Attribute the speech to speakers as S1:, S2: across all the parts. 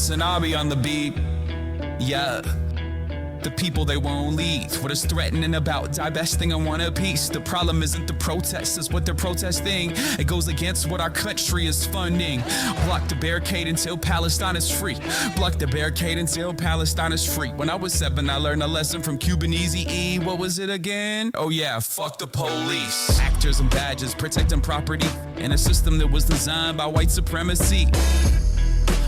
S1: HasanAbi on the beat, yeah. The people, they won't leave. What is threatening about divesting in one piece? The problem isn't the protest, it's what they're protesting. It goes against what our country is funding. Block the barricade until Palestine is free. Block the barricade until Palestine is free. When I was 7, I learned a lesson from Cuban Eazy-E. What was it again? Oh yeah, fuck the police. Actors and badges protecting property in a system that was designed by white supremacy.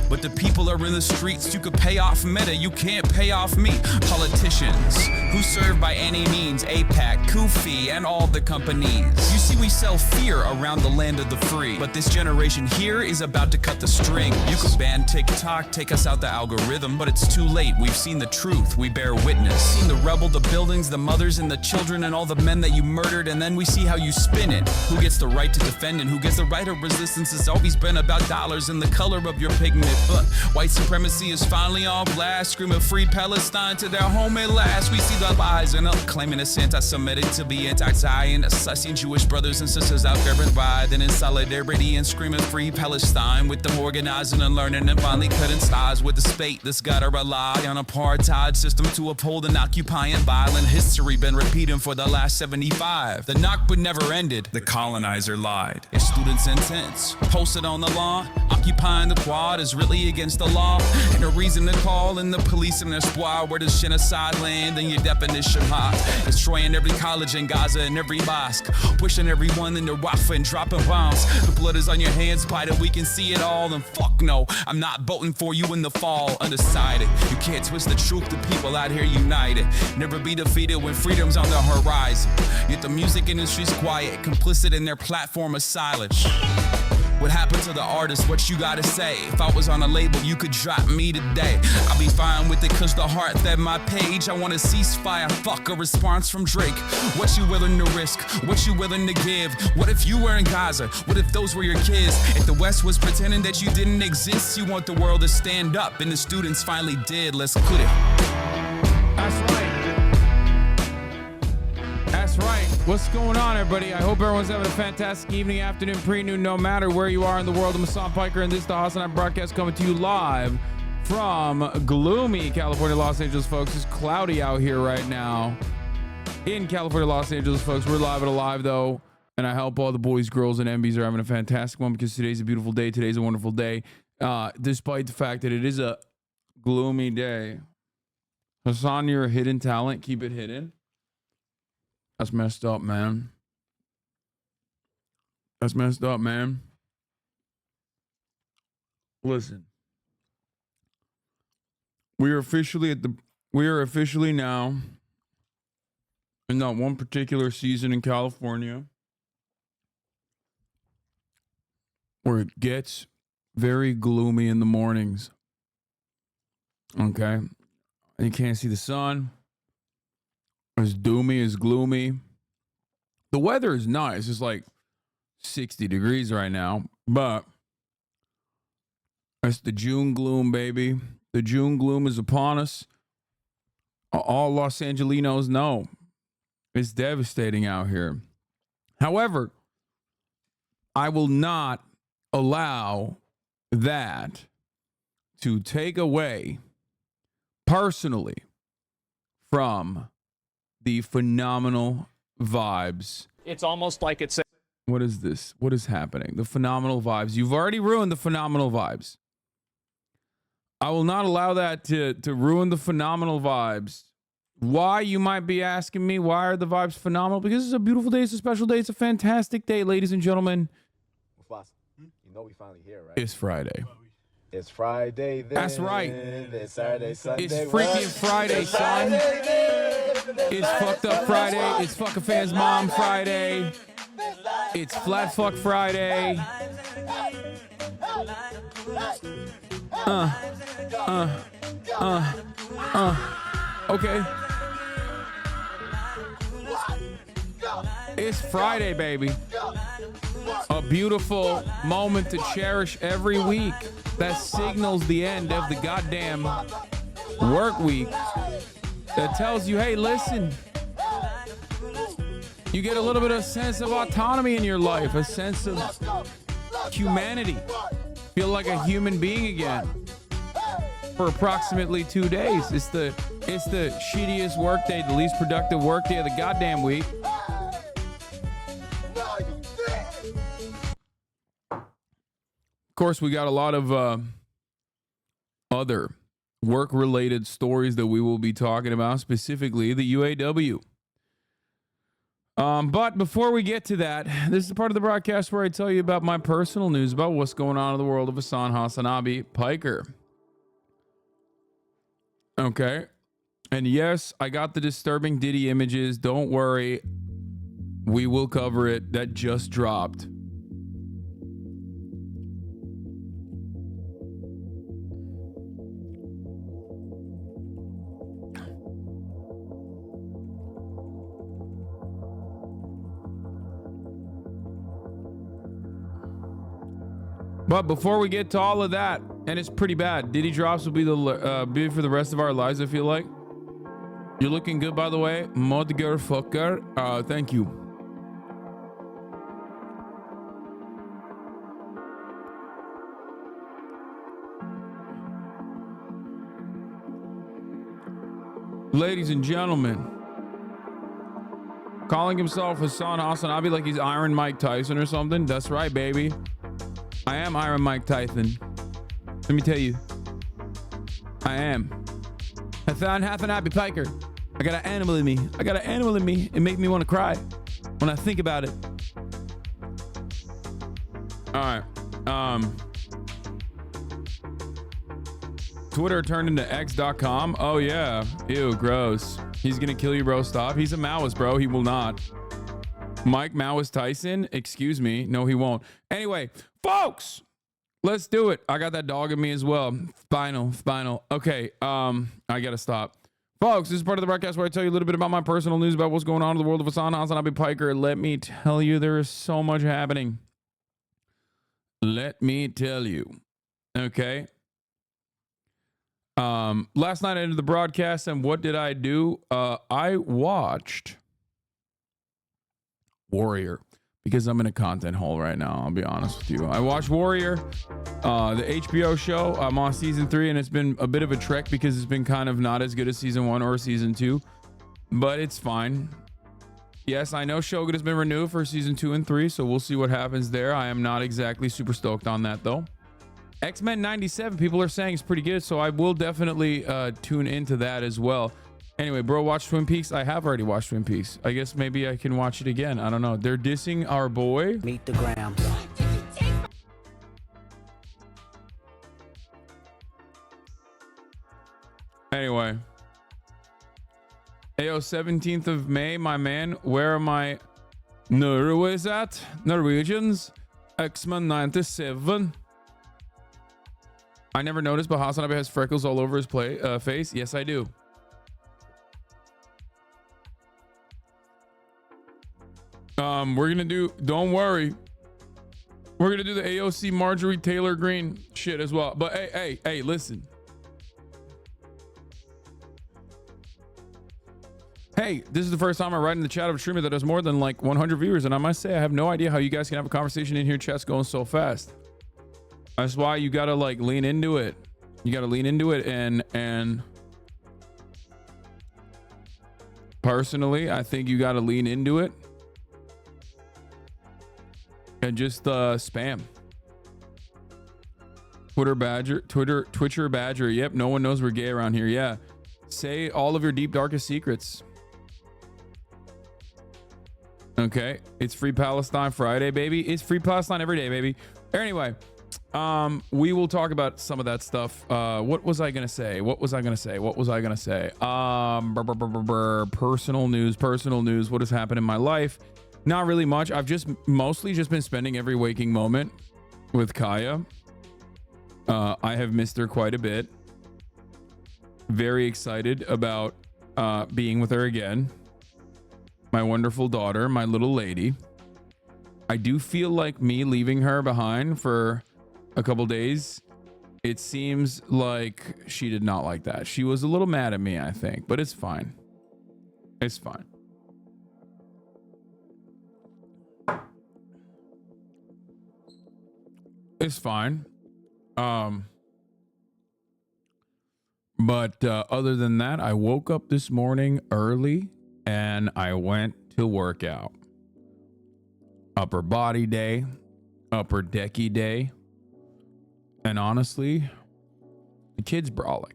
S1: But the people are in the streets. You could pay off Meta, you can't pay off me. Politicians who serve by any means, APAC, Kufi, and all the companies. You see, we sell fear around the land of the free. But this generation here is about to cut the string. You could ban TikTok, take us out the algorithm, but it's too late. We've seen the truth, we bear witness. Seen the rebel, the buildings, the mothers and the children, and all the men that you murdered, and then we see how you spin it. Who gets the right to defend and who gets the right of resistance? It's always been about dollars and the color of your pigment. But white supremacy is finally on blast, screaming free Palestine to their home at last. We see the lies and up claiming it's anti-Semitic to be anti-Zion, assessing Jewish brothers and sisters out there writhing in solidarity and screaming free Palestine, with them organizing and learning and finally cutting ties with the state that's gotta rely on apartheid system to uphold an occupying violent history been repeating for the last 75. The Nakba never ended, the colonizer lied. If students' intents posted on the lawn, occupying the quad is really against the law, and a reason to call in the police and their squad. Where does genocide land in your definition hot? Destroying every college in Gaza and every mosque, pushing everyone into Rafah and dropping bombs. The blood is on your hands, by that we can see it all. And fuck no, I'm not voting for you in the fall. Undecided, you can't twist the truth. The people out here united, never be defeated when freedom's on the horizon. Yet the music industry's quiet, complicit in their platform of silence. What happened to the artist? What you gotta say? If I was on a label, you could drop me today. I'll be fine with it, cause the heart that my page. I want a ceasefire, fuck a response from Drake. What you willing to risk? What you willing to give? What if you were in Gaza? What if those were your kids? If the West was pretending that you didn't exist, you want the world to stand up, and the students finally did. Let's quit it.
S2: That's right. That's right. What's going on, everybody? I hope everyone's having a fantastic evening, afternoon, pre-noon, no matter where you are in the world. I'm Hassan Piker, and this is the HasanAbi broadcast coming to you live from gloomy California, Los Angeles, folks. It's cloudy out here right now in California, Los Angeles, folks. We're live and alive, though, and I hope all the boys, girls, and MBs are having a fantastic one because today's a beautiful day. Today's a wonderful day, despite the fact that it is a gloomy day. Hasan, you're a hidden talent. Keep it hidden. That's messed up, man. That's messed up, man. Listen. We are officially now in that one particular season in California where it gets very gloomy in the mornings. Okay? You can't see the sun. It's doomy, it's gloomy. The weather is nice. It's like 60 degrees right now, but it's the June gloom, baby. The June gloom is upon us. All Los Angelinos know it's devastating out here. However, I will not allow that to take away personally from the phenomenal vibes.
S3: It's almost like it's...
S2: What is this? What is happening? The phenomenal vibes. You've already ruined the phenomenal vibes. I will not allow that to ruin the phenomenal vibes. Why, you might be asking me, why are the vibes phenomenal? Because it's a beautiful day, it's a special day, it's a fantastic day, ladies and gentlemen.
S4: You know we finally here, right?
S2: It's Friday.
S4: It's Friday then.
S2: That's right.
S4: It's Saturday, Sunday.
S2: It's freaking Friday, son. It's fucked up Friday. It's fuck a fan's mom Friday. It's flat fuck Friday. Okay. It's Friday, baby. A beautiful moment to cherish every week that signals the end of the goddamn work week. That tells you, hey, listen, you get a little bit of sense of autonomy in your life, a sense of humanity. Feel like a human being again for approximately 2 days. It's the shittiest work day, the least productive work day of the goddamn week. Of course, we got a lot of other work-related stories that we will be talking about, specifically the UAW. But before we get to that, this is the part of the broadcast where I tell you about my personal news about what's going on in the world of HasanAbi Piker. Okay. And yes, I got the disturbing Diddy images. Don't worry. We will cover it. That just dropped. But before we get to all of that, and it's pretty bad, Diddy drops will be be for the rest of our lives, I feel like. You're looking good, by the way. Motherfucker. Thank you. Ladies and gentlemen, calling himself HasanAbi like he's Iron Mike Tyson or something. That's right, baby. I am Iron Mike Tyson. Let me tell you. I am. HasanAbi Piker. I got an animal in me. I got an animal in me. It makes me want to cry when I think about it. All right. Twitter turned into x.com. Oh, yeah. Ew, gross. He's going to kill you, bro. Stop. He's a Maoist, bro. He will not. Mike Maoist Tyson? Excuse me. No, he won't. Anyway, folks, let's do it. I got that dog in me as well. Spinal. Okay, I got to stop. Folks, this is part of the broadcast where I tell you a little bit about my personal news about what's going on in the world of HasanAbi Piker. Let me tell you, there is so much happening. Let me tell you. Okay. Last night I ended the broadcast, and what did I do? I watched Warrior. because I'm in a content hole right now. I'll be honest with you. I watched Warrior, the HBO show. I'm on season 3, and it's been a bit of a trek because it's been kind of not as good as season 1 or season 2, but it's fine. Yes, I know Shogun has been renewed for season 2 and 3, so we'll see what happens there. I am not exactly super stoked on that though. X-Men 97, people are saying it's pretty good, so I will definitely tune into that as well. Anyway, bro, watch Twin Peaks. I have already watched Twin Peaks. I guess maybe I can watch it again. I don't know. They're dissing our boy.
S3: Meet the Grams.
S2: Anyway. Ayo, 17th of May, my man. Where are my Norways at? Norwegians? X-Men 97. I never noticed, but HasanAbi has freckles all over his face. Yes, I do. We're gonna do, don't worry, we're gonna do the AOC Marjorie Taylor Greene shit as well. But hey, listen. Hey, this is the first time I write in the chat of a streamer that has more than like 100 viewers, and I must say I have no idea how you guys can have a conversation in here. Chat's going so fast. That's why you gotta like lean into it. You gotta lean into it, and personally, I think you gotta lean into it and just spam. Twitcher Badger. Yep, no one knows we're gay around here. Yeah, say all of your deep darkest secrets. Okay, it's Free Palestine Friday, baby. It's Free Palestine every day, baby. Anyway, we will talk about some of that stuff. What was I gonna say? Personal news. What has happened in my life? Not really much. I've mostly been spending every waking moment with Kaya. I have missed her quite a bit. Very excited about being with her again. My wonderful daughter, my little lady. I do feel like me leaving her behind for a couple days. It seems like she did not like that. She was a little mad at me, I think, but it's fine. It's fine. It's fine. But other than that, I woke up this morning early and I went to work out. Upper body day, upper decky day. And honestly, the kid's brolic.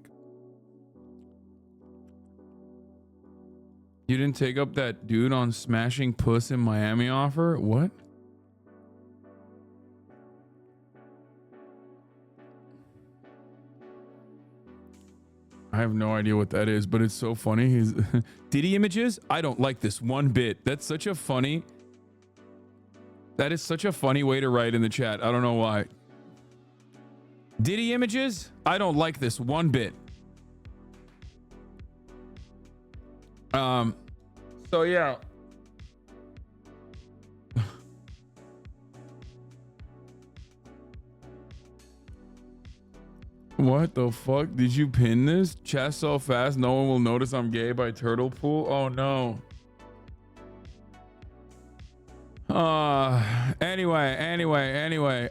S2: You didn't take up that dude on smashing puss in Miami offer? What? I have no idea what that is, but it's so funny. He's Diddy images? I don't like this one bit. That is such a funny way to write in the chat. I don't know why. Diddy images? I don't like this one bit. So yeah. What the fuck? Did you pin this? Chat so fast no one will notice I'm gay by Turtle Pool? Oh no. Anyway.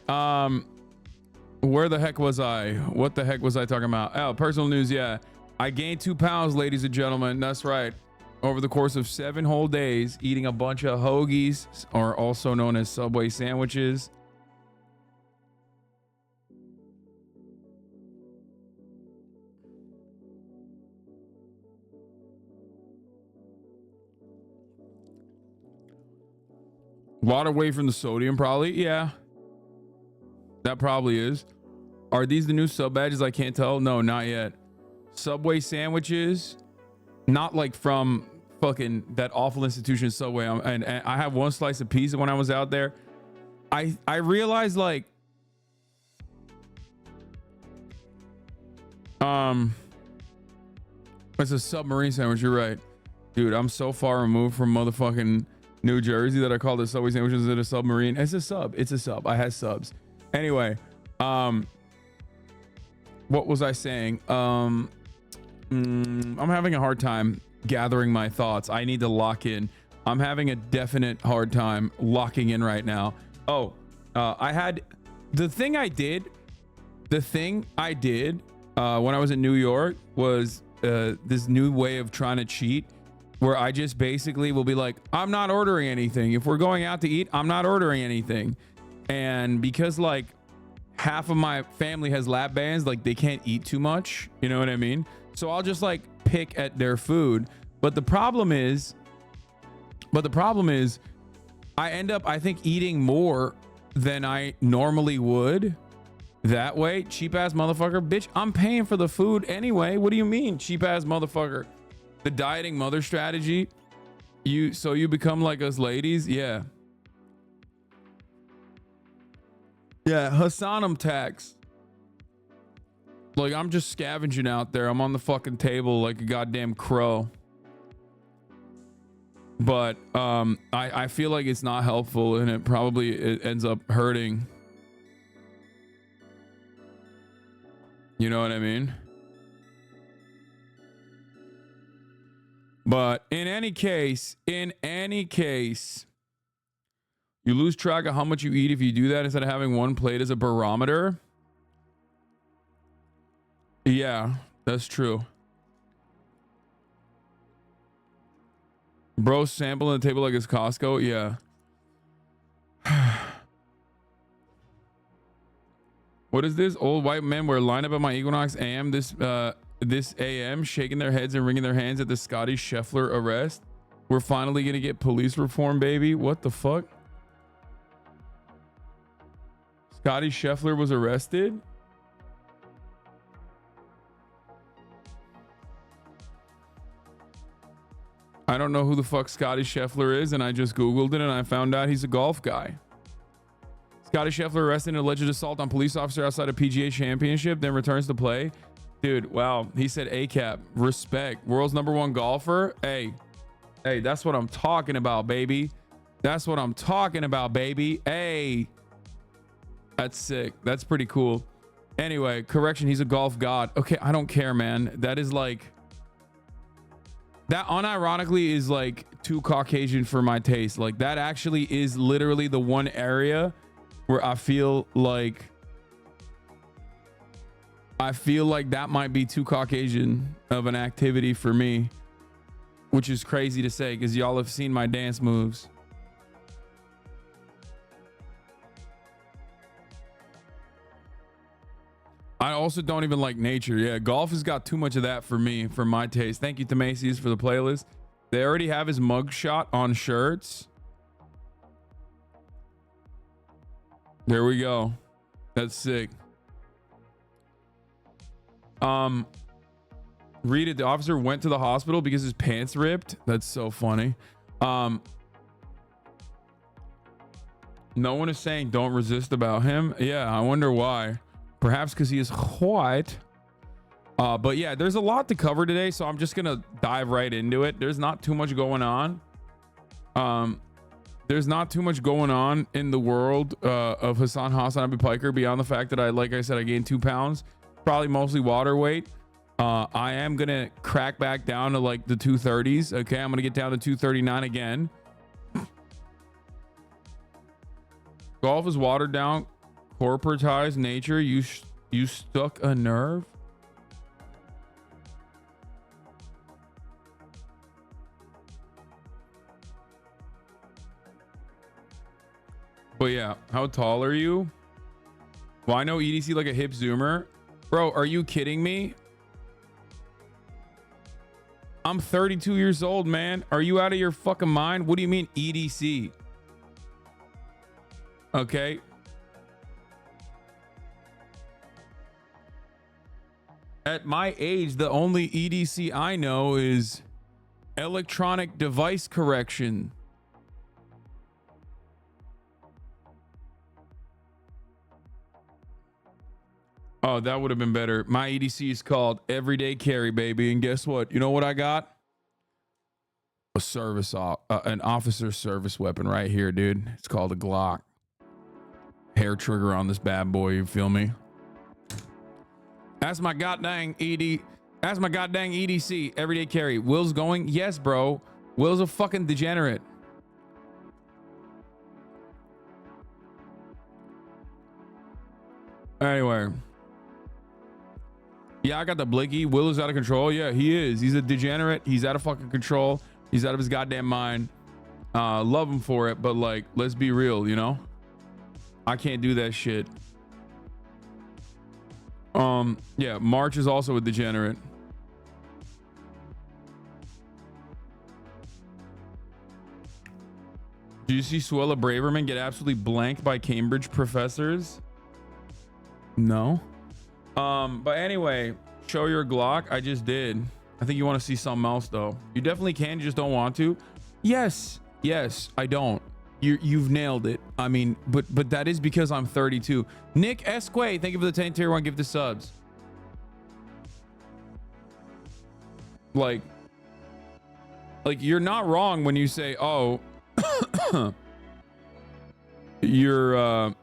S2: Where the heck was I? What the heck was I talking about? Oh, personal news, yeah. I gained 2 pounds, ladies and gentlemen. That's right. Over the course of 7 whole days, eating a bunch of hoagies, or also known as Subway sandwiches. Water away from the sodium, probably. Yeah. That probably is. Are these the new sub badges? I can't tell. No, not yet. Subway sandwiches. Not like from fucking that awful institution Subway. And I have 1 slice of pizza when I was out there. I realized like it's a submarine sandwich. You're right. Dude, I'm so far removed from motherfucking New Jersey that I call the Subway sandwiches instead of submarine. It's a sub. I had subs. Anyway, what was I saying? I'm having a hard time gathering my thoughts. I need to lock in. I'm having a definite hard time locking in right now. Oh, I had the thing I did when I was in New York was this new way of trying to cheat, where I just basically will be like, I'm not ordering anything. If we're going out to eat, I'm not ordering anything. And because like half of my family has lap bands, like they can't eat too much, you know what I mean? So I'll just like pick at their food. But the problem is I end up, I think, eating more than I normally would. That way, cheap ass motherfucker, bitch, I'm paying for the food anyway. What do you mean, cheap ass motherfucker? The dieting mother strategy. So you become like us ladies. Yeah. Yeah. Hasanum tax. Like I'm just scavenging out there. I'm on the fucking table like a goddamn crow. But I feel like it's not helpful, and it ends up hurting. You know what I mean? But in any case, you lose track of how much you eat if you do that instead of having one plate as a barometer. Yeah, that's true. Bro, sampling the table like it's Costco. Yeah. What is this? Old white men were lined up at my Equinox AM this AM, shaking their heads and wringing their hands at the Scotty Scheffler arrest. We're finally gonna get police reform, baby. What the fuck? Scotty Scheffler was arrested? I don't know who the fuck Scotty Scheffler is, and I just Googled it and I found out he's a golf guy. Scotty Scheffler arrested in alleged assault on police officer outside a PGA championship, then returns to play. Dude, wow. He said ACAP. Respect. World's #1 golfer. Hey, that's what I'm talking about, baby. That's what I'm talking about, baby. Hey. That's sick. That's pretty cool. Anyway, correction. He's a golf god. Okay, I don't care, man. That is like... That unironically is like too Caucasian for my taste. Like that actually is literally the one area where I feel like that might be too Caucasian of an activity for me, which is crazy to say because y'all have seen my dance moves. I also don't even like nature. Yeah, golf has got too much of that for me, for my taste. Thank you to Macy's for the playlist. They already have his mugshot on shirts. There we go. That's sick. Read it. The officer went to the hospital because his pants ripped. That's so funny. No one is saying don't resist about him. Yeah, I wonder why. Perhaps because he is white. But yeah, there's a lot to cover today, so I'm just gonna dive right into it. There's not too much going on. There's not too much going on in the world of HasanAbi Piker beyond the fact that like I said, I gained 2 pounds, probably mostly water weight. I am gonna crack back down to like the 230s. Okay, I'm gonna get down to 239 again. Golf is watered down, corporatized nature. You stuck a nerve. But yeah, how tall are you? Well, I know EDC like a hip zoomer. Bro, are you kidding me? I'm 32 years old, man. Are you out of your fucking mind? What do you mean EDC? Okay. At my age, the only EDC I know is electronic device correction. Oh, that would have been better. My EDC is called Everyday Carry, baby. And guess what? You know what I got? An officer service weapon right here, dude. It's called a Glock. Hair trigger on this bad boy. You feel me? That's my goddamn ED. That's my goddamn EDC. Everyday Carry. Will's going. Yes, bro. Will's a fucking degenerate. Anyway. Yeah, I got the blicky. Will is out of control. Yeah, he is. He's a degenerate. He's out of fucking control. He's out of his goddamn mind. Love him for it, but like, let's be real, you know? I can't do that shit. Yeah, March is also a degenerate. Do you see Suella Braverman get absolutely blanked by Cambridge professors? No. But anyway, show your Glock. I just did. I think you want to see something else though. You definitely can, you just don't want to. Yes, I don't. You've nailed it. I mean, but that is because I'm 32. Nick Esque, thank you for the 10 tier 1 gift of subs. Like you're not wrong when you say, oh, you're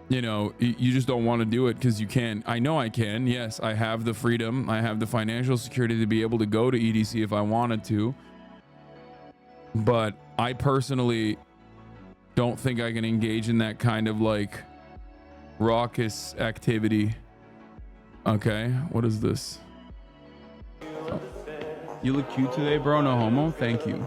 S2: you know, you just don't want to do it because you can. I know I can. Yes, I have the freedom. I have the financial security to be able to go to EDC if I wanted to. But I personally don't think I can engage in that kind of like raucous activity. Okay, what is this? Oh. You look cute today, bro. No homo. Thank you.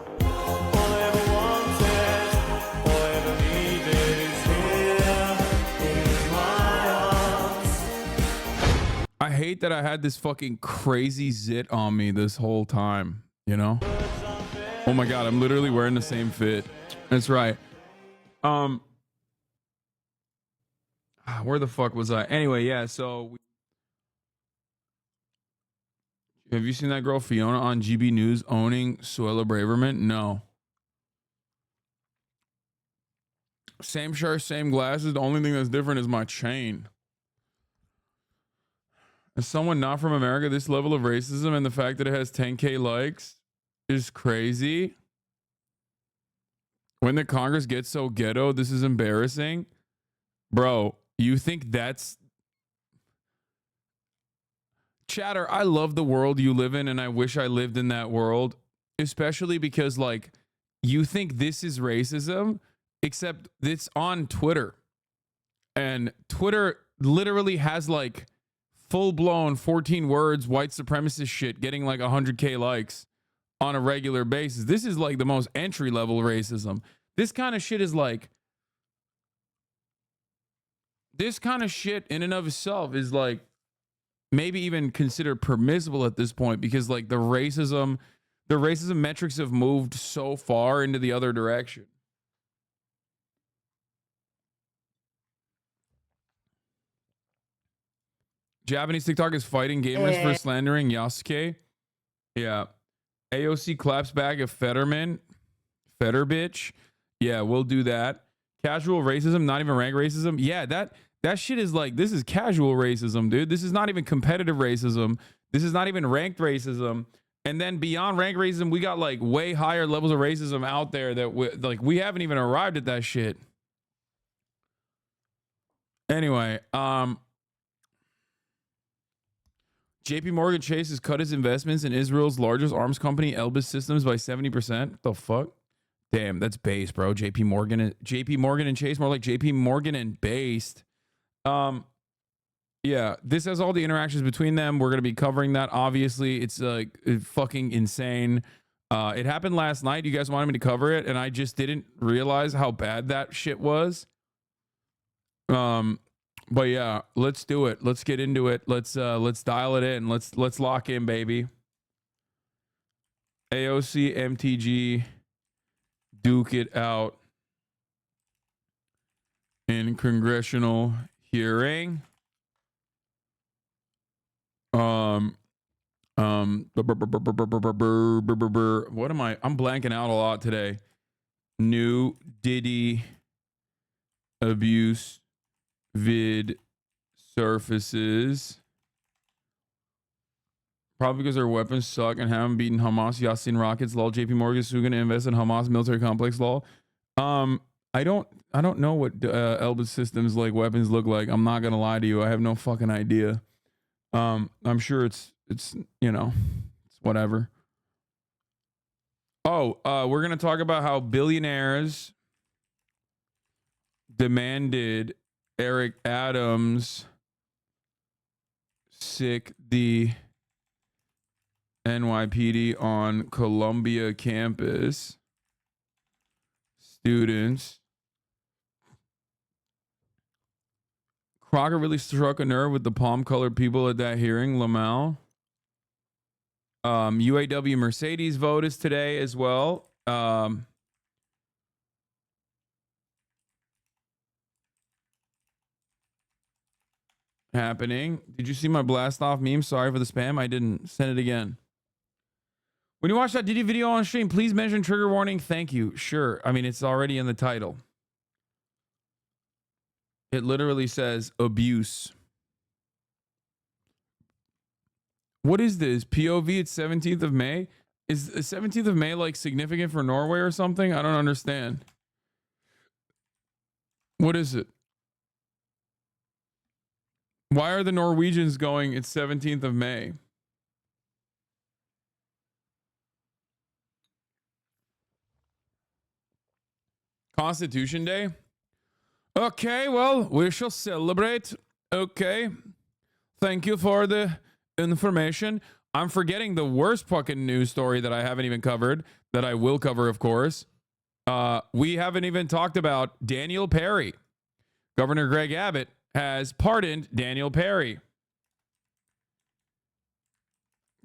S2: I hate that I had this fucking crazy zit on me this whole time, you know? Oh my God, I'm literally wearing the same fit. That's right. Where the fuck was I? Anyway, yeah, so have you seen that girl Fiona on GB News owning Suella Braverman? No. Same shirt, same glasses. The only thing that's different is my chain. As someone not from America, this level of racism and the fact that it has 10K likes is crazy. When the Congress gets so ghetto, this is embarrassing. Bro, you think that's... Chatter, I love the world you live in and I wish I lived in that world. Especially because, like, you think this is racism, except it's on Twitter. And Twitter literally has, like, full-blown 14 words white supremacist shit getting like 100K likes on a regular basis. This is like the most entry-level racism. This kind of shit is like... This kind of shit in and of itself is like maybe even considered permissible at this point because like the racism metrics have moved so far into the other direction. Japanese TikTok is fighting gamers for slandering Yasuke. Yeah. AOC claps back at Fetterman. Fetter bitch. Yeah, we'll do that. Casual racism, not even rank racism. Yeah, that shit is like, this is casual racism, dude. This is not even competitive racism. This is not even ranked racism. And then beyond rank racism, we got like way higher levels of racism out there that we haven't even arrived at that shit. Anyway, JP Morgan Chase has cut his investments in Israel's largest arms company, Elbis Systems, by 70%. What the fuck? Damn, that's based, bro. JP Morgan and Chase, more like JP Morgan and based. Yeah, this has all the interactions between them. We're gonna be covering that. Obviously, it's like fucking insane. It happened last night. You guys wanted me to cover it, and I just didn't realize how bad that shit was. But yeah, let's do it. Let's get into it. Let's dial it in. Let's lock in, baby. AOC MTG duke it out in congressional hearing. What am I? I'm blanking out a lot today. New Diddy abuse vid surfaces. Probably because their weapons suck and haven't beaten Hamas. Yasin rockets. Lol. JP Morgan is going to invest in Hamas military complex. Lol. I don't know what Elbit Systems like weapons look like. I'm not gonna lie to you. I have no fucking idea. I'm sure it's you know, it's whatever. Oh, we're gonna talk about how billionaires demanded Eric Adams sick the NYPD on Columbia campus. Students. Crocker really struck a nerve with the palm-colored people at that hearing. Lamau. UAW Mercedes vote is today as well. Happening. Did you see my blast off meme? Sorry for the spam. I didn't. Send it again. When you watch that Diddy video on stream, please mention trigger warning. Thank you. Sure. I mean, it's already in the title. It literally says abuse. What is this? POV, it's 17th of May? Is the 17th of May like significant for Norway or something? I don't understand. What is it? Why are the Norwegians going, it's 17th of May? Constitution Day? Okay, well, we shall celebrate. Okay. Thank you for the information. I'm forgetting the worst fucking news story that I haven't even covered, that I will cover, of course. We haven't even talked about Daniel Perry. Governor Greg Abbott has pardoned Daniel Perry.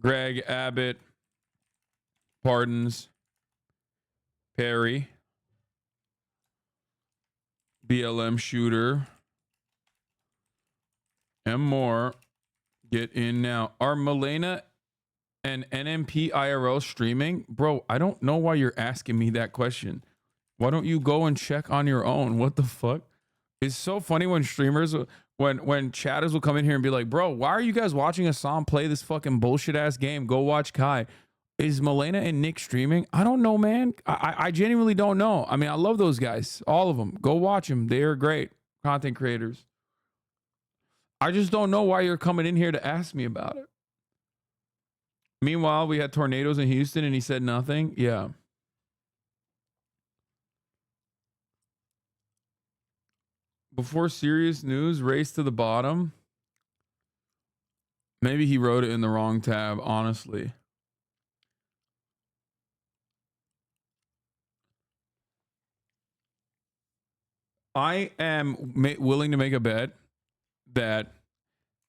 S2: Greg Abbott pardons Perry. BLM shooter. And more. Get in now. Are Milena and NMP IRL streaming? Bro, I don't know why you're asking me that question. Why don't you go and check on your own? What the fuck? It's so funny when streamers, when chatters will come in here and be like, bro, why are you guys watching Hasan play this fucking bullshit ass game? Go watch Kai. Is Milena and Nick streaming? I don't know, man. I genuinely don't know. I mean, I love those guys. All of them. Go watch them. They are great content creators. I just don't know why you're coming in here to ask me about it. Meanwhile, we had tornadoes in Houston and he said nothing. Yeah. Before serious news, race to the bottom. Maybe he wrote it in the wrong tab, honestly. I am willing to make a bet that,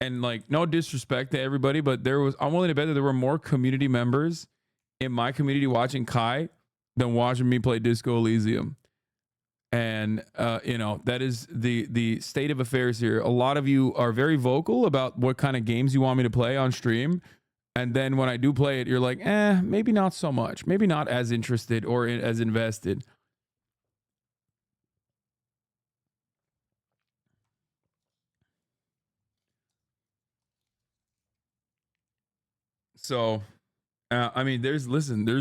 S2: and like no disrespect to everybody, but I'm willing to bet that there were more community members in my community watching Kai than watching me play Disco Elysium. And you know, that is the state of affairs here. A lot of you are very vocal about what kind of games you want me to play on stream, and then when I do play it, you're like, maybe not so much, maybe not as interested or as invested. So, I mean, there's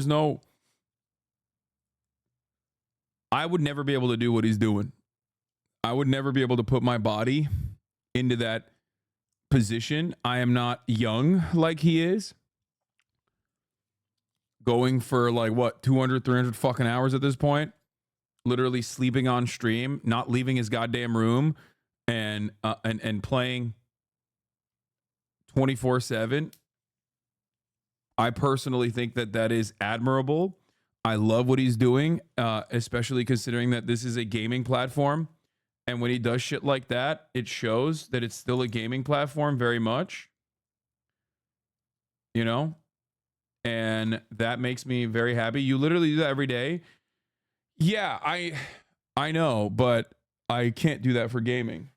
S2: no, I would never be able to do what he's doing. I would never be able to put my body into that position. I am not young like he is. Going for like what, 200, 300 fucking hours at this point. Literally sleeping on stream, not leaving his goddamn room, and playing 24/7. I personally think that is admirable. I love what he's doing, especially considering that this is a gaming platform. And when he does shit like that, it shows that it's still a gaming platform very much. You know? And that makes me very happy. You literally do that every day. Yeah, I know, but I can't do that for gaming.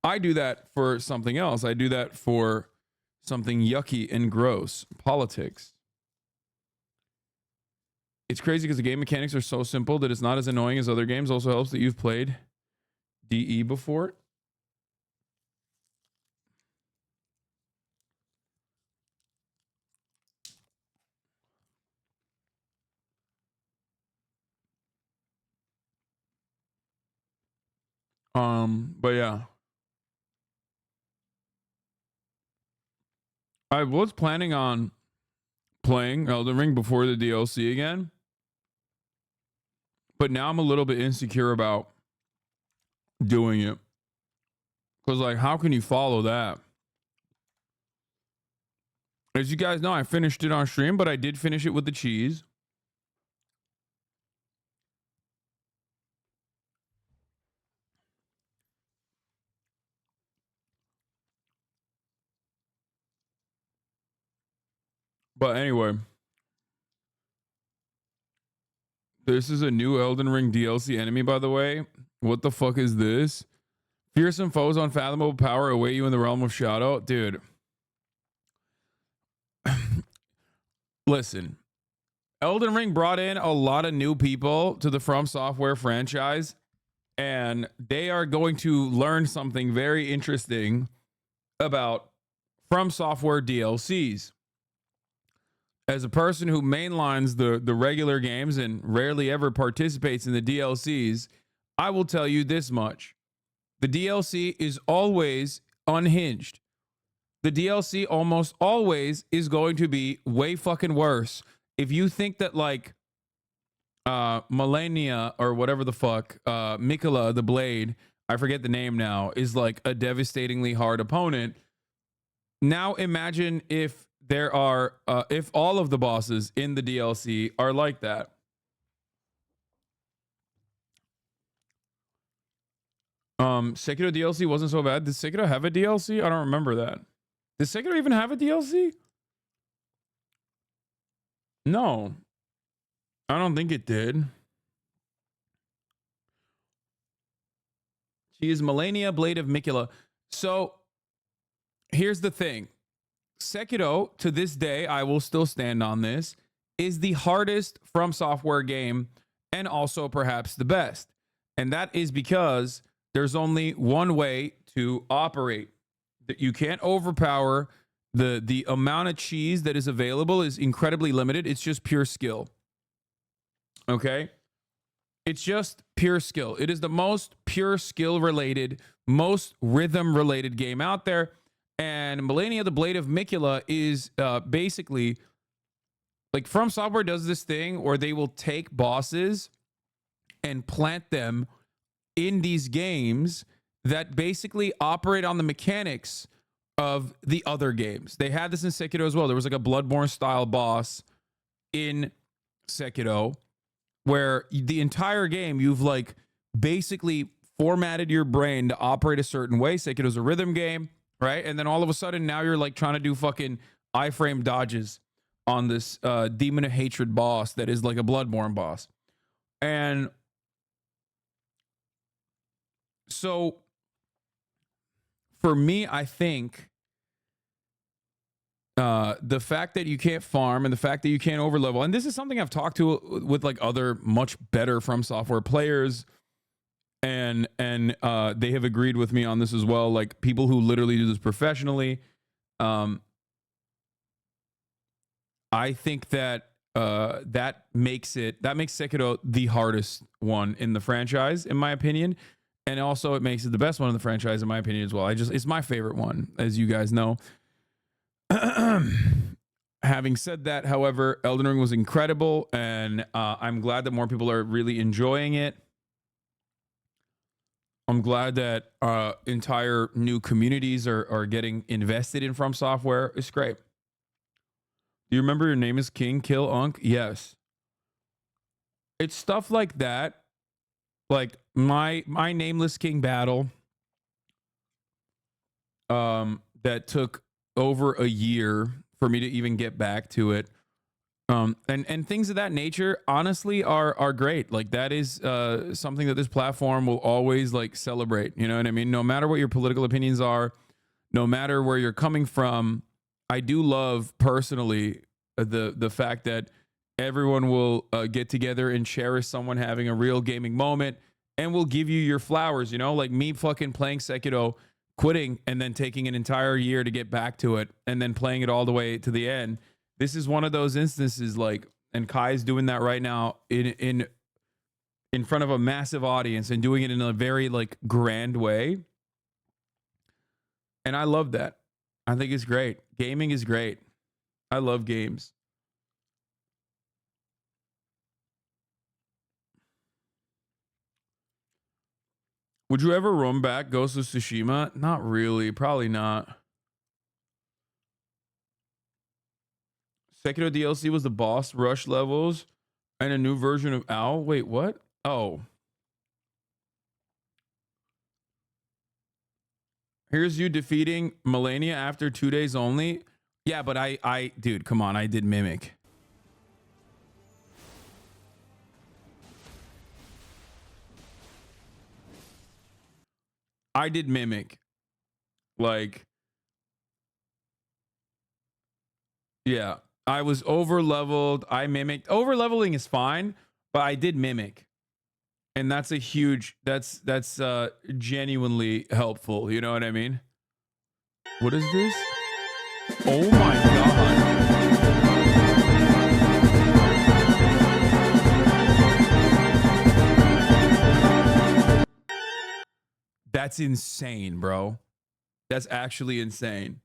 S2: I do that for something else. I do that for something yucky and gross. Politics. It's crazy because the game mechanics are so simple that it's not as annoying as other games. Also helps that you've played DE before. But yeah. I was planning on playing Elden Ring before the DLC again. But now I'm a little bit insecure about doing it. Because, like, how can you follow that? As you guys know, I finished it on stream, but I did finish it with the cheese. But anyway, this is a new Elden Ring DLC enemy, by the way. What the fuck is this? Fearsome foes, unfathomable power await you in the realm of shadow. Dude. Listen. Elden Ring brought in a lot of new people to the From Software franchise, and they are going to learn something very interesting about From Software DLCs. As a person who mainlines the regular games and rarely ever participates in the DLCs, I will tell you this much. The DLC is always unhinged. The DLC almost always is going to be way fucking worse. If you think that, like, Millennia or whatever the fuck, Mikola the Blade, I forget the name now, is like a devastatingly hard opponent. Now imagine if there are, if all of the bosses in the DLC are like that. Sekiro DLC wasn't so bad. Did Sekiro have a DLC? I don't remember that. Did Sekiro even have a DLC? No. I don't think it did. She is Millennia, Blade of Mikola. So, here's the thing. Sekiro, to this day, I will still stand on this, is the hardest From Software game and also perhaps the best. And that is because there's only one way to operate. You can't overpower. The amount of cheese that is available is incredibly limited. It's just pure skill. Okay? It's just pure skill. It is the most pure skill related, most rhythm related game out there. And Millennia, the Blade of Mikola is basically, like, From Software does this thing where they will take bosses and plant them in these games that basically operate on the mechanics of the other games. They had this in Sekiro as well. There was like a Bloodborne style boss in Sekiro where the entire game you've like basically formatted your brain to operate a certain way. Sekiro's a rhythm game, right? And then all of a sudden now you're like trying to do fucking iframe dodges on this Demon of Hatred boss that is like a Bloodborne boss. And so for me, I think the fact that you can't farm and the fact that you can't overlevel, and this is something I've talked to with like other much better From Software players, and they have agreed with me on this as well. Like people who literally do this professionally. I think that that makes Sekiro the hardest one in the franchise, in my opinion. And also it makes it the best one in the franchise, in my opinion, as well. It's my favorite one, as you guys know. Having said that, however, Elden Ring was incredible, and I'm glad that more people are really enjoying it. I'm glad that entire new communities are getting invested in From Software. It's great. Do you remember Your Name is King, Kill Unk? Yes. It's stuff like that. Like my Nameless King battle that took over a year for me to even get back to it. And things of that nature, honestly, are great. Like that is something that this platform will always like celebrate. You know what I mean? No matter what your political opinions are, no matter where you're coming from, I do love personally the fact that everyone will get together and cherish someone having a real gaming moment and will give you your flowers, you know, like me fucking playing Sekiro, quitting and then taking an entire year to get back to it and then playing it all the way to the end. This is one of those instances, like, and Kai's doing that right now in front of a massive audience and doing it in a very like grand way. And I love that. I think it's great. Gaming is great. I love games. Would you ever run back Ghost of Tsushima? Not really. Probably not. Sekiro DLC was the boss rush levels and a new version of Owl. Wait, what? Oh. Here's you defeating Melania after 2 days only. Yeah, but dude, come on. I did Mimic. I did Mimic. Like, yeah, I was over leveled. I mimicked. Over leveling is fine, but I did Mimic. And that's a huge, that's genuinely helpful. You know what I mean? What is this? Oh my God. That's insane, bro. That's actually insane.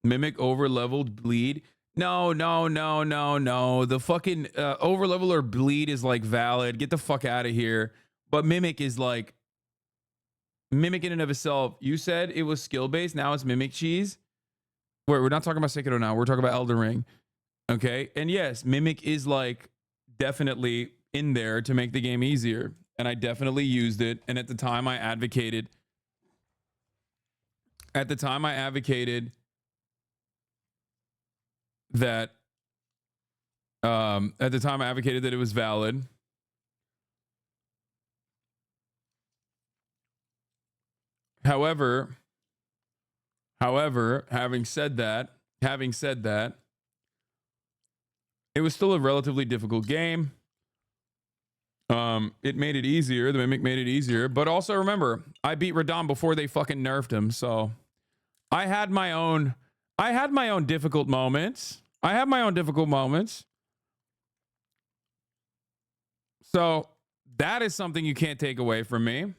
S2: Mimic over leveled bleed. No. The fucking over level or bleed is like valid. Get the fuck out of here. But Mimic is like, Mimic in and of itself. You said it was skill based. Now it's Mimic cheese. We're not talking about Sekiro now. We're talking about Elden Ring. Okay. And yes, Mimic is like definitely in there to make the game easier. And I definitely used it. And at the time I advocated. That it was valid. However, having said that, it was still a relatively difficult game. It made it easier. The Mimic made it easier, but also remember, I beat Radahn before they fucking nerfed him, so I had my own difficult moments. So that is something you can't take away from me.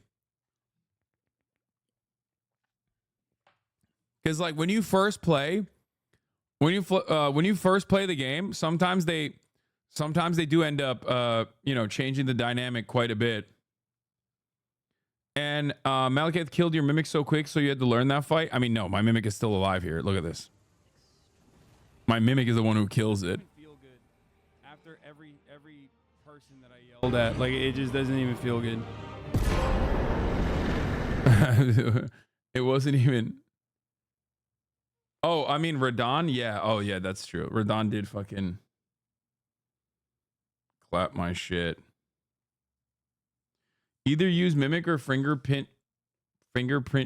S2: Because like when you first play the game, sometimes they do end up changing the dynamic quite a bit. And Malekith killed your Mimic so quick, so you had to learn that fight. I mean, no, my Mimic is still alive here. Look at this. My Mimic is the one who kills it. Feel good after every person that I yelled at. Like, it just doesn't even feel good. It wasn't even. Oh, I mean Radahn. Yeah. Oh yeah, that's true. Radahn did fucking clap my shit. Either use Mimic or fingerprint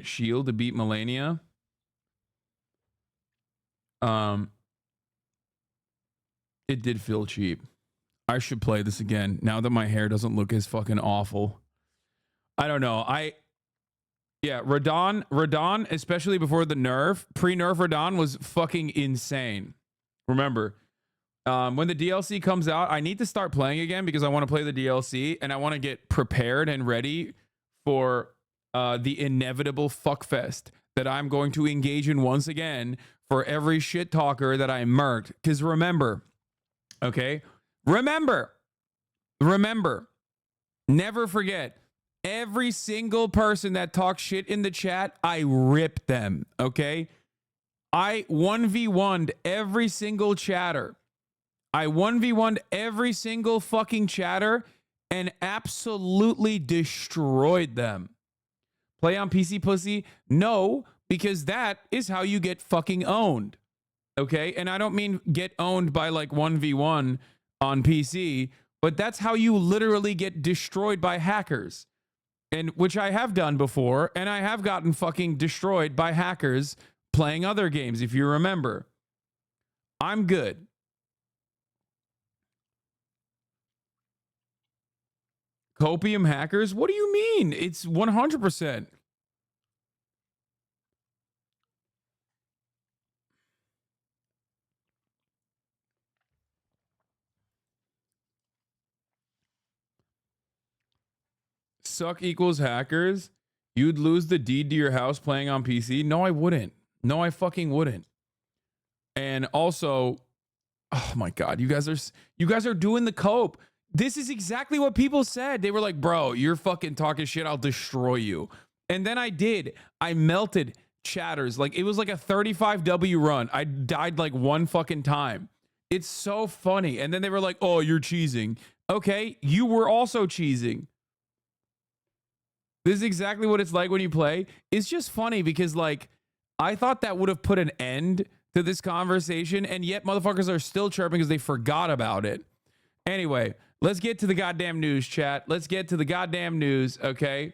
S2: shield to beat Melania. It did feel cheap. I should play this again now that my hair doesn't look as fucking awful. I don't know. Yeah, Radahn, especially before the nerf, pre-nerf Radahn was fucking insane. Remember, when the DLC comes out, I need to start playing again because I want to play the DLC and I want to get prepared and ready for the inevitable fuckfest that I'm going to engage in once again for every shit talker that I murked. Because remember, okay? Remember, never forget, every single person that talks shit in the chat, I rip them, okay? I 1v1'd every single chatter. I 1v1'd every single fucking chatter and absolutely destroyed them. Play on PC pussy? No, because that is how you get fucking owned. Okay? And I don't mean get owned by like 1v1 on PC, but that's how you literally get destroyed by hackers. And which I have done before, and I have gotten fucking destroyed by hackers playing other games, if you remember. I'm good. Copium hackers? What do you mean? It's 100%. Suck equals hackers. You'd lose the deed to your house playing on PC? No, I wouldn't. No, I fucking wouldn't. And also, oh my God, you guys are doing the cope. This is exactly what people said. They were like, bro, you're fucking talking shit. I'll destroy you. And then I did. I melted chatters. Like, it was like a 35W run. I died like one fucking time. It's so funny. And then they were like, oh, you're cheesing. Okay, you were also cheesing. This is exactly what it's like when you play. It's just funny because, like, I thought that would have put an end to this conversation, and yet motherfuckers are still chirping because they forgot about it. Anyway, let's get to the goddamn news, chat. Let's get to the goddamn news, okay?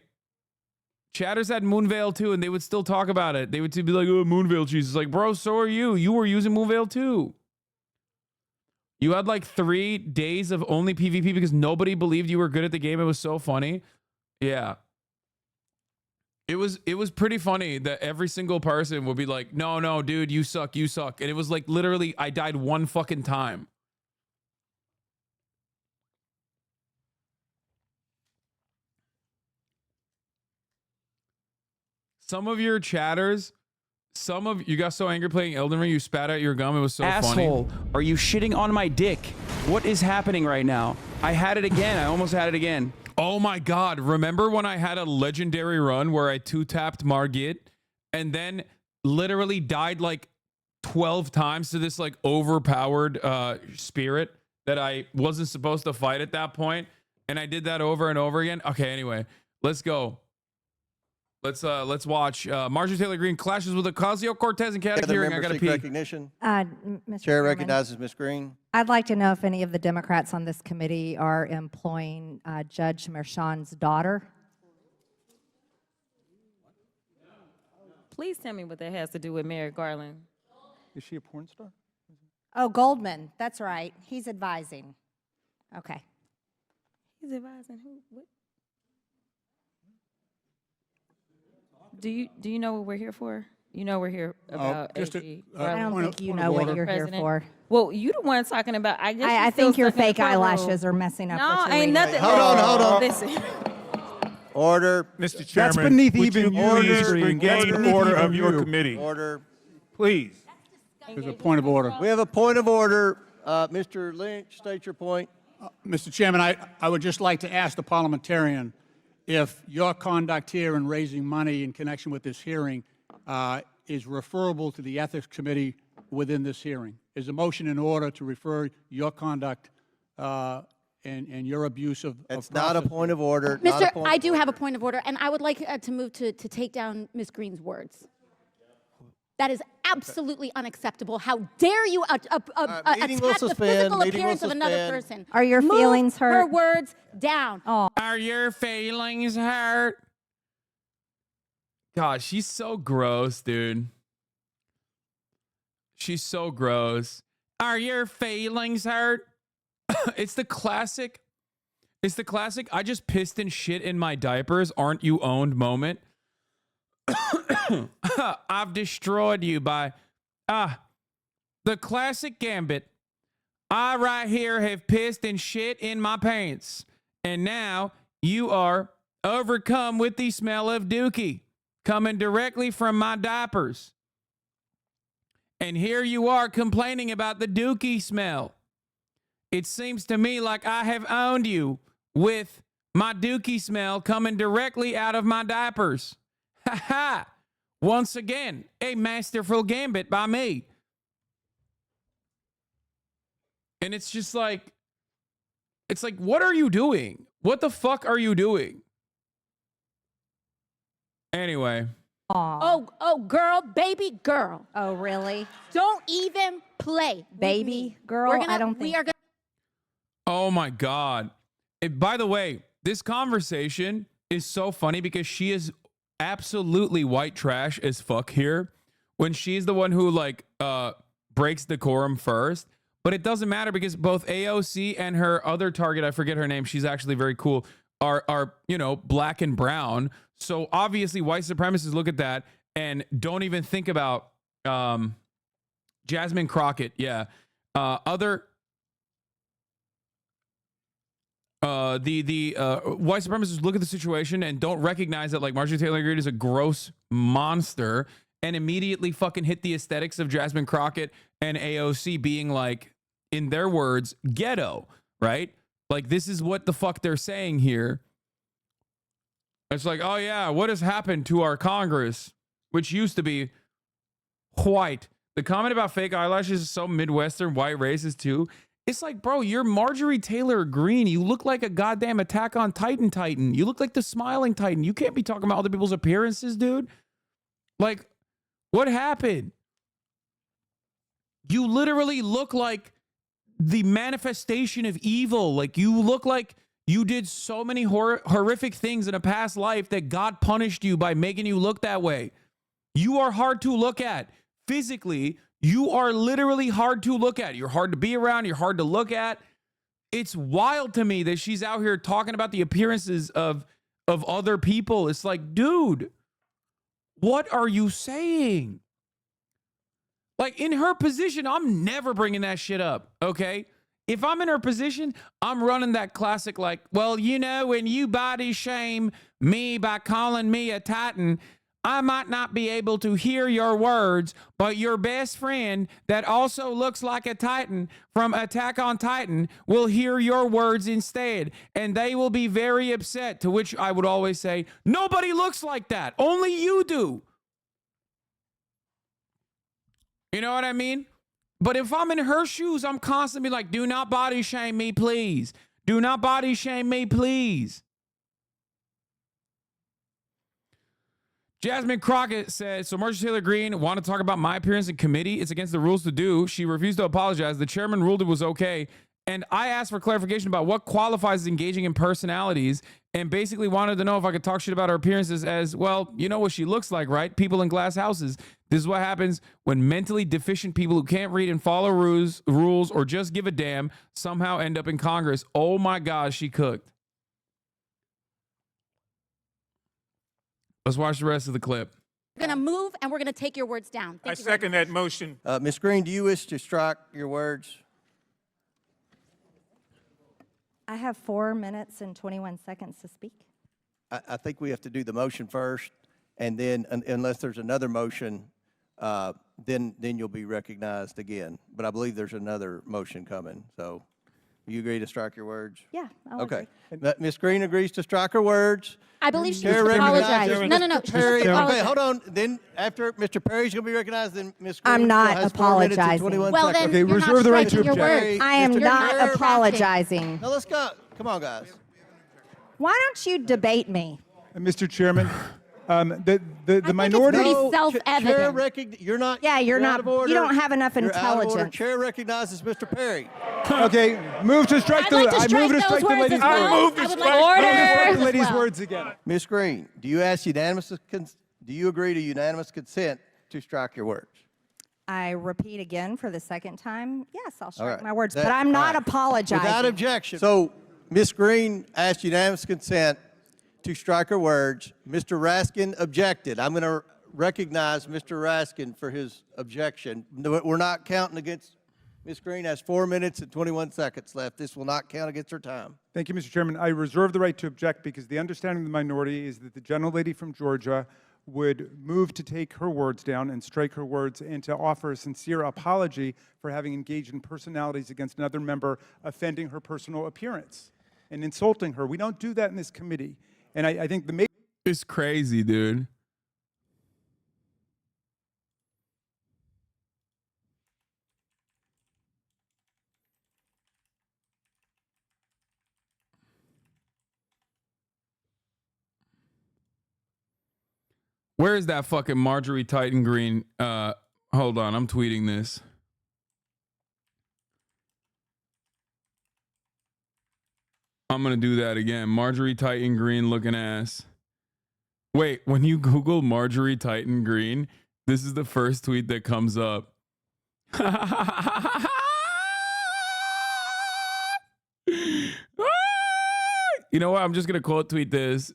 S2: Chatters had Moonveil too, and they would still talk about it. They would be like, oh, Moonveil cheese. It's like, bro, so are you. You were using Moonveil too. You had like 3 days of only PvP because nobody believed you were good at the game. It was so funny. Yeah. It was pretty funny that every single person would be like, no, dude, you suck. And it was like literally I died one fucking time. Some of your chatters, you got so angry playing Elden Ring, you spat out your gum. It was so
S3: Asshole,
S2: funny.
S3: are you shitting on my dick? What is happening right now? I had it again. I almost had it again.
S2: Oh my God. Remember when I had a legendary run where I 2-tapped Margit and then literally died like 12 times to this like overpowered spirit that I wasn't supposed to fight at that point? And I did that over and over again. Okay, anyway, let's go. Let's watch Marjorie Taylor Greene clashes with Ocasio-Cortez in Catholic hearing. I got to pee.
S5: Recognition.
S6: Mr.
S5: Chair
S6: Chairman,
S5: recognizes Ms. Green.
S6: I'd like to know if any of the Democrats on this committee are employing Judge Merchan's daughter.
S7: Please tell me what that has to do with Merrick Garland.
S5: Is she a porn star?
S6: Oh, Goldman. That's right. He's advising. Okay.
S7: He's advising who? What? Do you know what we're here for? You know we're here about AG.
S6: I don't think you know what you're here for.
S7: Well, you the one talking about. I guess
S6: I think your fake eyelashes are messing up.
S7: No,
S6: what you're
S7: ain't
S6: reading.
S7: nothing.
S5: Hold on.
S7: Listen.
S5: Order.
S8: Mr. Chairman,
S9: That's beneath
S8: would
S9: even
S8: you
S9: you,
S8: please
S9: Mr.
S8: regain
S9: That's
S8: order
S9: beneath
S8: of your
S9: you.
S8: committee?
S5: Order.
S8: Please.
S9: There's a point of order.
S5: We have a point of order. Mr. Lynch, state your point.
S9: Mr. Chairman, I would just like to ask the parliamentarian if your conduct here in raising money in connection with this hearing is referable to the Ethics Committee within this hearing. Is a motion in order to refer your conduct and your abuse of
S5: It's not a point of order.
S10: Mr. I do have a point of order, and I would like to move to take down Ms. Green's words. That is absolutely unacceptable. How dare you attack the physical appearance of another person?
S6: Are your feelings hurt?
S10: Her words down.
S6: Oh.
S2: Are your feelings hurt? God, she's so gross, dude. She's so gross. Are your feelings hurt? It's the classic. It's the classic. I just pissed and shit in my diapers. Aren't you owned moment? I've destroyed you by the classic gambit. I right here have pissed and shit in my pants, and now you are overcome with the smell of dookie coming directly from my diapers. And here you are complaining about the dookie smell. It seems to me like I have owned you with my dookie smell coming directly out of my diapers. Ha ha! Once again, a masterful gambit by me. And it's just like, what are you doing? What the fuck are you doing? Anyway.
S10: Oh, girl, baby girl.
S6: Oh, really?
S10: Don't even play.
S6: Baby girl? I don't think.
S10: We are gonna.
S2: Oh my God. By the way, this conversation is so funny because she is absolutely white trash as fuck here when she's the one who like breaks decorum first. But it doesn't matter because both AOC and her other target, I forget her name, she's actually very cool, are you know, black and brown. So obviously white supremacists look at that and don't even think about Jasmine Crockett. Yeah. The white supremacists look at the situation and don't recognize that like Marjorie Taylor Greene is a gross monster and immediately fucking hit the aesthetics of Jasmine Crockett and AOC being like, in their words, ghetto, right? Like, this is what the fuck they're saying here. It's like, oh yeah, what has happened to our Congress, which used to be white? The comment about fake eyelashes is so Midwestern, white racist too. It's like, bro, you're Marjorie Taylor Greene. You look like a goddamn Attack on Titan. You look like the smiling Titan. You can't be talking about other people's appearances, dude. Like, what happened? You literally look like the manifestation of evil. Like, you look like you did so many horrific things in a past life that God punished you by making you look that way. You are hard to look at. Physically, you are literally hard to look at. You're hard to be around. You're hard to look at. It's wild to me that she's out here talking about the appearances of other people. It's like, dude, what are you saying? Like, in her position, I'm never bringing that shit up, okay? If I'm in her position, I'm running that classic, like, well, you know, when you body shame me by calling me a Titan, I might not be able to hear your words, but your best friend that also looks like a Titan from Attack on Titan will hear your words instead, and they will be very upset, to which I would always say, nobody looks like that. Only you do. You know what I mean? But if I'm in her shoes, I'm constantly like, do not body shame me, please. Do not body shame me, please. Jasmine Crockett said, so Marjorie Taylor Greene want to talk about my appearance in committee. It's against the rules to do. She refused to apologize. The chairman ruled it was okay. And I asked for clarification about what qualifies as engaging in personalities, and basically wanted to know if I could talk shit about her appearances as, well, you know what she looks like, right? People in glass houses. This is what happens when mentally deficient people who can't read and follow rules or just give a damn somehow end up in Congress. Oh my God, she cooked. Let's watch the rest of the clip.
S10: We're going to move and we're going to take your words down.
S8: I second that motion.
S5: Ms. Greene, do you wish to strike your words?
S6: I have 4 minutes and 21 seconds to speak.
S5: I think we have to do the motion first, and then unless there's another motion, then you'll be recognized again. But I believe there's another motion coming. So you agree to strike your words?
S6: Yeah.
S5: Okay. Ms. Greene agrees to strike her words.
S10: I believe she needs to apologize. No.
S5: Okay, hold on. Then after Mr. Perry's going to be recognized, then Ms. Greene
S6: I'm not
S5: has 4 minutes and
S6: apologizing.
S5: 21
S10: Well,
S5: seconds.
S10: then you're
S8: reserve
S10: not
S8: the right to
S10: striking your
S8: object.
S10: words.
S6: I am
S5: Mr.
S6: not
S5: Perry.
S6: apologizing.
S5: Now let's go. Come on, guys.
S6: Why don't you debate me?
S8: Mr. Chairman, the
S10: It's
S8: minority.
S10: pretty self-evident.
S5: You're not.
S6: Yeah, you're not.
S5: out of order.
S6: You don't have enough
S5: You're out of order.
S6: intelligence.
S5: Chair recognizes Mr. Perry.
S8: Okay, move to strike
S10: I'd like to
S8: I
S10: strike
S8: move to
S10: those
S8: strike the
S10: words
S8: lady's
S10: as well.
S8: I move to
S10: I would
S8: strike
S10: like to
S8: the
S10: strike
S8: lady's
S10: as well.
S8: words again.
S5: Ms. Greene, do you agree to unanimous consent to strike your words?
S6: I repeat again for the second time. Yes, I'll strike
S5: right.
S6: my words,
S5: That-
S6: but I'm not
S5: all right.
S6: apologizing.
S5: Without objection. So Ms. Greene asked unanimous consent to strike her words. Mr. Raskin objected. I'm going to recognize Mr. Raskin for his objection. No, we're not counting against Ms. Greene has 4 minutes and 21 seconds left. This will not count against her time.
S8: Thank you, Mr. Chairman. I reserve the right to object because the understanding of the minority is that the gentlelady from Georgia would move to take her words down and strike her words and to offer a sincere apology for having engaged in personalities against another member, offending her personal appearance and insulting her. We don't do that in this committee. And I think the
S2: It's crazy, dude. Where is that fucking Marjorie Titan Greene? Hold on, I'm tweeting this. I'm gonna do that again. Marjorie Titan Greene looking ass. Wait, when you Google Marjorie Titan Greene, this is the first tweet that comes up. You know what? I'm just gonna quote tweet this.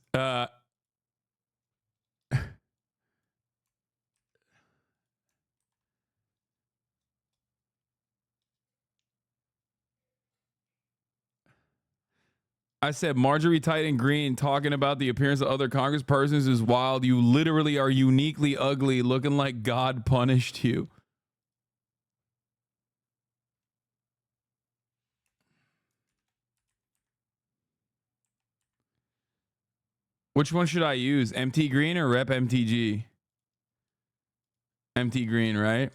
S2: I said Marjorie Titan Greene talking about the appearance of other congresspersons is wild. You literally are uniquely ugly, looking like God punished you. Which one should I use? MT Green or Rep MTG? MT Green, right?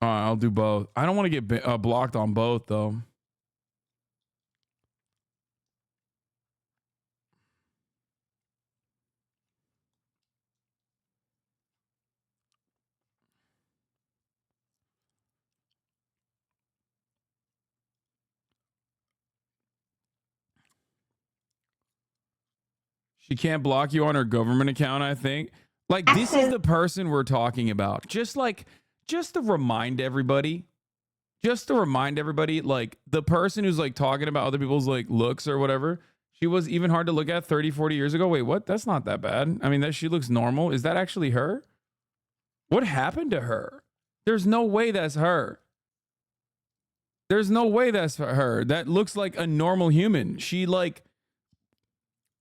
S2: All right, I'll do both. I don't want to get blocked on both, though. She can't block you on her government account, I think. Like, this is the person we're talking about. Just to remind everybody, like, the person who's, like, talking about other people's, like, looks or whatever, she was even hard to look at 30, 40 years ago. Wait, what? That's not that bad. I mean, she looks normal. Is that actually her? What happened to her? There's no way that's her. There's no way that's her. That looks like a normal human. She, like...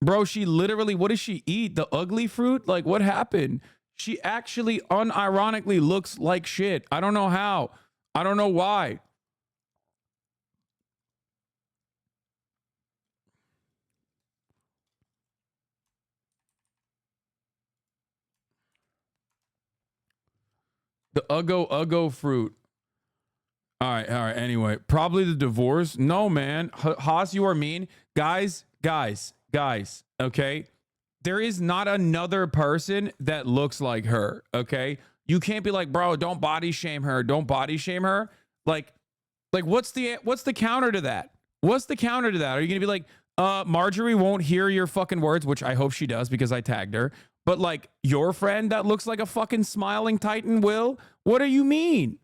S2: Bro, she literally, what does she eat? The ugly fruit? Like, what happened? She actually unironically looks like shit. I don't know how. I don't know why. The Uggo fruit. All right. Anyway, probably the divorce. No, man. Haas, you are mean. Guys, okay? There is not another person that looks like her, okay? You can't be like, bro, don't body shame her. Don't body shame her. Like what's the counter to that? What's the counter to that? Are you going to be like, Marjorie won't hear your fucking words, which I hope she does because I tagged her. But like your friend that looks like a fucking smiling Titan will? What do you mean?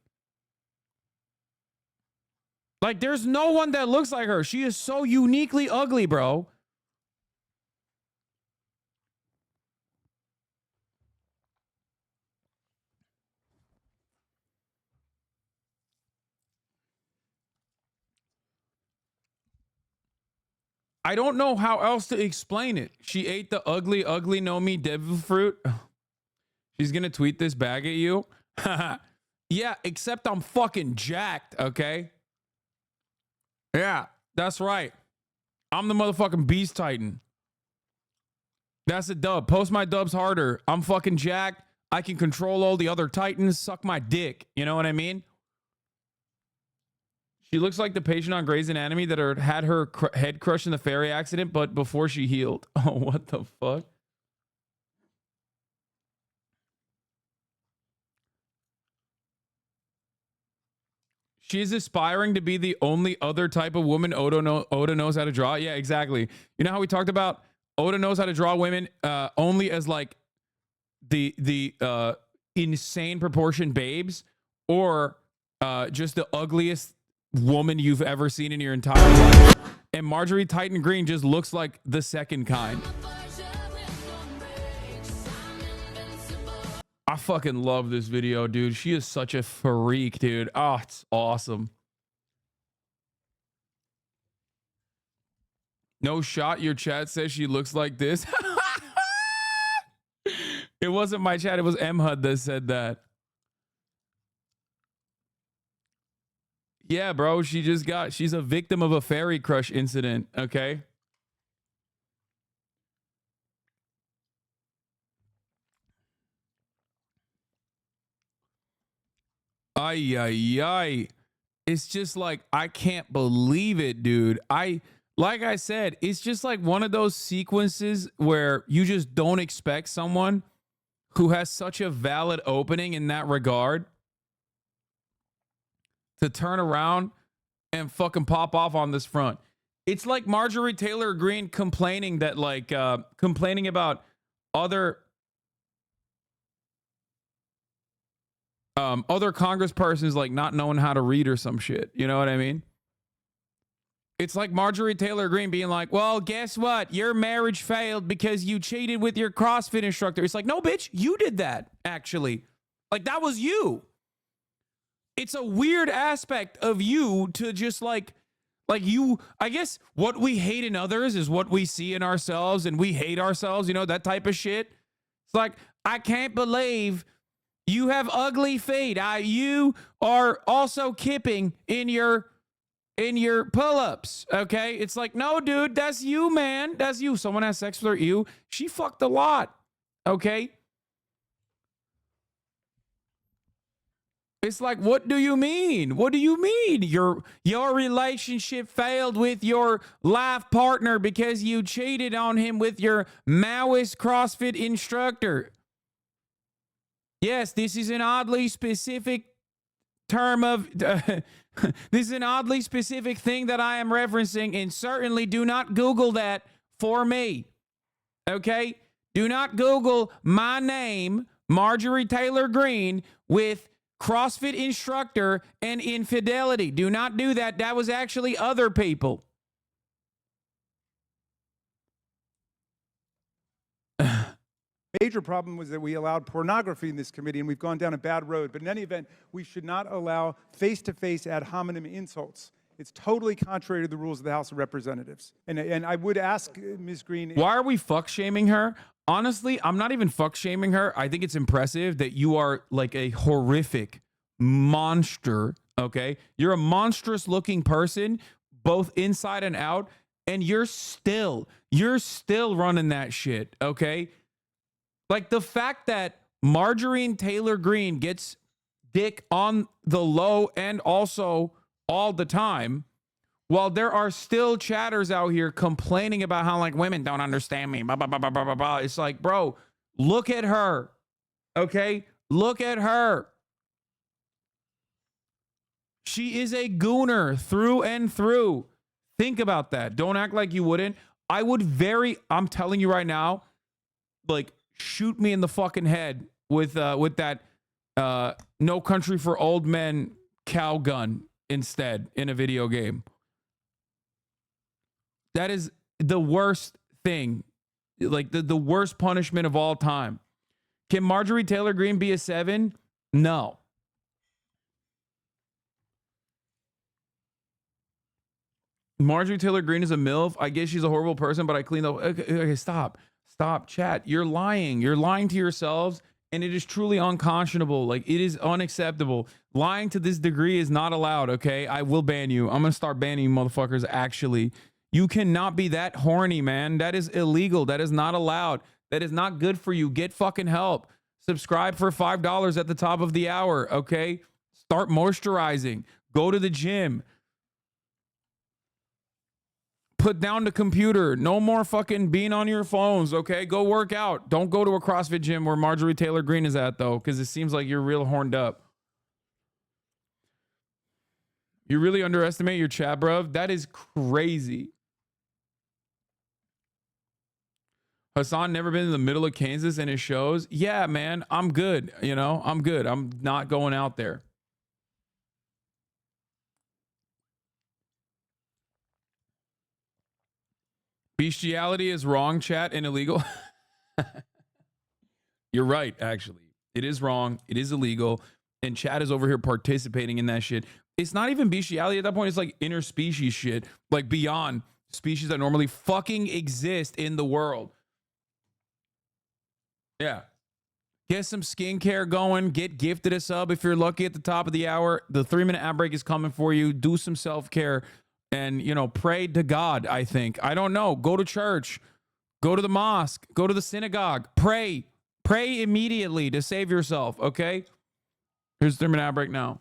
S2: Like there's no one that looks like her. She is so uniquely ugly, bro. I don't know how else to explain it. She ate the ugly no me devil fruit. She's gonna tweet this back at you. Yeah, except I'm fucking jacked, okay? Yeah, that's right. I'm the motherfucking beast titan. That's a dub. Post my dubs harder. I'm fucking jacked. I can control all the other titans. Suck my dick. You know what I mean? She looks like the patient on Grey's Anatomy that had her head crushed in the ferry accident, but before she healed. Oh, what the fuck? She's aspiring to be the only other type of woman Oda knows how to draw. Yeah, exactly. You know how we talked about Oda knows how to draw women only as like the insane proportion babes, or just the ugliest woman you've ever seen in your entire life. And Marjorie Titan Green just looks like the second kind. I fucking love this video, dude. She is such a freak, dude. Oh, it's awesome. No shot. Your chat says she looks like this. It wasn't my chat. It was MHUD that said that. Yeah, bro. She's a victim of a fairy crush incident. Okay. Ay. It's just like, I can't believe it, dude. Like I said, it's just like one of those sequences where you just don't expect someone who has such a valid opening in that regard to turn around and fucking pop off on this front. It's like Marjorie Taylor Greene complaining that complaining about other congresspersons like not knowing how to read or some shit. You know what I mean? It's like Marjorie Taylor Greene being like, well, guess what? Your marriage failed because you cheated with your CrossFit instructor. It's like, no, bitch, you did that, actually. Like, that was you. It's a weird aspect of you to just like you, I guess what we hate in others is what we see in ourselves, and we hate ourselves, you know, that type of shit. It's like, I can't believe
S3: You have ugly feet. You are also kipping in your pull-ups, okay? It's like, no, dude, that's you, man. That's you. Someone has sex with her, you. She fucked a lot, okay? It's like, what do you mean? What do you mean? Your relationship failed with your life partner because you cheated on him with your Maoist CrossFit instructor. Yes, this is an oddly specific term of... this is an oddly specific thing that I am referencing, and certainly do not Google that for me, okay? Do not Google my name, Marjorie Taylor Greene, with CrossFit instructor and infidelity. Do not do that. That was actually other people.
S8: Major problem was that we allowed pornography in this committee, and we've gone down a bad road. But in any event, we should not allow face-to-face ad hominem insults. It's totally contrary to the rules of the House of Representatives. And I would ask Ms. Greene...
S3: Why are we fuck-shaming her? Honestly, I'm not even fuck-shaming her. I think it's impressive that you are like a horrific monster, okay? You're a monstrous-looking person, both inside and out, and you're still running that shit, okay? Like, the fact that Marjorie Taylor Greene gets dick on the low and also all the time, while there are still chatters out here complaining about how, like, women don't understand me, blah, blah, blah, blah, blah, blah, blah. It's like, bro, look at her, okay? Look at her. She is a gooner through and through. Think about that. Don't act like you wouldn't. I'm telling you right now, like, shoot me in the fucking head with that No Country for Old Men cow gun instead in a video game. That is the worst thing, like the worst punishment of all time. Can Marjorie Taylor Greene be a 7? No. Marjorie Taylor Greene is a MILF. I guess she's a horrible person, but I cleaned up. Okay, stop, chat. You're lying. You're lying to yourselves, and it is truly unconscionable. Like, it is unacceptable. Lying to this degree is not allowed, okay? I will ban you. I'm going to start banning you motherfuckers, actually. You cannot be that horny, man. That is illegal. That is not allowed. That is not good for you. Get fucking help. Subscribe for $5 at the top of the hour, okay? Start moisturizing. Go to the gym. Put down the computer. No more fucking being on your phones, okay? Go work out. Don't go to a CrossFit gym where Marjorie Taylor Greene is at, though, because it seems like you're real horned up. You really underestimate your chat, bruv? That is crazy. Hasan never been in the middle of Kansas in his shows? Yeah, man, I'm good. You know, I'm good. I'm not going out there. Bestiality is wrong, chat, and illegal. You're right, actually. It is wrong. It is illegal. And chat is over here participating in that shit. It's not even bestiality at that point. It's like interspecies shit. Like beyond species that normally fucking exist in the world. Yeah. Get some skincare going. Get gifted a sub if you're lucky at the top of the hour. The 3-minute ad break is coming for you. Do some self-care. And, you know, pray to God, I think. I don't know. Go to church. Go to the mosque. Go to the synagogue. Pray. Pray immediately to save yourself, okay? Here's the 3-minute ad break now.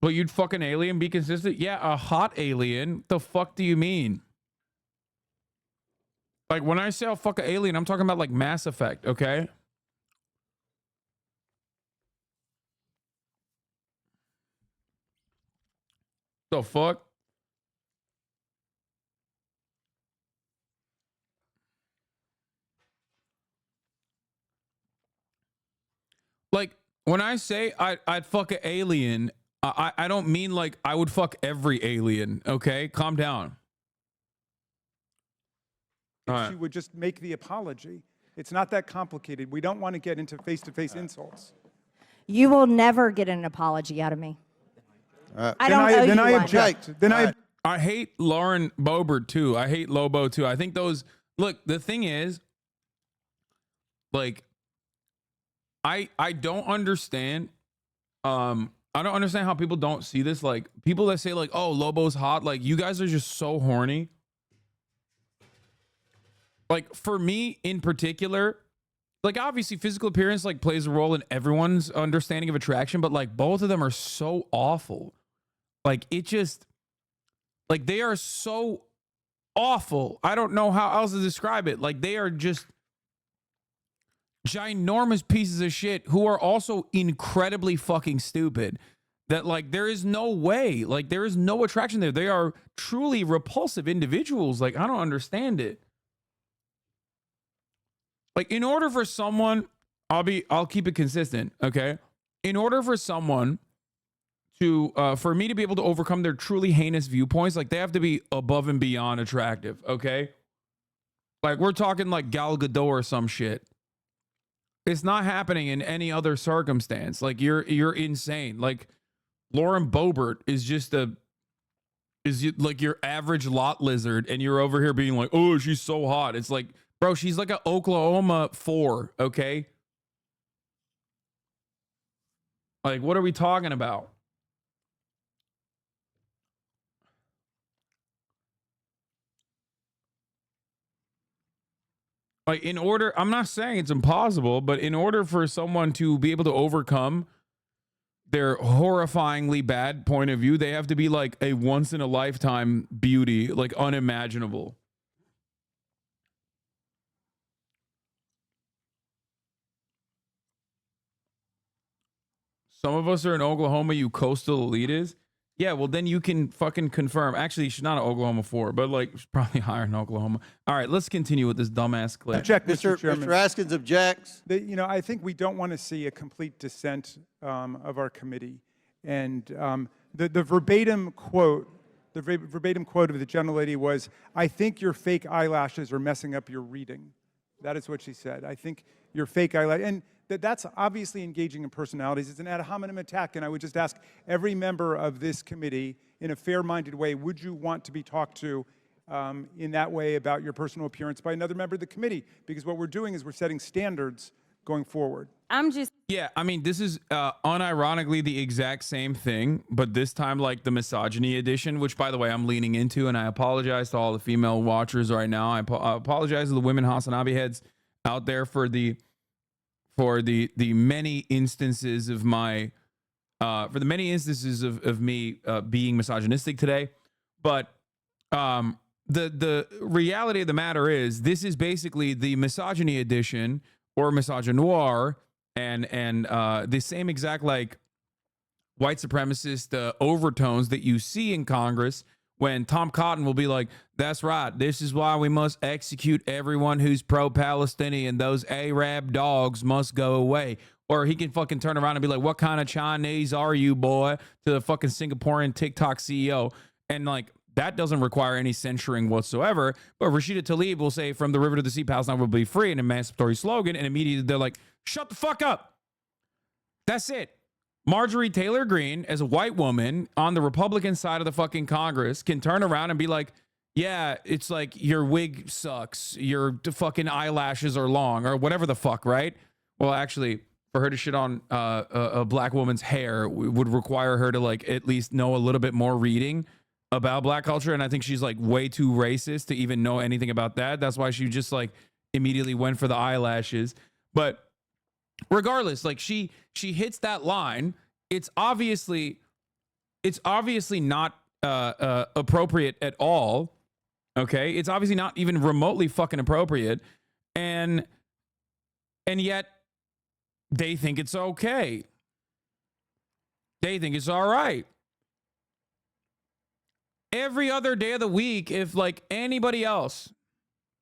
S3: But you'd fucking alien be consistent? Yeah, a hot alien. The fuck do you mean? Like, when I say I'll fuck an alien, I'm talking about, like, Mass Effect, okay? The fuck? Like, when I say I'd fuck an alien, I don't mean, like, I would fuck every alien, okay? Calm down.
S8: She would just make the apology. It's not that complicated. We don't want to get into face-to-face insults.
S6: You will never get an apology out of me. I don't owe you
S8: I
S6: one.
S8: object. Then
S3: I hate Lauren Boebert too. I hate Lobo too. I think those look, the thing is, like, I don't understand. I don't understand how people don't see this. Like, people that say like, oh, Lobo's hot, like, you guys are just so horny. Like, for me in particular, like, obviously physical appearance like plays a role in everyone's understanding of attraction, but like both of them are so awful. Like, it just, like, they are so awful. I don't know how else to describe it. Like, they are just ginormous pieces of shit who are also incredibly fucking stupid. That, like, there is no way, like, there is no attraction there. They are truly repulsive individuals. Like, I don't understand it. Like, in order for someone, I'll keep it consistent, okay? In order for someone to, for me to be able to overcome their truly heinous viewpoints, like, they have to be above and beyond attractive, okay? Like, we're talking like Gal Gadot or some shit. It's not happening in any other circumstance. Like, you're insane. Like, Lauren Boebert is just like your average lot lizard, and you're over here being like, oh, she's so hot. It's like, bro, she's like an Oklahoma 4, okay? Like, what are we talking about? Like, in order, I'm not saying it's impossible, but in order for someone to be able to overcome their horrifyingly bad point of view, they have to be like a once in a lifetime beauty, like unimaginable. Some of us are in Oklahoma, you coastal elites. Yeah, well, then you can fucking confirm. Actually, she's not an Oklahoma 4, but like, she's probably higher in Oklahoma. All right, let's continue with this dumbass clip.
S8: Object, Mr. Chairman.
S5: Mr. Raskins objects.
S8: You know, I think we don't want to see a complete dissent of our committee. And the verbatim quote of the gentlelady was, "I think your fake eyelashes are messing up your reading." That is what she said. I think your fake eyelashes. And that's obviously engaging in personalities. It's an ad hominem attack, and I would just ask every member of this committee, in a fair-minded way, would you want to be talked to in that way about your personal appearance by another member of the committee? Because what we're doing is we're setting standards going forward.
S3: Yeah, I mean, this is unironically the exact same thing, but this time like the misogyny edition, which, by the way, I'm leaning into, and I apologize to all the female watchers right now. I apologize to the women HasanAbi heads out there for the many instances of my me being misogynistic today. But the reality of the matter is, this is basically the misogyny edition or misogynoir, and the same exact like white supremacist overtones that you see in Congress when Tom Cotton will be like, that's right, this is why we must execute everyone who's pro-Palestinian. Those Arab dogs must go away. Or he can fucking turn around and be like, what kind of Chinese are you, boy? To the fucking Singaporean TikTok CEO. And like, that doesn't require any censuring whatsoever. But Rashida Tlaib will say, from the river to the sea, Palestine will be free, an emancipatory slogan. And immediately they're like, shut the fuck up. That's it. Marjorie Taylor Greene, as a white woman on the Republican side of the fucking Congress, can turn around and be like, yeah, it's like your wig sucks, your fucking eyelashes are long, or whatever the fuck, right? Well, actually, for her to shit on a black woman's hair would require her to like at least know a little bit more reading about black culture, and I think she's like way too racist to even know anything about that. That's why she just like immediately went for the eyelashes. But regardless, like she hits that line. It's obviously not appropriate at all. Okay, it's obviously not even remotely fucking appropriate, and yet they think it's okay. They think it's all right. Every other day of the week, if anybody else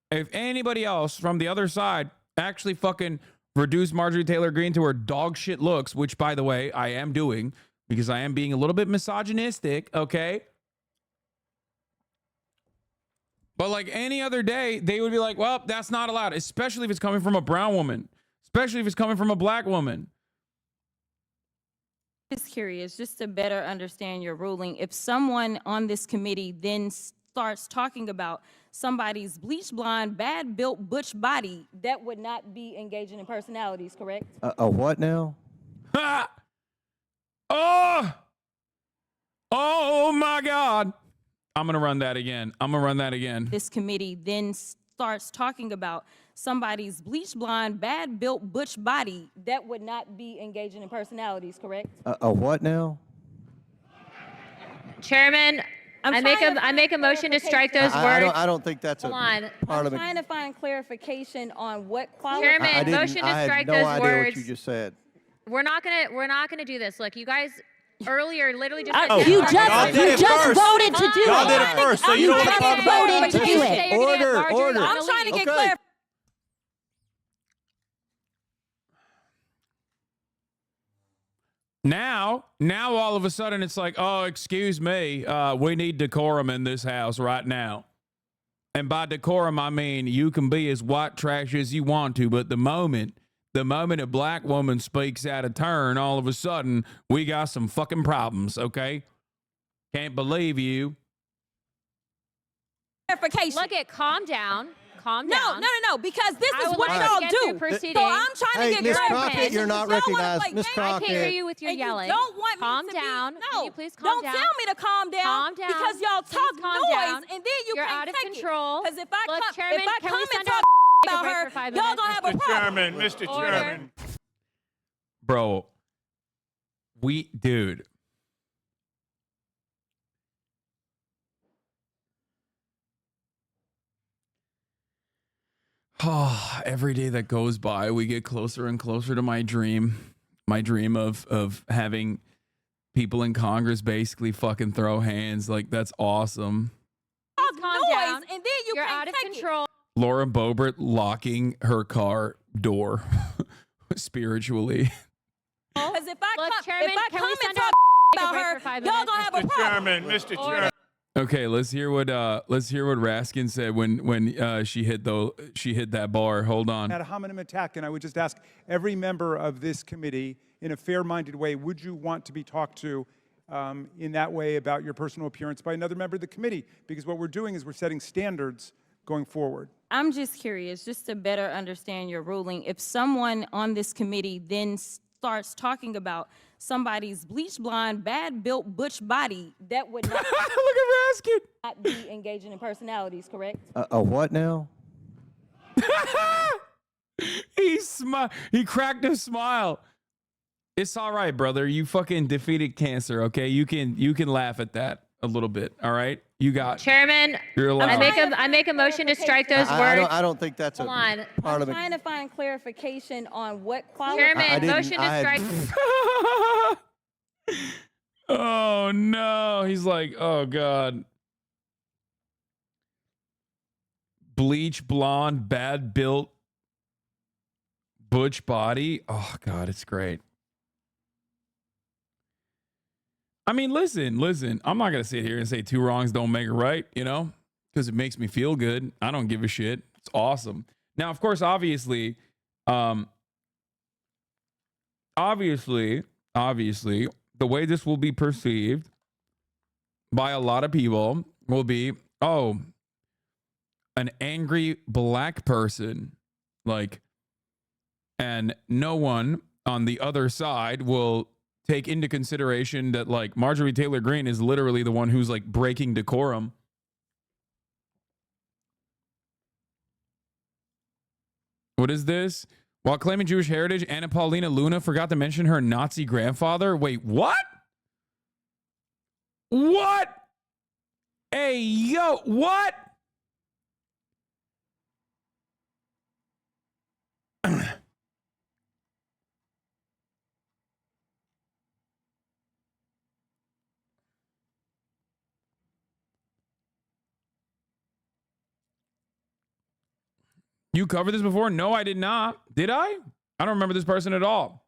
S3: from the other side actually fucking reduce Marjorie Taylor Greene to her dog shit looks, which, by the way, I am doing because I am being a little bit misogynistic, okay? But like any other day, they would be like, well, that's not allowed, especially if it's coming from a brown woman, especially if it's coming from a black woman.
S7: Just curious, just to better understand your ruling, if someone on this committee then starts talking about somebody's bleach blonde, bad built butch body, that would not be engaging in personalities, correct?
S5: A what now?
S3: Ha! Oh my God. I'm going to run that again.
S7: This committee then starts talking about somebody's bleach blonde, bad built butch body, that would not be engaging in personalities, correct?
S5: A what now?
S11: Chairman, I make a motion to strike those words.
S5: I don't think that's a
S7: I'm
S5: parliament.
S7: trying to find clarification on what quality.
S11: Chairman, motion to strike those
S5: I had no idea
S11: words.
S5: what you just said.
S11: We're not gonna do this. Look, you guys earlier literally just
S10: You just voted to do it.
S12: Y'all did it first, so you don't want to talk about
S10: voted to do it.
S5: Order.
S7: I'm trying to get clarification.
S3: Now all of a sudden it's like, oh, excuse me, we need decorum in this house right now. And by decorum, I mean you can be as white trash as you want to, but the moment a black woman speaks out of turn, all of a sudden we got some fucking problems, okay? Can't believe you.
S7: Clarification.
S11: Look at calm down.
S7: No, because this is
S11: would
S7: what
S11: like to
S7: y'all
S11: get
S7: do.
S11: through proceedings.
S7: So I'm trying to get
S5: Miss
S7: clarification.
S5: Crockett, you're not
S7: Y'all wanna
S5: recognized.
S7: play
S5: Miss
S7: games,
S11: I can't hear
S5: Crockett.
S11: you with your
S7: and
S11: yelling.
S7: You don't want
S11: Calm
S7: me to
S11: down.
S7: Be,
S11: Can
S7: no,
S11: you please calm
S7: don't
S11: down?
S7: tell me to calm down.
S11: Calm down.
S7: Because y'all
S11: Please
S7: talk
S11: calm
S7: noise
S11: down.
S7: and then you
S11: You're
S7: can't
S11: out of
S7: take
S11: control.
S7: Because if I
S11: Look,
S7: come,
S11: Chairman,
S7: if I
S11: can
S7: come
S11: we
S7: and
S11: stand
S7: talk
S11: up?
S7: about
S11: Take a break
S7: her,
S11: for 5
S7: y'all
S11: minutes?
S7: gonna have a problem.
S12: Mr.
S11: Order.
S12: Chairman.
S3: Bro, dude. Oh, every day that goes by, we get closer and closer to my dream of having people in Congress basically fucking throw hands. Like, that's awesome.
S11: Calm
S7: noise,
S11: down.
S7: and then you
S11: You're
S7: can't
S11: out of
S7: take
S11: control.
S3: Laura Boebert locking her car door spiritually.
S7: Because if I
S11: Look,
S7: come,
S11: Chairman,
S7: if I
S11: can
S7: come
S11: we
S7: and
S11: stand
S7: talk
S11: up? Take a
S7: about
S11: break
S7: her,
S11: for 5
S7: y'all
S11: minutes?
S7: gonna have a problem.
S12: Mr. Chairman.
S3: Okay, let's hear what Raskin said when she hit that bar. Hold on.
S8: Had a hominem attack, and I would just ask every member of this committee, in a fair-minded way, would you want to be talked to in that way about your personal appearance by another member of the committee? Because what we're doing is we're setting standards going forward.
S7: I'm just curious, just to better understand your ruling. If someone on this committee then starts talking about somebody's bleach blonde, bad built butch body, that would not,
S3: Look at Raskin.
S7: not be engaging in personalities, correct?
S5: A what now?
S3: He cracked a smile. It's all right, brother. You fucking defeated cancer, okay? You can laugh at that a little bit, all right? You got
S11: Chairman,
S3: You're allowed.
S11: I make a motion to strike those words.
S5: I don't think that's
S11: Hold
S5: a
S11: on.
S7: I'm
S5: parliament.
S7: trying to find clarification on what quality.
S11: Chairman, motion to strike.
S3: Oh no. He's like, oh God. Bleach blonde, bad built, butch body. Oh God, it's great. I mean, listen. I'm not going to sit here and say two wrongs don't make a right, you know, because it makes me feel good. I don't give a shit. It's awesome. Now, of course, obviously, the way this will be perceived by a lot of people will be, oh, an angry black person, like, and no one on the other side will take into consideration that, like, Marjorie Taylor Greene is literally the one who's like breaking decorum. What is this? While claiming Jewish heritage, Anna Paulina Luna forgot to mention her Nazi grandfather. Wait, what? What? Hey, yo, what? You covered this before? No, I did not. Did I? I don't remember this person at all.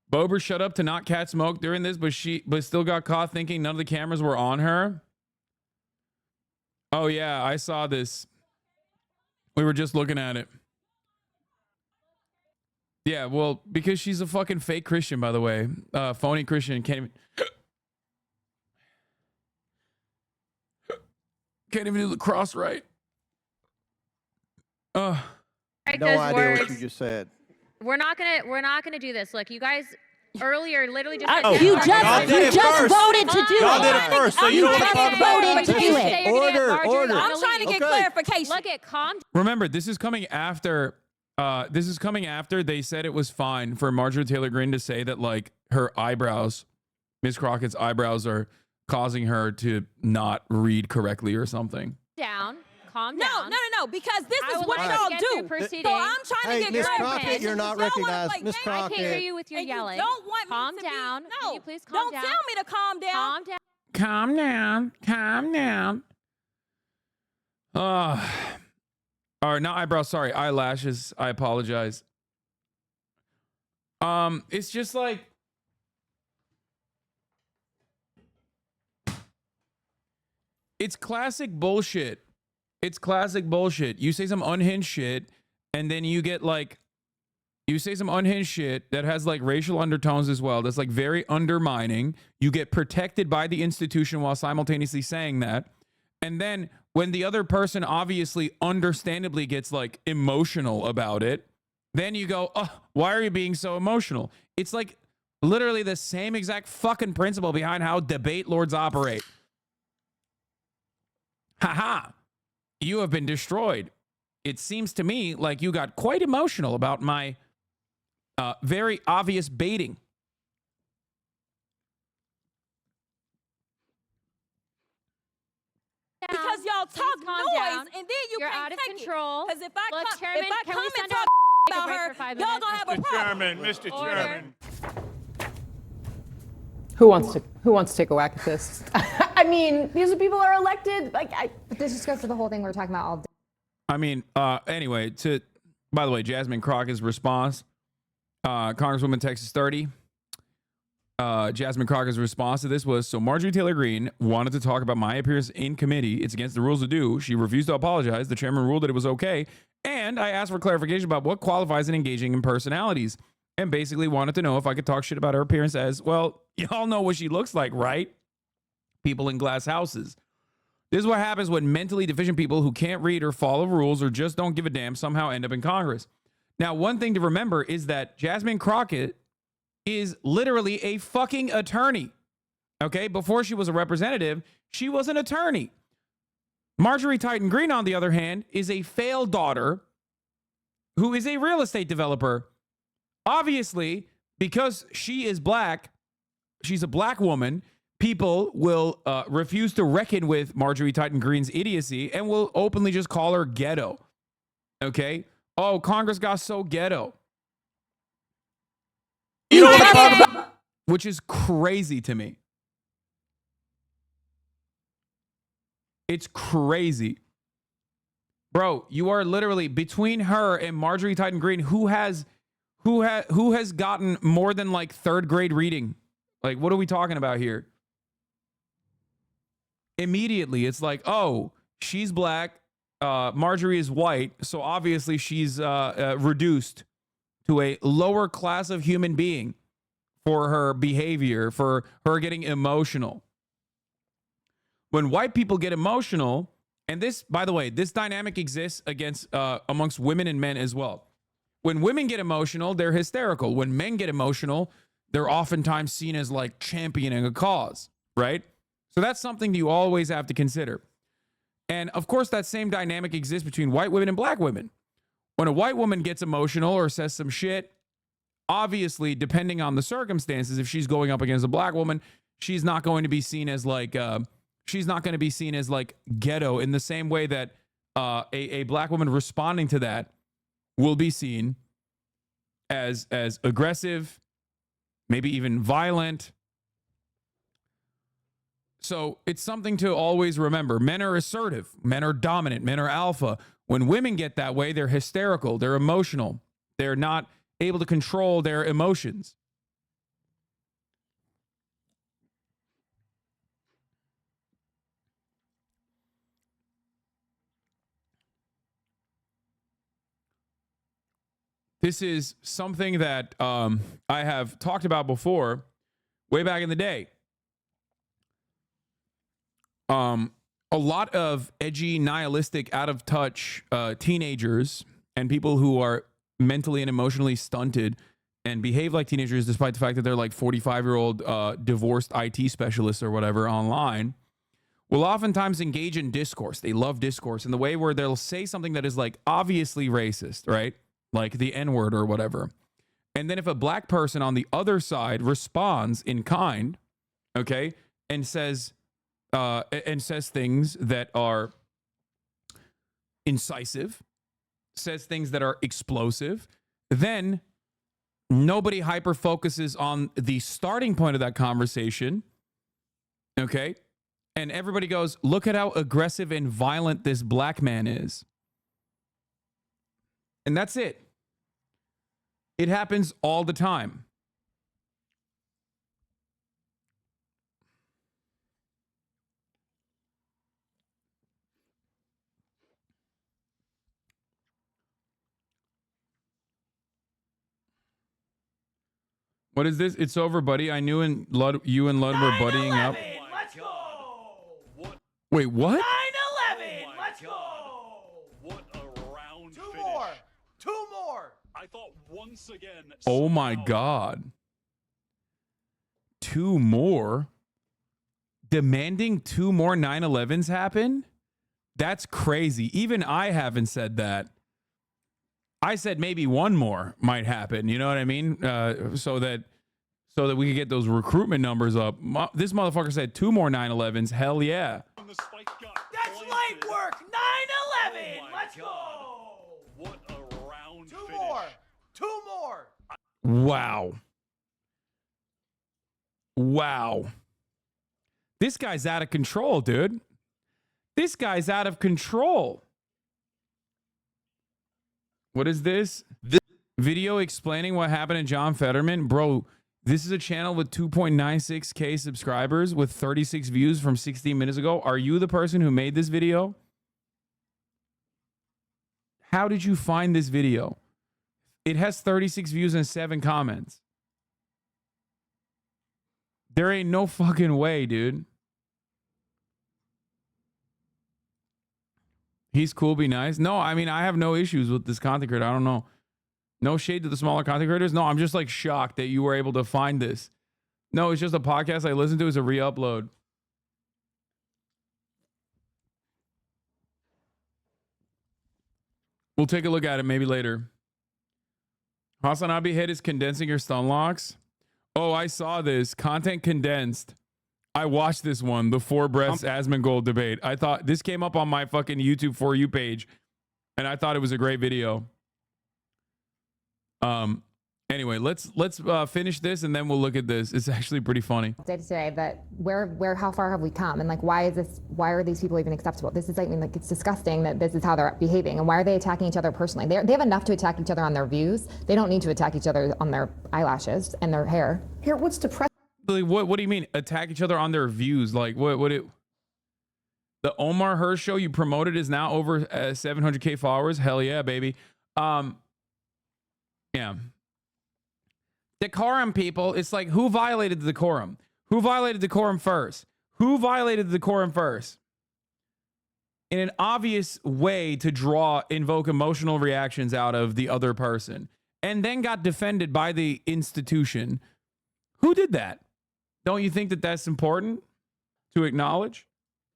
S3: Bober shut up to not catch smoke during this, but still got caught thinking none of the cameras were on her. Oh yeah, I saw this. We were just looking at it.
S2: Yeah, well, because she's a fucking fake Christian, by the way. Phony Christian. Can't even do the cross right.
S5: No
S11: Right,
S5: idea
S11: those
S5: what
S11: words.
S5: you just said.
S11: We're not gonna do this. Look, you guys earlier literally just.
S10: You just voted to do it.
S12: Y'all did it first, so you don't want to talk about
S10: voted to do it.
S5: Order.
S7: I'm trying to get clarification.
S11: Look at calm.
S2: Remember, this is coming after. They said it was fine for Marjorie Taylor Greene to say that like her eyebrows, Miss Crockett's eyebrows, are causing her to not read correctly or something.
S11: Calm down.
S7: No, because this is what
S11: like
S7: y'all
S11: to get
S7: do.
S11: through proceedings.
S7: So I'm trying to get
S5: Miss
S7: clarification.
S5: Crockett, you're not
S7: Y'all wanna
S5: recognized.
S7: play
S5: Miss
S7: games?
S11: I can't hear
S5: Crockett.
S11: you with your
S7: And
S11: yelling.
S7: you don't want
S11: Calm
S7: me to
S11: down.
S7: Be,
S11: Can
S7: no,
S11: you please calm
S7: don't
S11: down?
S7: tell me to calm down.
S11: Calm down.
S2: Calm down. Calm down. All right, not eyebrows. Sorry, eyelashes. I apologize. It's just like it's classic bullshit. It's classic bullshit. You say some unhinged shit, and then you get like, you say some unhinged shit that has like racial undertones as well. That's like very undermining. You get protected by the institution while simultaneously saying that. And then when the other person obviously understandably gets like emotional about it, then you go, oh, why are you being so emotional? It's like literally the same exact fucking principle behind how debate lords operate. Haha, you have been destroyed. It seems to me like you got quite emotional about my very obvious baiting.
S7: Because y'all talk
S11: calm
S7: noise,
S11: down.
S7: and then you
S11: You're
S7: can't
S11: out of
S7: take
S11: control.
S7: Because if I
S11: Look,
S7: come,
S11: Chairman,
S7: if I
S11: can
S7: come
S11: we
S7: and
S11: send
S7: talk
S11: out
S7: about
S11: break
S7: her,
S11: for 5
S7: y'all
S11: minutes?
S7: gonna have a problem.
S12: Mr.
S11: Order.
S12: Chairman.
S13: Who wants to take a whack at this? I mean, these are people who are elected. Like,
S14: This just goes to the whole thing we're talking about all day.
S2: I mean, anyway, by the way, Jasmine Crockett's response, Congresswoman Texas 30, Jasmine Crockett's response to this was, so Marjorie Taylor Greene wanted to talk about my appearance in committee. It's against the rules to do. She refused to apologize. The chairman ruled that it was okay. And I asked for clarification about what qualifies in engaging in personalities, and basically wanted to know if I could talk shit about her appearance as, well, y'all know what she looks like, right? People in glass houses. This is what happens when mentally deficient people who can't read or follow rules or just don't give a damn somehow end up in Congress. Now, one thing to remember is that Jasmine Crockett is literally a fucking attorney. Okay? Before she was a representative, she was an attorney. Marjorie Taylor Greene, on the other hand, is a failed daughter who is a real estate developer. Obviously, because she is black, she's a black woman, people will refuse to reckon with Marjorie Taylor Greene's idiocy and will openly just call her ghetto. Okay? Oh, Congress got so ghetto.
S12: You don't want to talk about.
S2: Which is crazy to me. It's crazy. Bro, you are literally between her and Marjorie Taylor Greene, who has gotten more than like third grade reading. Like, what are we talking about here? Immediately, it's like, oh, she's black, Marjorie is white, so obviously she's reduced to a lower class of human being for her behavior, for her getting emotional. When white people get emotional, and this, by the way, this dynamic exists amongst women and men as well. When women get emotional, they're hysterical. When men get emotional, they're oftentimes seen as like championing a cause, right? So that's something you always have to consider. And of course, that same dynamic exists between white women and black women. When a white woman gets emotional or says some shit, obviously, depending on the circumstances, if she's going up against a black woman, she's not going to be seen as like ghetto in the same way that a black woman responding to that will be seen as aggressive, maybe even violent. So it's something to always remember. Men are assertive. Men are dominant. Men are alpha. When women get that way, they're hysterical. They're emotional. They're not able to control their emotions.
S3: This is something that I have talked about before, way back in the day. A lot of edgy, nihilistic, out of touch teenagers and people who are mentally and emotionally stunted and behave like teenagers, despite the fact that they're like 45-year-old divorced IT specialists or whatever online, will oftentimes engage in discourse. They love discourse in the way where they'll say something that is like obviously racist, right? Like the N-word or whatever. And then if a black person on the other side responds in kind, okay, and says things that are incisive, says things that are explosive, then nobody hyper focuses on the starting point of that conversation, okay? And everybody goes, look at how aggressive and violent this black man is. And that's it. It happens all the time. What is this? It's over, buddy. I knew you and Lud were buddying up.
S12: Let's go.
S3: Wait, what?
S12: 9/11. Let's go. What a round finish. Two more. I thought once again.
S3: Oh my God. 2 more? Demanding 2 more 9/11s happen? That's crazy. Even I haven't said that. I said maybe 1 more might happen. You know what I mean? So that we could get those recruitment numbers up. This motherfucker said 2 more 9/11s. Hell yeah.
S12: That's light work. 9/11. Let's go. What a round finish. Two more.
S3: Wow. Wow. This guy's out of control, dude. This guy's out of control. What is this? Video explaining what happened to John Fetterman? Bro, this is a channel with 2.96K subscribers with 36 views from 16 minutes ago. Are you the person who made this video? How did you find this video? It has 36 views and 7 comments. There ain't no fucking way, dude. He's cool, be nice. No, I mean, I have no issues with this content creator. I don't know. No shade to the smaller content creators. No, I'm just like shocked that you were able to find this. No, it's just a podcast I listen to. It's a re-upload. We'll take a look at it maybe later. HasanAbi head is condensing your stun locks. Oh, I saw this. Content condensed. I watched this one, the 4 breaths Asmongold debate. I thought this came up on my fucking YouTube For You page, and I thought it was a great video. Anyway, let's finish this and then we'll look at this. It's actually pretty funny.
S14: Day to day, but how far have we come? And like, why are these people even acceptable? This is like, I mean, like, it's disgusting that this is how they're behaving. And why are they attacking each other personally? They have enough to attack each other on their views. They don't need to attack each other on their eyelashes and their hair.
S15: Here, what's depressing?
S3: What do you mean attack each other on their views? Like the Omar Hirsch show you promoted is now over 700K followers. Hell yeah, baby. Yeah. Decorum, people. It's like, who violated the decorum? Who violated decorum first? Who violated the decorum first? In an obvious way to invoke emotional reactions out of the other person, and then got defended by the institution. Who did that? Don't you think that that's important to acknowledge?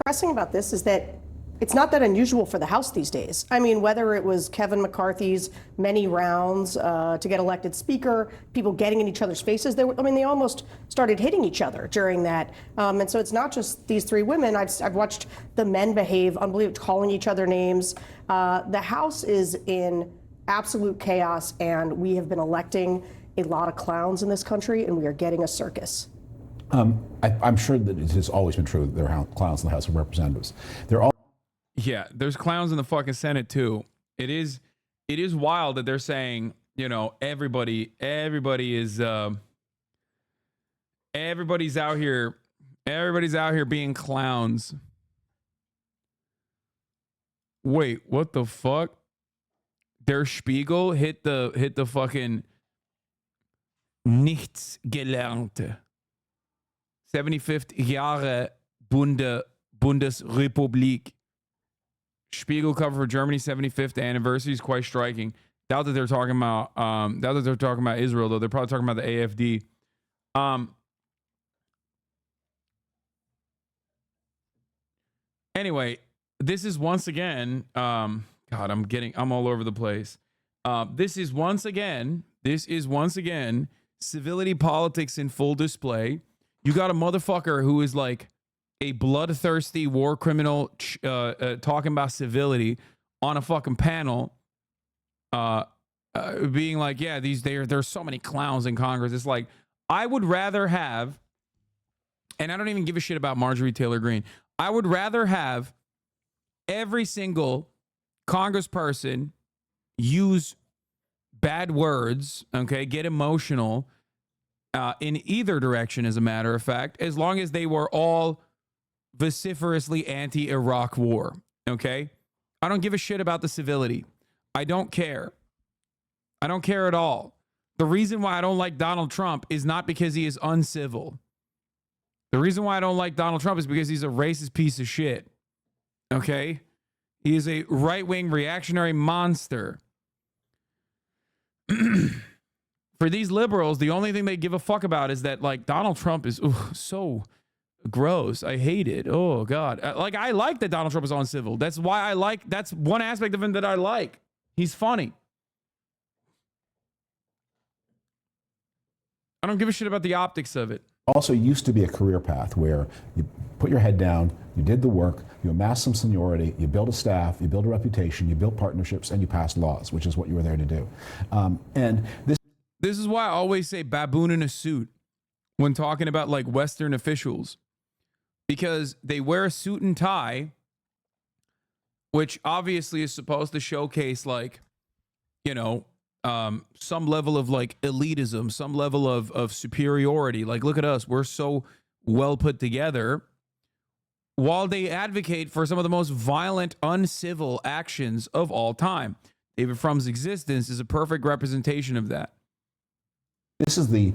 S15: Pressing about this is that it's not that unusual for the House these days. I mean, whether it was Kevin McCarthy's many rounds to get elected speaker, people getting in each other's faces, they almost started hitting each other during that. And so it's not just these 3 women. I've watched the men behave unbelievable, calling each other names. The House is in absolute chaos, and we have been electing a lot of clowns in this country, and we are getting a circus.
S16: I'm sure that it has always been true that there are clowns in the House of Representatives.
S3: Yeah, there's clowns in the fucking Senate too. It is wild that they're saying, you know, everybody's out here being clowns. Wait, what the fuck? Der Spiegel hit the fucking nichts gelernte 75th Jahre Bundesrepublik. Spiegel cover for Germany's 75th anniversary is quite striking. Doubt that they're talking about Israel, though. They're probably talking about the AFD. Anyway, this is once again, God, I'm all over the place. This is once again civility politics in full display. You got a motherfucker who is like a bloodthirsty war criminal talking about civility on a fucking panel, being like, yeah, there's so many clowns in Congress. It's like, I would rather have, and I don't even give a shit about Marjorie Taylor Greene. I would rather have every single congressperson use bad words, okay, get emotional in either direction, as a matter of fact, as long as they were all vociferously anti-Iraq war, okay? I don't give a shit about the civility. I don't care. I don't care at all. The reason why I don't like Donald Trump is not because he is uncivil. The reason why I don't like Donald Trump is because he's a racist piece of shit, okay? He is a right-wing reactionary monster. For these liberals, the only thing they give a fuck about is that, like, Donald Trump is so gross. I hate it. Oh, God. Like, I like that Donald Trump is uncivil. That's why that's one aspect of him that I like. He's funny. I don't give a shit about the optics of it.
S16: Also used to be a career path where you put your head down, you did the work, you amassed some seniority, you build a staff, you build a reputation, you build partnerships, and you passed laws, which is what you were there to do. And this
S3: is why I always say baboon in a suit when talking about like Western officials, because they wear a suit and tie, which obviously is supposed to showcase, like, you know, some level of like elitism, some level of superiority. Like, look at us, we're so well put together, while they advocate for some of the most violent, uncivil actions of all time. David Fromm's existence is a perfect representation of that.
S16: This is the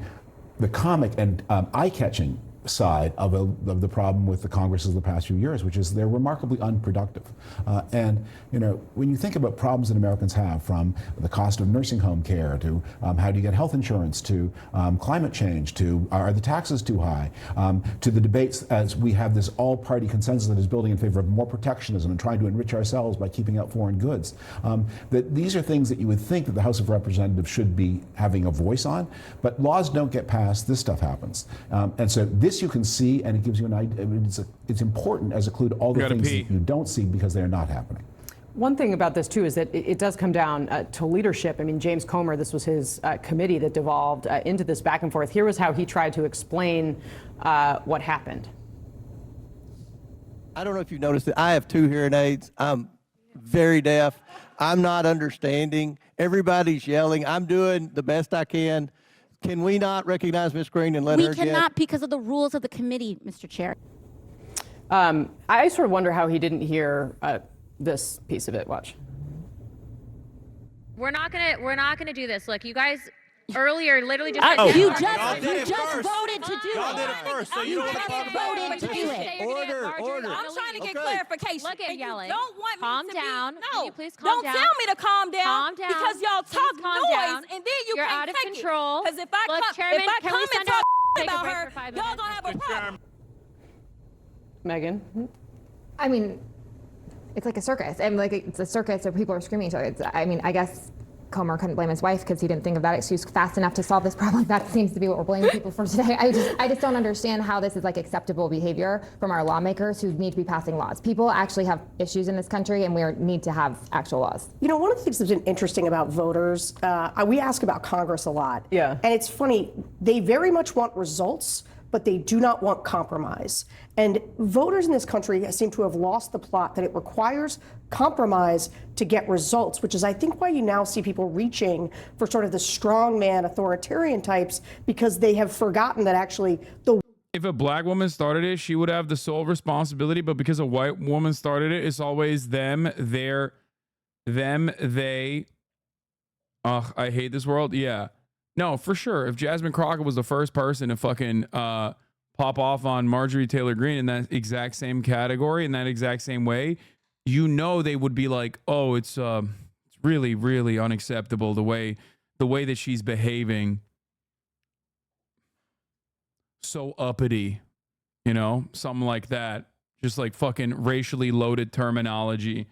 S16: comic and eye-catching side of the problem with the Congresses of the past few years, which is they're remarkably unproductive. And, you know, when you think about problems that Americans have, from the cost of nursing home care to how do you get health insurance, to climate change, to are the taxes too high, to the debates as we have this all-party consensus that is building in favor of more protectionism and trying to enrich ourselves by keeping out foreign goods, that these are things that you would think that the House of Representatives should be having a voice on, but laws don't get passed, this stuff happens. And so this you can see, and it gives you an idea. It's important as a clue to all the things that you don't see because they're not happening.
S13: One thing about this, too, is that it does come down to leadership. I mean, James Comer, this was his committee that devolved into this back and forth. Here was how he tried to explain what happened.
S5: I don't know if you've noticed it. I have 2 hearing aids. I'm very deaf. I'm not understanding. Everybody's yelling. I'm doing the best I can. Can we not recognize Ms. Green and let her get?
S10: We cannot, because of the rules of the committee, Mr. Chair.
S13: I sort of wonder how he didn't hear this piece of it. Watch.
S11: We're not gonna do this. Look, you guys earlier literally just
S10: you just voted to do it.
S12: Y'all did it first, so you don't want to talk about
S10: voted to do it.
S12: Order.
S7: I'm trying to get clarification.
S11: Look at yelling.
S7: Don't want
S11: calm
S7: me to
S11: down.
S7: Be,
S11: Can you please calm down?
S7: Don't tell me to calm down.
S11: Calm down.
S7: Because y'all talk
S11: calm
S7: noise,
S11: down.
S7: and then you
S11: You're
S7: can't
S11: out of
S7: take
S11: control.
S7: Because if I
S11: Look,
S7: come,
S11: Chairman,
S7: if I
S11: can
S7: come
S11: we
S7: and
S11: send
S7: talk
S11: take a
S7: about
S11: break
S7: her,
S11: for 5
S7: y'all
S11: minutes?
S7: gonna have a problem.
S13: Megan?
S14: I mean, it's like a circus. And like it's a circus where people are screaming at each other. I mean, I guess Comer couldn't blame his wife because he didn't think of that excuse fast enough to solve this problem. That seems to be what we're blaming people for today. I just don't understand how this is like acceptable behavior from our lawmakers who need to be passing laws. People actually have issues in this country, and we need to have actual laws.
S15: You know, one of the things that's been interesting about voters, we ask about Congress a lot.
S13: Yeah.
S15: And it's funny, they very much want results, but they do not want compromise. And voters in this country seem to have lost the plot that it requires compromise to get results, which is, I think, why you now see people reaching for sort of the strongman authoritarian types, because they have forgotten that actually
S3: if a black woman started it, she would have the sole responsibility, but because a white woman started it, it's always them, they,
S2: Ugh, I hate this world. Yeah. No, for sure. If Jasmine Crockett was the first person to fucking pop off on Marjorie Taylor Greene in that exact same category, in that exact same way, you know they would be like, oh, it's really, really unacceptable the way that she's behaving. So uppity, you know, something like that. Just like fucking racially loaded terminology.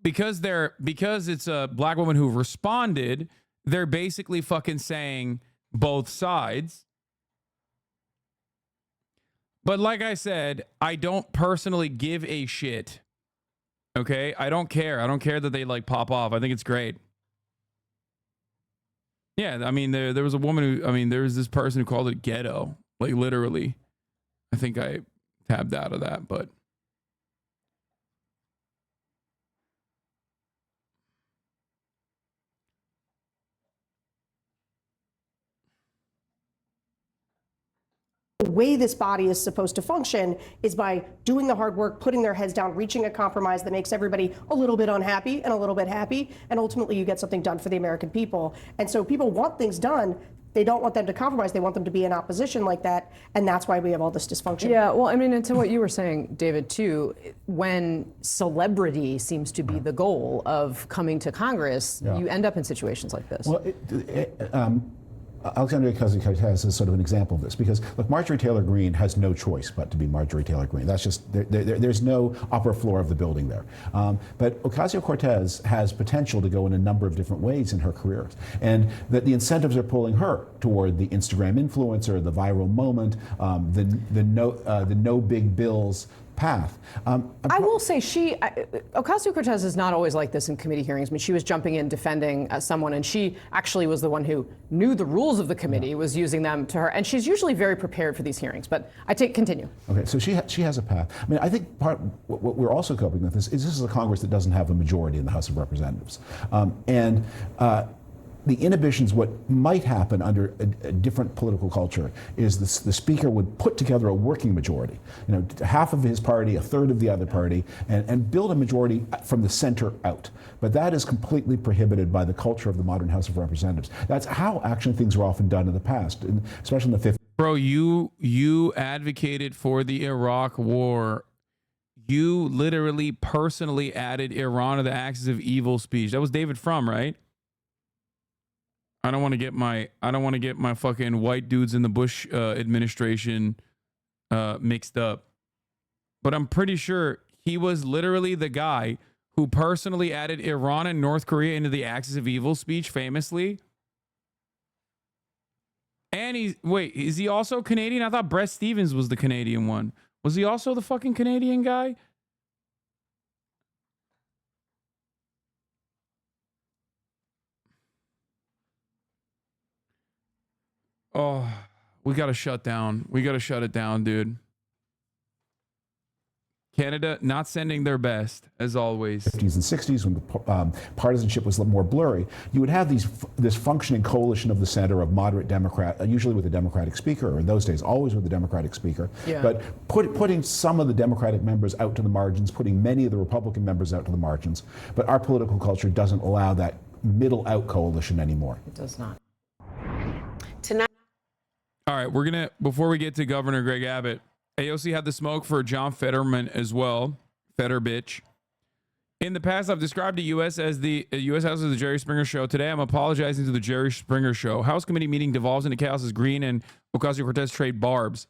S2: Because it's a black woman who responded, they're basically fucking saying both sides. But like I said, I don't personally give a shit. Okay? I don't care. I don't care that they like pop off. I think it's great. Yeah, I mean, there was a woman who, I mean, there was this person who called it ghetto. Like literally. I think I tabbed out of that, but
S15: the way this body is supposed to function is by doing the hard work, putting their heads down, reaching a compromise that makes everybody a little bit unhappy and a little bit happy, and ultimately you get something done for the American people. And so people want things done. They don't want them to compromise. They want them to be in opposition like that, and that's why we have all this dysfunction.
S13: Yeah, well, I mean, and to what you were saying, David, too, when celebrity seems to be the goal of coming to Congress, you end up in situations like this.
S16: Well, Alexandria Ocasio-Cortez is sort of an example of this because, look, Marjorie Taylor Greene has no choice but to be Marjorie Taylor Greene. That's just, there's no upper floor of the building there. But Ocasio-Cortez has potential to go in a number of different ways in her career. And that the incentives are pulling her toward the Instagram influencer, the viral moment, the no big bills path.
S13: I will say Ocasio-Cortez is not always like this in committee hearings. I mean, she was jumping in defending someone, and she actually was the one who knew the rules of the committee, was using them to her, and she's usually very prepared for these hearings. But continue.
S16: Okay, so she has a path. I mean, I think what we're also coping with this is a Congress that doesn't have a majority in the House of Representatives, the inhibitions, what might happen under a different political culture is the speaker would put together a working majority, half of his party, a third of the other party, and build a majority from the center out. But that is completely prohibited by the culture of the modern House of Representatives. That's how actually things were often done in the past, especially in the 50s.
S2: Bro, you advocated for the Iraq War. You literally personally added Iran to the axis of evil speech. That was David Frum, right? I don't want to get my fucking white dudes in the Bush administration mixed up. But I'm pretty sure he was literally the guy who personally added Iran and North Korea into the axis of evil speech famously. And is he also Canadian? I thought Brett Stevens was the Canadian one. Was he also the fucking Canadian guy? Oh, we got to shut down. We got to shut it down, dude. Canada not sending their best, as always.
S16: 50s and 60s, when the partisanship was a little more blurry, you would have this functioning coalition of the center of moderate Democrat, usually with a Democratic speaker, or in those days, always with a Democratic speaker. Yeah. But putting some of the Democratic members out to the margins, putting many of the Republican members out to the margins. But our political culture doesn't allow that middle-out coalition anymore.
S13: It does not.
S10: Tonight.
S2: All right, before we get to Governor Greg Abbott, AOC had the smoke for John Fetterman as well. Fetter bitch. In the past, I've described the U.S. as the U.S. House as the Jerry Springer Show. Today, I'm apologizing to the Jerry Springer Show. House committee meeting devolves into chaos as Green and Ocasio-Cortez trade barbs.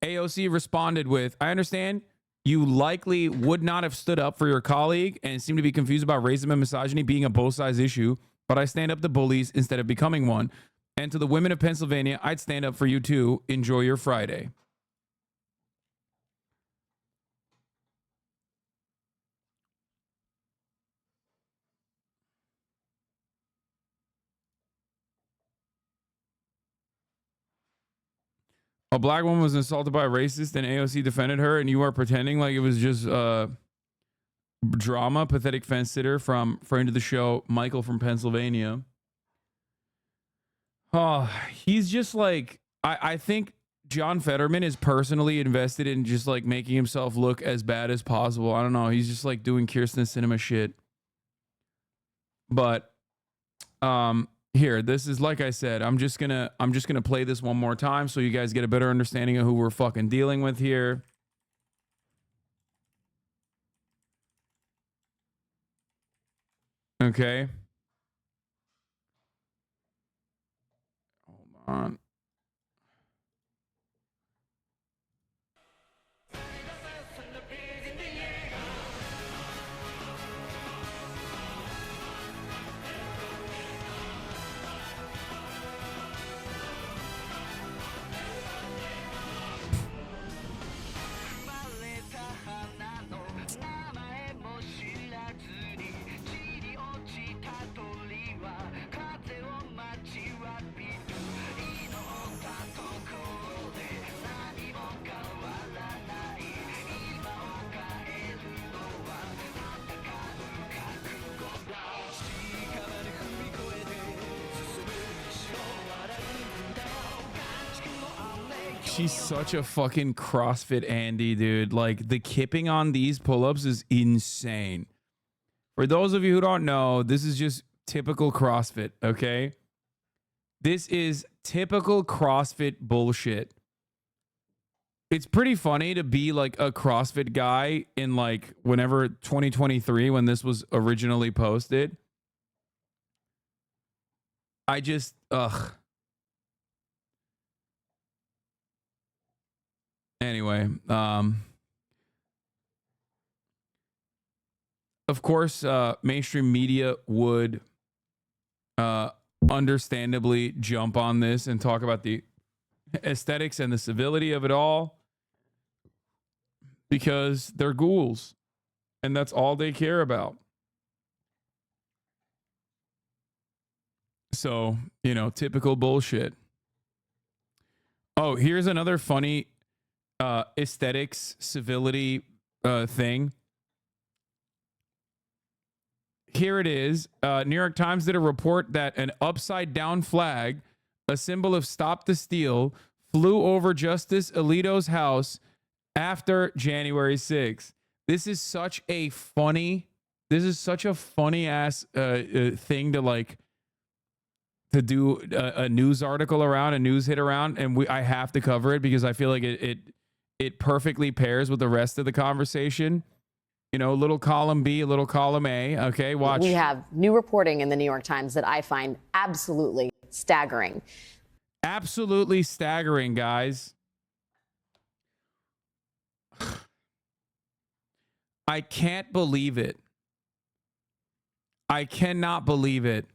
S2: AOC responded with, I understand you likely would not have stood up for your colleague and seem to be confused about racism and misogyny being a both sides issue, but I stand up to bullies instead of becoming one. And to the women of Pennsylvania, I'd stand up for you too. Enjoy your Friday. A black woman was assaulted by a racist and AOC defended her, and you are pretending like it was just drama. Pathetic fence sitter from friend of the show, Michael from Pennsylvania. Oh, he's just like, I think John Fetterman is personally invested in just like making himself look as bad as possible. I don't know. He's just like doing Kirsten Cinema shit.
S3: But here, this is like I said, I'm just gonna play this one more time so you guys get a better understanding of who we're fucking dealing with here. Okay. Hold on. She's such a fucking CrossFit Andy, dude. Like, the kipping on these pull-ups is insane. For those of you who don't know, this is just typical CrossFit, okay? This is typical CrossFit bullshit. It's pretty funny to be like a CrossFit guy in like whenever 2023 when this was originally posted. I just, ugh. Anyway, of course, mainstream media would understandably jump on this and talk about the aesthetics and the civility of it all because they're ghouls and that's all they care about. So, you know, typical bullshit. Oh, here's another funny aesthetics, civility thing. Here it is. New York Times did a report that an upside down flag, a symbol of Stop the Steal, flew over Justice Alito's house after January 6th. This is such a funny ass thing to like to do a news article around, a news hit around, and I have to cover it because I feel like it perfectly pairs with the rest of the conversation. You know, little column B, a little column A. Okay, watch.
S17: We have new reporting in the New York Times that I find absolutely staggering.
S3: Absolutely staggering, guys. I can't believe it. I cannot believe it.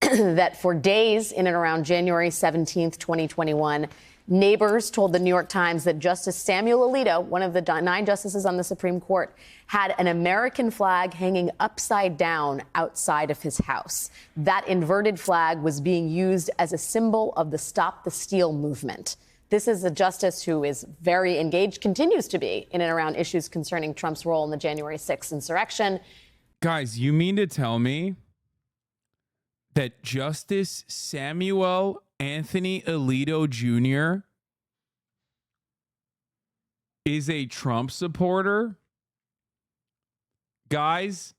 S17: That for days in and around January 17th, 2021, neighbors told the New York Times that Justice Samuel Alito, one of the 9 justices on the Supreme Court, had an American flag hanging upside down outside of his house. That inverted flag was being used as a symbol of the Stop the Steal movement. This is a justice who is very engaged, continues to be, in and around issues concerning Trump's role in the January 6th insurrection.
S3: Guys, you mean to tell me that Justice Samuel Anthony Alito Jr. is a Trump supporter? Guys,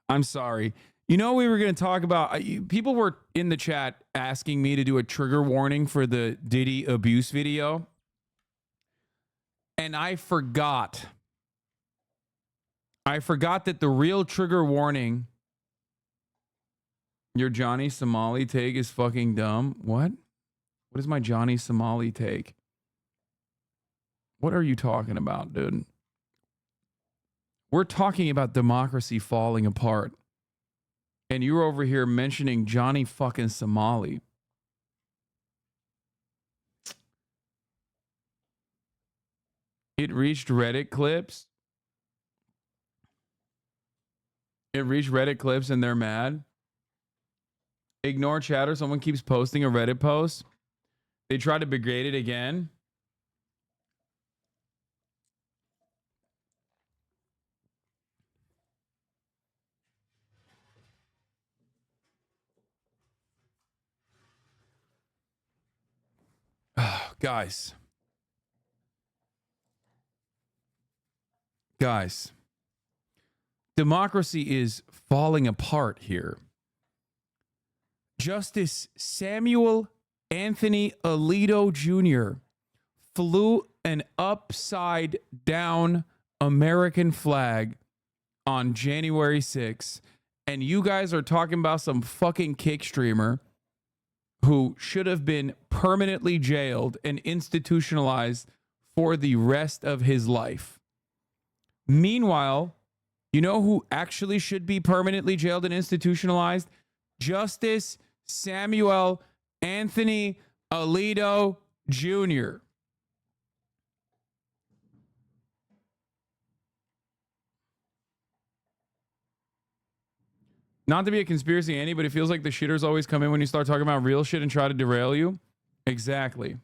S3: I'm sorry. You know, we were going to talk about, people were in the chat asking me to do a trigger warning for the Diddy abuse video. And I forgot that the real trigger warning, your Johnny Somali take is fucking dumb. What? What is my Johnny Somali take? What are you talking about, dude? We're talking about democracy falling apart. And you're over here mentioning Johnny fucking Somali. It reached Reddit clips. It reached Reddit clips and they're mad. Ignore chatter. Someone keeps posting a Reddit post. They try to degrade it again. Oh, guys. democracy is falling apart here. Justice Samuel Anthony Alito Jr. flew an upside down American flag on January 6th, and you guys are talking about some fucking kick streamer who should have been permanently jailed and institutionalized for the rest of his life. Meanwhile, you know who actually should be permanently jailed and institutionalized? Justice Samuel Anthony Alito Jr. Not to be a conspiracy, Annie, but it feels like the shitters always come in when you start talking about real shit and try to derail you. Exactly.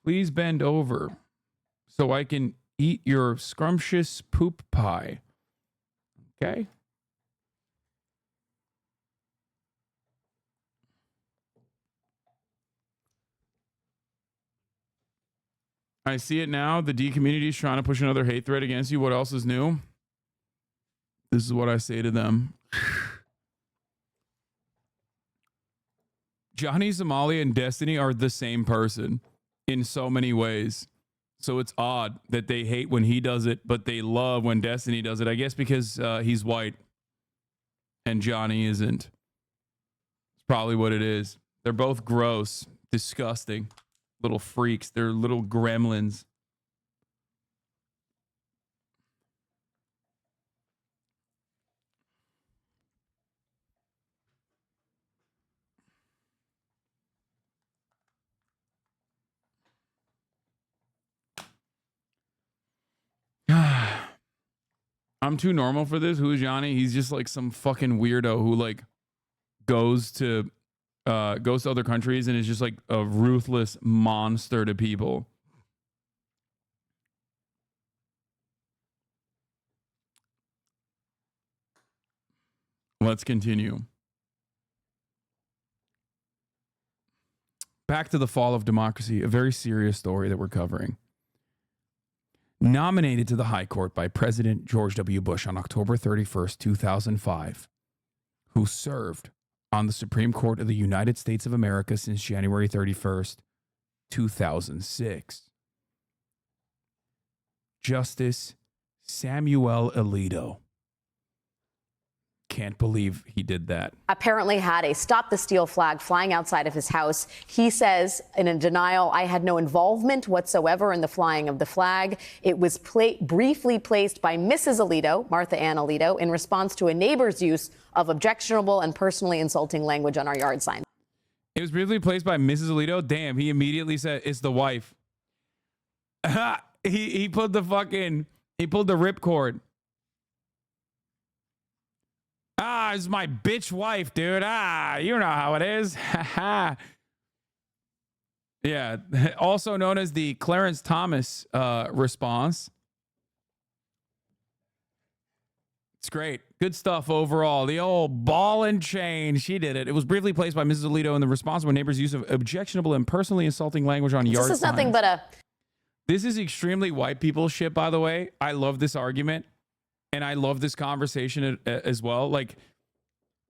S3: Please bend over so I can eat your scrumptious poop pie. Okay? I see it now. The D community is trying to push another hate thread against you. What else is new? This is what I say to them. Johnny Somalia and Destiny are the same person in so many ways. So it's odd that they hate when he does it, but they love when Destiny does it. I guess because he's white and Johnny isn't. It's probably what it is. They're both gross, disgusting. Little freaks. They're little gremlins. I'm too normal for this. Who is Johnny? He's just like some fucking weirdo who like goes to other countries and is just like a ruthless monster to people. Let's continue. Back to the fall of democracy, a very serious story that we're covering. Nominated to the High Court by President George W. Bush on October 31st, 2005, who served on the Supreme Court of the United States of America since January 31st, 2006. Justice Samuel Alito. Can't believe he did that.
S17: Apparently had a Stop the Steal flag flying outside of his house. He says in a denial, I had no involvement whatsoever in the flying of the flag. It was briefly placed by Mrs. Alito, Martha Ann Alito, in response to a neighbor's use of objectionable and personally insulting language on our yard sign.
S3: It was briefly placed by Mrs. Alito. Damn, he immediately said it's the wife. he pulled the ripcord. It's my bitch wife, dude. You know how it is. Yeah. Also known as the Clarence Thomas response. It's great. Good stuff overall. The old ball and chain. She did it. It was briefly placed by Mrs. Alito in the response to a neighbor's use of objectionable and personally insulting language on yard signs.
S17: This is nothing but a...
S3: This is extremely white people shit, by the way. I love this argument. And I love this conversation as well. Like,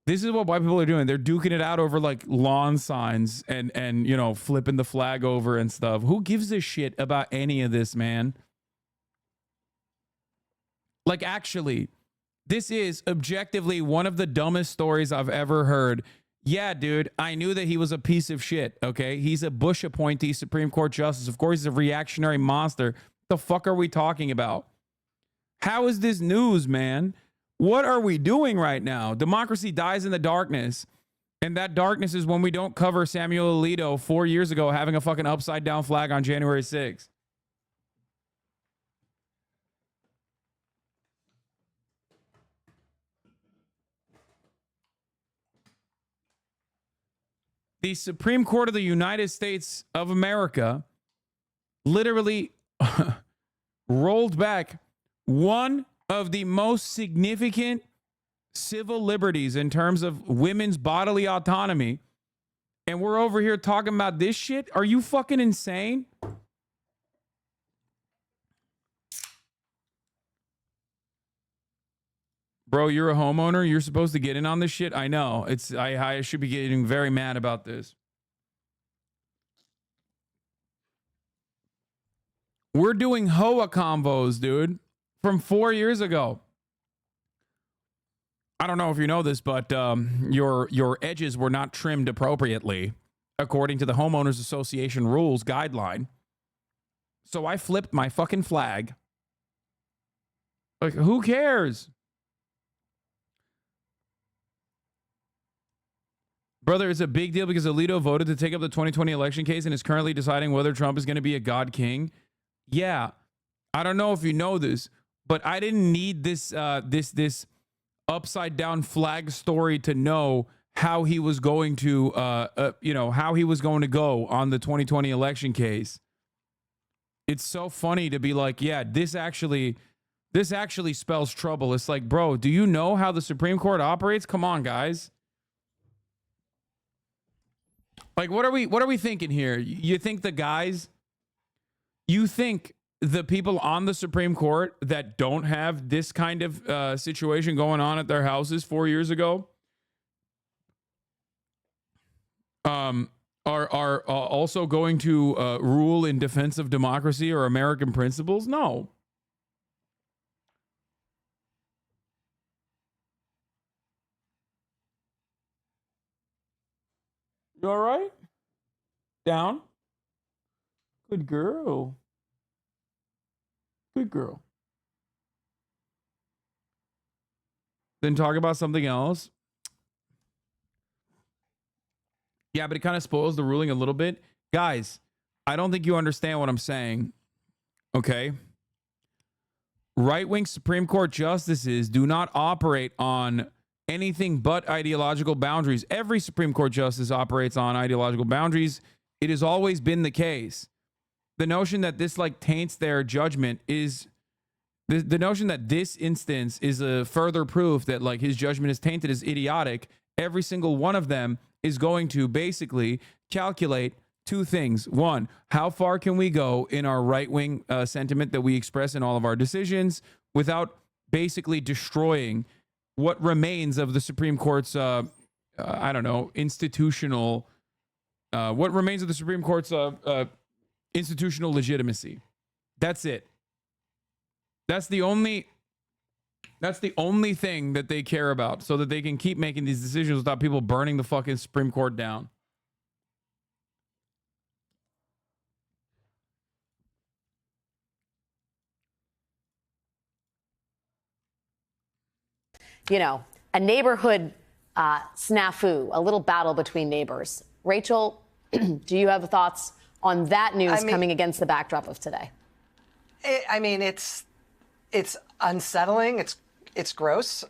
S3: this is what white people are doing. They're duking it out over like lawn signs and you know, flipping the flag over and stuff. Who gives a shit about any of this, man? Like, actually, this is objectively one of the dumbest stories I've ever heard. Yeah, dude, I knew that he was a piece of shit, okay? He's a Bush appointee Supreme Court justice. Of course, he's a reactionary monster. The fuck are we talking about? How is this news, man? What are we doing right now? Democracy dies in the darkness. And that darkness is when we don't cover Samuel Alito 4 years ago having a fucking upside down flag on January 6th. The Supreme Court of the United States of America literally rolled back one of the most significant civil liberties in terms of women's bodily autonomy And we're over here talking about this shit? Are you fucking insane? Bro, you're a homeowner. You're supposed to get in on this shit. I know. I should be getting very mad about this. We're doing HOA convos, dude, from 4 years ago. I don't know if you know this, but your edges were not trimmed appropriately according to the Homeowners Association rules guideline. So I flipped my fucking flag. Like, who cares? Brother, it's a big deal because Alito voted to take up the 2020 election case and is currently deciding whether Trump is going to be a God king. Yeah, I don't know if you know this, but I didn't need this this upside down flag story to know how he was going to how he was going to go on the 2020 election case. It's so funny to be like, yeah, this actually spells trouble. It's like, bro, do you know how the Supreme Court operates? Come on, guys. Like, what are we thinking here? You think the people on the Supreme Court that don't have this kind of situation going on at their houses 4 years ago are also going to rule in defense of democracy or American principles? No. You all right? Down? Good girl. Good girl. Then talk about something else. Yeah, but it kind of spoils the ruling a little bit. Guys, I don't think you understand what I'm saying. Okay? Right-wing Supreme Court justices do not operate on anything but ideological boundaries. Every Supreme Court justice operates on ideological boundaries. It has always been the case. The notion that this like taints their judgment is the notion that this instance is a further proof that like his judgment is tainted is idiotic. Every single one of them is going to basically calculate two things. One, how far can we go in our right-wing sentiment that we express in all of our decisions without basically destroying what remains of the Supreme Court's, institutional, what remains of the Supreme Court's institutional legitimacy. That's it. That's the only thing that they care about, so that they can keep making these decisions without people burning the fucking Supreme Court down.
S17: You know, a neighborhood snafu, a little battle between neighbors. Rachel, do you have thoughts on that news coming against the backdrop of today?
S18: It's unsettling. It's gross.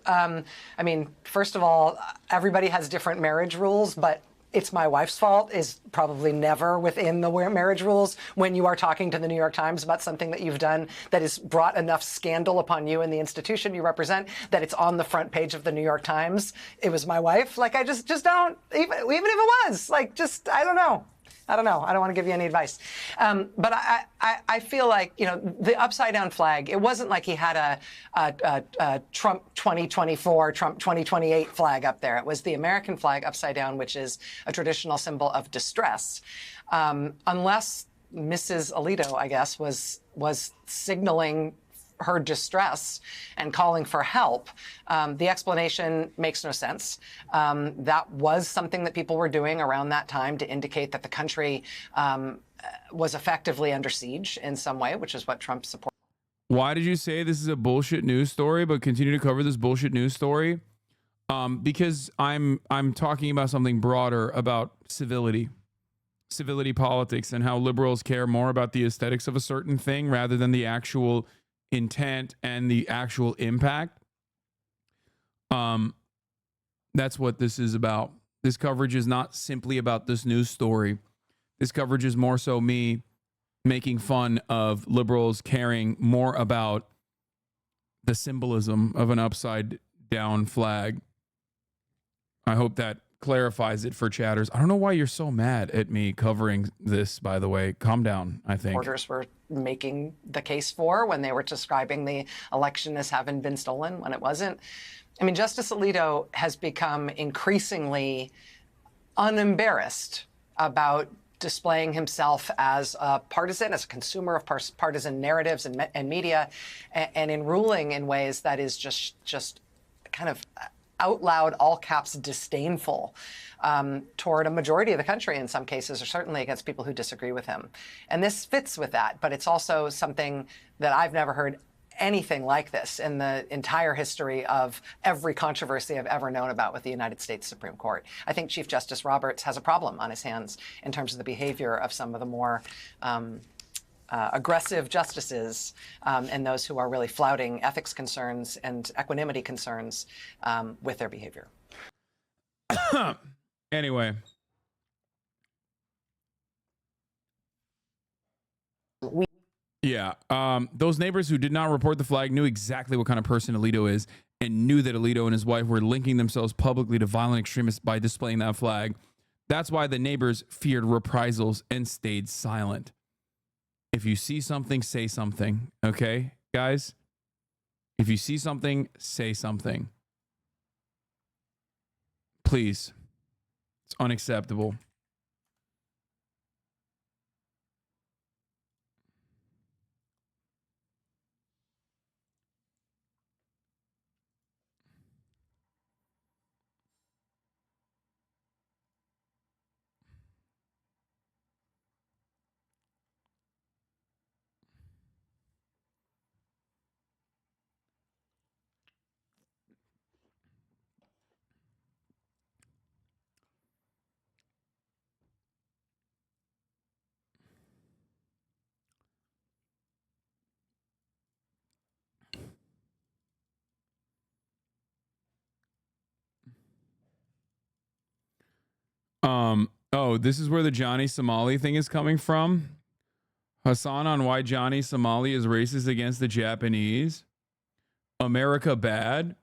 S18: First of all, everybody has different marriage rules, but it's my wife's fault is probably never within the marriage rules when you are talking to the New York Times about something that you've done that has brought enough scandal upon you and the institution you represent that it's on the front page of the New York Times. It was my wife. Like, I just don't, even if it was, like, just, I don't know. I don't want to give you any advice. But I feel like, you know, the upside down flag, it wasn't like he had a Trump 2024, Trump 2028 flag up there. It was the American flag upside down, which is a traditional symbol of distress. Unless Mrs. Alito, I guess, was signaling her distress and calling for help. The explanation makes no sense. That was something that people were doing around that time to indicate that the country was effectively under siege in some way, which is what Trump supported.
S3: Why did you say this is a bullshit news story, but continue to cover this bullshit news story? Because I'm talking about something broader about civility politics, and how liberals care more about the aesthetics of a certain thing rather than the actual intent and the actual impact. That's what this is about. This coverage is not simply about this news story. This coverage is more so me making fun of liberals caring more about the symbolism of an upside down flag. I hope that clarifies it for chatters. I don't know why you're so mad at me covering this, by the way. Calm down, I think.
S18: Reporters were making the case for when they were describing the election as having been stolen when it wasn't. I mean, Justice Alito has become increasingly unembarrassed about displaying himself as a partisan, as a consumer of partisan narratives and media, and in ruling in ways that is just kind of out loud, all caps disdainful toward a majority of the country in some cases, or certainly against people who disagree with him. And this fits with that, but it's also something that I've never heard anything like this in the entire history of every controversy I've ever known about with the United States Supreme Court. I think Chief Justice Roberts has a problem on his hands in terms of the behavior of some of the more aggressive justices and those who are really flouting ethics concerns and equanimity concerns with their behavior.
S3: Anyway. Yeah, those neighbors who did not report the flag knew exactly what kind of person Alito is and knew that Alito and his wife were linking themselves publicly to violent extremists by displaying that flag. That's why the neighbors feared reprisals and stayed silent. If you see something, say something, okay, guys? If you see something, say something. Please. It's unacceptable. Oh, this is where the Johnny Somali thing is coming from. Hasan on why Johnny Somali is racist against the Japanese. America bad.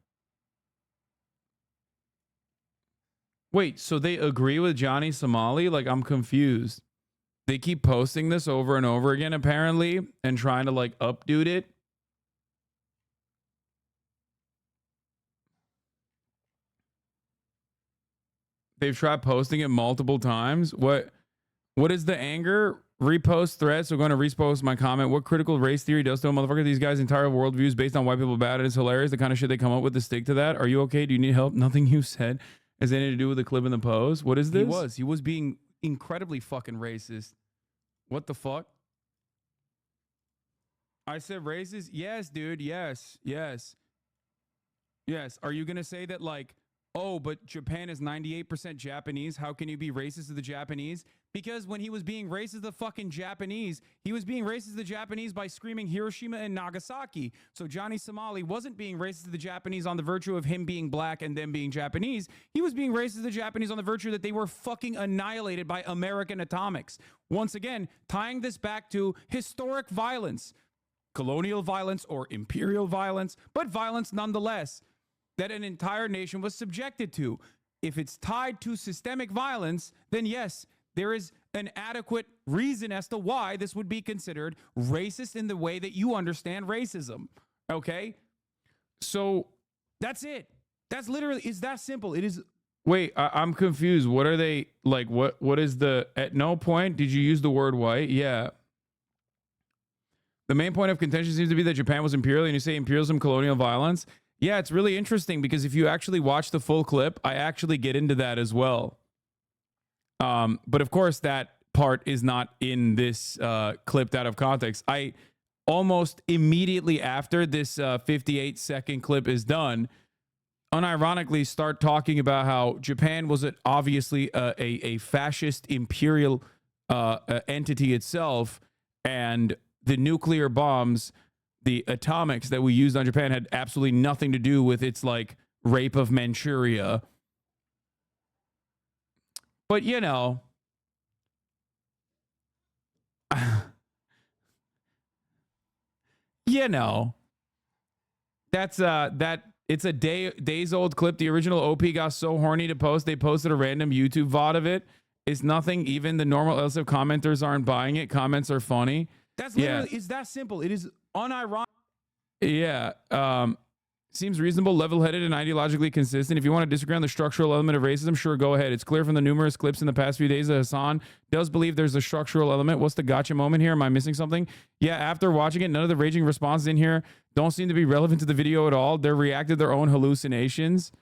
S3: Wait, so they agree with Johnny Somali? Like, I'm confused. They keep posting this over and over again, apparently, and trying to, like, updude it. They've tried posting it multiple times. What is the anger? Repost threats. So going to repost my comment. What critical race theory does to a motherfucker? These guys' entire worldview is based on white people bad. It is hilarious. The kind of shit they come up with to stick to that. Are you okay? Do you need help? Nothing you said has anything to do with the clip in the pose. What is this? He was being incredibly fucking racist. What the fuck? I said racist? Yes, dude. Yes. Are you going to say that, like, oh, but Japan is 98% Japanese. How can you be racist to the Japanese? Because when he was being racist to the fucking Japanese, he was being racist to the Japanese by screaming Hiroshima and Nagasaki. So Johnny Somali wasn't being racist to the Japanese on the virtue of him being black and them being Japanese. He was being racist to the Japanese on the virtue that they were fucking annihilated by American atomics. Once again, tying this back to historic violence, colonial violence or imperial violence, but violence nonetheless, that an entire nation was subjected to. If it's tied to systemic violence, then yes, there is an adequate reason as to why this would be considered racist in the way that you understand racism. Okay? So that's it. That's literally, it's that simple. It is. Wait, I'm confused. What are they, like, what is the, at no point did you use the word white? Yeah. The main point of contention seems to be that Japan was imperial, and you say imperialism, colonial violence. Yeah, it's really interesting because if you actually watch the full clip, I actually get into that as well. But of course, that part is not in this clipped out of context. I almost immediately after this 58-second clip is done, unironically start talking about how Japan was obviously a fascist imperial entity itself, and the nuclear bombs, the atomics that we used on Japan had absolutely nothing to do with its, like, rape of Manchuria. But, you know, that's that It's a days old clip. The original OP got so horny to post, they posted a random YouTube VOD of it. It's nothing. Even the normal LSF commenters aren't buying it. Comments are funny.
S2: That's literally, it's that simple. It is unironic.
S3: Yeah. Seems reasonable, level-headed, and ideologically consistent. If you want to disagree on the structural element of racism, sure, go ahead. It's clear from the numerous clips in the past few days that Hasan does believe there's a structural element. What's the gotcha moment here? Am I missing something? Yeah, after watching it, none of the raging responses in here don't seem to be relevant to the video at all. They're reacting to their own hallucinations.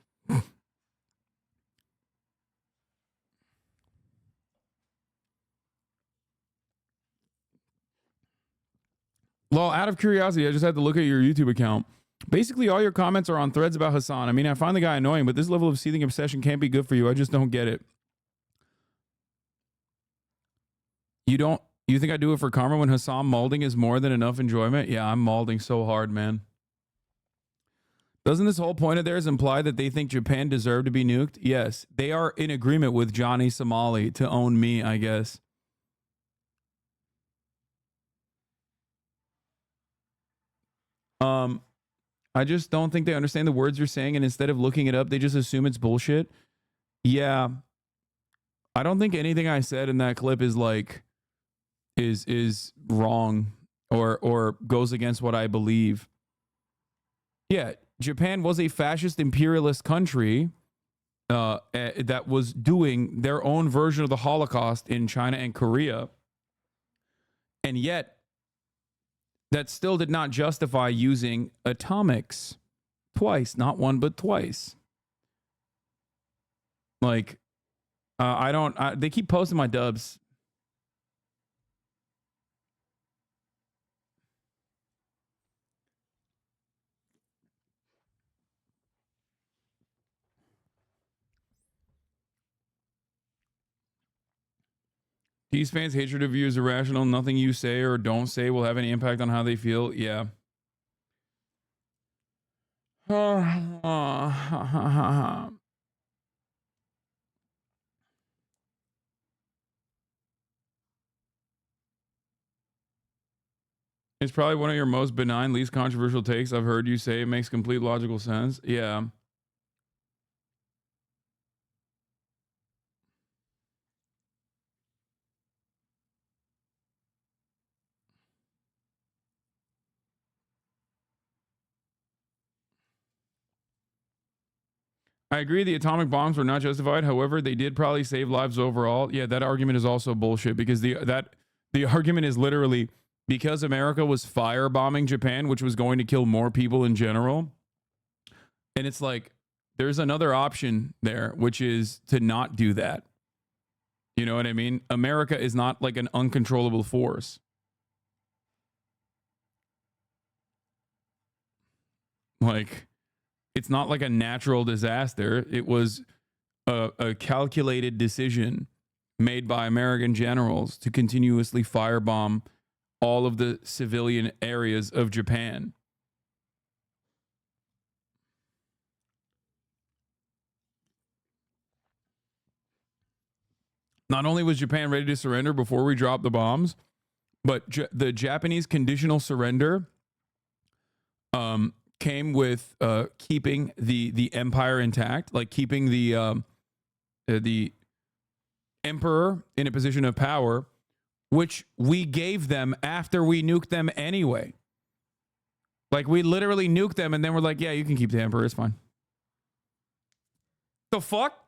S3: Well, out of curiosity, I just had to look at your YouTube account. Basically, all your comments are on threads about Hasan. I mean, I find the guy annoying, but this level of seething obsession can't be good for you. I just don't get it. You think I do it for karma when Hasan maulding is more than enough enjoyment? Yeah, I'm maulding so hard, man. Doesn't this whole point of theirs imply that they think Japan deserved to be nuked? Yes, they are in agreement with Johnny Somali to own me, I guess. I just don't think they understand the words you're saying, and instead of looking it up, they just assume it's bullshit. Yeah. I don't think anything I said in that clip is like is wrong or goes against what I believe. Yeah, Japan was a fascist imperialist country that was doing their own version of the Holocaust in China and Korea. And yet that still did not justify using atomics twice, not one, but twice. Like, they keep posting my dubs. These fans' hatred of you is irrational. Nothing you say or don't say will have any impact on how they feel. Yeah. It's probably one of your most benign, least controversial takes I've heard you say. It makes complete logical sense. Yeah. I agree the atomic bombs were not justified. However, they did probably save lives overall. Yeah, that argument is also bullshit because the argument is literally because America was firebombing Japan, which was going to kill more people in general. And it's like, there's another option there, which is to not do that. You know what I mean? America is not like an uncontrollable force. Like, it's not like a natural disaster. It was a calculated decision made by American generals to continuously firebomb all of the civilian areas of Japan. Not only was Japan ready to surrender before we dropped the bombs, but the Japanese conditional surrender came with keeping the empire intact, like keeping the emperor in a position of power, which we gave them after we nuked them anyway. Like, we literally nuked them and then we're like, yeah, you can keep the emperor, it's fine. The fuck?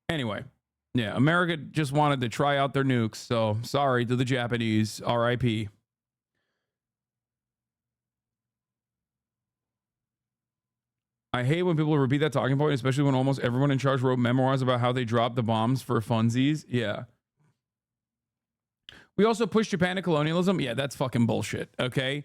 S3: Anyway, yeah, America just wanted to try out their nukes, so sorry to the Japanese, RIP. I hate when people repeat that talking point, especially when almost everyone in charge wrote memoirs about how they dropped the bombs for funsies. Yeah. We also pushed Japan to colonialism. Yeah, that's fucking bullshit. Okay.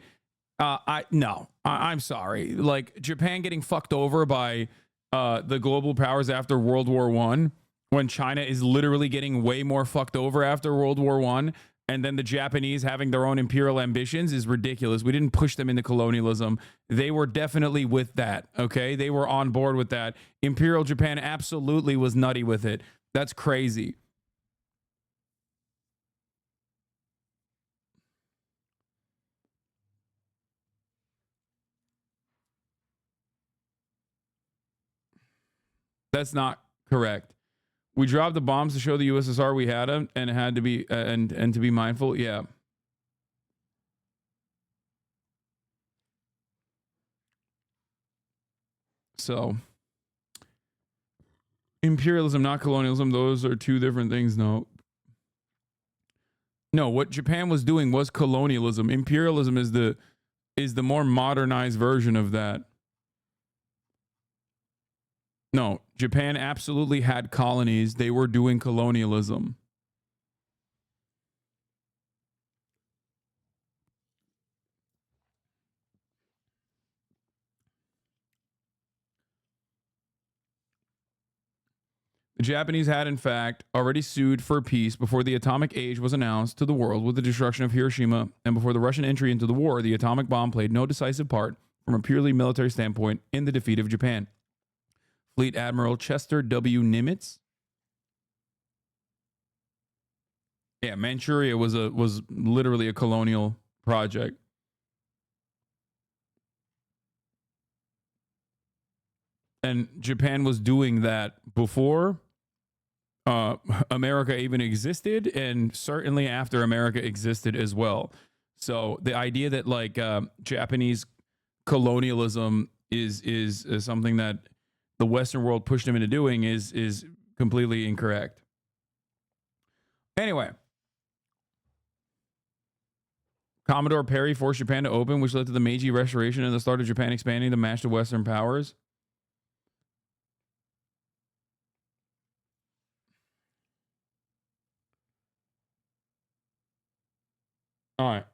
S3: I'm sorry. Like, Japan getting fucked over by the global powers after World War I, when China is literally getting way more fucked over after World War I, and then the Japanese having their own imperial ambitions is ridiculous. We didn't push them into colonialism. They were definitely with that, okay? They were on board with that. Imperial Japan absolutely was nutty with it. That's crazy.
S2: That's not correct. We dropped the bombs to show the USSR we had them, and it had to be and to be mindful. Yeah. So, imperialism, not colonialism. Those are two different things. No. No, what Japan was doing was colonialism. Imperialism is the more modernized version of that. No, Japan absolutely had colonies. They were doing colonialism. The Japanese had, in fact, already sued for peace before the atomic age was announced to the world with the destruction of Hiroshima, and before the Russian entry into the war, the atomic bomb played no decisive part from a purely military standpoint in the defeat of Japan. Fleet Admiral Chester W. Nimitz. Yeah, Manchuria was literally a colonial project. And Japan was doing that before America even existed, and certainly after America existed as well. So the idea that like Japanese colonialism is something that the Western world pushed them into doing is completely incorrect. Anyway, Commodore Perry forced Japan to open, which led to the Meiji Restoration and the start of Japan expanding to match the Western powers. All right.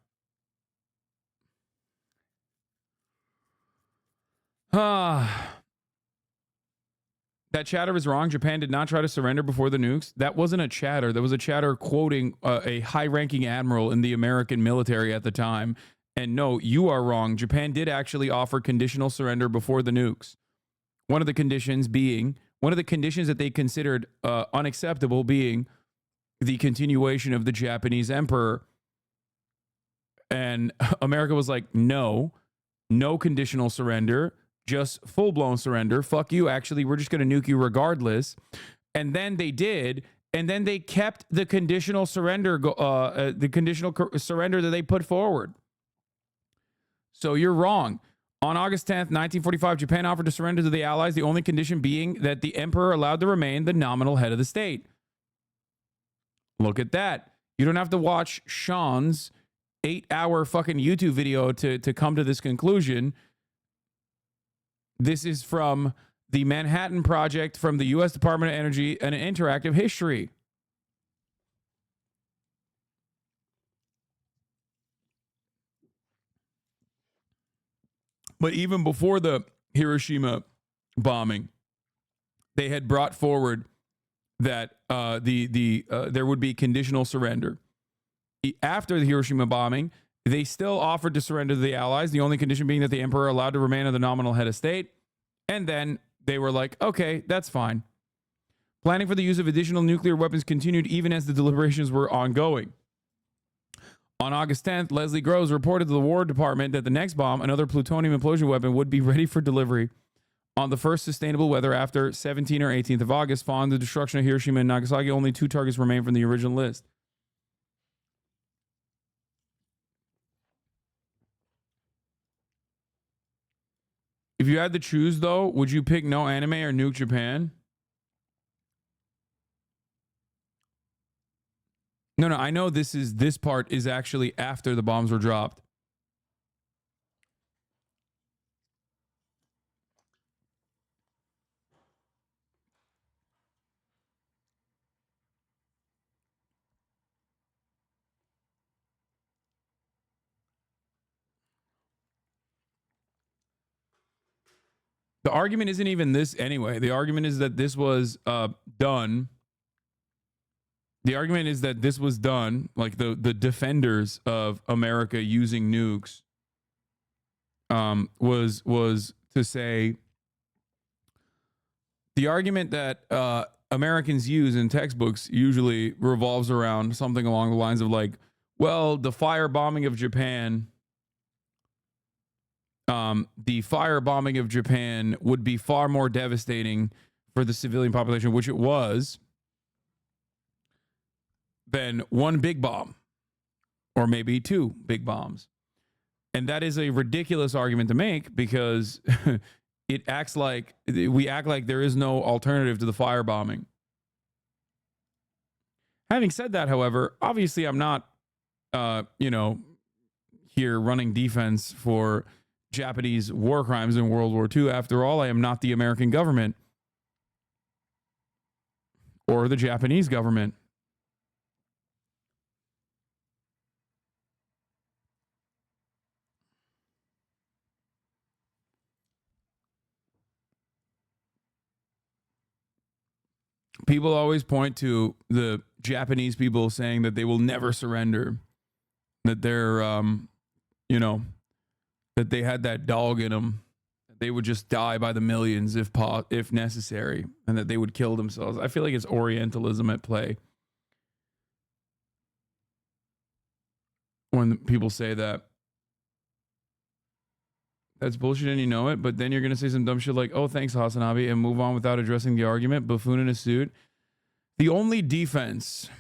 S2: That chatter is wrong. Japan did not try to surrender before the nukes. That wasn't a chatter. That was a chatter quoting a high-ranking admiral in the American military at the time. And no, you are wrong. Japan did actually offer conditional surrender before the nukes. One of the conditions that they considered unacceptable being the continuation of the Japanese emperor. And America was like, no conditional surrender, just full-blown surrender. Fuck you. Actually, we're just going to nuke you regardless. And then they did. And then they kept the conditional surrender, surrender that they put forward. So you're wrong. On August 10th, 1945, Japan offered to surrender to the Allies, the only condition being that the emperor allowed to remain the nominal head of the state. Look at that. You don't have to watch Sean's 8-hour fucking YouTube video to come to this conclusion. This is from the Manhattan Project from the U.S. Department of Energy and an interactive history. But even before the Hiroshima bombing, they had brought forward that there would be conditional surrender. After the Hiroshima bombing, they still offered to surrender to the Allies, the only condition being that the emperor allowed to remain as the nominal head of state. And then they were like, okay, that's fine. Planning for the use of additional nuclear weapons continued even as the deliberations were ongoing. On August 10th, Leslie Groves reported to the War Department that the next bomb, another plutonium implosion weapon, would be ready for delivery on the first sustainable weather after 17th or 18th of August. Following the destruction of Hiroshima and Nagasaki, only 2 targets remain from the original list. If you had to choose, though, would you pick no anime or nuke Japan? No, I know this part is actually after the bombs were dropped. The argument isn't even this anyway. The argument is that this was done. The argument is that this was done, like the defenders of America using nukes was to say the argument that Americans use in textbooks usually revolves around something along the lines of like, well, the firebombing of Japan would be far more devastating
S3: for the civilian population, which it was, then one big bomb or maybe two big bombs. And that is a ridiculous argument to make because we act like there is no alternative to the firebombing. Having said that, however, obviously I'm not, here running defense for Japanese war crimes in World War II. After all, I am not the American government or the Japanese government. People always point to the Japanese people saying that they will never surrender, that they're, that they had that dog in them, that they would just die by the millions if necessary, and that they would kill themselves. I feel like it's Orientalism at play when people say that. That's bullshit and you know it, but then you're going to say some dumb shit like, oh, thanks, HasanAbi, and move on without addressing the argument. Buffoon in a suit. The only defense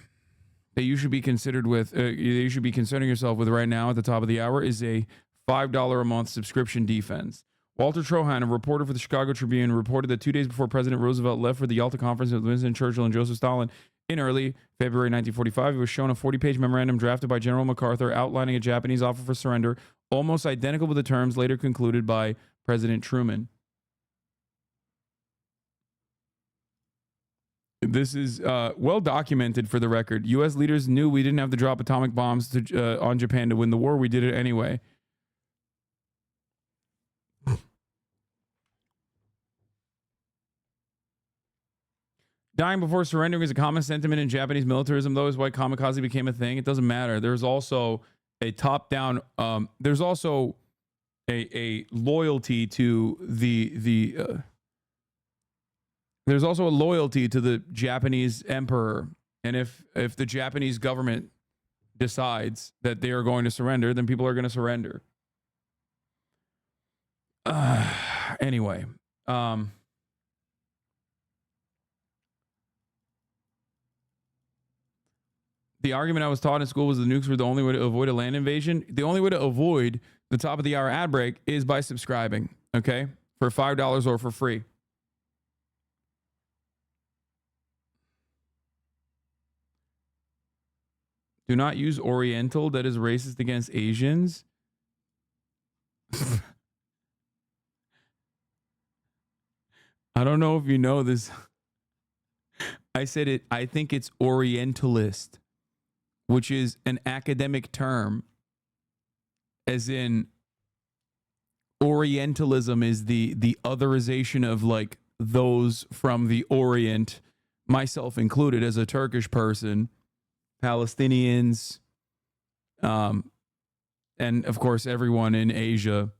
S3: that you should be considered with, you should be concerning yourself with right now at the top of the hour is a $5 a month subscription defense. Walter Trohan, a reporter for the Chicago Tribune, reported that 2 days before President Roosevelt left for the Yalta Conference with Winston Churchill and Joseph Stalin in early February 1945, he was shown a 40-page memorandum drafted by General MacArthur outlining a Japanese offer for surrender, almost identical with the terms later concluded by President Truman. This is well documented for the record. U.S. leaders knew we didn't have to drop atomic bombs on Japan to win the war. We did it anyway. Dying before surrendering is a common sentiment in Japanese militarism, though, is why kamikaze became a thing. It doesn't matter. There's also a top-down. There's also a loyalty to there's also a loyalty to the Japanese emperor, and if the Japanese government decides that they are going to surrender, then people are going to surrender. Anyway. The argument I was taught in school was the nukes were the only way to avoid a land invasion. The only way to avoid the top of the hour ad break is by subscribing, okay? For $5 or for free. Do not use Oriental, that is racist against Asians. I don't know if you know this. I said it, I think it's Orientalist, which is an academic term, as in Orientalism is the otherization of like those from the Orient, myself included as a Turkish person, Palestinians, and of course everyone in Asia,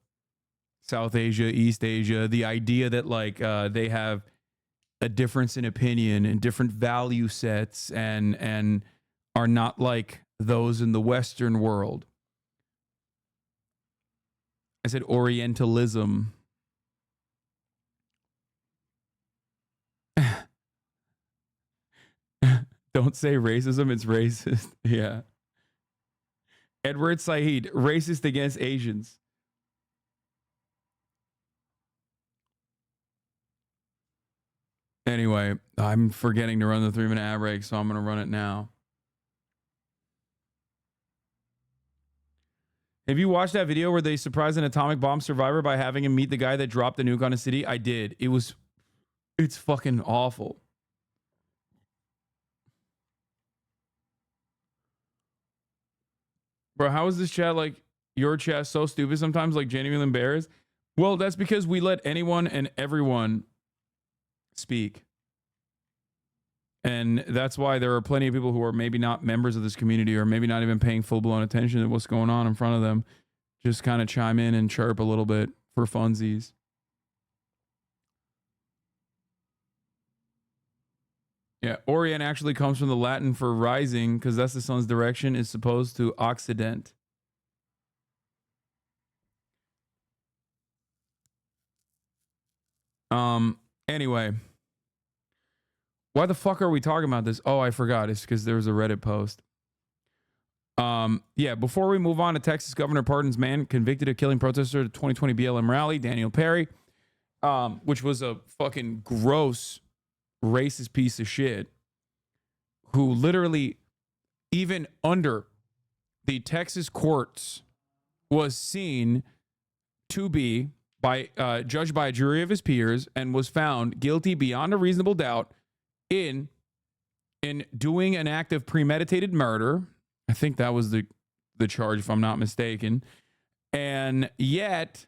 S3: South Asia, East Asia, the idea that like they have a difference in opinion and different value sets and are not like those in the Western world. I said Orientalism. Don't say racism, it's racist. Yeah. Edward Said, racist against Asians. Anyway, I'm forgetting to run the 3-minute ad break, so I'm going to run it now. Have you watched that video where they surprised an atomic bomb survivor by having him meet the guy that dropped the nuke on a city? I did. It's fucking awful. Bro, how is this chat like your chat so stupid sometimes, like genuinely embarrassed? Well, that's because we let anyone and everyone speak. And that's why there are plenty of people who are maybe not members of this community or maybe not even paying full-blown attention to what's going on in front of them. Just kind of chime in and chirp a little bit for funsies. Yeah, Orient actually comes from the Latin for rising because that's the sun's direction is supposed to Occident. Anyway, Why the fuck are we talking about this? Oh, I forgot. It's because there was a Reddit post. Yeah, before we move on to Texas Governor pardons man convicted of killing protester at the 2020 BLM rally, Daniel Perry, which was a fucking gross racist piece of shit, who literally, even under the Texas courts, was seen to be judged by a jury of his peers and was found guilty beyond a reasonable doubt in doing an act of premeditated murder. I think that was the charge, if I'm not mistaken. And yet,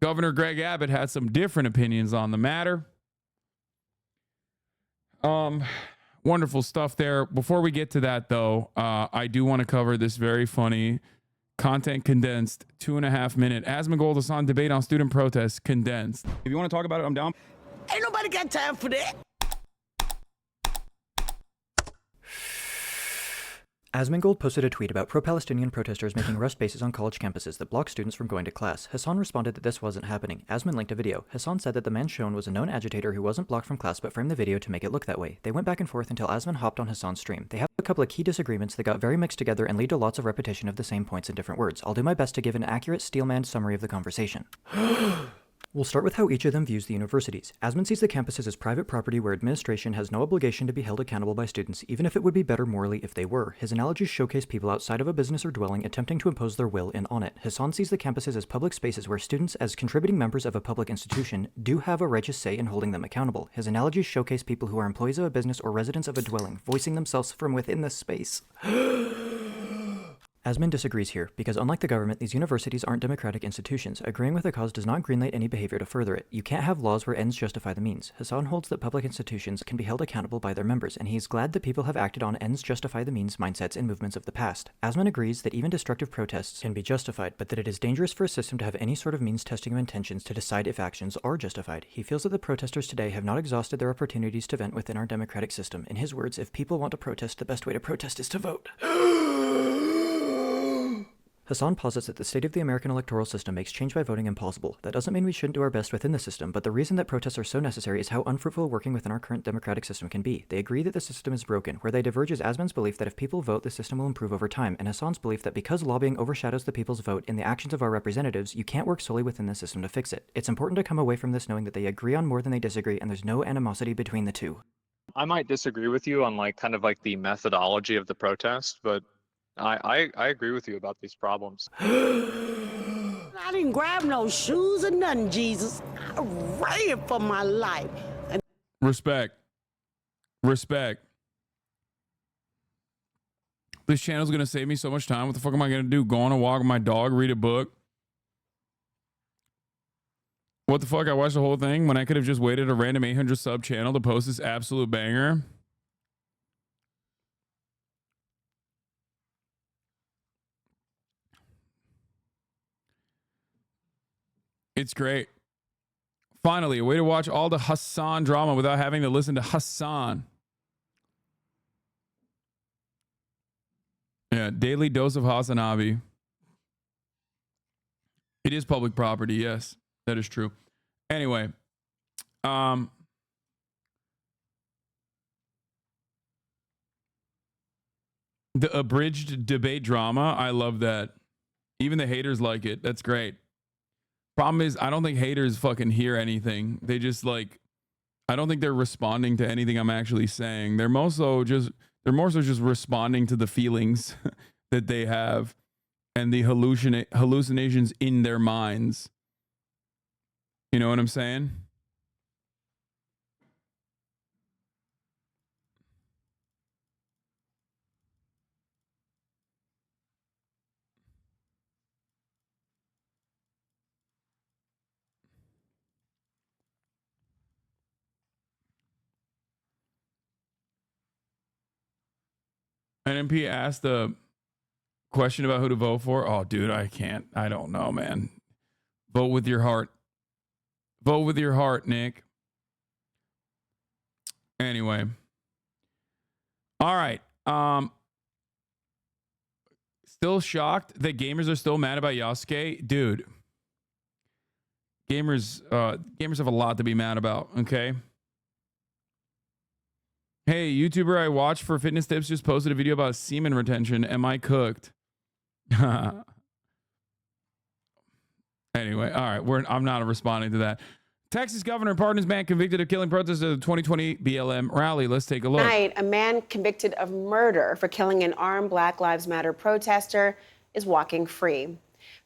S3: Governor Greg Abbott had some different opinions on the matter. Wonderful stuff there. Before we get to that, though, I do want to cover this very funny, content condensed, 2.5 minute Asmongold Hasan debate on student protests condensed.
S19: If you want to talk about it, I'm down.
S12: Ain't nobody got time for that.
S20: Asmongold posted a tweet about pro-Palestinian protesters making arrest bases on college campuses that block students from going to class. Hasan responded that this wasn't happening. Asmon linked a video. Hasan said that the man shown was a known agitator who wasn't blocked from class but framed the video to make it look that way. They went back and forth until Asmon hopped on Hasan's stream. They have a couple of key disagreements that got very mixed together and lead to lots of repetition of the same points in different words. I'll do my best to give an accurate Steelman summary of the conversation. We'll start with how each of them views the universities. Asmon sees the campuses as private property where administration has no obligation to be held accountable by students, even if it would be better morally if they were. His analogies showcase people outside of a business or dwelling attempting to impose their will in on it. Hasan sees the campuses as public spaces where students, as contributing members of a public institution, do have a righteous say in holding them accountable. His analogies showcase people who are employees of a business or residents of a dwelling, voicing themselves from within this space. Asmon disagrees here, because unlike the government, these universities aren't democratic institutions. Agreeing with a cause does not greenlight any behavior to further it. You can't have laws where ends justify the means. Hasan holds that public institutions can be held accountable by their members, and he's glad that people have acted on ends justify the means mindsets and movements of the past. Asmon agrees that even destructive protests can be justified, but that it is dangerous for a system to have any sort of means testing of intentions to decide if actions are justified. He feels that the protesters today have not exhausted their opportunities to vent within our democratic system. In his words, if people want to protest, the best way to protest is to vote. Hasan posits that the state of the American electoral system makes change by voting impossible. That doesn't mean we shouldn't do our best within the system, but the reason that protests are so necessary is how unfruitful working within our current democratic system can be. They agree that the system is broken. Where they diverge is Asmon's belief that if people vote, the system will improve over time, and Hasan's belief that because lobbying overshadows the people's vote in the actions of our representatives, you can't work solely within the system to fix it. It's important to come away from this knowing that they agree on more than they disagree, and there's no animosity between the two.
S21: I might disagree with you on kind of the methodology of the protest, but I agree with you about these problems.
S12: I didn't grab no shoes or nothing, Jesus. I ran for my life.
S3: Respect. This channel's gonna save me so much time. What the fuck am I gonna do? Go on a walk with my dog, read a book? What the fuck? I watched the whole thing when I could have just waited a random 800 sub channel to post this absolute banger. It's great. Finally, a way to watch all the Hasan drama without having to listen to Hasan. Yeah, daily dose of HasanAbi. It is public property, yes. That is true. Anyway, the abridged debate drama, I love that. Even the haters like it. That's great. Problem is, I don't think haters fucking hear anything. They just I don't think they're responding to anything I'm actually saying. They're more so just responding to the feelings that they have and the hallucinations in their minds. You know what I'm saying? NMP asked the question about who to vote for. Oh, dude, I can't. I don't know, man. Vote with your heart. Vote with your heart, Nick. Anyway. All right. Still shocked that gamers are still mad about Yasuke? Dude. Gamers have a lot to be mad about, okay?
S2: Hey, YouTuber I watch for fitness tips just posted a video about semen retention. Am I cooked? Anyway, all right. I'm not responding to that. Texas governor pardons man convicted of killing protesters at the 2020 BLM rally. Let's take a look.
S19: Tonight, a man convicted of murder for killing an armed Black Lives Matter protester is walking free.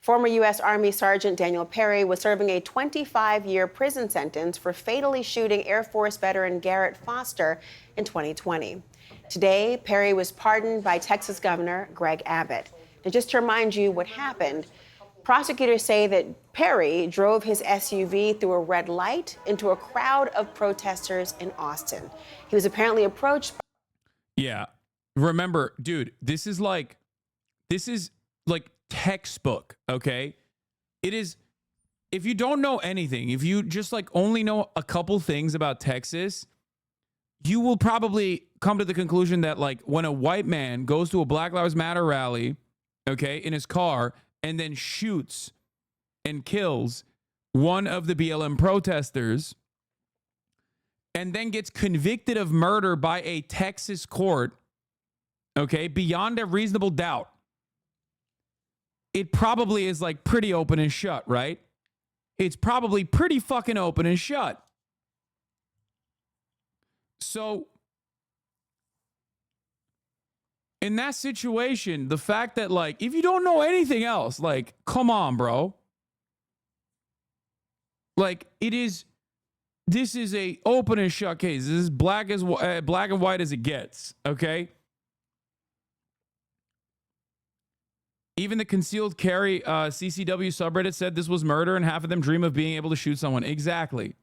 S19: Former U.S. Army Sergeant Daniel Perry was serving a 25-year prison sentence for fatally shooting Air Force veteran Garrett Foster in 2020. Today, Perry was pardoned by Texas Governor Greg Abbott. Now, just to remind you what happened, prosecutors say that Perry drove his SUV through a red light into a crowd of protesters in Austin. He was apparently approached.
S2: Yeah. Remember, dude, this is like textbook, okay? It is, if you don't know anything, if you just like only know a couple things about Texas, you will probably come to the conclusion that like when a white man goes to a Black Lives Matter rally, okay, in his car and then shoots and kills one of the BLM protesters and then gets convicted of murder by a Texas court, okay, beyond a reasonable doubt, it probably is like pretty open and shut, right? It's probably pretty fucking open and shut. So in that situation, the fact that like, if you don't know anything else, like, come on, bro. Like this is a open and shut case. This is black and white as it gets. Okay. Even the concealed carry CCW subreddit said this was murder and half of them dream of being able to shoot someone. Exactly.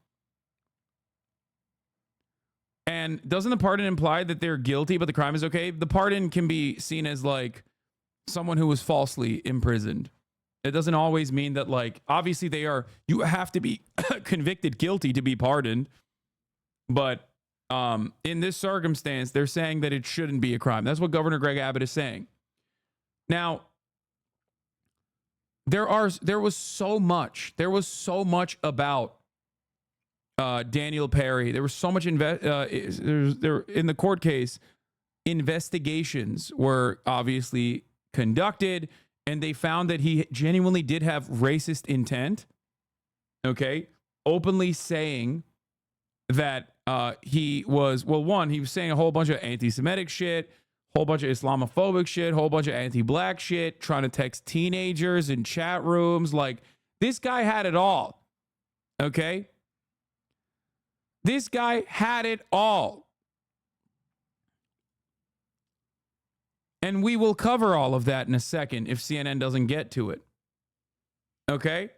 S2: And doesn't the pardon imply that they're guilty, but the crime is okay? The pardon can be seen as like someone who was falsely imprisoned. It doesn't always mean that like, obviously you have to be convicted guilty to be pardoned. But in this circumstance, they're saying that it shouldn't be a crime. That's what Governor Greg Abbott is saying. Now, there was so much about Daniel Perry. There was so much in the court case. Investigations were obviously conducted, and they found that he genuinely did have racist intent. Okay, openly saying that he was he was saying a whole bunch of anti-Semitic shit, whole bunch of Islamophobic shit, whole bunch of anti-black shit, trying to text teenagers in chat rooms. Like, this guy had it all. Okay. This guy had it all. And we will cover all of that in a second if CNN doesn't get to it. Okay?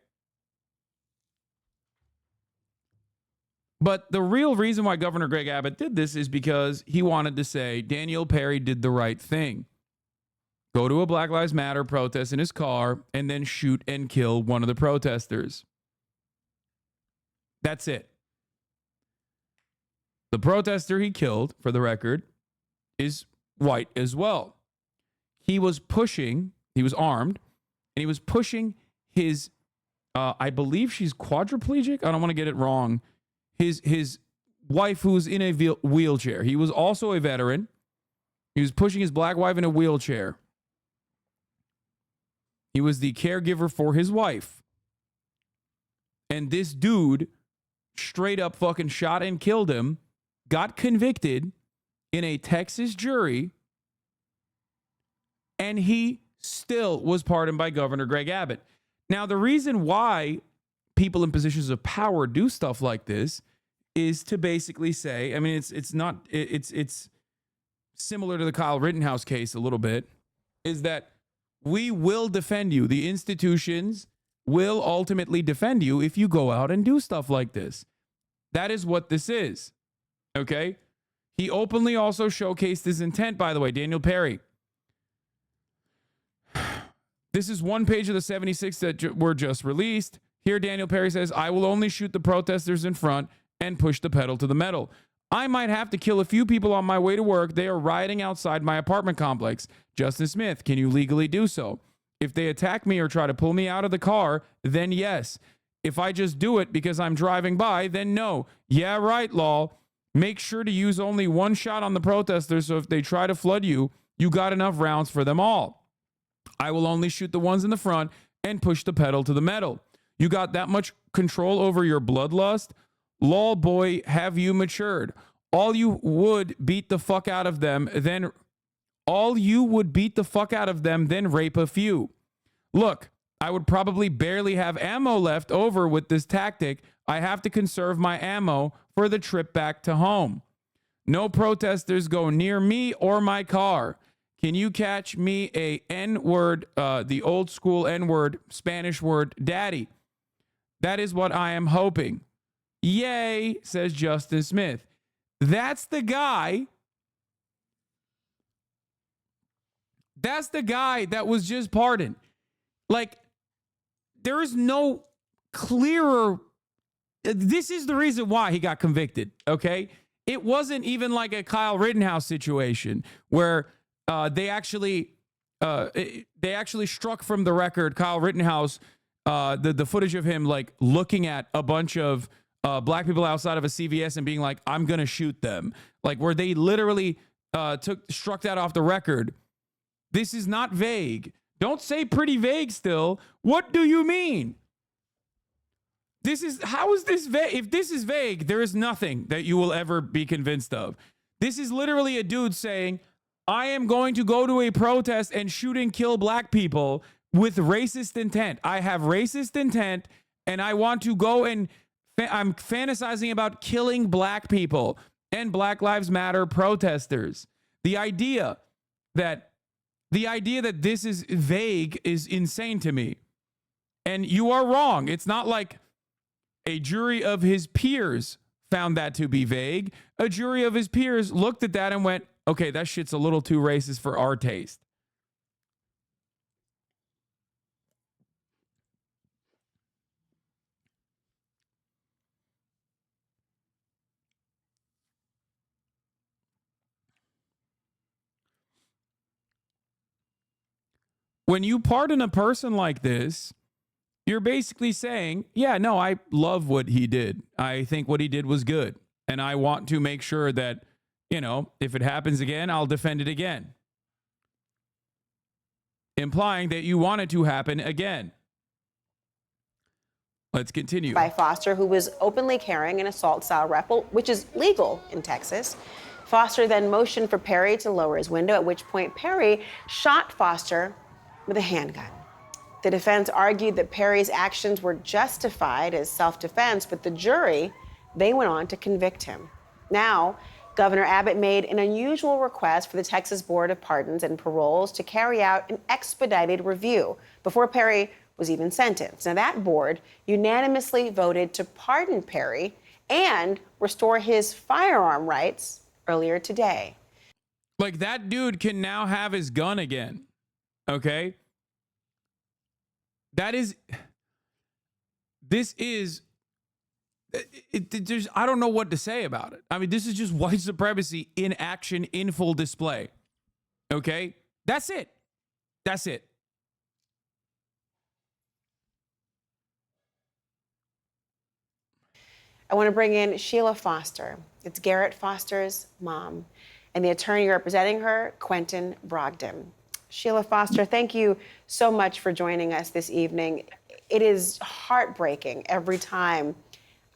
S2: But the real reason why Governor Greg Abbott did this is because he wanted to say Daniel Perry did the right thing. Go to a Black Lives Matter protest in his car and then shoot and kill one of the protesters. That's it. The protester he killed, for the record, is white as well. He was armed, and he was pushing his, I believe she's quadriplegic. I don't want to get it wrong. His wife who's in a wheelchair. He was also a veteran. He was pushing his black wife in a wheelchair. He was the caregiver for his wife. And this dude straight up fucking shot and killed him, got convicted in a Texas jury, and he still was pardoned by Governor Greg Abbott. Now, the reason why people in positions of power do stuff like this is to basically say, I mean, it's similar to the Kyle Rittenhouse case a little bit, is that we will defend you. The institutions will ultimately defend you if you go out and do stuff like this. That is what this is. Okay? He openly also showcased his intent, by the way, Daniel Perry. This is one page of the 76 that were just released. Here, Daniel Perry says, I will only shoot the protesters in front and push the pedal to the metal. I might have to kill a few people on my way to work. They are rioting outside my apartment complex. Justin Smith, can you legally do so? If they attack me or try to pull me out of the car, then yes. If I just do it because I'm driving by, then no. Yeah, right, Law.
S3: Make sure to use only one shot on the protesters, so if they try to flood you, you got enough rounds for them all. I will only shoot the ones in the front and push the pedal to the metal. You got that much control over your bloodlust? Lol, boy, have you matured? All you would beat the fuck out of them, then rape a few. Look, I would probably barely have ammo left over with this tactic. I have to conserve my ammo for the trip back to home. No protesters go near me or my car. Can you catch me a N-word, the old school N-word, Spanish word, daddy? That is what I am hoping. Yay, says Justin Smith. That's the guy. That's the guy that was just pardoned. Like, there is no clearer. This is the reason why he got convicted, okay? It wasn't even like a Kyle Rittenhouse situation where they actually struck from the record Kyle Rittenhouse, the footage of him like looking at a bunch of black people outside of a CVS and being like, I'm gonna shoot them. Like, where they literally struck that off the record. This is not vague. Don't say pretty vague still. What do you mean? How is this vague? If this is vague, there is nothing that you will ever be convinced of. This is literally a dude saying, I am going to go to a protest and shoot and kill black people with racist intent. I have racist intent and I want to go and I'm fantasizing about killing black people and Black Lives Matter protesters. The idea that this is vague is insane to me. And you are wrong. It's not like a jury of his peers found that to be vague. A jury of his peers looked at that and went, okay, that shit's a little too racist for our taste. When you pardon a person like this, you're basically saying, yeah, no, I love what he did. I think what he did was good. And I want to make sure that, you know, if it happens again, I'll defend it again. Implying that you want it to happen again. Let's continue.
S19: By Foster, who was openly carrying an assault-style rifle, which is legal in Texas. Foster then motioned for Perry to lower his window, at which point Perry shot Foster with a handgun. The defense argued that Perry's actions were justified as self-defense, but the jury, they went on to convict him. Now, Governor Abbott made an unusual request for the Texas Board of Pardons and Paroles to carry out an expedited review before Perry was even sentenced. Now, that board unanimously voted to pardon Perry and restore his firearm rights earlier today.
S3: Like, that dude can now have his gun again. Okay? There's, I don't know what to say about it. I mean, this is just white supremacy in action, in full display. Okay? That's it. That's it.
S19: I want to bring in Sheila Foster. It's Garrett Foster's mom, and the attorney representing her, Quentin Brogdon. Sheila Foster, thank you so much for joining us this evening. It is heartbreaking every time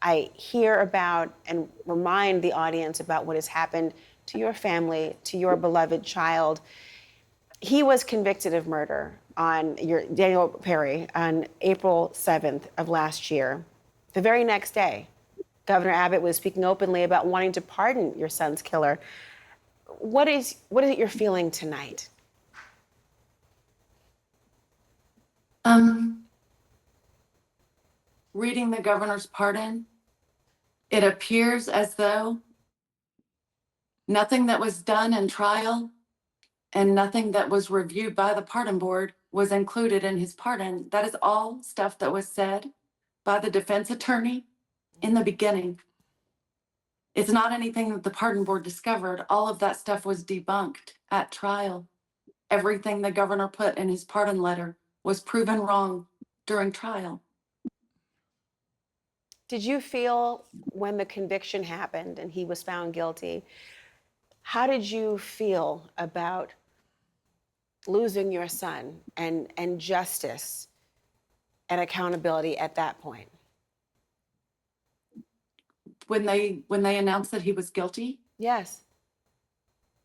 S19: I hear about and remind the audience about what has happened to your family, to your beloved child. He was convicted of murder on Daniel Perry on April 7th of last year. The very next day, Governor Abbott was speaking openly about wanting to pardon your son's killer. What is it you're feeling tonight?
S1: Reading the governor's pardon, it appears as though nothing that was done in trial and nothing that was reviewed by the pardon board was included in his pardon. That is all stuff that was said by the defense attorney in the beginning. It's not anything that the pardon board discovered. All of that stuff was debunked at trial. Everything the governor put in his pardon letter was proven wrong during trial.
S19: Did you feel when the conviction happened and he was found guilty, how did you feel about losing your son and justice and accountability at that point?
S1: When they announced that he was guilty,
S19: Yes.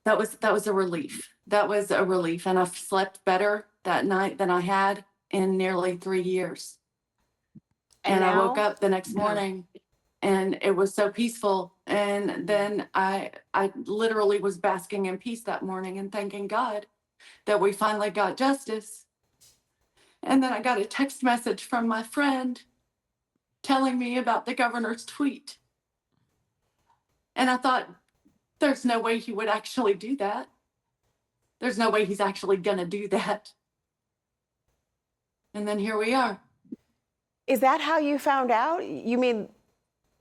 S1: that was a relief. That was a relief, and I slept better that night than I had in nearly 3 years. And I woke
S19: now?
S1: up the next morning and it was so peaceful. And then I literally was basking in peace that morning and thanking God that we finally got justice. And then I got a text message from my friend telling me about the governor's tweet. And I thought, there's no way he would actually do that. There's no way he's actually gonna do that. And then here we are.
S19: Is that how you found out? You mean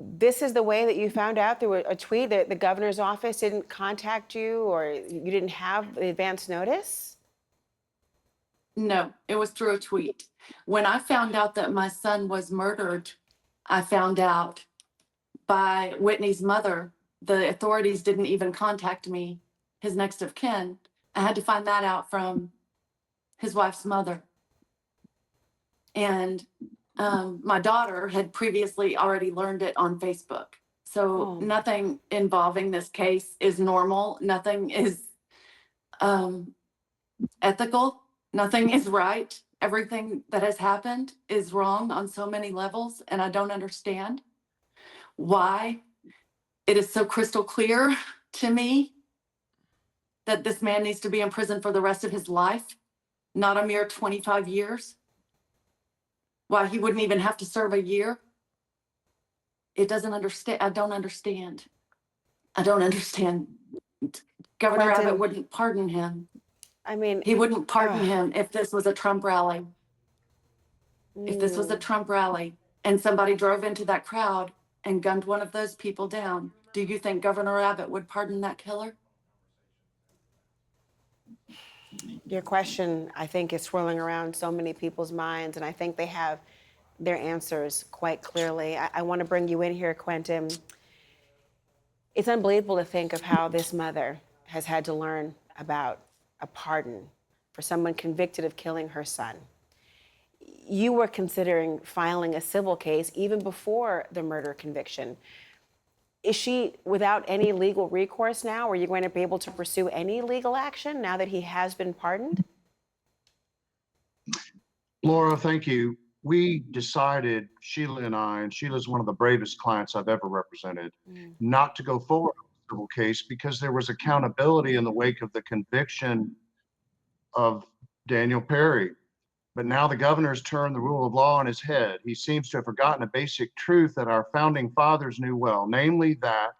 S19: this is the way that you found out through a tweet that the governor's office didn't contact you or you didn't have the advance notice?
S1: No, it was through a tweet. When I found out that my son was murdered, I found out by Whitney's mother. The authorities didn't even contact me, his next of kin. I had to find that out from his wife's mother. And my daughter had previously already learned it on Facebook. So nothing involving this case is normal. Nothing is ethical. Nothing is right. Everything that has happened is wrong on so many levels. And I don't understand why it is so crystal clear to me that this man needs to be in prison for the rest of his life, not a mere 25 years. Why he wouldn't even have to serve a year. It doesn't understand. I don't understand. I don't understand. Governor
S19: Quentin,
S1: Abbott wouldn't pardon him.
S19: I mean,
S1: He wouldn't pardon him if this was a Trump rally. If this was a Trump rally and somebody drove into that crowd and gunned one of those people down, do you think Governor Abbott would pardon that killer?
S19: Your question, I think, is swirling around so many people's minds, and I think they have their answers quite clearly. I want to bring you in here, Quentin. It's unbelievable to think of how this mother has had to learn about a pardon for someone convicted of killing her son. You were considering filing a civil case even before the murder conviction. Is she without any legal recourse now? Are you going to be able to pursue any legal action now that he has been pardoned?
S4: Laura, thank you. We decided, Sheila and I, and Sheila's one of the bravest clients I've ever represented, not to go forward with the civil case because there was accountability in the wake of the conviction of Daniel Perry. But now the governor's turned the rule of law on his head. He seems to have forgotten a basic truth that our founding fathers knew well, namely that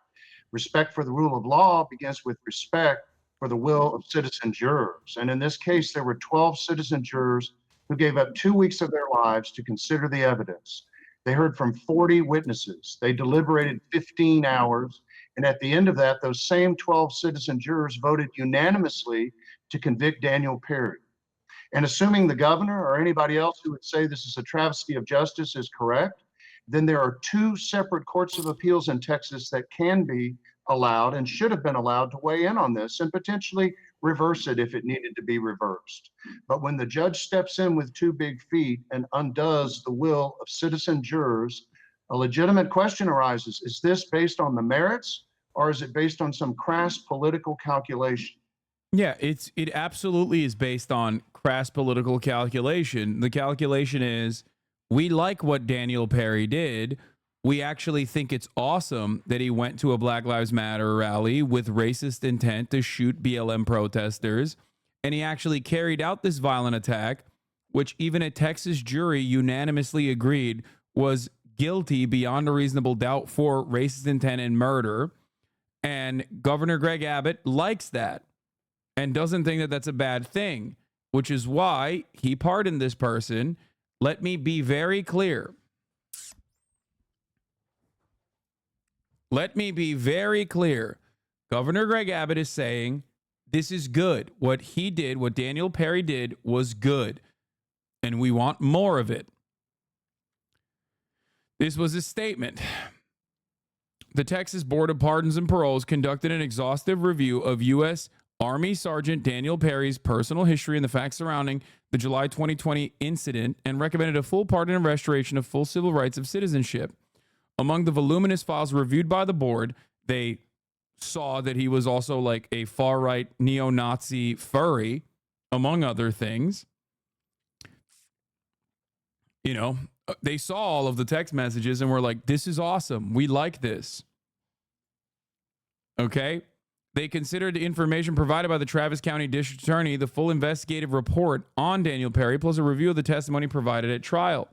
S4: respect for the rule of law begins with respect for the will of citizen jurors. And in this case, there were 12 citizen jurors who gave up 2 weeks of their lives to consider the evidence. They heard from 40 witnesses. They deliberated 15 hours. And at the end of that, those same 12 citizen jurors voted unanimously to convict Daniel Perry. And assuming the governor or anybody else who would say this is a travesty of justice is correct, then there are 2 separate courts of appeals in Texas that can be allowed and should have been allowed to weigh in on this and potentially reverse it if it needed to be reversed. But when the judge steps in with 2 big feet and undoes the will of citizen jurors, a legitimate question arises. Is this based on the merits or is it based on some crass political calculation?
S3: Yeah, it absolutely is based on crass political calculation. The calculation is we like what Daniel Perry did. We actually think it's awesome that he went to a Black Lives Matter rally with racist intent to shoot BLM protesters. And he actually carried out this violent attack, which even a Texas jury unanimously agreed was guilty beyond a reasonable doubt for racist intent and murder. And Governor Greg Abbott likes that and doesn't think that that's a bad thing, which is why he pardoned this person. Let me be very clear. Let me be very clear. Governor Greg Abbott is saying this is good. What he did, what Daniel Perry did was good, and we want more of it.
S2: This was his statement. The Texas Board of Pardons and Paroles conducted an exhaustive review of U.S. Army Sergeant Daniel Perry's personal history and the facts surrounding the July 2020 incident and recommended a full pardon and restoration of full civil rights of citizenship. Among the voluminous files reviewed by the board, they saw that he was also like a far-right neo-Nazi furry, among other things. You know, they saw all of the text messages and were like, this is awesome. We like this. Okay? They considered the information provided by the Travis County District Attorney, the full investigative report on Daniel Perry, plus a review of the testimony provided at trial.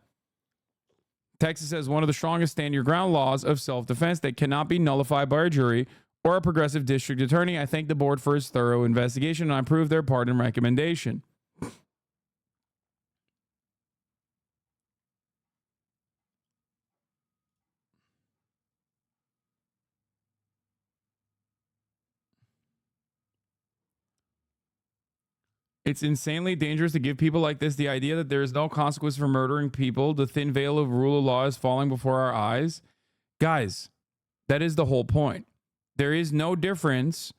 S2: Texas has one of the strongest stand-your-ground laws of self-defense that cannot be nullified by a jury or a progressive district attorney. I thank the board for its thorough investigation, and I approve their pardon recommendation. It's insanely dangerous to give people like this the idea that there is no consequence for murdering people. The thin veil of rule of law is falling before our eyes. Guys, that is the whole point. There is no difference.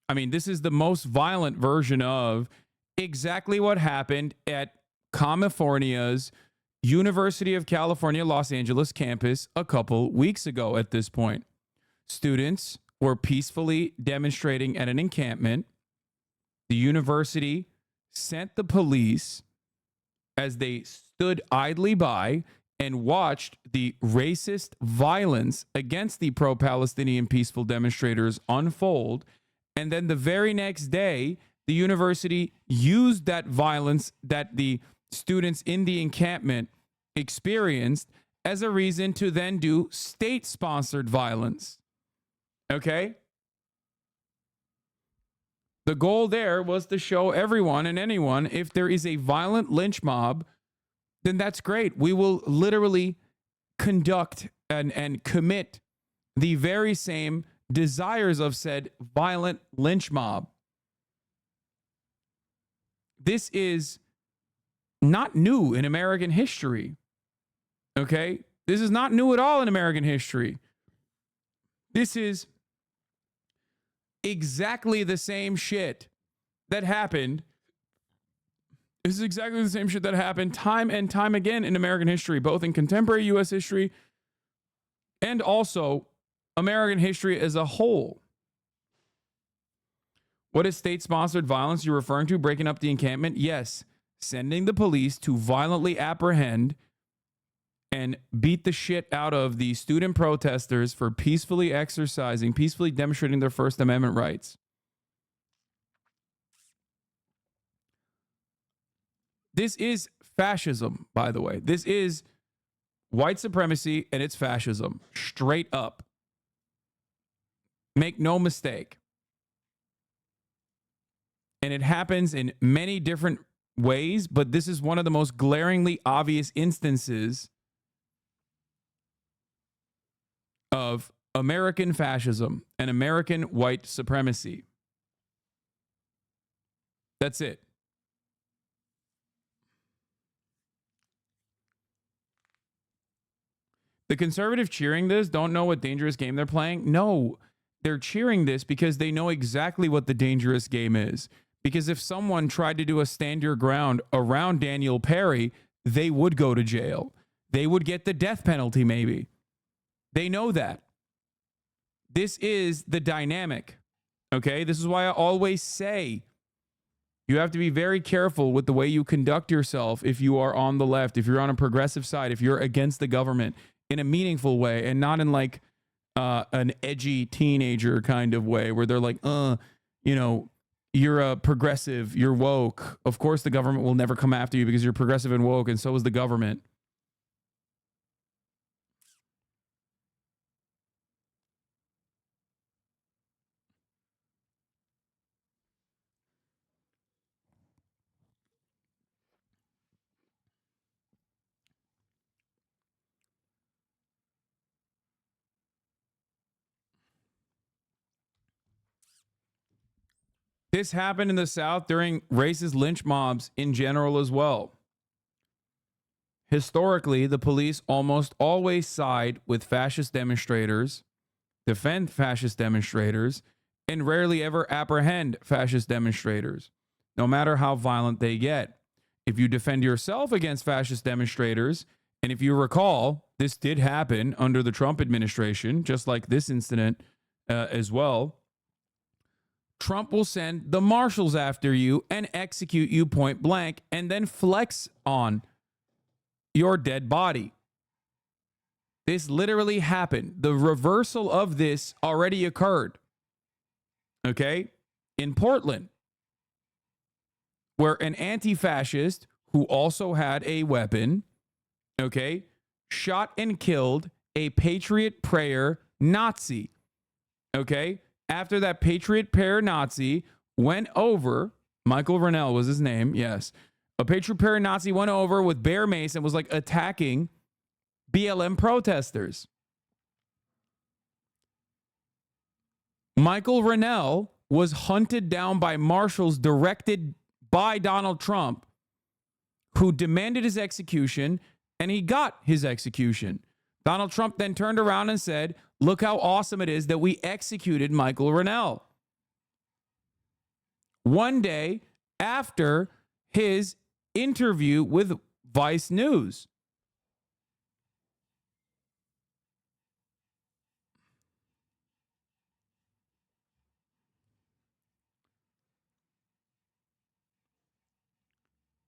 S2: I mean, this is the most violent version of exactly what happened at California's University of California, Los Angeles campus a couple weeks ago at this point. Students were peacefully demonstrating at an encampment. The university sent the police as they stood idly by and watched the racist violence against the pro-Palestinian peaceful demonstrators unfold. And then the very next day, the university used that violence that the students in the encampment experienced as a reason to then do state-sponsored violence. Okay? The goal there was to show everyone and anyone, if there is a violent lynch mob, then that's great. We will literally conduct and commit the very same desires of said violent lynch mob. This is not new in American history. Okay? This is not new at all in American history. This is exactly the same shit that happened. This is exactly the same shit that happened time and time again in American history, both in contemporary U.S. history and also American history as a whole. What is state-sponsored violence you're referring to? Breaking up the encampment? Yes. Sending the police to violently apprehend and beat the shit out of the student protesters for peacefully demonstrating their First Amendment rights. This is fascism, by the way. This is white supremacy and it's fascism. Straight up. Make no mistake. And it happens in many different ways, but this is one of the most glaringly obvious instances of American fascism and American white supremacy. That's it. The conservative cheering this don't know what dangerous game they're playing. No, they're cheering this because they know exactly what the dangerous game is. Because if someone tried to do a stand your ground around Daniel Perry, they would go to jail. They would get the death penalty maybe. They know that. This is the dynamic. Okay? This is why I always say you have to be very careful with the way you conduct yourself if you are on the left, if you're on a progressive side, if you're against the government in a meaningful way and not in like an edgy teenager kind of way where they're like, you know, you're a progressive, you're woke. Of course the government will never come after you because you're progressive and woke, and so is the government. This happened in the South during racist lynch mobs in general as well.
S3: Historically, the police almost always side with fascist demonstrators, defend fascist demonstrators, and rarely ever apprehend fascist demonstrators, no matter how violent they get. If you defend yourself against fascist demonstrators, and if you recall, this did happen under the Trump administration, just like this incident as well, Trump will send the marshals after you and execute you point blank and then flex on your dead body. This literally happened. The reversal of this already occurred. Okay? In Portland, where an anti-fascist who also had a weapon, okay, shot and killed a Patriot Prayer Nazi. Okay? After that Patriot Prayer Nazi went over, Michael Rennell was his name, yes. A Patriot Prayer Nazi went over with bear mace and was like attacking BLM protesters. Michael Rennell was hunted down by marshals directed by Donald Trump, who demanded his execution, and he got his execution. Donald Trump then turned around and said, look how awesome it is that we executed Michael Rennell. One day after his interview with Vice News.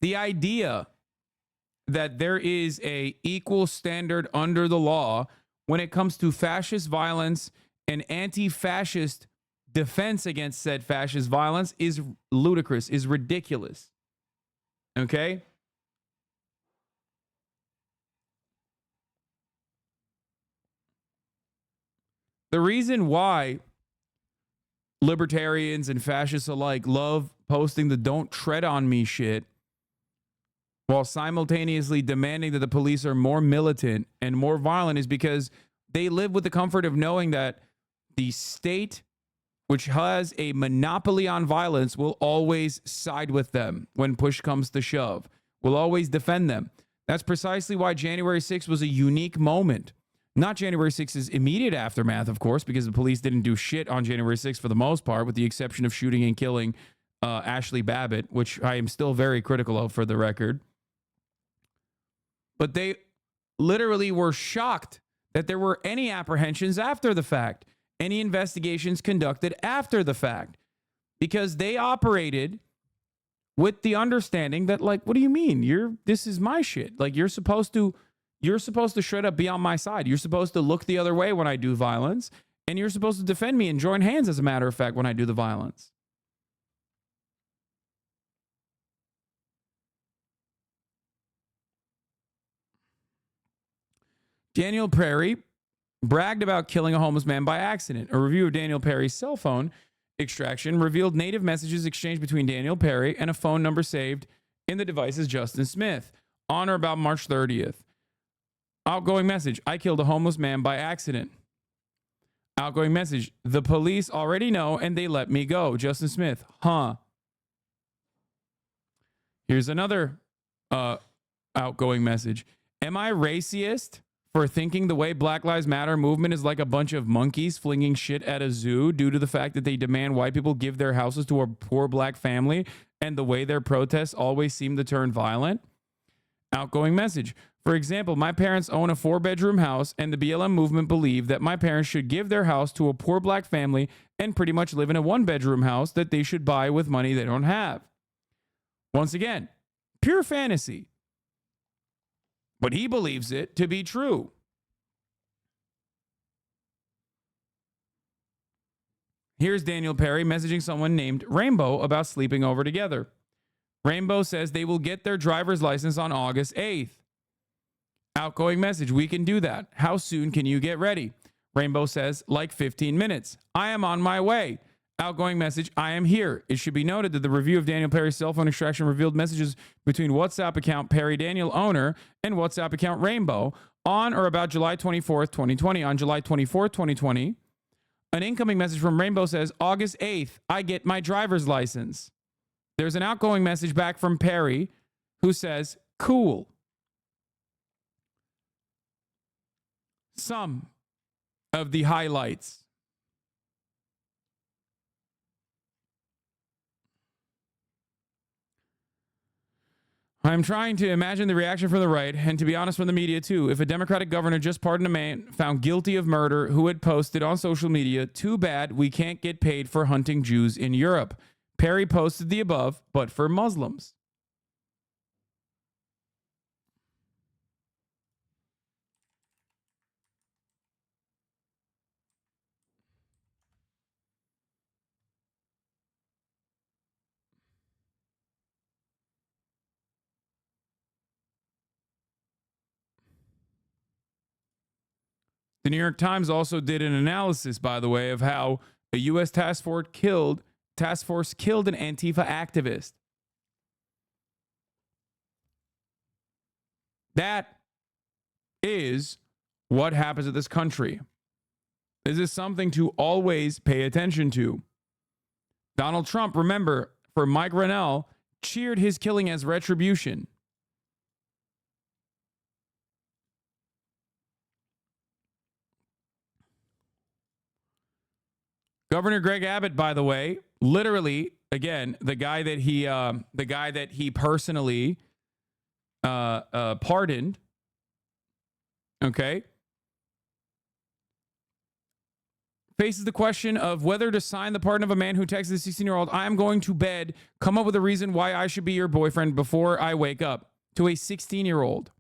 S3: The idea that there is a equal standard under the law when it comes to fascist violence and anti-fascist defense against said fascist violence is ludicrous, is ridiculous. Okay? The reason why libertarians and fascists alike love posting the "don't tread on me" shit while simultaneously demanding that the police are more militant and more violent is because they live with the comfort of knowing that the state, which has a monopoly on violence, will always side with them when push comes to shove, will always defend them. That's precisely why January 6th was a unique moment. Not January 6th's immediate aftermath, of course, because the police didn't do shit on January 6th for the most part, with the exception of shooting and killing Ashley Babbitt, which I am still very critical of, for the record. But they literally were shocked that there were any apprehensions after the fact, any investigations conducted after the fact, because they operated with the understanding that, like, what do you mean? This is my shit. Like, you're supposed to straight up be on my side. You're supposed to look the other way when I do violence, and you're supposed to defend me and join hands, as a matter of fact, when I do the violence. Daniel Perry bragged about killing a homeless man by accident. A review of Daniel Perry's cell phone extraction revealed native messages exchanged between Daniel Perry and a phone number saved in the device's Justin Smith on or about March 30th. Outgoing message: I killed a homeless man by accident. Outgoing message: the police already know and they let me go. Justin Smith: huh. Here's another outgoing message: am I racist for thinking the way Black Lives Matter movement is like a bunch of monkeys flinging shit at a zoo due to the fact that they demand white people give their houses to a poor black family, and the way their protests always seem to turn violent? Outgoing message: for example, my parents own a 4-bedroom house, and the BLM movement believe that my parents should give their house to a poor black family and pretty much live in a 1-bedroom house that they should buy with money they don't have. Once again, pure fantasy. But he believes it to be true. Here's Daniel Perry messaging someone named Rainbow about sleeping over together. Rainbow says they will get their driver's license on August 8th. Outgoing message: we can do that. How soon can you get ready? Rainbow says, like 15 minutes. I am on my way. Outgoing message: I am here. It should be noted that the review of Daniel Perry's cell phone extraction revealed messages between WhatsApp account Perry Daniel owner and WhatsApp account Rainbow on or about July 24th, 2020. On July 24th, 2020, an incoming message from Rainbow says, August 8th, I get my driver's license. There's an outgoing message back from Perry who says, cool.
S2: some of the highlights. I'm trying to imagine the reaction from the right, and to be honest, from the media too. If a Democratic governor just pardoned a man found guilty of murder who had posted on social media, too bad we can't get paid for hunting Jews in Europe. Perry posted the above, but for Muslims. The New York Times also did an analysis, by the way, of how a U.S. task force killed an Antifa activist. That is what happens in this country. This is something to always pay attention to. Donald Trump, remember, for Mike Rennell, cheered his killing as retribution. Governor Greg Abbott, by the way, literally, again, the guy that he personally pardoned, okay, faces the question of whether to sign the pardon of a man who texted a 16-year-old, "I'm going to bed, come up with a reason why I should be your boyfriend before I wake up," to a 16-year-old.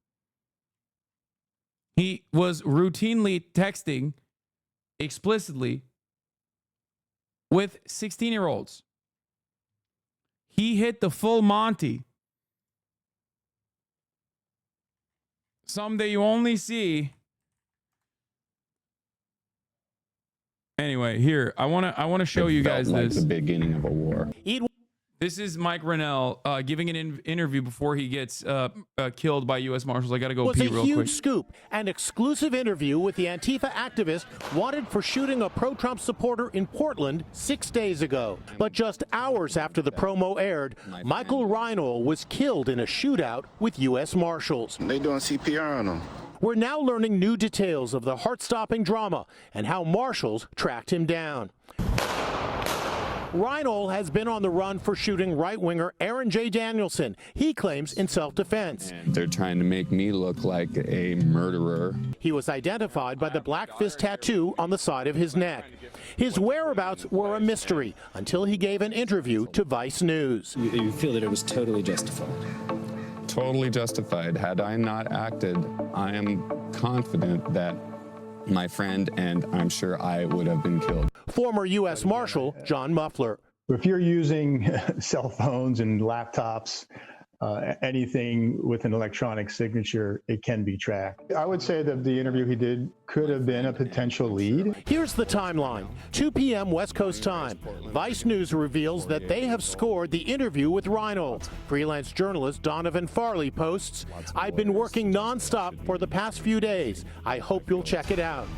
S2: He was routinely texting explicitly with 16-year-olds. He hit the full Monty. Some that you only see. Anyway, here, I want to show you guys this.
S9: The beginning of a war.
S2: This is Mike Rennell giving an interview before he gets killed by U.S. Marshals. I got to go pee real quick.
S22: It was a huge scoop, an exclusive interview with the Antifa activist wanted for shooting a pro-Trump supporter in Portland 6 days ago. But just hours after the promo aired, Michael Reinhold was killed in a shootout with U.S. Marshals.
S9: They doing CPR on him.
S22: We're now learning new details of the heart-stopping drama and how Marshals tracked him down. Reinhold has been on the run for shooting right-winger Aaron J. Danielson. He claims in self-defense.
S9: They're trying to make me look like a murderer.
S22: He was identified by the black fist tattoo on the side of his neck. His whereabouts were a mystery until he gave an interview to Vice News.
S9: You feel that it was totally justified? Totally justified. Had I not acted, I am confident that my friend and I'm sure I would have been killed.
S22: Former U.S. Marshal John Muffler.
S23: If you're using cell phones and laptops, anything with an electronic signature, it can be tracked. I would say that the interview he did could have been a potential lead.
S22: Here's the timeline. 2 p.m. West Coast time. Vice News reveals that they have scored the interview with Reinhold. Freelance journalist Donovan Farley posts, "I've been working nonstop for the past few days. I hope you'll check it out."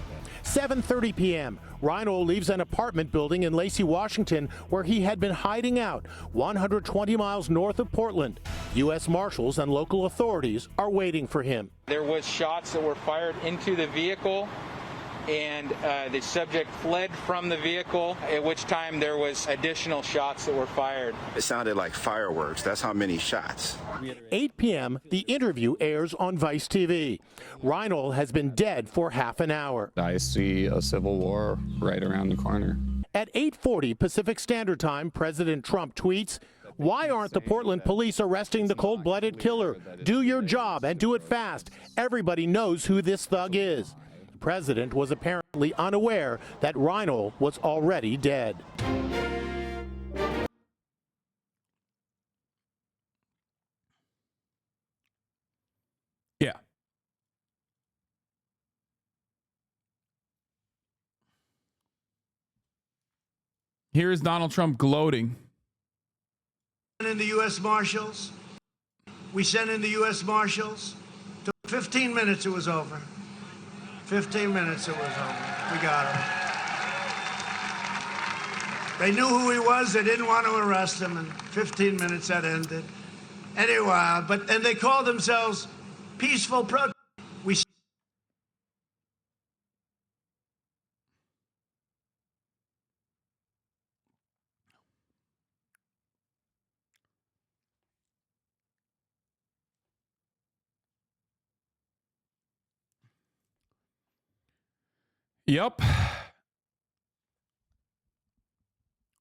S22: 7:30 p.m. Reinhold leaves an apartment building in Lacey, Washington, where he had been hiding out, 120 miles north of Portland. U.S. Marshals and local authorities are waiting for him.
S24: There was shots that were fired into the vehicle, and the subject fled from the vehicle, at which time there was additional shots that were fired.
S9: It sounded like fireworks. That's how many shots.
S22: 8 p.m., the interview airs on Vice TV. Reinhold has been dead for half an hour.
S9: I see a civil war right around the corner.
S22: At 8:40 Pacific Standard Time, President Trump tweets, "Why aren't the Portland police arresting the cold-blooded killer? Do your job and do it fast. Everybody knows who this thug is." The president was apparently unaware that Reinhold was already dead.
S2: Yeah. Here's Donald Trump gloating.
S25: In the U.S. Marshals. We sent in the U.S. Marshals. Took 15 minutes, it was over. 15 minutes, it was over. We got him. They knew who he was. They didn't want to arrest him. In 15 minutes, that ended. Anyway, and they called themselves peaceful protesters.
S2: Yep.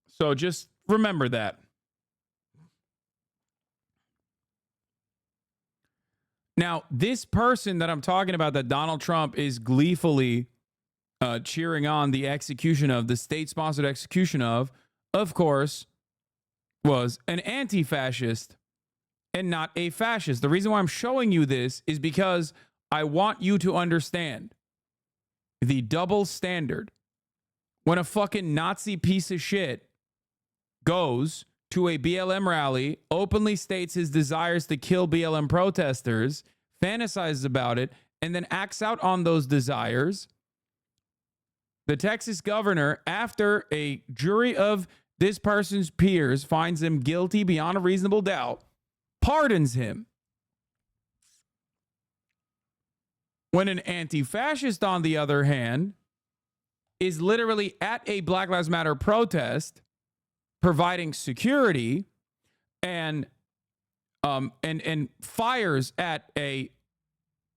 S2: So just remember that. Now, this person that I'm talking about that Donald Trump is gleefully cheering on the execution of, the state-sponsored execution of course, was an anti-fascist and not a fascist. The reason why I'm showing you this is because I want you to understand the double standard. When a fucking Nazi piece of shit goes to a BLM rally, openly states his desires to kill BLM protesters, fantasizes about it, and then acts out on those desires, the Texas governor, after a jury of this person's peers finds him guilty beyond a reasonable doubt, pardons him. When an anti-fascist, on the other hand, is literally at a Black Lives Matter protest, providing security, and fires at a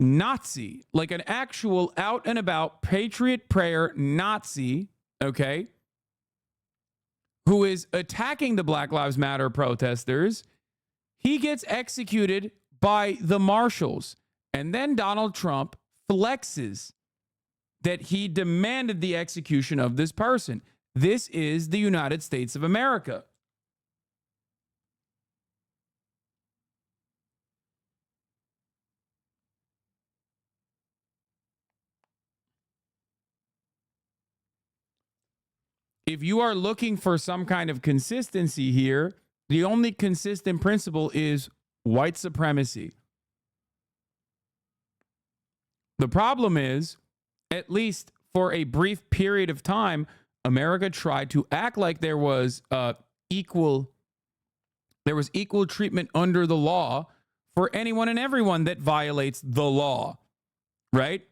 S2: Nazi, like an actual out and about patriot prayer Nazi, okay, who is attacking the Black Lives Matter protesters, he gets executed by the marshals. And then Donald Trump flexes that he demanded the execution of this person. This is the United States of America. If you are looking for some kind of consistency here, the only consistent principle is white supremacy. The problem is, at least for a brief period of time, America tried to act like there was equal treatment under the law for anyone and everyone that violates the law, right?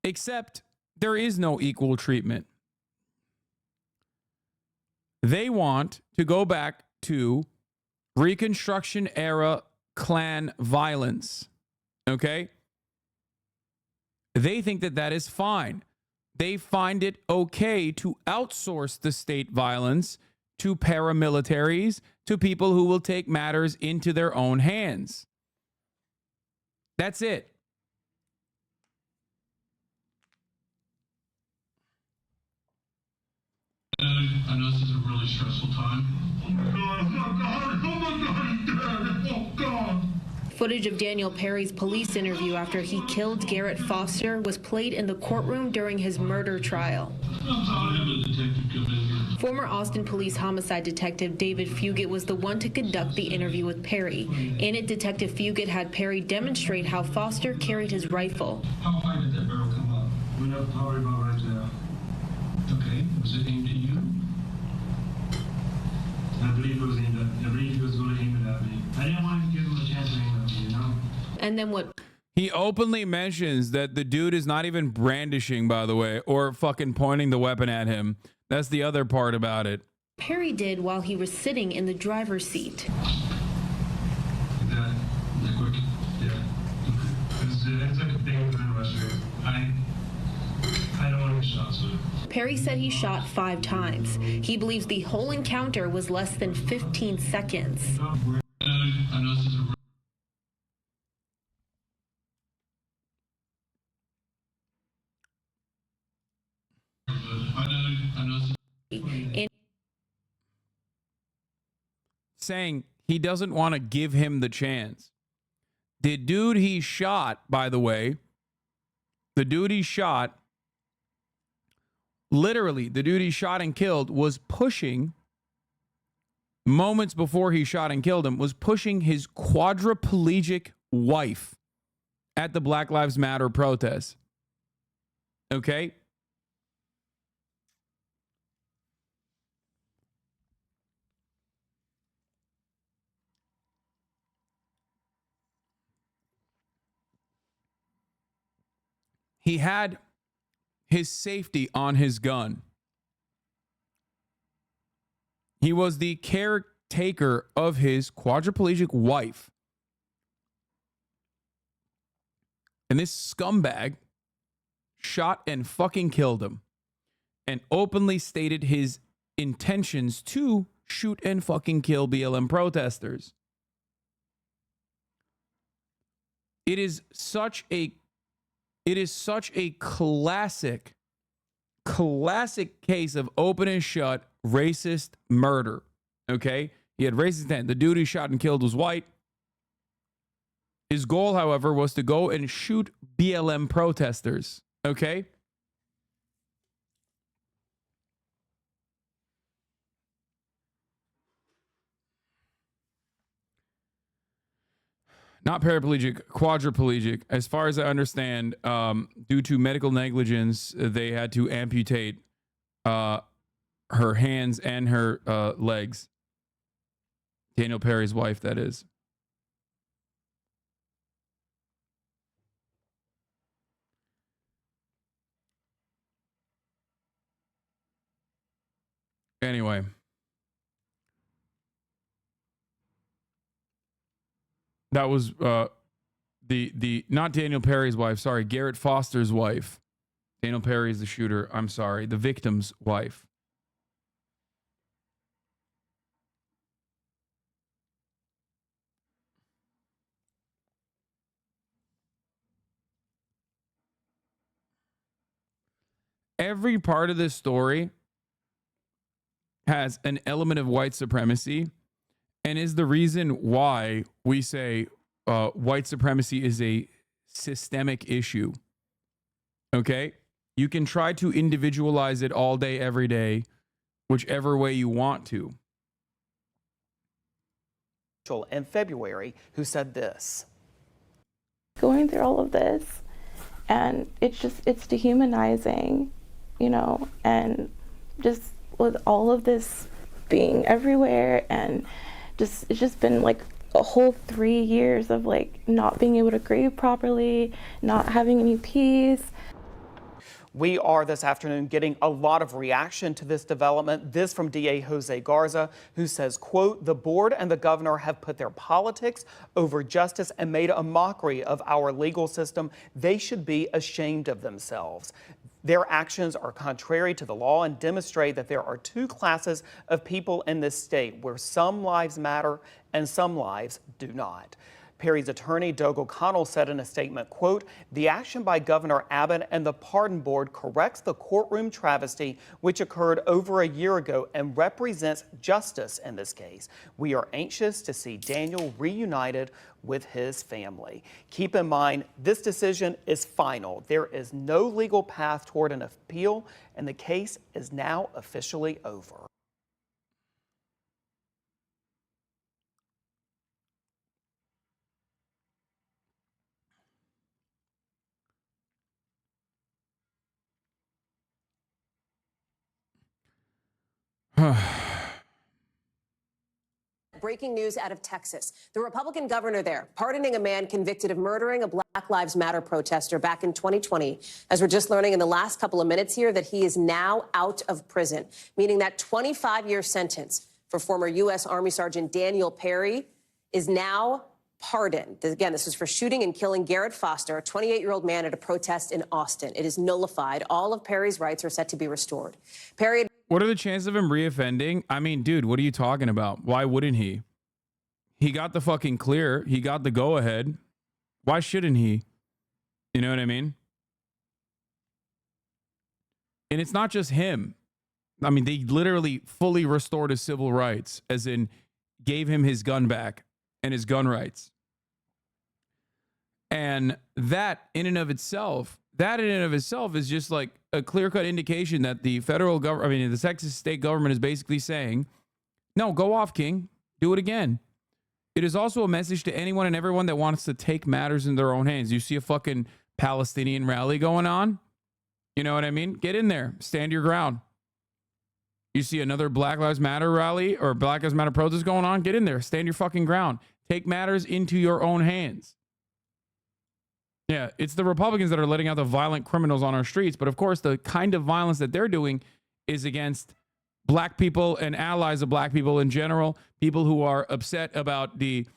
S2: Except there is no equal treatment. They want to go back to Reconstruction era clan violence, okay? They think that that is fine. They find it okay to outsource the state violence to paramilitaries, to people who will take matters into their own hands. That's it.
S5: I know this is a really stressful time. Oh my God, oh my God, oh my God, he's dead. Oh God.
S6: Footage of Daniel Perry's police interview after he killed Garrett Foster was played in the courtroom during his murder trial. Former Austin Police homicide detective David Fugit was the one to conduct the interview with Perry. In it, Detective Fugit had Perry demonstrate how Foster carried his rifle.
S5: How high did that barrel come up? We're not worried about right now. Okay, was it aimed at you? I believe it was aimed at me. I believe he was going to aim it at me. I didn't want to give him a chance to aim at me, you know?
S6: And then what?
S2: He openly mentions that the dude is not even brandishing, by the way, or fucking pointing the weapon at him. That's the other part about it.
S6: Perry did while he was sitting in the driver's seat.
S5: That quick? Yeah. It's like a thing with an investor. I don't want to get shot, so.
S6: Perry said he shot 5 times. He believes the whole encounter was less than 15 seconds.
S5: I know this is a
S2: saying he doesn't want to give him the chance. The dude he shot, by the way, literally, the dude he shot and killed was pushing, moments before he shot and killed him, was pushing his quadriplegic wife at the Black Lives Matter protest. Okay? He had his safety on his gun. He was the caretaker of his quadriplegic wife. And this scumbag
S3: shot and fucking killed him, and openly stated his intentions to shoot and fucking kill BLM protesters. It is such a classic case of open and shut racist murder. Okay? He had racist intent. The dude who shot and killed was white. His goal, however, was to go and shoot BLM protesters. Okay? Not paraplegic, quadriplegic. As far as I understand, due to medical negligence, they had to amputate her hands and her legs. Daniel Perry's wife, that is. Anyway. That was the not Daniel Perry's wife, sorry, Garrett Foster's wife. Daniel Perry is the shooter. I'm sorry, the victim's wife. Every part of this story has an element of white supremacy, and is the reason why we say white supremacy is a systemic issue. Okay? You can try to individualize it all day, every day, whichever way you want to.
S7: In February, who said this.
S8: Going through all of this, and it's dehumanizing, you know, and just with all of this being everywhere, and it's just been like a whole 3 years of like not being able to grieve properly, not having any peace.
S7: We are this afternoon getting a lot of reaction to this development. This from DA Jose Garza, who says, quote, the board and the governor have put their politics over justice and made a mockery of our legal system. They should be ashamed of themselves. Their actions are contrary to the law and demonstrate that there are two classes of people in this state where some lives matter and some lives do not. Perry's attorney, Doug O'Connell, said in a statement, quote, the action by Governor Abbott and the Pardon Board corrects the courtroom travesty which occurred over a year ago and represents justice in this case. We are anxious to see Daniel reunited with his family. Keep in mind, this decision is final. There is no legal path toward an appeal, and the case is now officially over.
S11: Breaking news out of Texas. The Republican governor there pardoning a man convicted of murdering a Black Lives Matter protester back in 2020. As we're just learning in the last couple of minutes here that he is now out of prison, meaning that 25-year sentence for former U.S. Army Sergeant Daniel Perry is now pardoned. Again, this is for shooting and killing Garrett Foster, a 28-year-old man at a protest in Austin. It is nullified. All of Perry's rights are set to be restored. Perry.
S3: What are the chances of him reoffending? I mean, dude, what are you talking about? Why wouldn't he? He got the fucking clear. He got the go ahead. Why shouldn't he? You know what I mean? And it's not just him. I mean, they literally fully restored his civil rights, as in gave him his gun back and his gun rights. And that in and of itself is just like a clear-cut indication that the federal government, I mean, the Texas state government is basically saying, no, go off, King. Do it again. It is also a message to anyone and everyone that wants to take matters in their own hands. You see a fucking Palestinian rally going on? You know what I mean? Get in there. Stand your ground. You see another Black Lives Matter rally or Black Lives Matter protest going on? Get in there. Stand your fucking ground. Take matters into your own hands. Yeah, it's the Republicans that are letting out the violent criminals on our streets. But of course, the kind of violence that they're doing is against Black people and allies of Black people in general, people who are upset about the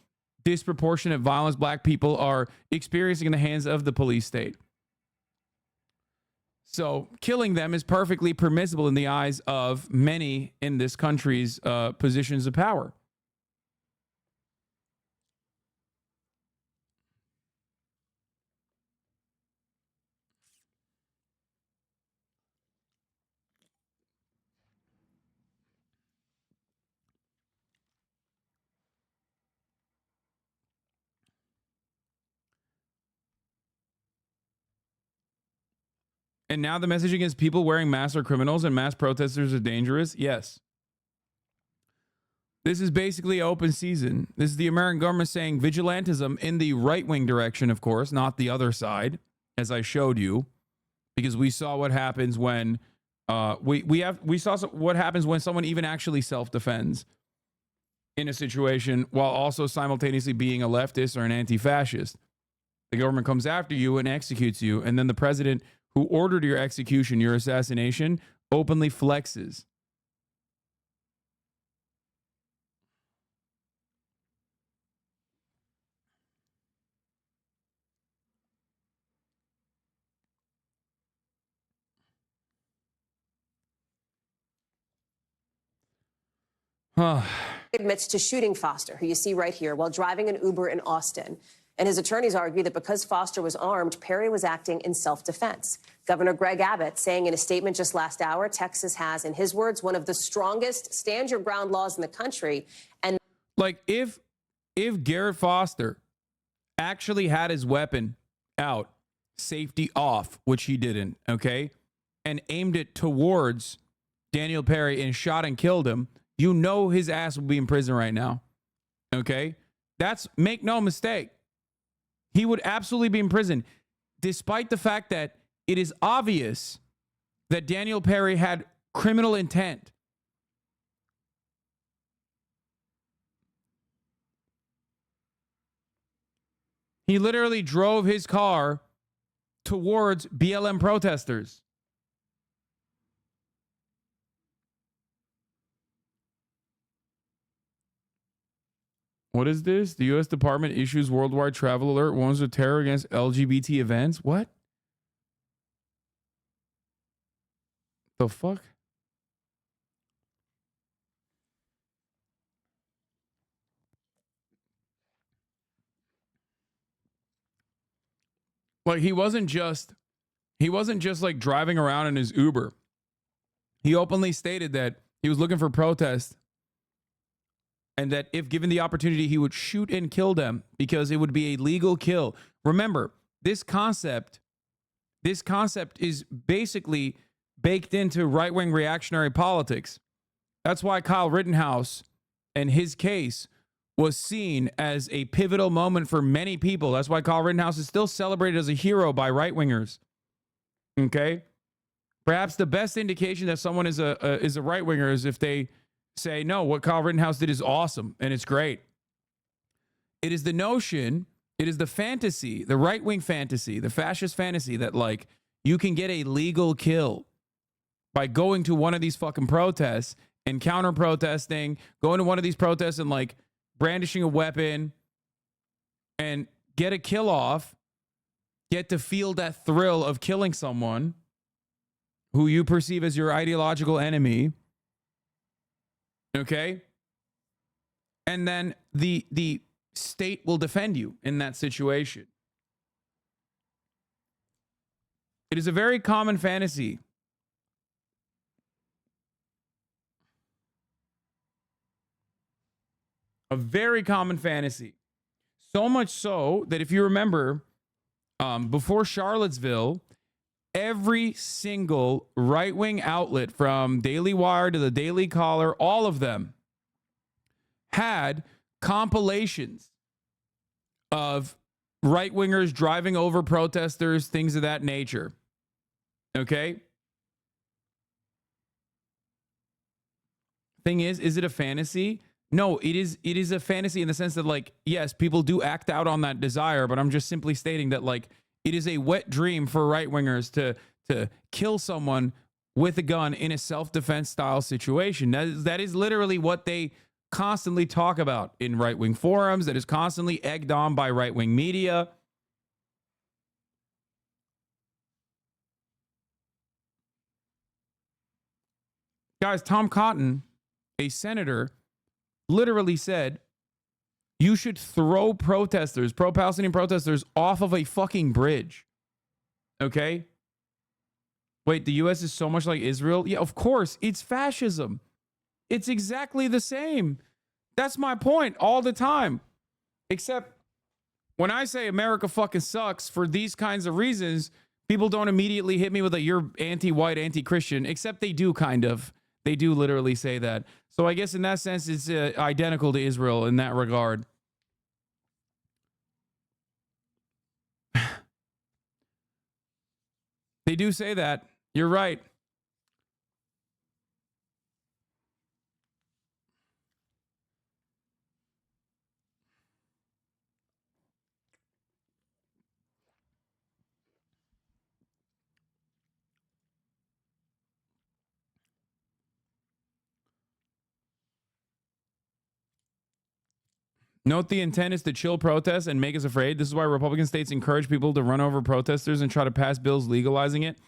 S3: disproportionate violence Black people are experiencing in the hands of the police state. So killing them is perfectly permissible in the eyes of many in this country's positions of power. And now the messaging is people wearing masks are criminals and mass protesters are dangerous. Yes. This is basically open season. This is the American government saying vigilantism in the right-wing direction, of course, not the other side, as I showed you, because we saw what happens when we saw what happens when someone even actually self-defends in a situation while also simultaneously being a leftist or an anti-fascist. The government comes after you and executes you, and then the president who ordered your execution, your assassination, openly flexes.
S11: Admits to shooting Foster, who you see right here, while driving an Uber in Austin. And his attorneys argue that because Foster was armed, Perry was acting in self-defense. Governor Greg Abbott saying in a statement just last hour, Texas has, in his words, one of the strongest stand your ground laws in the country. And
S3: like if Garrett Foster actually had his weapon out, safety off, which he didn't, okay, and aimed it towards Daniel Perry and shot and killed him, you know his ass would be in prison right now. Okay? That's, make no mistake. He would absolutely be in prison, despite the fact that it is obvious that Daniel Perry had criminal intent. He literally drove his car towards BLM protesters. What is this? The U.S. Department issues worldwide travel alert, warns of terror against LGBT events. What? The fuck? Like he wasn't just like driving around in his Uber. He openly stated that he was looking for protest and that if given the opportunity, he would shoot and kill them because it would be a legal kill. Remember, this concept is basically baked into right-wing reactionary politics. That's why Kyle Rittenhouse and his case was seen as a pivotal moment for many people. That's why Kyle Rittenhouse is still celebrated as a hero by right-wingers. Okay? Perhaps the best indication that someone is a right-winger is if they say, no, what Kyle Rittenhouse did is awesome and it's great. It is the notion, it is the fantasy, the right-wing fantasy, the fascist fantasy that like you can get a legal kill by going to one of these fucking protests and counter-protesting, going to one of these protests and like brandishing a weapon and get a kill off, get to feel that thrill of killing someone who you perceive as your ideological enemy. Okay? And then the state will defend you in that situation. It is a very common fantasy. A very common fantasy. So much so that if you remember, before Charlottesville, every single right-wing outlet from Daily Wire to the Daily Caller, all of them had compilations of right-wingers driving over protesters, things of that nature. Okay? Thing is it a fantasy? No, it is a fantasy in the sense that, like, yes, people do act out on that desire, but I'm just simply stating that, like, it is a wet dream for right-wingers to kill someone with a gun in a self-defense style situation. That is literally what they constantly talk about in right-wing forums. That is constantly egged on by right-wing media. Guys, Tom Cotton, a senator, literally said you should throw protesters, pro-Palestinian protesters, off of a fucking bridge. Okay? Wait, the U.S. is so much like Israel? Yeah, of course. It's fascism. It's exactly the same. That's my point all the time. Except when I say America fucking sucks for these kinds of reasons, people don't immediately hit me with a you're anti-white, anti-Christian, except they do kind of. They do literally say that. So I guess in that sense, it's identical to Israel in that regard. They do say that. You're right. Note the intent is to chill protests and make us afraid. This is why Republican states encourage people to run over protesters and try to pass bills legalizing it.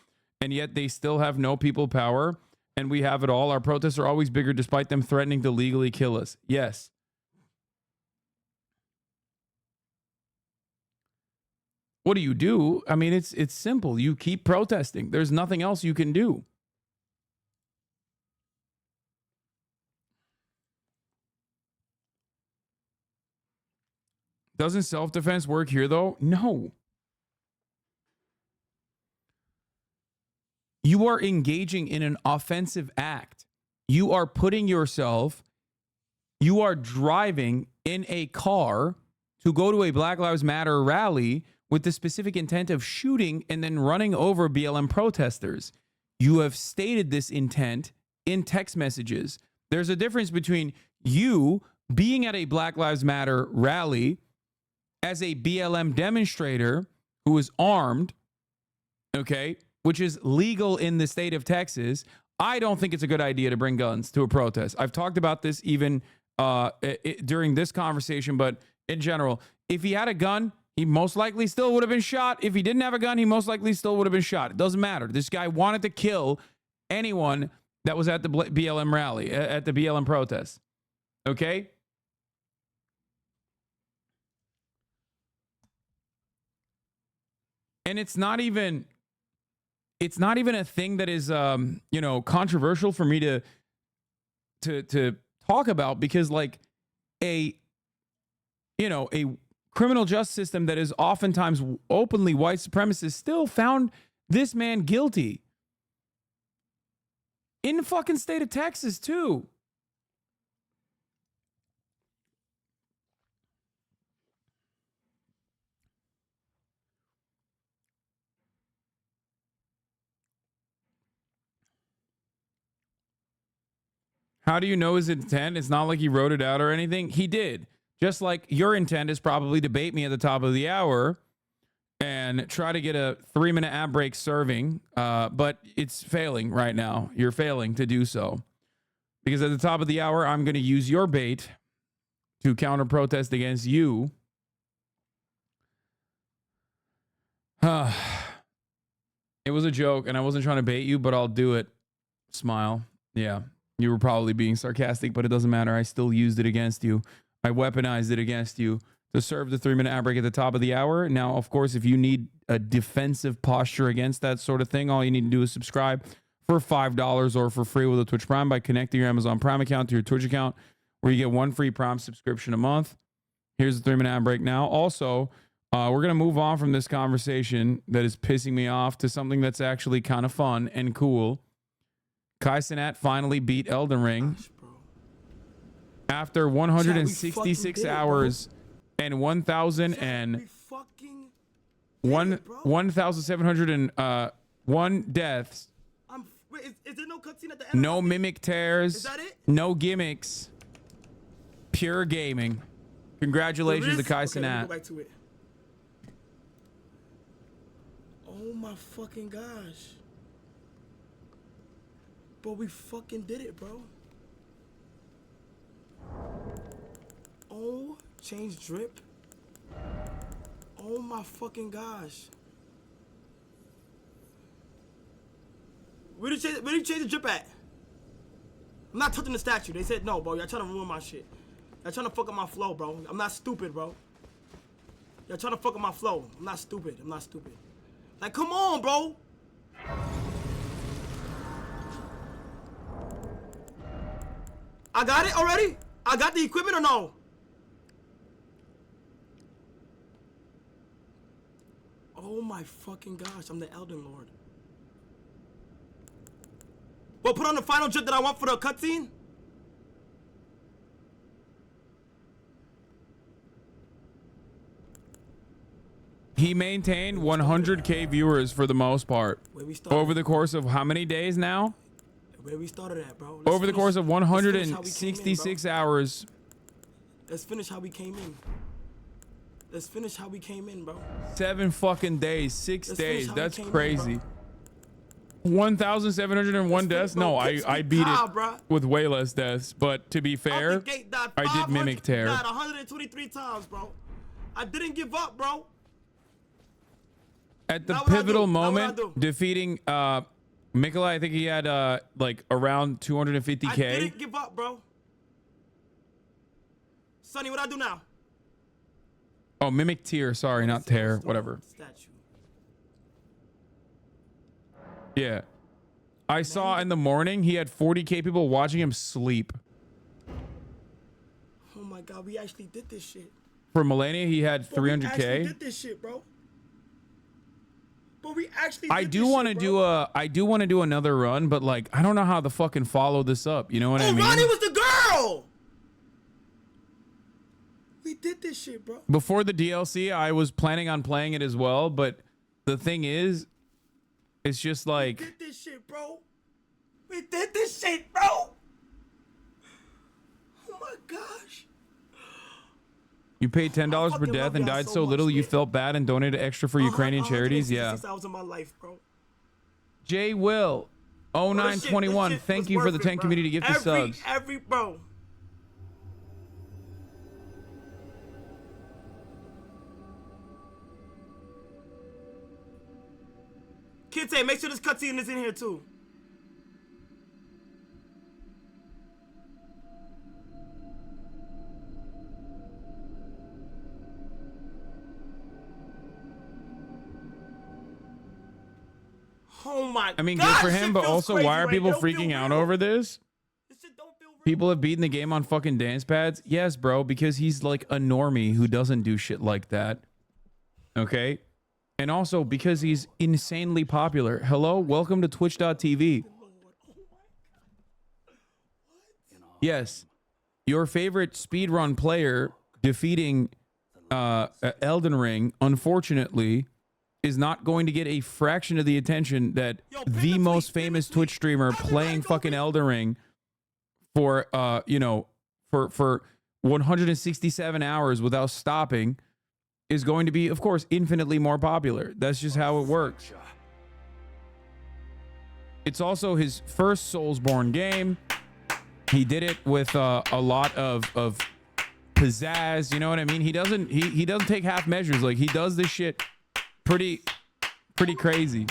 S3: And yet they still have no people power. And we have it all. Our protests are always bigger despite them threatening to legally kill us. Yes. What do? I mean, it's simple. You keep protesting. There's nothing else you can do. Doesn't self-defense work here, though? No. You are engaging in an offensive act. You are putting yourself, you are driving in a car to go to a Black Lives Matter rally with the specific intent of shooting and then running over BLM protesters. You have stated this intent in text messages. There's a difference between you being at a Black Lives Matter rally as a BLM demonstrator who is armed, okay, which is legal in the state of Texas. I don't think it's a good idea to bring guns to a protest. I've talked about this even during this conversation, but in general, if he had a gun, he most likely still would have been shot. If he didn't have a gun, he most likely still would have been shot. It doesn't matter. This guy wanted to kill anyone that was at the BLM rally, at the BLM protest. Okay? And it's not even a thing that is controversial for me to talk about, because like a criminal justice system that is oftentimes openly white supremacist still found this man guilty in the fucking state of Texas too. How do you know his intent? It's not like he wrote it out or anything. He did. Just like your intent is probably to bait me at the top of the hour and try to get a 3-minute ad break serving. But it's failing right now. You're failing to do so. Because at the top of the hour, I'm going to use your bait to counter protest against you. It was a joke and I wasn't trying to bait you, but I'll do it. Smile. Yeah. You were probably being sarcastic, but it doesn't matter. I still used it against you. I weaponized it against you to serve the 3-minute ad break at the top of the hour. Now, of course, if you need a defensive posture against that sort of thing, all you need to do is subscribe for $5 or for free with a Twitch Prime by connecting your Amazon Prime account to your Twitch account, where you get 1 free Prime subscription a month. Here's the 3-minute ad break now. Also, we're going to move on from this conversation that is pissing me off to something that's actually kind of fun and cool. Kaisenat finally beat Elden Ring after 166 hours and 1,701 deaths.
S12: Is there no cutscene at the end?
S3: No mimic tears. No gimmicks. Pure gaming. Congratulations to Kaisenat.
S12: Go back to it. Oh my fucking gosh. But we fucking did it, bro. Oh, change drip. Oh my fucking gosh. Where did you change the drip at? I'm not touching the statue. They said no, bro. Y'all trying to ruin my shit. Y'all trying to fuck up my flow, bro. I'm not stupid, bro. Y'all trying to fuck up my flow. I'm not stupid. I'm not stupid. Like, come on, bro. I got it already? I got the equipment or no? Oh my fucking gosh, I'm the Elden Lord. Well, put on the final drip that I want for the cutscene?
S2: He maintained 100K viewers for the most part. Over the course of how many days now?
S12: Where we started at, bro.
S2: Over the course of 166 hours.
S12: Let's finish how we came in. Let's finish how we came in, bro.
S2: 7 fucking days, 6
S12: Let's finish
S2: days.
S12: how we
S2: That's
S12: came in,
S2: crazy. 1,701 deaths? No, I beat it with way less deaths. But to be fair, I did mimic tear.
S12: Died 123 times, bro. I didn't give up, bro.
S2: At the pivotal moment, defeating Mikola, I think he had like around 250K.
S12: I didn't give up, bro. Sonny, what I do now?
S2: Oh, mimic tier. Sorry, not tear. Whatever.
S12: Statue.
S2: Yeah. I saw in the morning he had 40K people watching him sleep.
S12: Oh my God, we actually did this shit.
S2: For Melania, he had 300K.
S12: We actually did this shit, bro. But we actually
S2: I do want to do another run, but like I don't know how to fucking follow this up. You know what I mean?
S12: Ronnie was the girl. We did this shit, bro.
S2: Before the DLC, I was planning on playing it as well, but the thing is, it's just like
S12: We did this shit, bro. We did this shit, bro. Oh my gosh.
S2: you paid $10 per death and died so little you felt bad and donated extra for Ukrainian charities. Yeah.
S12: 6 hours of my life, bro.
S2: J Will 0921, thank you for the 10 community gift of subs.
S12: Every bro. Kids, say make sure this cutscene is in here too. Oh my God.
S2: I mean, good for him, but also why are people freaking out over this? People have beaten the game on fucking dance pads. Yes, bro, because he's like a normie who doesn't do shit like that. Okay? And also because he's insanely popular. Hello, welcome to twitch.tv. Yes, your favorite speedrun player defeating Elden Ring, unfortunately, is not going to get a fraction of the attention that the most famous Twitch streamer playing fucking Elden Ring for, you know, for 167 hours without stopping is going to be, of course, infinitely more popular. That's just how it works. It's also his first Soulsborne game. He did it with a lot of pizzazz. You know what I mean? He doesn't take half measures. Like, he does this shit pretty crazy.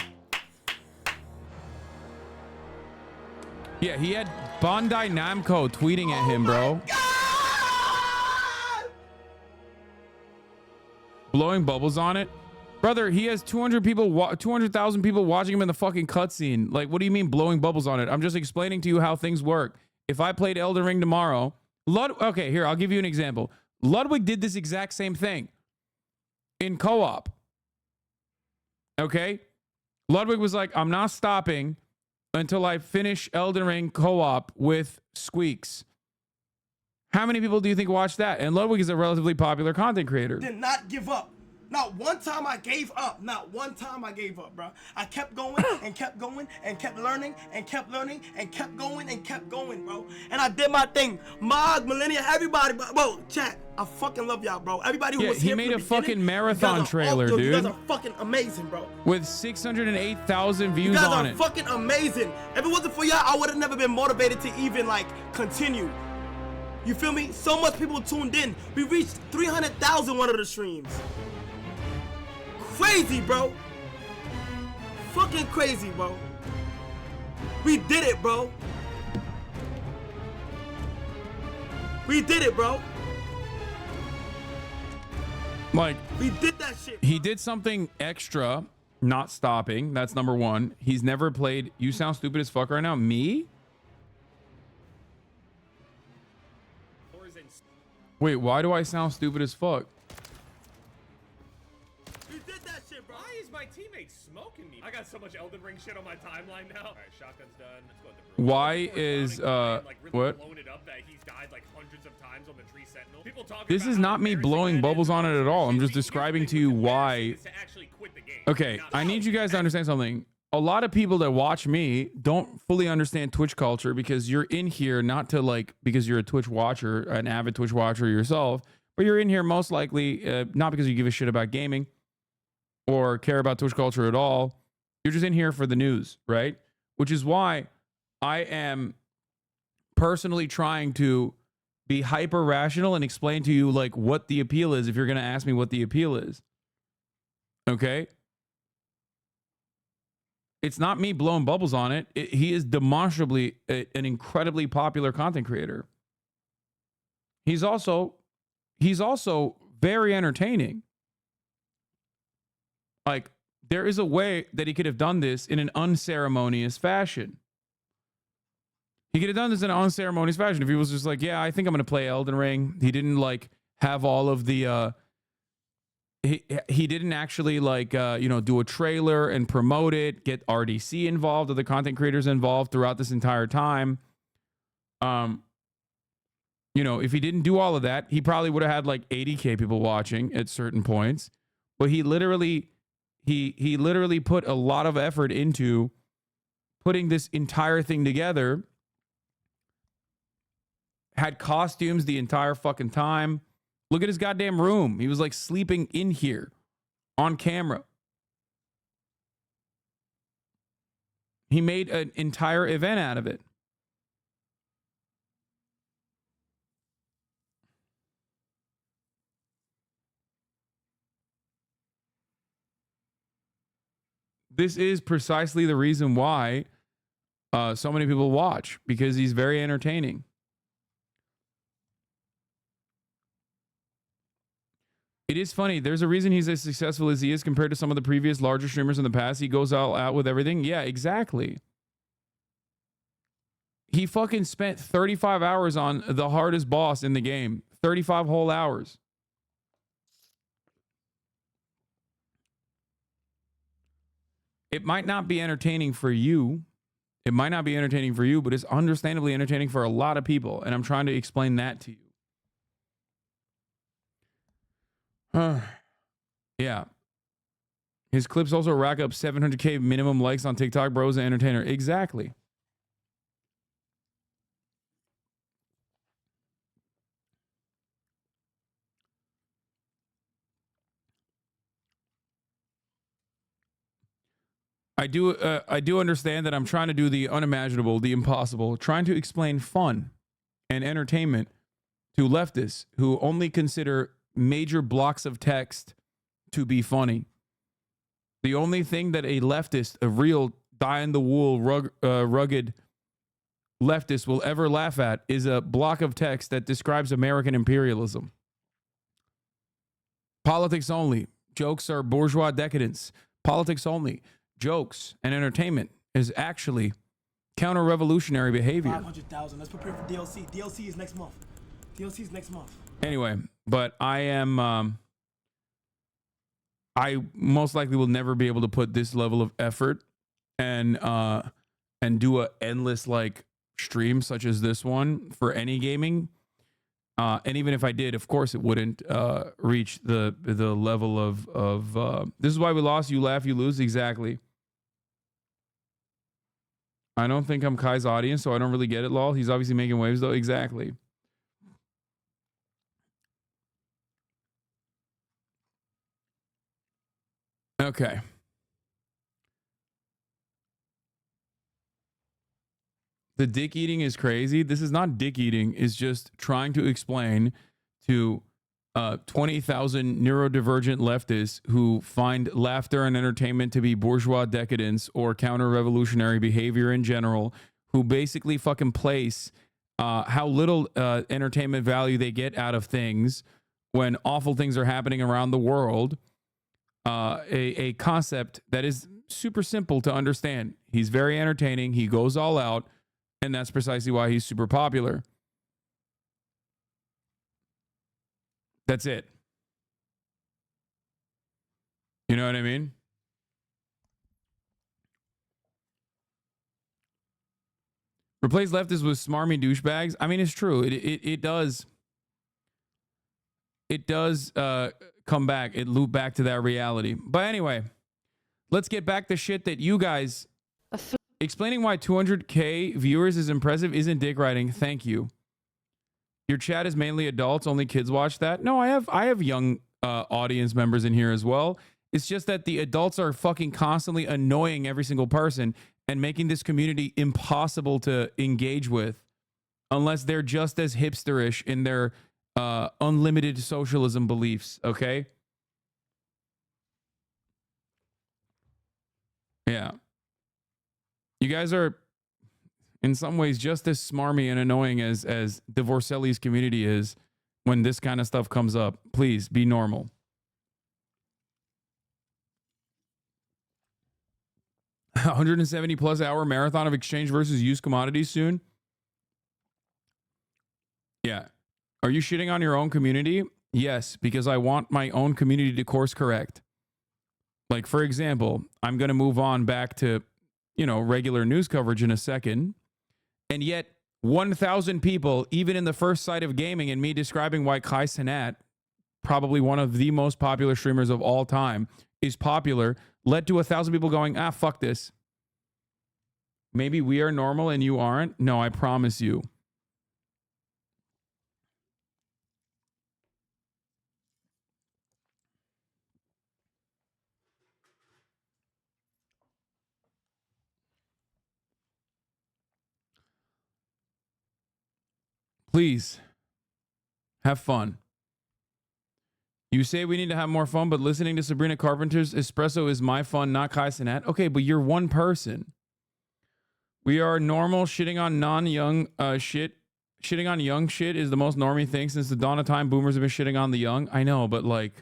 S2: Yeah, he had Bandai Namco tweeting at him, bro. Blowing bubbles on it. Brother, he has 200,000 people watching him in the fucking cutscene. Like, what do you mean blowing bubbles on it? I'm just explaining to you how things work. If I played Elden Ring tomorrow, okay, here, I'll give you an example. Ludwig did this exact same thing in co-op. Okay? Ludwig was like, I'm not stopping until I finish Elden Ring co-op with Squeaks. How many people do you think watch that? And Ludwig is a relatively popular content creator.
S12: Did not give up. Not one time I gave up. Not one time I gave up, bro. I kept going and kept going and kept learning and kept learning and kept going and kept going, bro. And I did my thing. Mog, Millennia, everybody, bro. Chat, I fucking love y'all, bro. Everybody who was here.
S2: He made a fucking marathon trailer, dude.
S12: You guys are fucking amazing, bro.
S2: With 608,000 views
S12: on it. You guys
S2: on
S12: are
S2: it.
S12: fucking amazing. If it wasn't for y'all, I would have never been motivated to even like continue. You feel me? So much people tuned in. We reached 300,000 one of the streams. Crazy, bro. Fucking crazy, bro. We did it, bro. We did it, bro.
S2: Like,
S12: We did that shit.
S2: he did something extra, not stopping. That's number one. He's never played. You sound stupid as fuck right now. Me? Wait, why do I sound stupid as fuck?
S12: We did that shit, bro.
S10: Why is my teammate smoking me? I got so much Elden Ring shit on my timeline now. All right, shotgun's done. Let's go with the
S2: Why is what?
S10: blown it up that he's died like hundreds of times on the tree sentinel. People talk
S2: This is not me blowing bubbles on it at all. I'm just describing to you why. Okay, I need you guys to understand something. A lot of people that watch me don't fully understand Twitch culture because you're in here not to like, because you're a Twitch watcher, an avid Twitch watcher yourself, but you're in here most likely not because you give a shit about gaming or care about Twitch culture at all. You're just in here for the news, right? Which is why I am personally trying to be hyper rational and explain to you like what the appeal is if you're going to ask me what the appeal is. Okay? It's not me blowing bubbles on it. He is demonstrably an incredibly popular content creator. He's also very entertaining. Like, there is a way that he could have done this in an unceremonious fashion. He could have done this in an unceremonious fashion if he was just like, yeah, I think I'm going to play Elden Ring. He didn't like have all of the he didn't actually like do a trailer and promote it, get RDC involved, other content creators involved throughout this entire time. If he didn't do all of that, he probably would have had like 80K people watching at certain points. But he literally put a lot of effort into putting this entire thing together. Had costumes the entire fucking time. Look at his goddamn room. He was like sleeping in here on camera. He made an entire event out of it. This is precisely the reason why so many people watch, because he's very entertaining. It is funny. There's a reason he's as successful as he is compared to some of the previous larger streamers in the past. He goes all out with everything. Yeah, exactly. He fucking spent 35 hours on the hardest boss in the game. 35 whole hours. It might not be entertaining for you. It might not be entertaining for you, but it's understandably entertaining for a lot of people. And I'm trying to explain that to you. Yeah. His clips also rack up 700K minimum likes on TikTok, bro. Is an entertainer. Exactly. I do understand that I'm trying to do the unimaginable, the impossible, trying to explain fun and entertainment to leftists who only consider major blocks of text to be funny. The only thing that a leftist, a real die-in-the-wool, rugged leftist will ever laugh at is a block of text that describes American imperialism. Politics only. Jokes are bourgeois decadence. Politics only. Jokes and entertainment is actually counter-revolutionary behavior.
S12: 500,000. Let's prepare for DLC. DLC is next month. DLC is next month.
S2: Anyway, but I am I most likely will never be able to put this level of effort and do a endless like stream such as this one for any gaming. And even if I did, of course it wouldn't reach the level of this is why we lost. You laugh, you lose. Exactly. I don't think I'm Kai's audience, so I don't really get it, lol. He's obviously making waves though. Exactly. Okay. The dick eating is crazy. This is not dick eating. It's just trying to explain to 20,000 neurodivergent leftists who find laughter and entertainment to be bourgeois decadence or counter-revolutionary behavior in general, who basically fucking place
S3: how little entertainment value they get out of things when awful things are happening around the world. A concept that is super simple to understand. He's very entertaining. He goes all out, and that's precisely why he's super popular. That's it. You know what I mean? Replace leftists with smarmy douchebags. I mean, it's true. It does. It does come back. It loop back to that reality. But anyway, let's get back to shit that you guys. Explaining why 200K viewers is impressive isn't dick riding. Thank you. Your chat is mainly adults. Only kids watch that. No, I have young audience members in here as well. It's just that the adults are fucking constantly annoying every single person and making this community impossible to engage with unless they're just as hipsterish in their unlimited socialism beliefs, okay? Yeah. You guys are in some ways just as smarmy and annoying as Divorcelli's community is when this kind of stuff comes up. Please be normal. $170+ hour marathon of exchange versus used commodities soon. Yeah. Are you shitting on your own community? Yes, because I want my own community to course correct. Like, for example, I'm going to move on back to, regular news coverage in a second. And yet 1,000 people, even in the first sight of gaming and me describing why HasanAbi, probably one of the most popular streamers of all time, is popular, led to 1,000 people going, fuck this. Maybe we are normal and you aren't. No, I promise you. Please have fun. You say we need to have more fun, but listening to Sabrina Carpenter's Espresso is my fun, not HasanAbi. Okay, but you're one person. We are normal. Shitting on non-young shit. Shitting on young shit is the most normie thing since the dawn of time. Boomers have been shitting on the young. I know, but like...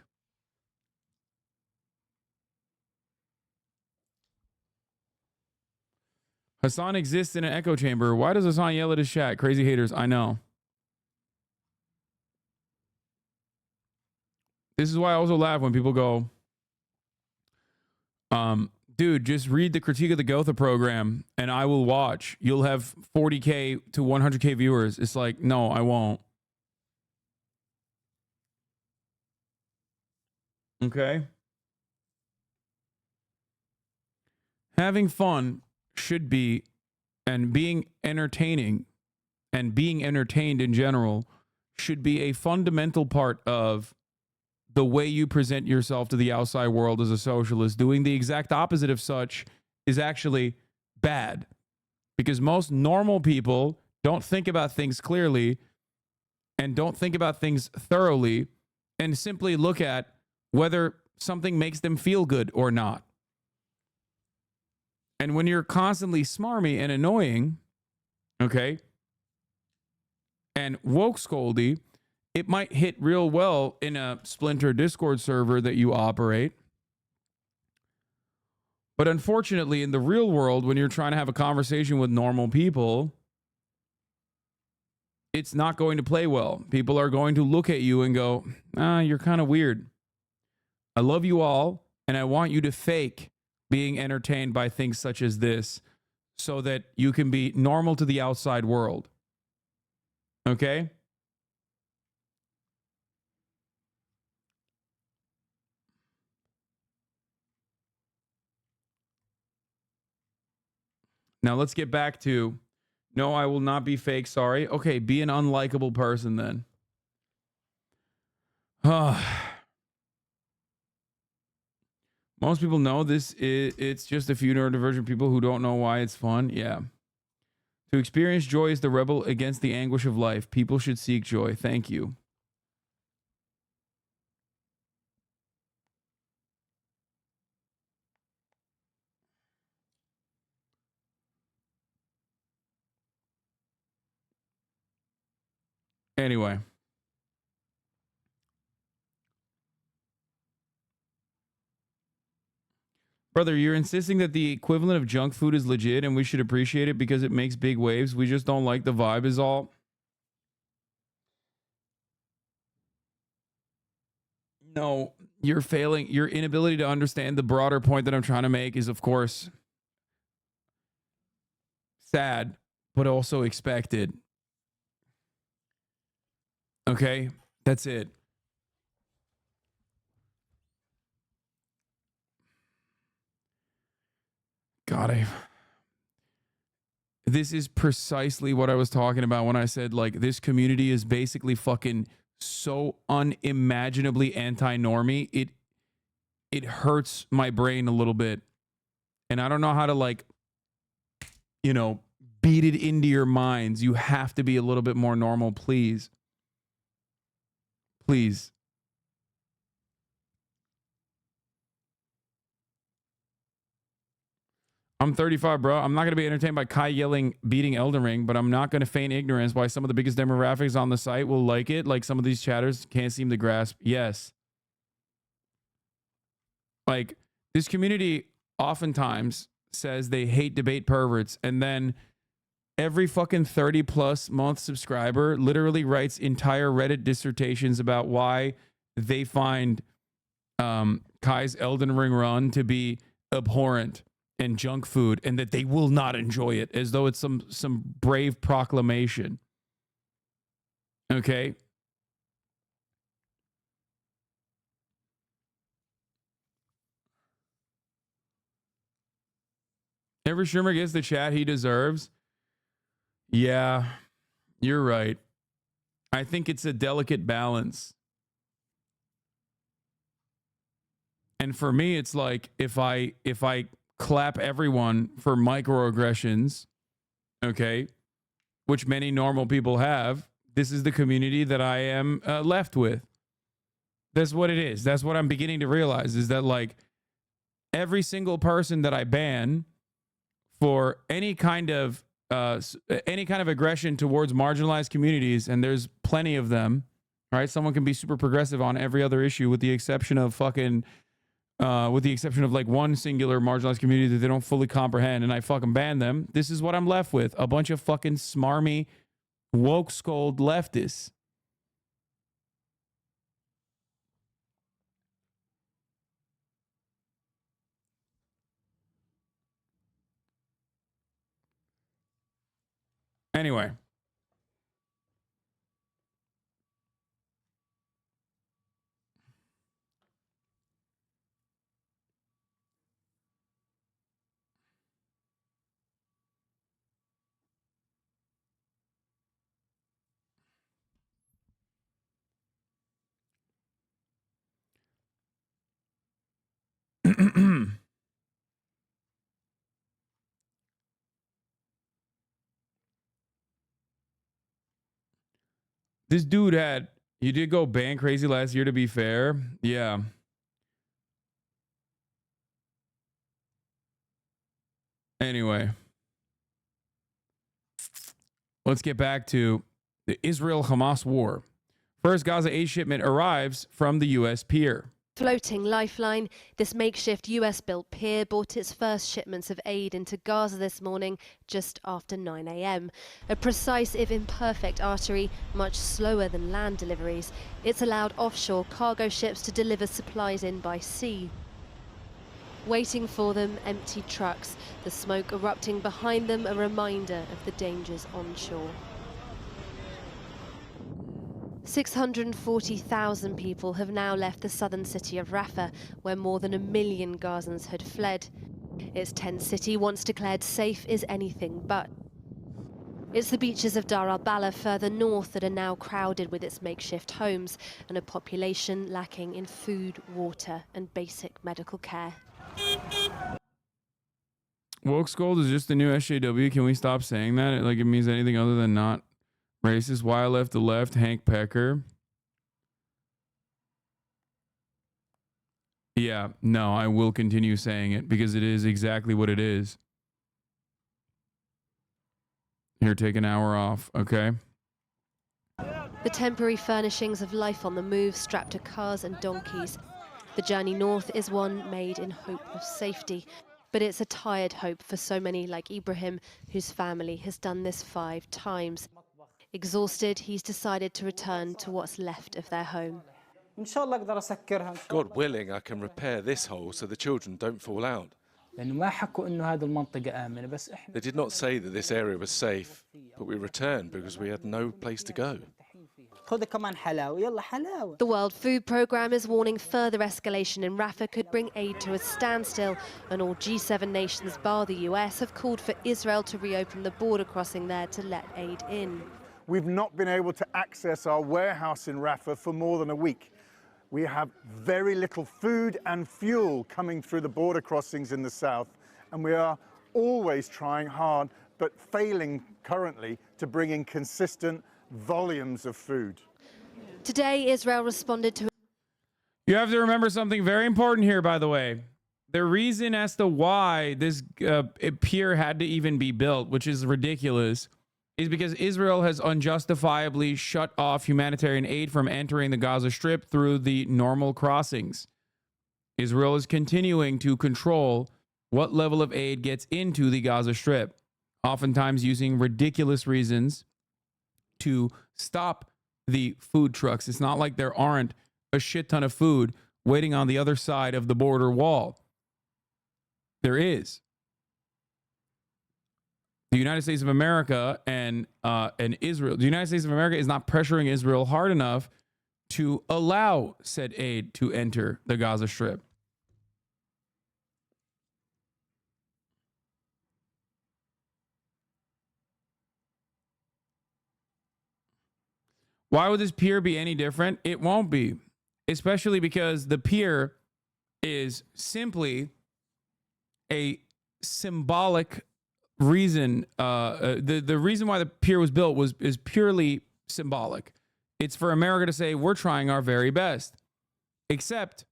S3: Hasan exists in an echo chamber. Why does Hasan yell at his chat? Crazy haters. I know. This is why I also laugh when people go, dude, just read the Critique of the Gotha program and I will watch. You'll have 40K to 100K viewers. It's like, no, I won't. Okay. Having fun should be, and being entertaining and being entertained in general should be a fundamental part of the way you present yourself to the outside world as a socialist. Doing the exact opposite of such is actually bad, because most normal people don't think about things clearly and don't think about things thoroughly and simply look at whether something makes them feel good or not. And when you're constantly smarmy and annoying, okay, and woke scoldy, it might hit real well in a Splinter Discord server that you operate. But unfortunately, in the real world, when you're trying to have a conversation with normal people, it's not going to play well. People are going to look at you and go, you're kind of weird. I love you all, and I want you to fake being entertained by things such as this so that you can be normal to the outside world. Okay? Now let's get back to, no, I will not be fake, sorry. Okay, be an unlikable person then. Most people know this. It's just a few neurodivergent people who don't know why it's fun. Yeah. To experience joy is the rebel against the anguish of life. People should seek joy. Thank you.
S2: Anyway. Brother, you're insisting that the equivalent of junk food is legit and we should appreciate it because it makes big waves. We just don't like the vibe is all. No, you're failing. Your inability to understand the broader point that I'm trying to make is, of course, sad, but also expected. Okay? That's it. God, this is precisely what I was talking about when I said, like, this community is basically fucking so unimaginably anti-normie. It hurts my brain a little bit. And I don't know how to, like, you know, beat it into your minds. You have to be a little bit more normal, please. Please. I'm 35, bro. I'm not going to be entertained by Kai yelling, beating Elden Ring, but I'm not going to feign ignorance why some of the biggest demographics on the site will like it. Like some of these chatters can't seem to grasp. Yes. Like this community oftentimes says they hate debate perverts. And then every fucking 30 plus month subscriber literally writes entire Reddit dissertations about why they find Kai's Elden Ring run to be abhorrent and junk food, and that they will not enjoy it, as though it's some brave proclamation. Okay? Every streamer gets the chat he deserves. Yeah, you're right. I think it's a delicate balance. And for me, it's like if I clap everyone for microaggressions, okay, which many normal people have, this is the community that I am left with. That's what it is. That's what I'm beginning to realize, is that like every single person that I ban for any kind of aggression towards marginalized communities, and there's plenty of them, right? Someone can be super progressive on every other issue with the exception of like one singular marginalized community that they don't fully comprehend, and I fucking ban them. This is what I'm left with. A bunch of fucking smarmy, woke scold leftists. Anyway. This dude you did go ban crazy last year, to be fair. Yeah. Anyway. Let's get back to the Israel-Hamas war. First Gaza aid shipment arrives from the U.S. PIER.
S13: Floating lifeline, this makeshift US-built pier brought its first shipments of aid into Gaza this morning just after 9 a.m. A precise, if imperfect, artery, much slower than land deliveries. It's allowed offshore cargo ships to deliver supplies in by sea. Waiting for them, empty trucks, the smoke erupting behind them, a reminder of the dangers onshore. 640,000 people have now left the southern city of Rafah, where more than 1 million Gazans had fled. Its tent city, once declared safe, is anything but. It's the beaches of Dar al-Bala further north that are now crowded with its makeshift homes and a population lacking in food, water and basic medical care.
S2: Woke scold is just the new SJW. Can we stop saying that? Like it means anything other than not racist. Why I left the left, Hank Pecker. Yeah, no, I will continue saying it because it is exactly what it is. Here, take an hour off, okay?
S13: The temporary furnishings of life on the move strapped to cars and donkeys. The journey north is one made in hope of safety, but it's a tired hope for so many like Ibrahim, whose family has done this 5 times. Exhausted, he's decided to return to what's left of their home.
S14: God willing, I can repair this hole so the children don't fall out. They did not say that this area was safe, but we returned because we had no place to go.
S13: The World Food Programme is warning further escalation in Rafah could bring aid to a standstill, and all G7 nations bar the US have called for Israel to reopen the border crossing there to let aid in.
S15: We've not been able to access our warehouse in Rafah for more than a week. We have very little food and fuel coming through the border crossings in the south, and we are always trying hard, but failing currently to bring in consistent volumes of food.
S13: Today, Israel responded to...
S3: You have to remember something very important here, by the way. The reason as to why this pier had to even be built, which is ridiculous, is because Israel has unjustifiably shut off humanitarian aid from entering the Gaza Strip through the normal crossings. Israel is continuing to control what level of aid gets into the Gaza Strip, oftentimes using ridiculous reasons to stop the food trucks. It's not like there aren't a shit ton of food waiting on the other side of the border wall. There is. The United States of America and Israel, the United States of America is not pressuring Israel hard enough to allow said aid to enter the Gaza Strip. Why would this pier be any different? It won't be, especially because the pier is simply a symbolic reason. The reason why the pier was built is purely symbolic. It's for America to say we're trying our very best. Except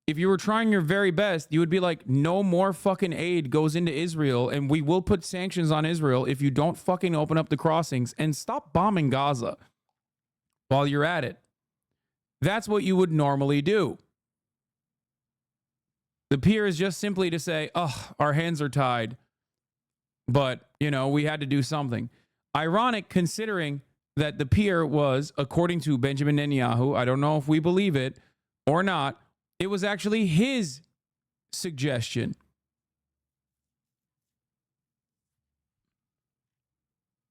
S3: if you were trying your very best, you would be like, no more fucking aid goes into Israel, and we will put sanctions on Israel if you don't fucking open up the crossings and stop bombing Gaza while you're at it. That's what you would normally do. The pier is just simply to say, oh, our hands are tied, but, you know, we had to do something. Ironic considering that the pier was, according to Benjamin Netanyahu, I don't know if we believe it or not, it was actually his suggestion.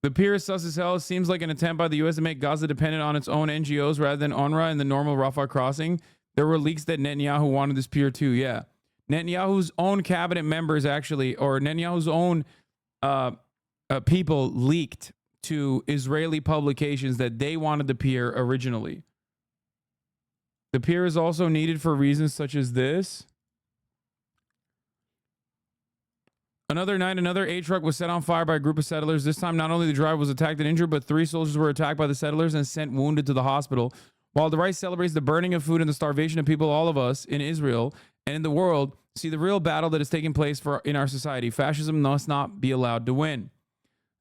S3: The pier is sus as hell. It seems like an attempt by the U.S. to make Gaza dependent on its own NGOs rather than UNRWA and the normal Rafah crossing. There were leaks that Netanyahu wanted this pier too. Yeah. Netanyahu's own cabinet members actually, or Netanyahu's own people leaked to Israeli publications that they wanted the pier originally. The pier is also needed for reasons such as this. Another night, another aid truck was set on fire by a group of settlers. This time, not only the driver was attacked and injured, but 3 soldiers were attacked by the settlers and sent wounded to the hospital. While the right celebrates the burning of food and the starvation of people, all of us in Israel and in the world see the real battle that is taking place in our society. Fascism must not be allowed to win.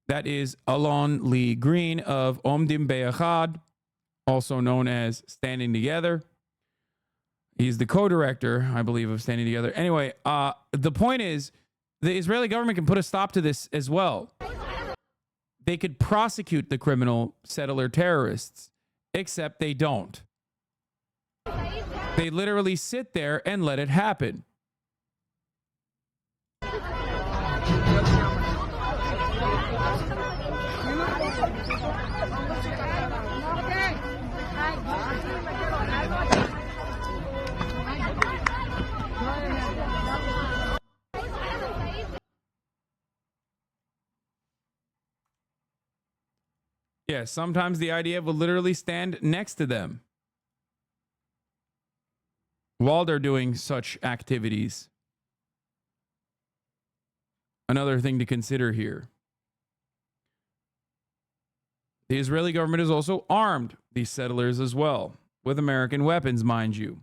S3: That is Alon Lee Green of Omdim Be'achad, also known as Standing Together. He's the co-director, I believe, of Standing Together. Anyway, the point is, the Israeli government can put a stop to this as well. They could prosecute the criminal settler terrorists, except they don't. They literally sit there and let it happen. Yeah, sometimes the IDF will literally stand next to them while they're doing such activities. Another thing to consider here. The Israeli government has also armed these settlers as well, with American weapons, mind you.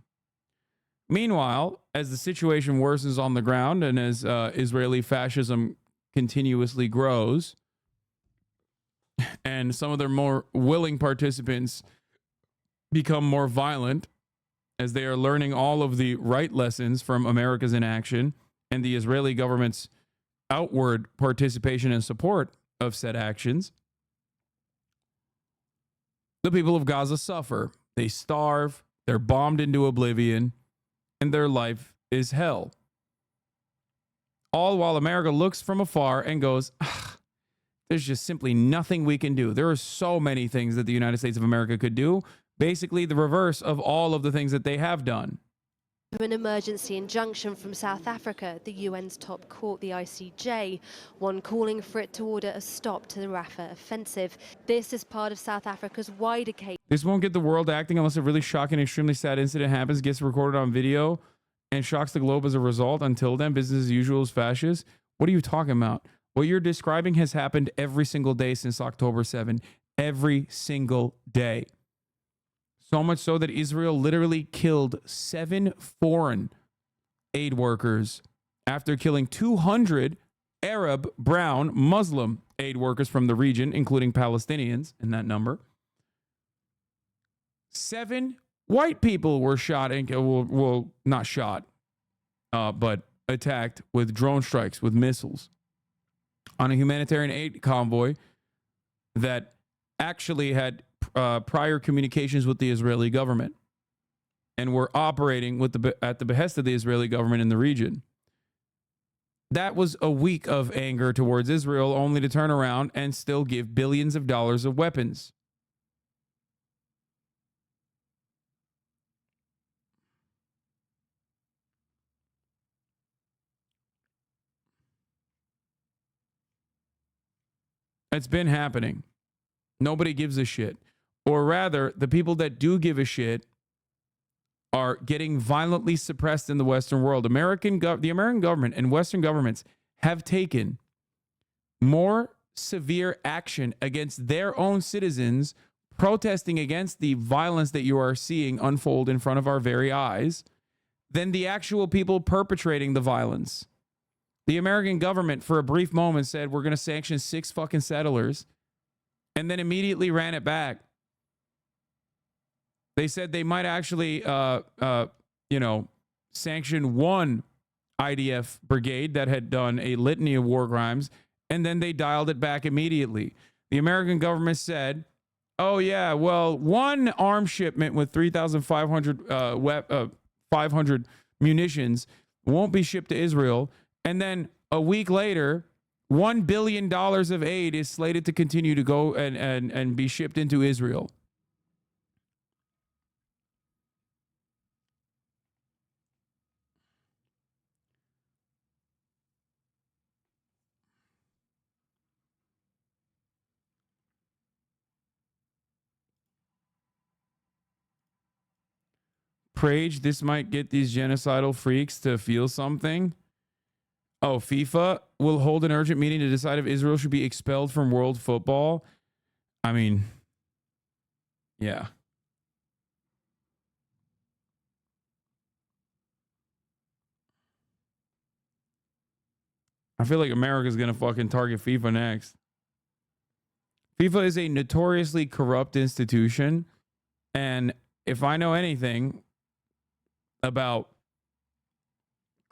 S3: Meanwhile, as the situation worsens on the ground and as Israeli fascism continuously grows,
S2: and some of their more willing participants become more violent as they are learning all of the right lessons from America's inaction and the Israeli government's outward participation and support of said actions, the people of Gaza suffer. They starve, they're bombed into oblivion, and their life is hell. All while America looks from afar and goes, there's just simply nothing we can do. There are so many things that the United States of America could do. Basically, the reverse of all of the things that they have done.
S13: An emergency injunction from South Africa, the UN's top court, the ICJ, one calling for it to order a stop to the Rafah offensive. This is part of South Africa's wider case.
S2: This won't get the world acting unless a really shocking, extremely sad incident happens, gets recorded on video, and shocks the globe as a result. Until then, business as usual is fascist. What are you talking about? What you're describing has happened every single day since October 7. Every single day. So much so that Israel literally killed 7 foreign aid workers after killing 200 Arab, brown, Muslim aid workers from the region, including Palestinians in that number. 7 white people were shot and, well, not shot, but attacked with drone strikes, with missiles on a humanitarian aid convoy that actually had prior communications with the Israeli government and were operating with at the behest of the Israeli government in the region. That was a week of anger towards Israel, only to turn around and still give billions of dollars of weapons. It's been happening. Nobody gives a shit. Or rather, the people that do give a shit are getting violently suppressed in the Western world. The American government and Western governments have taken more severe action against their own citizens protesting against the violence that you are seeing unfold in front of our very eyes than the actual people perpetrating the violence. The American government, for a brief moment, said, we're going to sanction 6 fucking settlers, and then immediately ran it back. They said they might actually, sanction 1 IDF brigade that had done a litany of war crimes, and then they dialed it back immediately. The American government said, oh, yeah, well, 1 arms shipment with 3,500 500 munitions won't be shipped to Israel. And then a week later, $1 billion of aid is slated to continue to go and be shipped into Israel. Prage, this might get these genocidal freaks to feel something. Oh, FIFA will hold an urgent meeting to decide if Israel should be expelled from world football. I mean, yeah. I feel like America's going to fucking target FIFA next. FIFA is a notoriously corrupt institution. And if I know anything about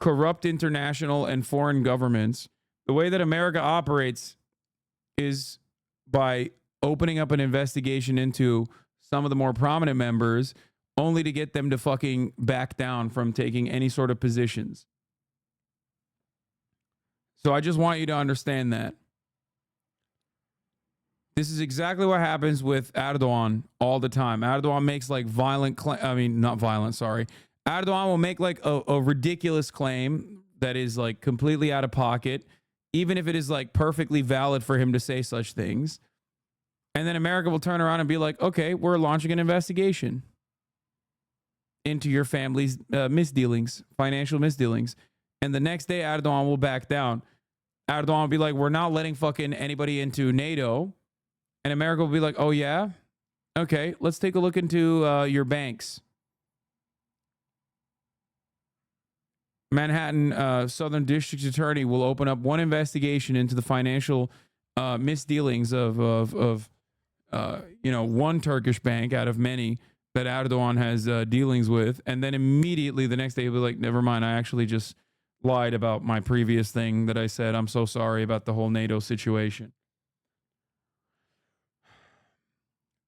S2: corrupt international and foreign governments, the way that America operates is by opening up an investigation into some of the more prominent members, only to get them to fucking back down from taking any sort of positions. So I just want you to understand that. This is exactly what happens with Erdogan all the time. Erdogan makes like Erdogan will make like a ridiculous claim that is like completely out of pocket, even if it is like perfectly valid for him to say such things. And then America will turn around and be like, okay, we're launching an investigation into your family's misdealings, financial misdealings. And the next day, Erdogan will back down. Erdogan will be like, we're not letting fucking anybody into NATO. And America will be like, oh yeah? Okay, let's take a look into your banks. Manhattan Southern District Attorney will open up one investigation into the financial
S3: misdealings of one Turkish bank out of many that Erdogan has dealings with, and then immediately the next day he'll be like, never mind, I actually just lied about my previous thing that I said. I'm so sorry about the whole NATO situation.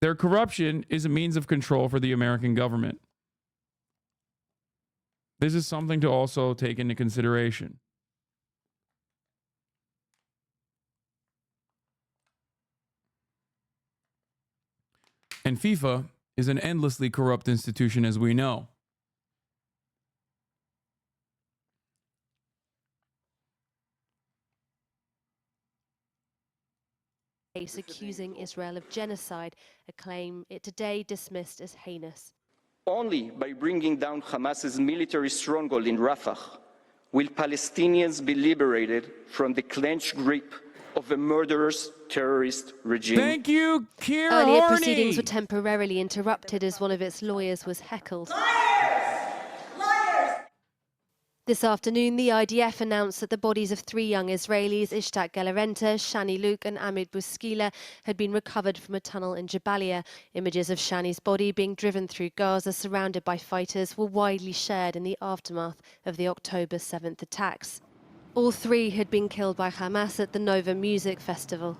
S3: Their corruption is a means of control for the American government. This is something to also take into consideration. And FIFA is an endlessly corrupt institution, as we know.
S13: Case accusing Israel of genocide, a claim it today dismissed as heinous.
S16: Only by bringing down Hamas's military stronghold in Rafah will Palestinians be liberated from the clenched grip of a murderous terrorist regime.
S3: Thank you, Kier
S13: Earlier
S3: Horney.
S13: proceedings were temporarily interrupted as one of its lawyers was heckled. This afternoon, the IDF announced that the bodies of 3 young Israelis, Ishtak Gelarenta, Shani Luke and Amit Bouskila, had been recovered from a tunnel in Jabalia. Images of Shani's body being driven through Gaza, surrounded by fighters, were widely shared in the aftermath of the October 7th attacks. All 3 had been killed by Hamas at the Nova Music Festival.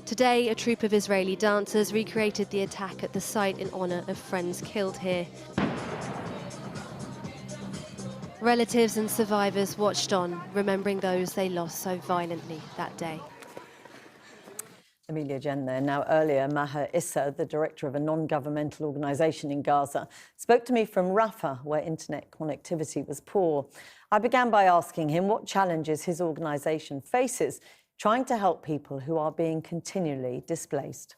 S13: Today, a troupe of Israeli dancers recreated the attack at the site in honor of friends killed here. Relatives and survivors watched on, remembering those they lost so violently that day.
S17: Amelia Jen there. Now, earlier, Maher Issa, the director of a non-governmental organisation in Gaza, spoke to me from Rafah, where internet connectivity was poor. I began by asking him what challenges his organisation faces trying to help people who are being continually displaced.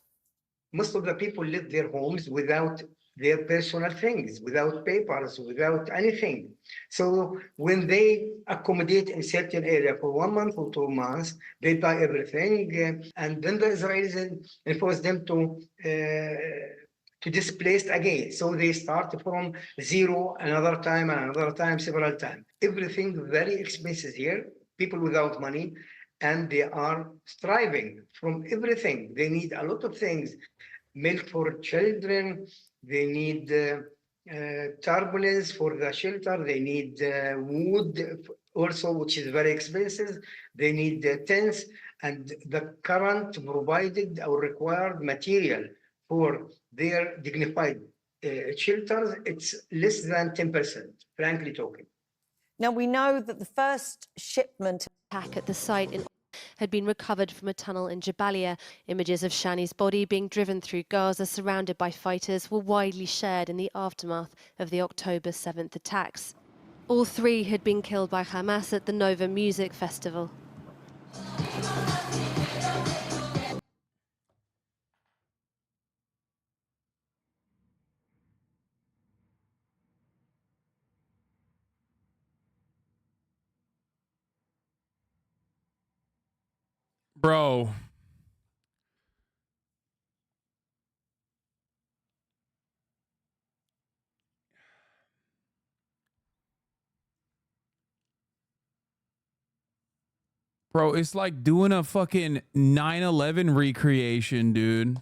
S18: Most of the people live their homes without their personal things, without papers, without anything. So when they accommodate in certain area for 1 month or 2 months, they buy everything, and then the Israelis enforce them to displaced again. So they start from zero another time, several times. Everything very expensive here, people without money, and they are striving from everything. They need a lot of things, milk for children, they need turbulence for the shelter, they need wood also, which is very expensive, they need tents, and the current provided or required material for their dignified shelters, it's less than 10%, frankly talking.
S17: Now, we know that the first shipment
S13: attack at the site had been recovered from a tunnel in Jabalia. Images of Shani's body being driven through Gaza, surrounded by fighters, were widely shared in the aftermath of the October 7th attacks. All 3 had been killed by Hamas at the Nova Music Festival.
S3: Bro. Bro, it's like doing a fucking 9/11 recreation, dude.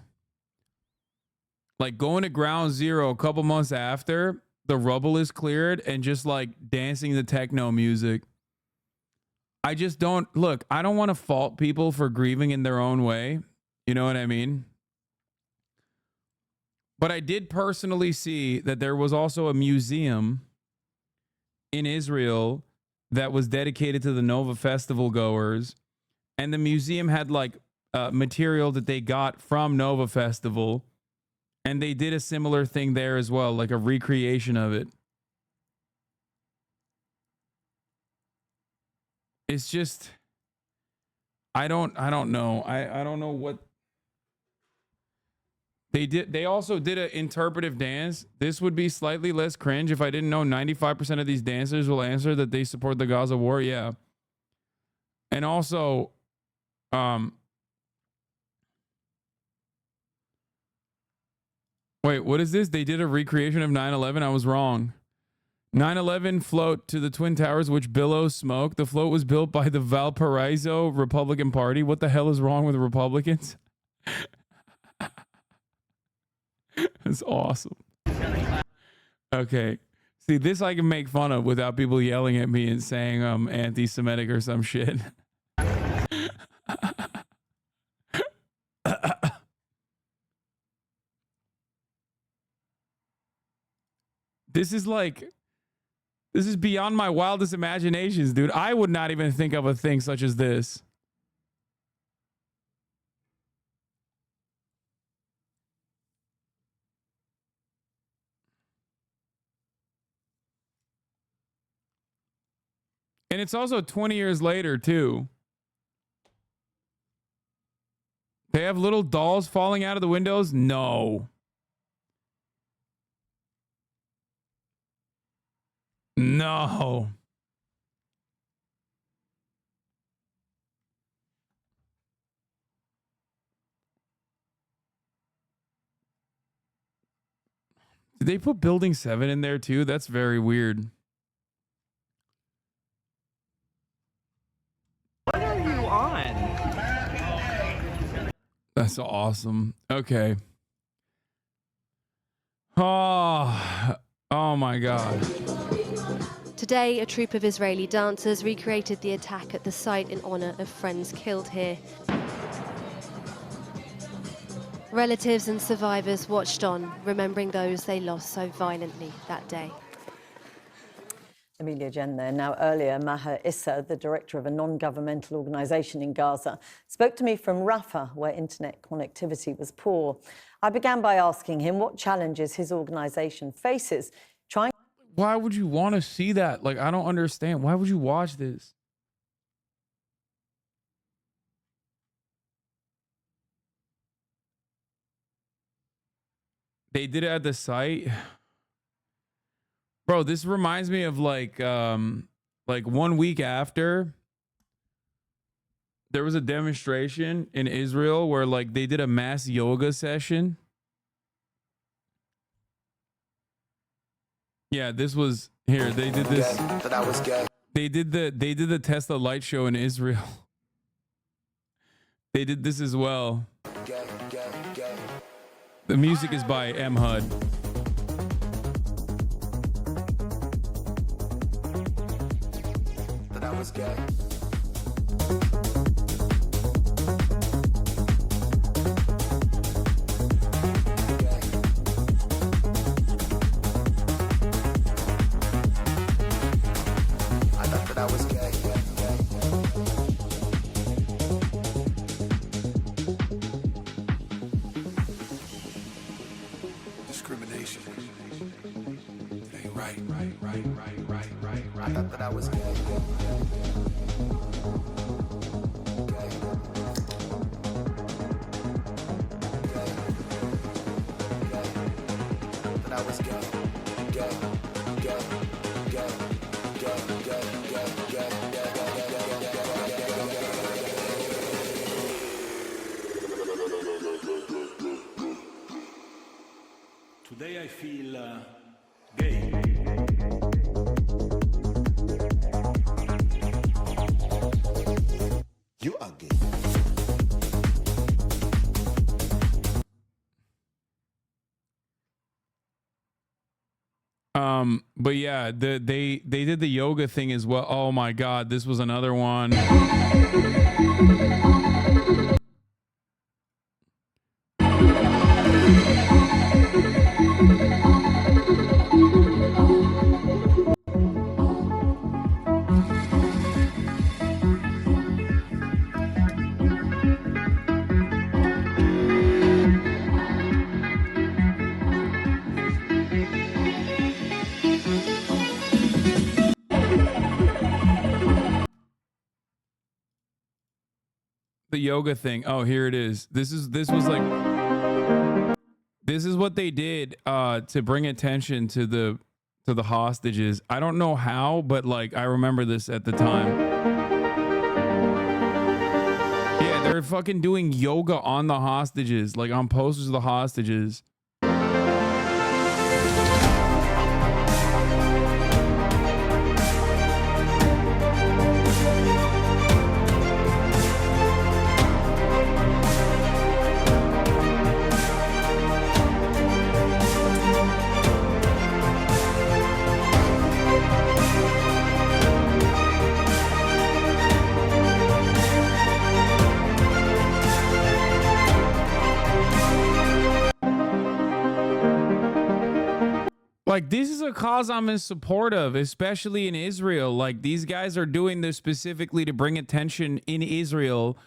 S3: Like going to ground zero a couple months after the rubble is cleared and just like dancing the techno music. I just don't look, I don't want to fault people for grieving in their own way. You know what I mean? But I did personally see that there was also a museum in Israel that was dedicated to the Nova Festival goers. And the museum had like material that they got from Nova Festival. And they did a similar thing there as well, like a recreation of it. It's just, I don't know. I don't know what they did. They also did an interpretive dance. This would be slightly less cringe if I didn't know 95% of these dancers will answer that they support the Gaza war. Yeah. And also, wait, what is this? They did a recreation of 9/11. I was wrong.
S2: 9/11 float to the Twin Towers, which billows smoke. The float was built by the Valparaiso Republican Party. What the hell is wrong with Republicans? That's awesome. Okay. See, this I can make fun of without people yelling at me and saying I'm anti-Semitic or some shit. This is beyond my wildest imaginations, dude. I would not even think of a thing such as this. And it's also 20 years later, too. They have little dolls falling out of the windows? No. No. Did they put Building 7 in there, too? That's very weird.
S1: What are you on?
S2: That's awesome. Okay. Oh my God.
S13: Today, a troupe of Israeli dancers recreated the attack at the site in honor of friends killed here. Relatives and survivors watched on, remembering those they lost so violently that day.
S17: Amelia Jen there. Now, earlier, Maher Issa, the director of a non-governmental organisation in Gaza, spoke to me from Rafah, where internet connectivity was poor. I began by asking him what challenges his organisation faces.
S2: Why would you want to see that? Like, I don't understand. Why would you watch this? They did it at the site. Bro, this reminds me of like 1 week after there was a demonstration in Israel where like they did a mass yoga session. Yeah, this was here. They did this. They did the Tesla light show in Israel. They did this as well. The music is by M. Hud.
S4: That was gay.
S19: Today I feel gay. You are gay.
S2: But yeah, they did the yoga thing as well. Oh my God, this was another one. The yoga thing. Oh, here it is. This is what they did to bring attention to the hostages. I don't know how, but like I remember this at the time. Yeah, they're fucking doing yoga on the hostages, like on posters of the hostages.
S3: Like, this is a cause I'm in support of, especially in Israel. Like, these guys are doing this specifically to bring attention in Israel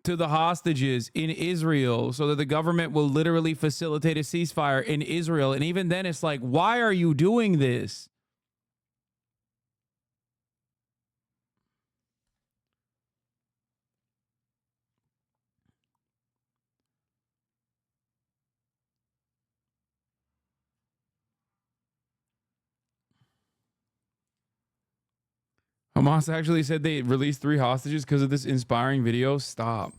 S3: to the hostages in Israel so that the government will literally facilitate a ceasefire in Israel. And even then, it's like, why are you doing this? Hamas actually said they released 3 hostages because of this inspiring video. Stop.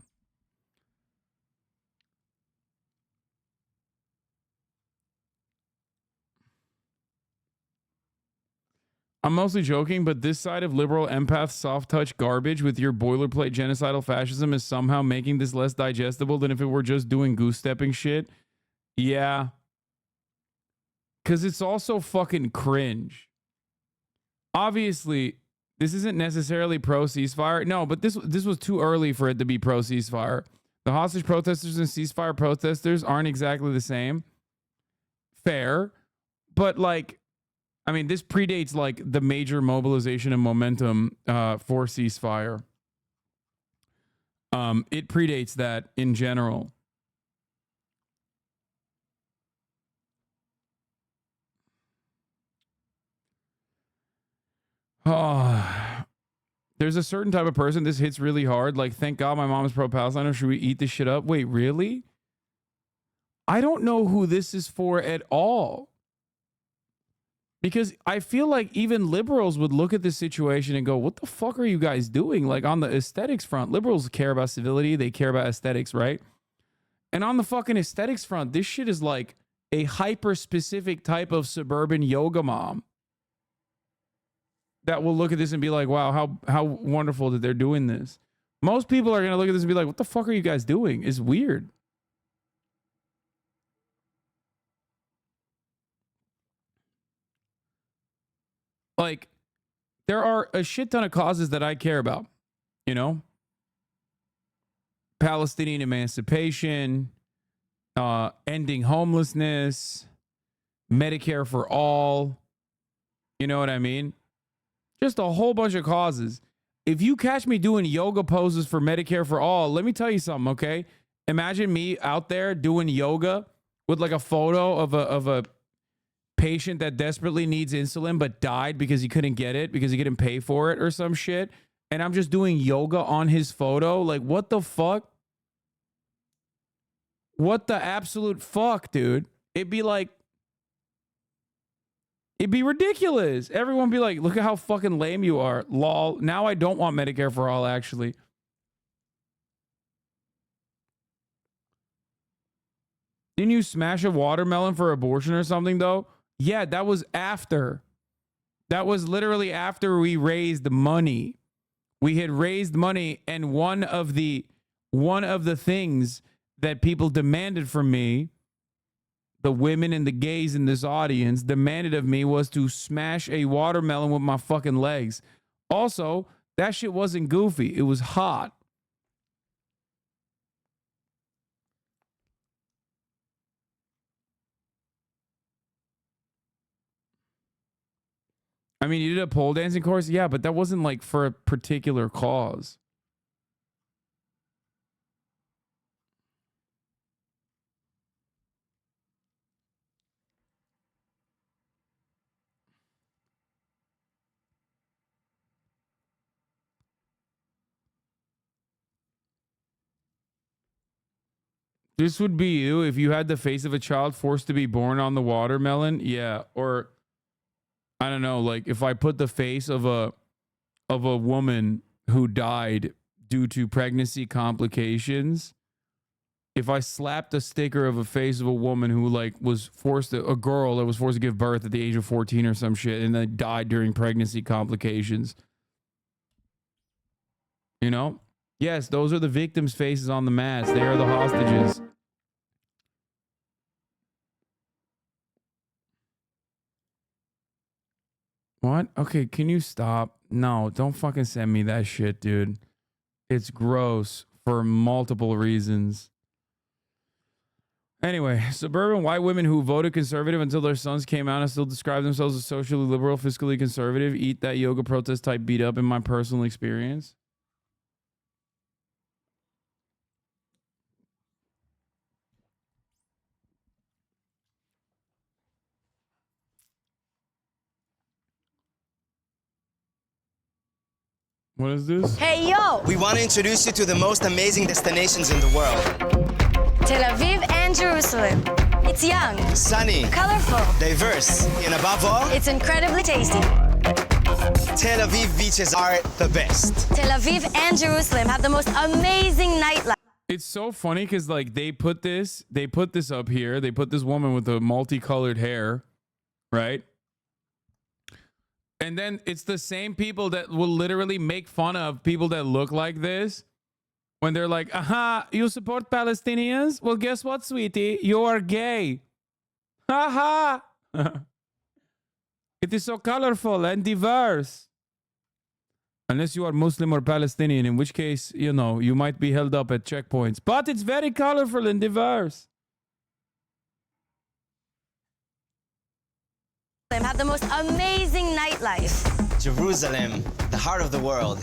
S3: I'm mostly joking, but this side of liberal empath soft touch garbage with your boilerplate genocidal fascism is somehow making this less digestible than if it were just doing goose stepping shit. Yeah. Because it's also fucking cringe. Obviously, this isn't necessarily pro ceasefire. No, but this was too early for it to be pro ceasefire. The hostage protesters and ceasefire protesters aren't exactly the same. Fair. But like, I mean, this predates like the major mobilization and momentum for ceasefire. It predates that in general. Oh, there's a certain type of person this hits really hard. Like, thank God my mom is pro-Palestine, or should we eat this shit up? Wait, really? I don't know who this is for at all. Because I feel like even liberals would look at this situation and go, what the fuck are you guys doing? Like, on the aesthetics front, liberals care about civility. They care about aesthetics, right? And on the fucking aesthetics front, this shit is like a hyper-specific type of suburban yoga mom that will look at this and be like, wow, how wonderful that they're doing this. Most people are going to look at this and be like, what the fuck are you guys doing? It's weird. Like, there are a shit ton of causes that I care about, you know? Palestinian emancipation, ending homelessness, Medicare for all. You know what I mean? Just a whole bunch of causes. If you catch me doing yoga poses for Medicare for all, let me tell you something, okay? Imagine me out there doing yoga with like a photo of a patient that desperately needs insulin but died because he couldn't get it because he couldn't pay for it or some shit. And I'm just doing yoga on his photo. Like, what the fuck? What the absolute fuck, dude? It'd be ridiculous. Everyone be like, look at how fucking lame you are. Lol. Now I don't want Medicare for all, actually. Didn't you smash a watermelon for abortion or something, though? Yeah, that was after. That was literally after we raised money. We had raised money, and one of the things that people demanded from me, the women and the gays in this audience demanded of me, was to smash a watermelon with my fucking legs. Also, that shit wasn't goofy. It was hot. I mean, you did a pole dancing course? Yeah, but that wasn't like for a particular cause. This would be you if you had the face of a child forced to be born on the watermelon. Yeah, or I don't know, like if I put the face of a woman who died due to pregnancy complications, if I slapped a sticker of a face of a woman who like was forced to, a girl that was forced to give birth at the age of 14 or some shit and then died during pregnancy complications. You know? Yes, those are the victims' faces on the mask. They are the hostages. What? Okay, can you stop? No, don't fucking send me that shit, dude. It's gross for multiple reasons. Anyway, suburban white women who voted conservative until their sons came out and still describe themselves as socially liberal, fiscally conservative, eat that yoga protest type beat up in my personal experience. What is this?
S1: Hey, yo!
S4: We want to introduce you to the most amazing destinations in the world.
S1: Tel Aviv and Jerusalem. It's young,
S4: Sunny,
S1: colorful,
S4: diverse, and above all,
S1: it's incredibly tasty.
S4: Tel Aviv beaches are the best.
S1: Tel Aviv and Jerusalem have the most amazing nightlife.
S3: It's so funny because like they put this up here. They put this woman with the multicolored hair, right? And then it's the same people that will literally make fun of people that look like this when they're like, aha, you support Palestinians? Well, guess what, sweetie? You are gay. Ha ha. It is so colorful and diverse. Unless you are Muslim or Palestinian, in which case, you know, you might be held up at checkpoints. But it's very colorful and diverse.
S1: Have the most amazing nightlife.
S4: Jerusalem, the heart of the world.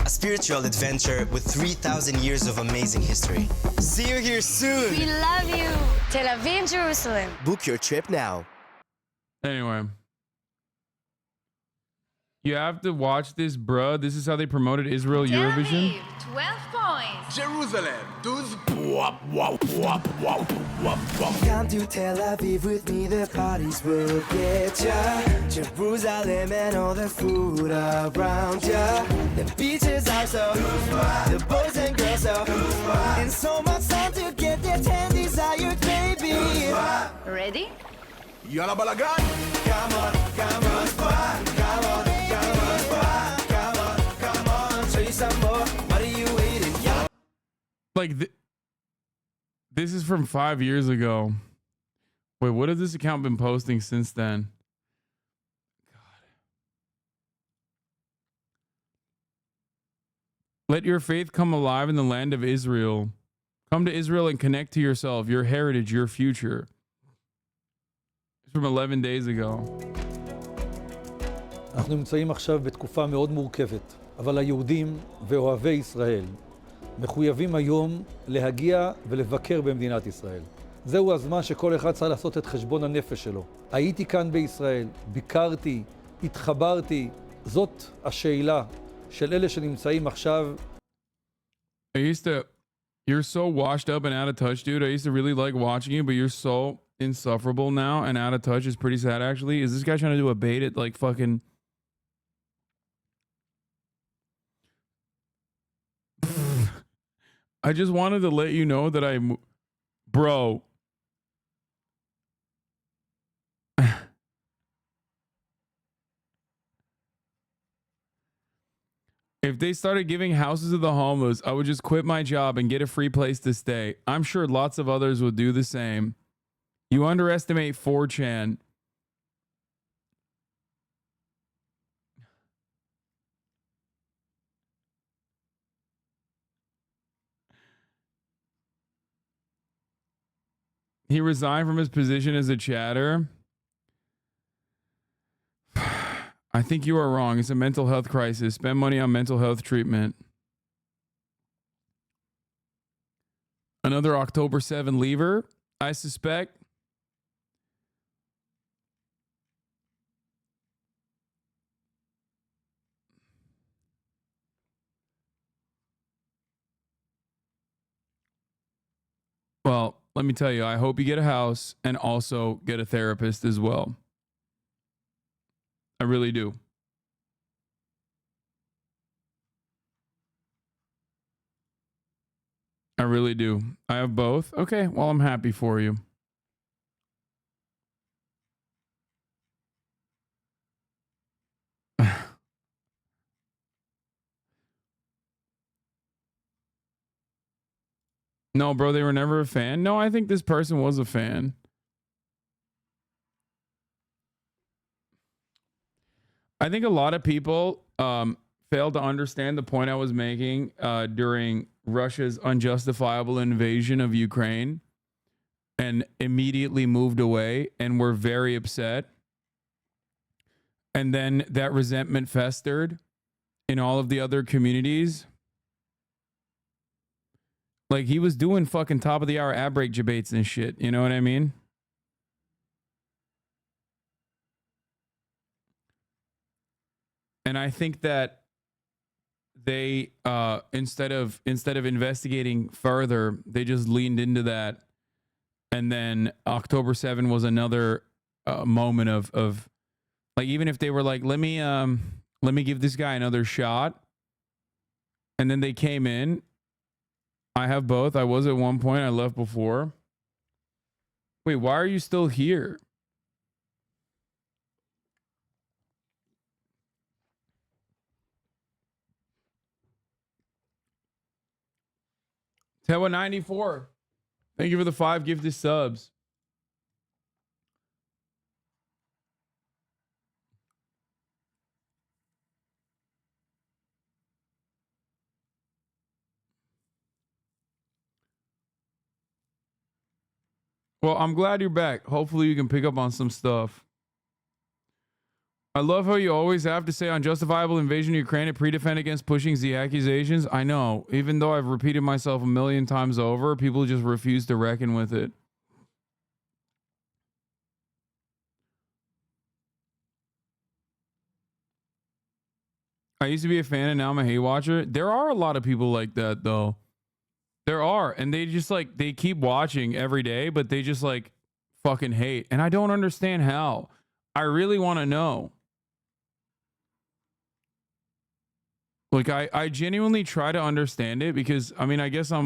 S4: A spiritual adventure with 3,000 years of amazing history. See you here soon.
S1: We love you. Tel Aviv, Jerusalem.
S4: Book your trip now.
S3: Anyway. You have to watch this, bruh. This is how they promoted Israel Eurovision.
S1: 12 points.
S19: Jerusalem, 12.
S4: Come to Tel Aviv with me, the parties will get ya. Jerusalem and all the food around ya. The beaches are so, the boys and girls so, and so much time to get their 10 desired baby.
S1: Ready?
S19: Yalla balagan.
S4: Come on, come on, come on.
S3: Like, this is from 5 years ago. Wait, what has this account been posting since then? God. Let your faith come alive in the land of Israel. Come to Israel and connect to yourself, your heritage, your future. It's from 11 days ago.
S20: אנחנו נמצאים עכשיו בתקופה מאוד מורכבת, אבל היהודים ואוהבי ישראל מחויבים היום להגיע ולבקר במדינת ישראל. זהו הזמן שכל אחד צריך לעשות את חשבון הנפש שלו. הייתי כאן בישראל, ביקרתי, התחברתי, זאת השאלה של אלה שנמצאים עכשיו.
S3: You're so washed up and out of touch, dude. I used to really like watching you, but you're so insufferable now and out of touch. It's pretty sad, actually. Is this guy trying to do a bait at like fucking... I just wanted to let you know that bro. If they started giving houses to the homeless, I would just quit my job and get a free place to stay. I'm sure lots of others would do the same. You underestimate 4chan. He resigned from his position as a chatter. I think you are wrong. It's a mental health crisis. Spend money on mental health treatment. Another October 7 leaver, I suspect. Well, let me tell you, I hope you get a house and also get a therapist as well. I really do. I really do. I have both. Okay, well, I'm happy for you. No, bro, they were never a fan. No, I think this person was a fan. I think a lot of people failed to understand the point I was making during Russia's unjustifiable invasion of Ukraine. and immediately moved away and were very upset. And then that resentment festered in all of the other communities. Like, he was doing fucking top of the hour ad break debates and shit. You know what I mean? And I think that they instead of investigating further, they just leaned into that. And then October 7 was another moment of like, even if they were like, let me give this guy another shot, and then they came in. I have both. I was at one point. I left before. Wait, why are you still here? Tewa 94. Thank you for the 5 gifted subs. Well, I'm glad you're back. Hopefully you can pick up on some stuff. I love how you always have to say unjustifiable invasion of Ukraine and pre-defend against pushing the accusations. I know. Even though I've repeated myself a million times over, people just refuse to reckon with it. I used to be a fan and now I'm a hate watcher. There are a lot of people like that, though. There are. And they just like, they keep watching every day, but they just like fucking hate. And I don't understand how. I really want to know. Like, I genuinely try to understand it because, I mean, I guess I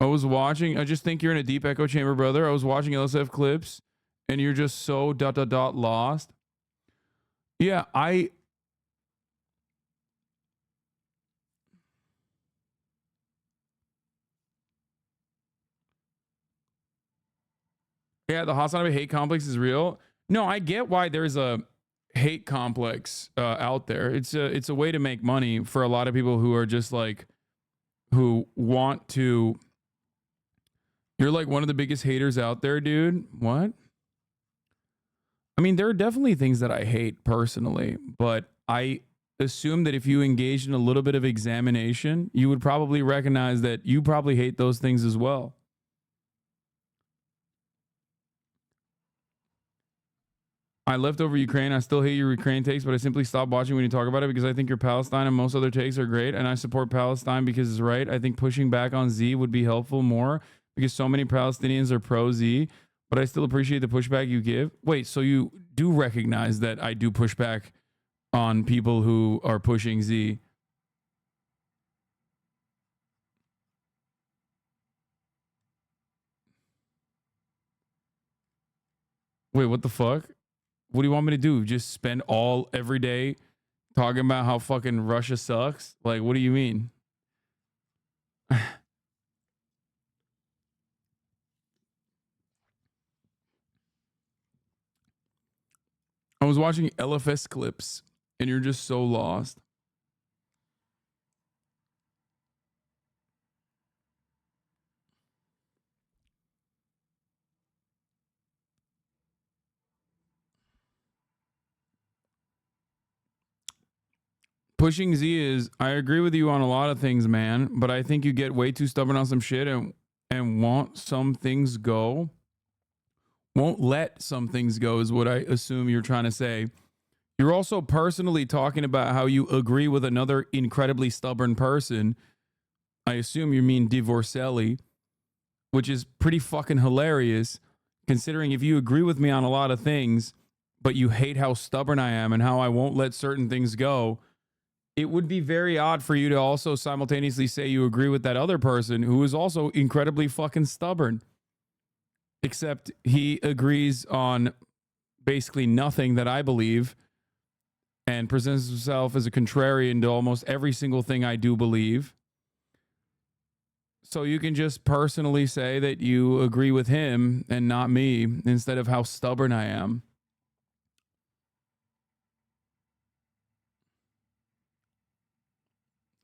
S3: was watching, I just think you're in a deep echo chamber, brother. I was watching LSF clips and you're just so ... lost. Yeah, yeah, the HasanAbi hate complex is real. No, I get why there's a hate complex out there. It's a way to make money for a lot of people who are just like, who want to. You're like one of the biggest haters out there, dude. What? I mean, there are definitely things that I hate personally, but I assume that if you engaged in a little bit of examination, you would probably recognize that you probably hate those things as well. I left over Ukraine. I still hate your Ukraine takes, but I simply stopped watching when you talk about it because I think your Palestine and most other takes are great. And I support Palestine because it's right. I think pushing back on Z would be helpful more because so many Palestinians are pro Z, but I still appreciate the pushback you give. Wait, so you do recognize that I do push back on people who are pushing Z? Wait, what the fuck? What do you want me to do? Just spend every day talking about how fucking Russia sucks? Like, what do you mean? I was watching LFS clips and you're just so lost. Pushing Z is, I agree with you on a lot of things, man, but I think you get way too stubborn on some shit and want some things go. Won't let some things go is what I assume you're trying to say. You're also personally talking about how you agree with another incredibly stubborn person. I assume you mean Divorcelli, which is pretty fucking hilarious considering if you agree with me on a lot of things, but you hate how stubborn I am and how I won't let certain things go. It would be very odd for you to also simultaneously say you agree with that other person who is also incredibly fucking stubborn. Except he agrees on basically nothing that I believe and presents himself as a contrarian to almost every single thing I do believe. So you can just personally say that you agree with him and not me instead of how stubborn I am.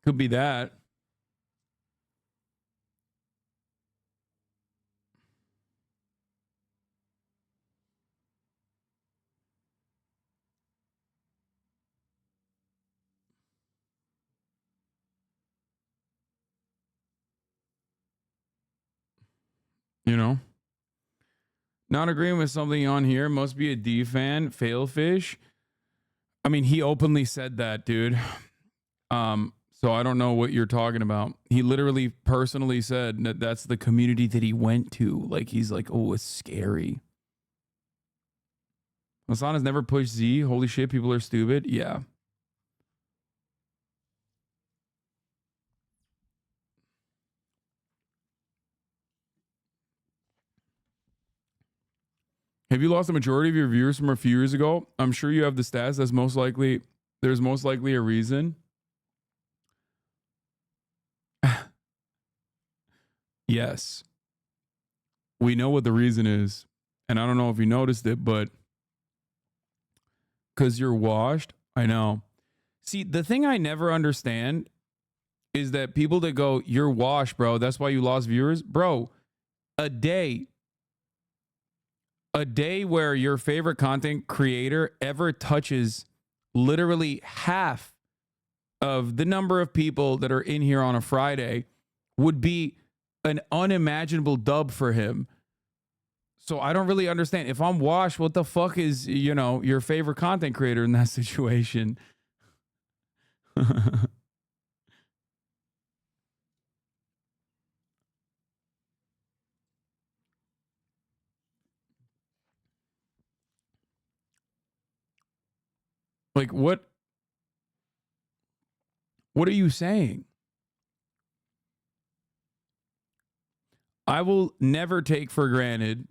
S3: Could be that.
S2: You know? Not agreeing with something on here must be a D fan. Failfish. I mean, he openly said that, dude. So I don't know what you're talking about. He literally personally said that that's the community that he went to. Like, he's like, oh, it's scary. Hasan has never pushed Z. Holy shit, people are stupid. Yeah. Have you lost the majority of your viewers from a few years ago? I'm sure you have the stats. That's most likely, there's most likely a reason. Yes. We know what the reason is. And I don't know if you noticed it, but because you're washed, I know. See, the thing I never understand is that people that go, you're washed, bro, that's why you lost viewers. Bro, a day where your favorite content creator ever touches literally half of the number of people that are in here on a Friday would be an unimaginable dub for him. So I don't really understand. If I'm washed, what the fuck is, you know, your favorite content creator in that situation? Like, what are you saying? I will never take for granted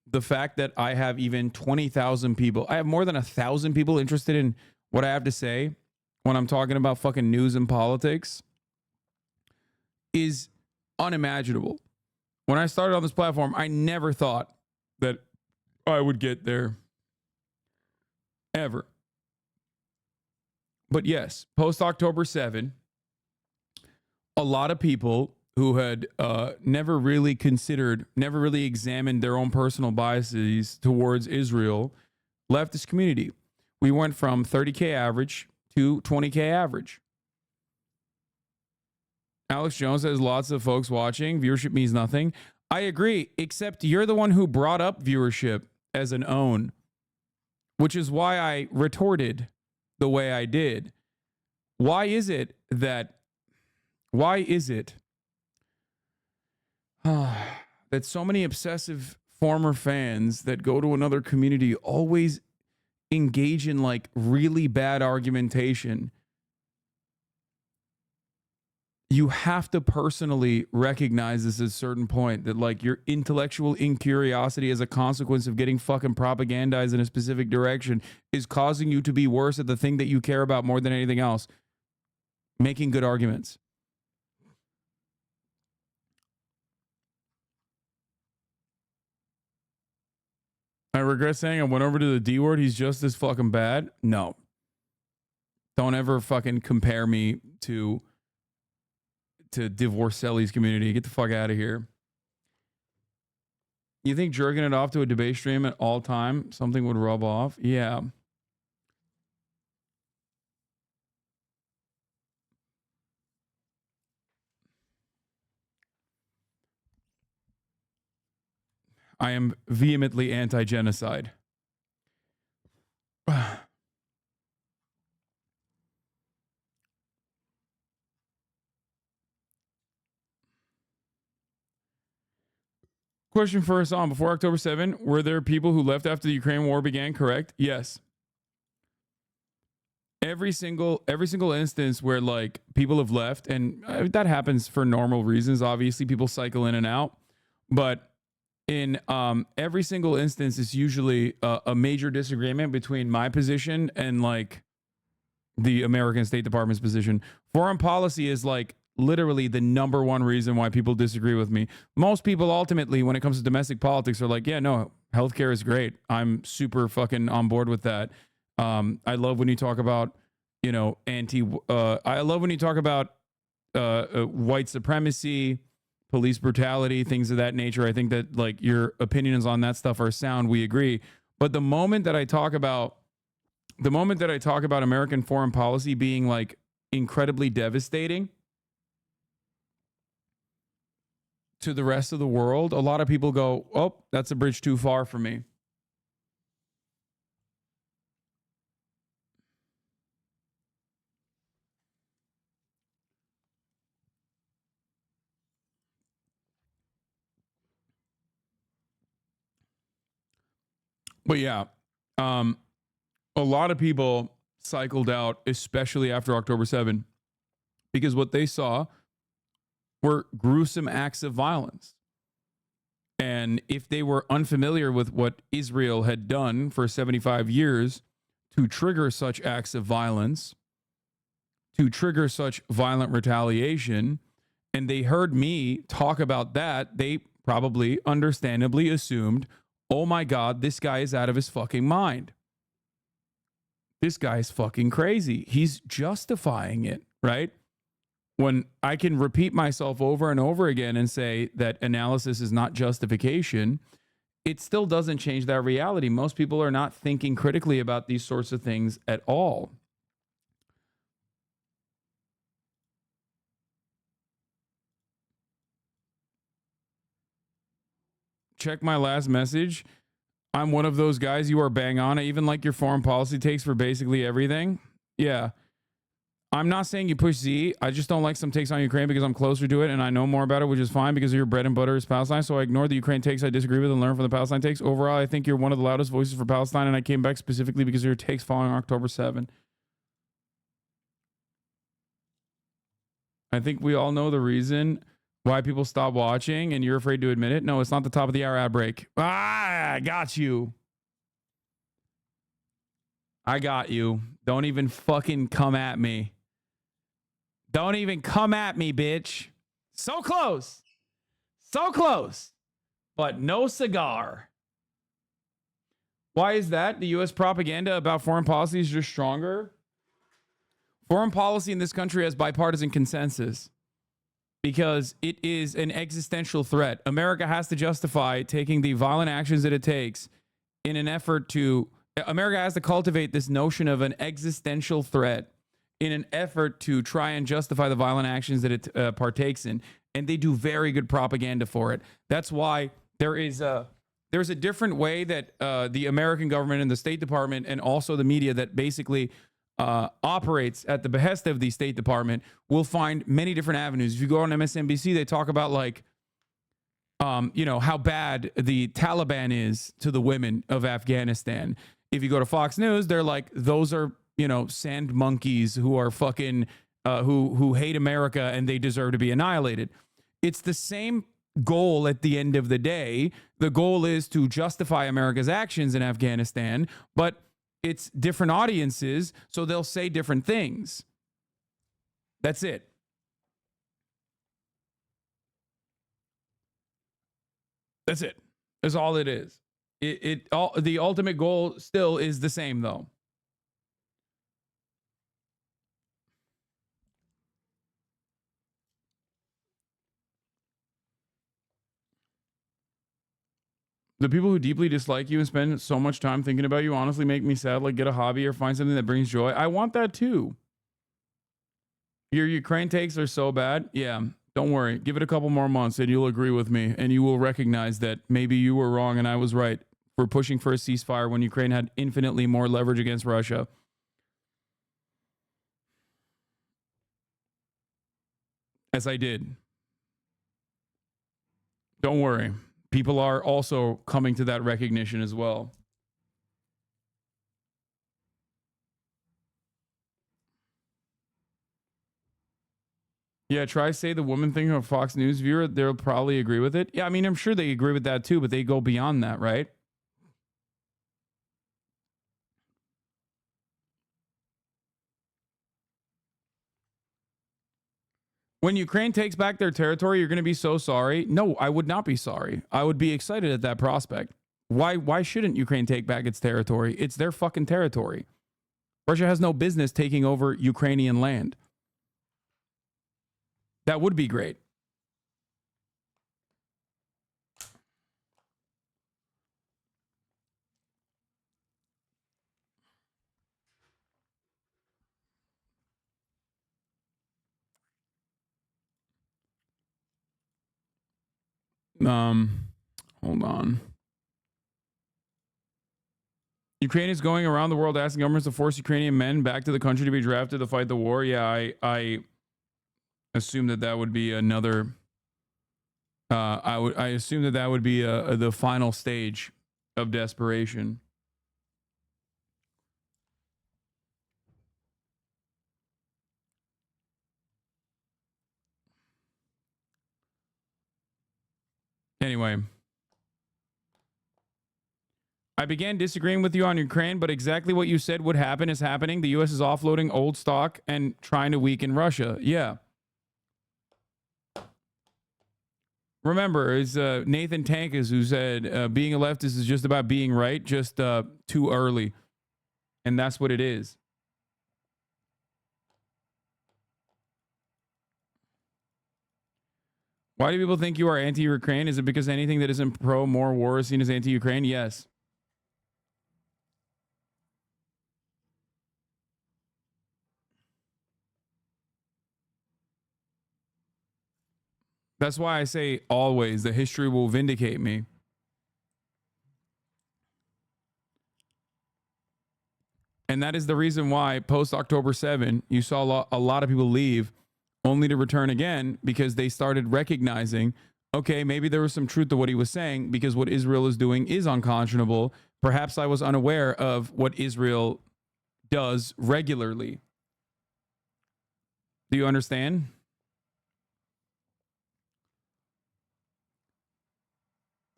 S2: the fact that I have even 20,000 people. I have more than 1,000 people interested in what I have to say when I'm talking about fucking news and politics is unimaginable. When I started on this platform, I never thought that I would get there. Ever. But yes, post October 7, a lot of people who had never really examined their own personal biases towards Israel left this community. We went from 30K average to 20K average. Alex Jones has lots of folks watching. Viewership means nothing. I agree, except you're the one who brought up viewership as an own, which is why I retorted the way I did. Why is it that so many obsessive former fans that go to another community always engage in like really bad argumentation? You have to personally recognize this at a certain point, that like your intellectual incuriosity as a consequence of getting fucking propagandized in a specific direction is causing you to be worse at the thing that you care about more than anything else, making good arguments. I regret saying I went over to the D word. He's just as fucking bad. No. Don't ever fucking compare me to Divorcelli's community. Get the fuck out of here. You think jerking it off to a debate stream at all time, something would rub off? Yeah. I am vehemently anti-genocide. Question for Hasan. Before October 7, were there people who left after the Ukraine war began, correct? Yes. Every single instance where like people have left, and that happens for normal reasons. Obviously, people cycle in and out. But in every single instance, it's usually a major disagreement between my position and like the American State Department's position. Foreign policy is like literally the number one reason why people disagree with me. Most people ultimately, when it comes to domestic politics, are like, yeah, no, healthcare is great. I'm super fucking on board with that. I love when you talk about, you know, I love when you talk about white supremacy, police brutality, things of that nature. I think that like your opinions on that stuff are sound. We agree. But the moment that I talk about American foreign policy being like incredibly devastating
S3: to the rest of the world, a lot of people go, oh, that's a bridge too far for me. But yeah, a lot of people cycled out, especially after October 7, because what they saw were gruesome acts of violence. And if they were unfamiliar with what Israel had done for 75 years to trigger such acts of violence, to trigger such violent retaliation, and they heard me talk about that, they probably understandably assumed, oh my God, this guy is out of his fucking mind. This guy is fucking crazy. He's justifying it, right? When I can repeat myself over and over again and say that analysis is not justification, it still doesn't change that reality. Most people are not thinking critically about these sorts of things at all. Check my last message. I'm one of those guys. You are bang on. I even like your foreign policy takes for basically everything. Yeah. I'm not saying you push Z. I just don't like some takes on Ukraine because I'm closer to it and I know more about it, which is fine because your bread and butter is Palestine. So I ignore the Ukraine takes I disagree with and learn from the Palestine takes. Overall, I think you're one of the loudest voices for Palestine, and I came back specifically because of your takes following October 7. I think we all know the reason why people stop watching and you're afraid to admit it. No, it's not the top of the hour ad break. I got you. I got you. Don't even fucking come at me. Don't even come at me, bitch. So close. So close. But no cigar. Why is that? The U.S. propaganda about foreign policy is just stronger. Foreign policy in this country has bipartisan consensus because it is an existential threat. America has to justify taking the violent actions that it takes in an effort to... America has to cultivate this notion of an existential threat in an effort to try and justify the violent actions that it partakes in. And they do very good propaganda for it. That's why there's a different way that the American government and the State Department and also the media that basically operates at the behest of the State Department will find many different avenues. If you go on MSNBC, they talk about like, how bad the Taliban is to the women of Afghanistan. If you go to Fox News, they're like, those are, sand monkeys who are fucking, who hate America and they deserve to be annihilated. It's the same goal at the end of the day. The goal is to justify America's actions in Afghanistan, but it's different audiences, so they'll say different things. That's it. That's it. That's all it is. The ultimate goal still is the same, though. The people who deeply dislike you and spend so much time thinking about you honestly make me sad. Like, get a hobby or find something that brings joy. I want that too. Your Ukraine takes are so bad. Yeah, don't worry. Give it a couple more months and you'll agree with me. And you will recognize that maybe you were wrong and I was right for pushing for a ceasefire when Ukraine had infinitely more leverage against Russia. As I did. Don't worry. People are also coming to that recognition as well. Yeah, try say the woman thing of Fox News viewer. They'll probably agree with it. Yeah, I mean, I'm sure they agree with that too, but they go beyond that, right? When Ukraine takes back their territory, you're going to be so sorry. No, I would not be sorry. I would be excited at that prospect. Why shouldn't Ukraine take back its territory? It's their fucking territory. Russia has no business taking over Ukrainian land. That would be great.
S2: Hold on. Ukraine is going around the world asking governments to force Ukrainian men back to the country to be drafted to fight the war. Yeah, I assume that would be another. I assume that would be the final stage of desperation. Anyway, I began disagreeing with you on Ukraine, but exactly what you said would happen is happening. The U.S. is offloading old stock and trying to weaken Russia. Yeah. Remember, it's Nathan Tankus who said being a leftist is just about being right, just too early. And that's what it is. Why do people think you are anti-Ukraine? Is it because anything that isn't pro more war is seen as anti-Ukraine? Yes. That's why I say always, the history will vindicate me. And that is the reason why post-October 7, you saw a lot of people leave only to return again, because they started recognizing, okay, maybe there was some truth to what he was saying, because what Israel is doing is unconscionable. Perhaps I was unaware of what Israel does regularly. Do you understand?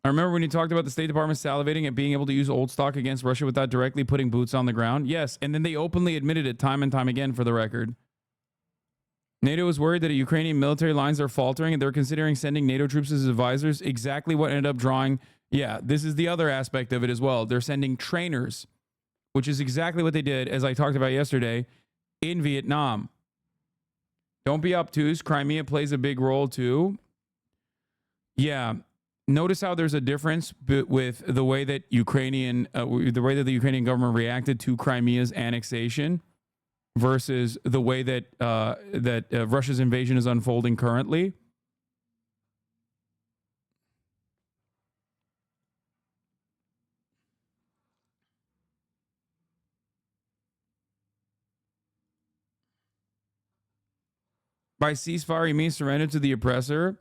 S2: I remember when you talked about the State Department salivating at being able to use old stock against Russia without directly putting boots on the ground. Yes, and then they openly admitted it time and time again, for the record. NATO is worried that Ukrainian military lines are faltering and they're considering sending NATO troops as advisors. Exactly what ended up drawing. Yeah, this is the other aspect of it as well. They're sending trainers, which is exactly what they did, as I talked about yesterday, in Vietnam. Don't be obtuse. Crimea plays a big role too. Yeah. Notice how there's a difference with the way that the Ukrainian government reacted to Crimea's annexation versus the way that Russia's invasion is unfolding currently. By ceasefire, you mean surrender to the oppressor?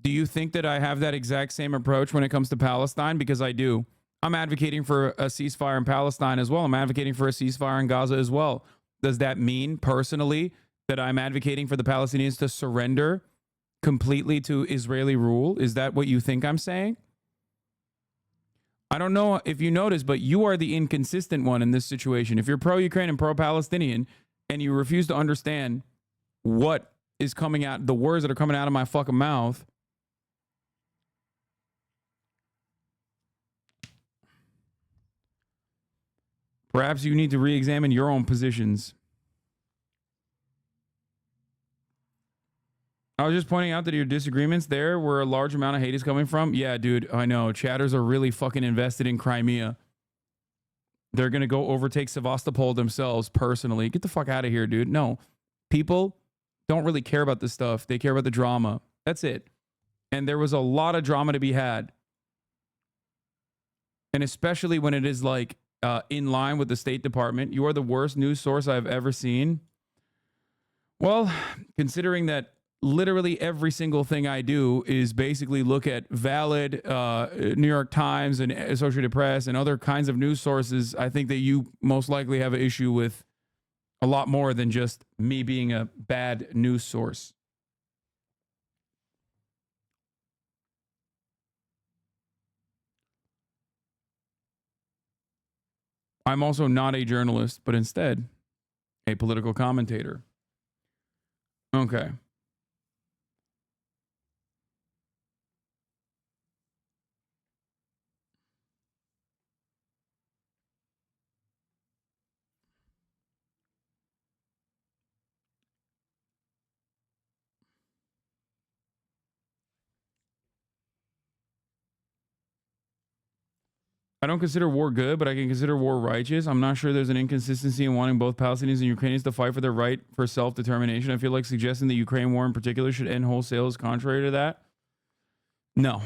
S2: Do you think that I have that exact same approach when it comes to Palestine? Because I do. I'm advocating for a ceasefire in Palestine as well. I'm advocating for a ceasefire in Gaza as well. Does that mean personally that I'm advocating for the Palestinians to surrender completely to Israeli rule? Is that what you think I'm saying? I don't know if you notice, but you are the inconsistent one in this situation. If you're pro-Ukraine and pro-Palestinian and you refuse to understand what is coming out, the words that are coming out of my fucking mouth, perhaps you need to re-examine your own positions. I was just pointing out that your disagreements there where a large amount of hate is coming from. Yeah, dude, I know. Chatters are really fucking invested in Crimea. They're going to go overtake Sevastopol themselves personally. Get the fuck out of here, dude. No. People don't really care about this stuff. They care about the drama. That's it. And there was a lot of drama to be had. And especially when it is like, in line with the State Department. You are the worst news source I've ever seen. Well, considering that literally every single thing I do is basically look at valid New York Times and Associated Press and other kinds of news sources, I think that you most likely have an issue with a lot more than just me being a bad news source. I'm also not a journalist, but instead a political commentator. Okay. I don't consider war good, but I can consider war righteous. I'm not sure there's an inconsistency in wanting both Palestinians and Ukrainians to fight for their right for self-determination. I feel like suggesting the Ukraine war in particular should end wholesale is contrary to that.
S3: No.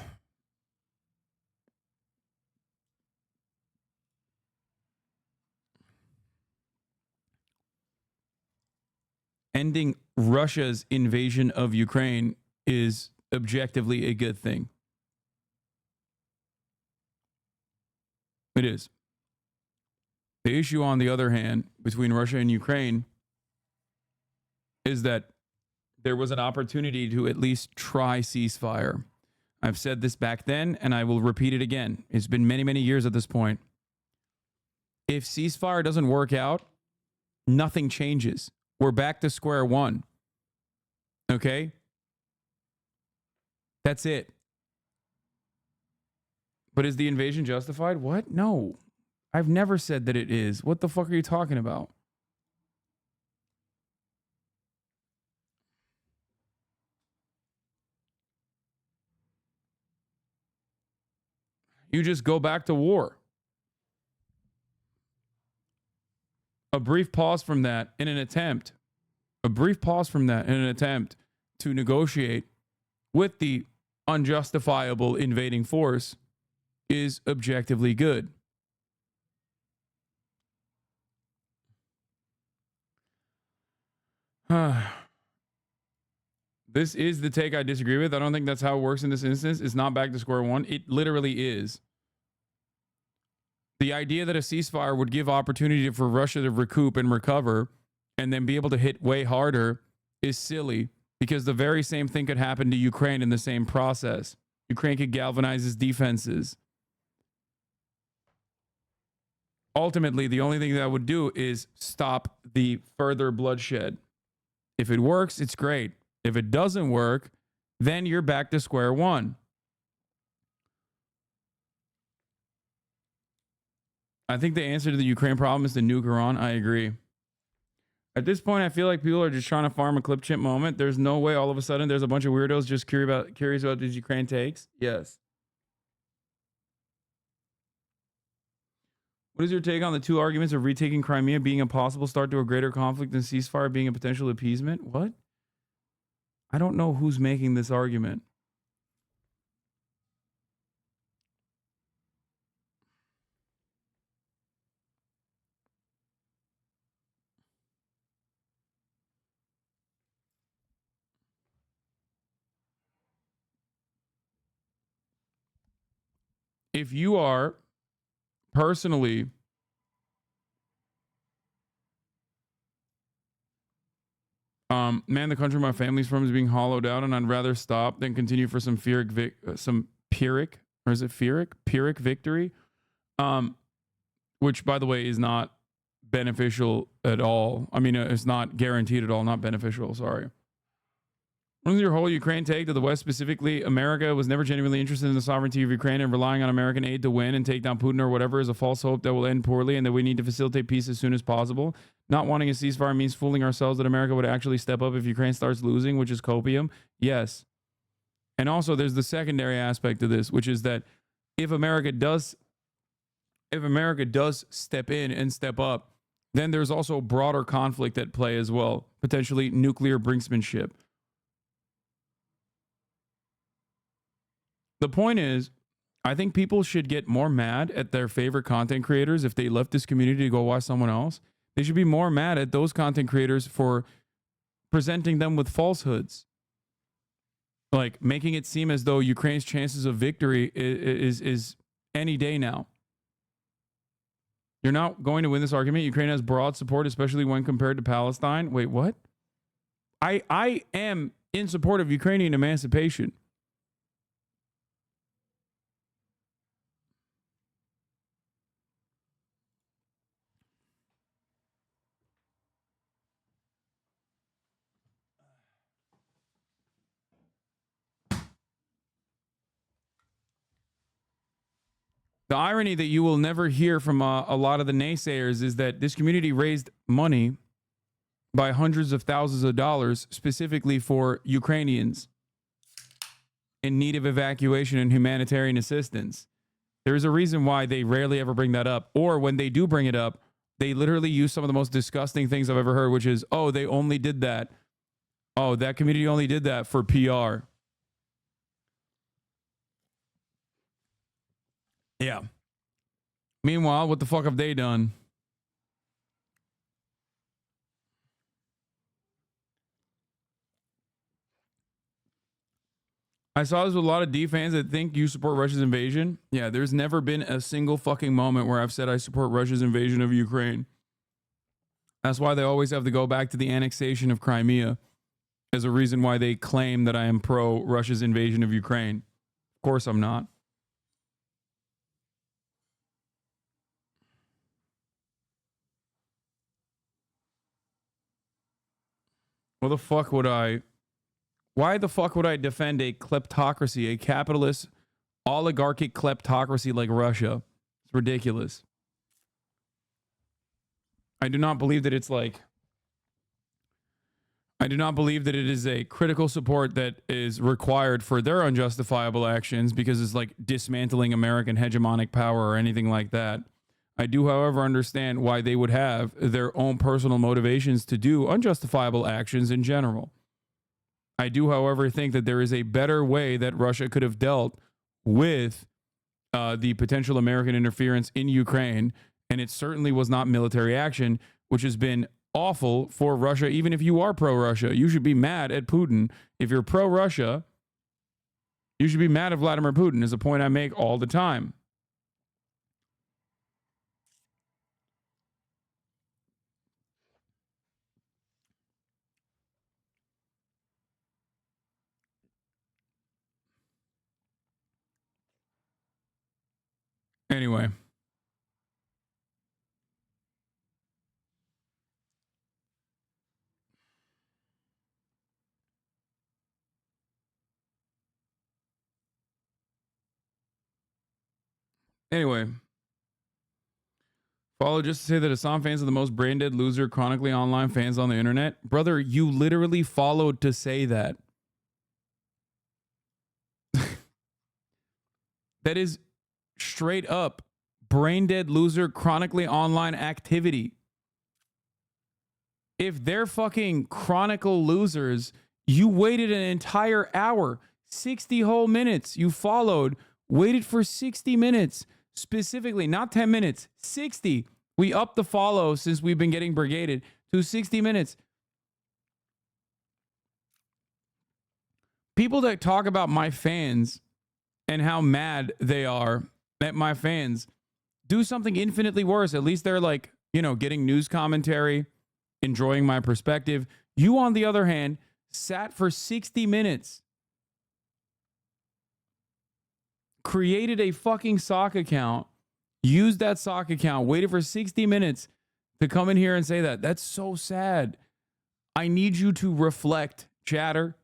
S3: Ending Russia's invasion of Ukraine is objectively a good thing. It is. The issue, on the other hand, between Russia and Ukraine is that there was an opportunity to at least try ceasefire. I've said this back then, and I will repeat it again. It's been many, many years at this point. If ceasefire doesn't work out, nothing changes. We're back to square one. Okay? That's it. But is the invasion justified? What? No. I've never said that it is. What the fuck are you talking about? You just go back to war. A brief pause from that in an attempt to negotiate with the unjustifiable invading force is objectively good. This is the take I disagree with. I don't think that's how it works in this instance. It's not back to square one. It literally is. The idea that a ceasefire would give opportunity for Russia to recoup and recover and then be able to hit way harder is silly, because the very same thing could happen to Ukraine in the same process. Ukraine could galvanize its defenses. Ultimately, the only thing that would do is stop the further bloodshed. If it works, it's great. If it doesn't work, then you're back to square one. I think the answer to the Ukraine problem is to nuke Iran. I agree. At this point, I feel like people are just trying to farm a clip chimp moment. There's no way all of a sudden there's a bunch of weirdos just curious about these Ukraine takes. Yes. What is your take on the two arguments of retaking Crimea being a possible start to a greater conflict and ceasefire being a potential appeasement? What? I don't know who's making this argument. If you are personally man, the country my family's from is being hollowed out, and I'd rather stop than continue for some Pyrrhic victory, which, by the way, is not beneficial at all. I mean, it's not guaranteed at all, not beneficial, sorry. What is your whole Ukraine take to the West, specifically America was never genuinely interested in the sovereignty of Ukraine, and relying on American aid to win and take down Putin or whatever is a false hope that will end poorly, and that we need to facilitate peace as soon as possible. Not wanting a ceasefire means fooling ourselves that America would actually step up if Ukraine starts losing, which is copium. Yes. And also there's the secondary aspect of this, which is that if America does step in and step up, then there's also broader conflict at play as well, potentially nuclear brinksmanship. The point is, I think people should get more mad at their favorite content creators if they left this community to go watch someone else. They should be more mad at those content creators for presenting them with falsehoods. Like making it seem as though Ukraine's chances of victory is any day now. You're not going to win this argument. Ukraine has broad support, especially when compared to Palestine. Wait, what? I am in support of Ukrainian emancipation. The irony that you will never hear from a lot of the naysayers is that this community raised money by hundreds of thousands of dollars specifically for Ukrainians in need of evacuation and humanitarian assistance. There is a reason why they rarely ever bring that up. Or when they do bring it up, they literally use some of the most disgusting things I've ever heard, which is, oh, they only did that. Oh, that community only did that for PR.
S2: Yeah. Meanwhile, what the fuck have they done? I saw this with a lot of D fans that think you support Russia's invasion. Yeah, there's never been a single fucking moment where I've said I support Russia's invasion of Ukraine. That's why they always have to go back to the annexation of Crimea as a reason why they claim that I am pro Russia's invasion of Ukraine. Of course I'm not. Why the fuck would I defend a kleptocracy, a capitalist oligarchic kleptocracy like Russia? It's ridiculous. I do not believe that it is a critical support that is required for their unjustifiable actions because it's like dismantling American hegemonic power or anything like that. I do, however, understand why they would have their own personal motivations to do unjustifiable actions in general. I do, however, think that there is a better way that Russia could have dealt with the potential American interference in Ukraine, and it certainly was not military action, which has been awful for Russia. Even if you are pro-Russia, you should be mad at Putin. If you're pro-Russia, you should be mad at Vladimir Putin, is a point I make all the time. Anyway. Follow just to say that Hasan fans are the most brain dead loser, chronically online fans on the internet. Brother, you literally followed to say that. That is straight up brain dead loser, chronically online activity. If they're fucking chronicle losers, you waited an entire hour, 60 whole minutes. You followed, waited for 60 minutes. Specifically, not 10 minutes, 60. We upped the follow since we've been getting brigaded to 60 minutes. People that talk about my fans and how mad they are at my fans do something infinitely worse. At least they're like, you know, getting news commentary, enjoying my perspective. You, on the other hand, sat for 60 minutes. Created a fucking sock account, used that sock account, waited for 60 minutes to come in here and say that. That's so sad. I need you to reflect, chatter.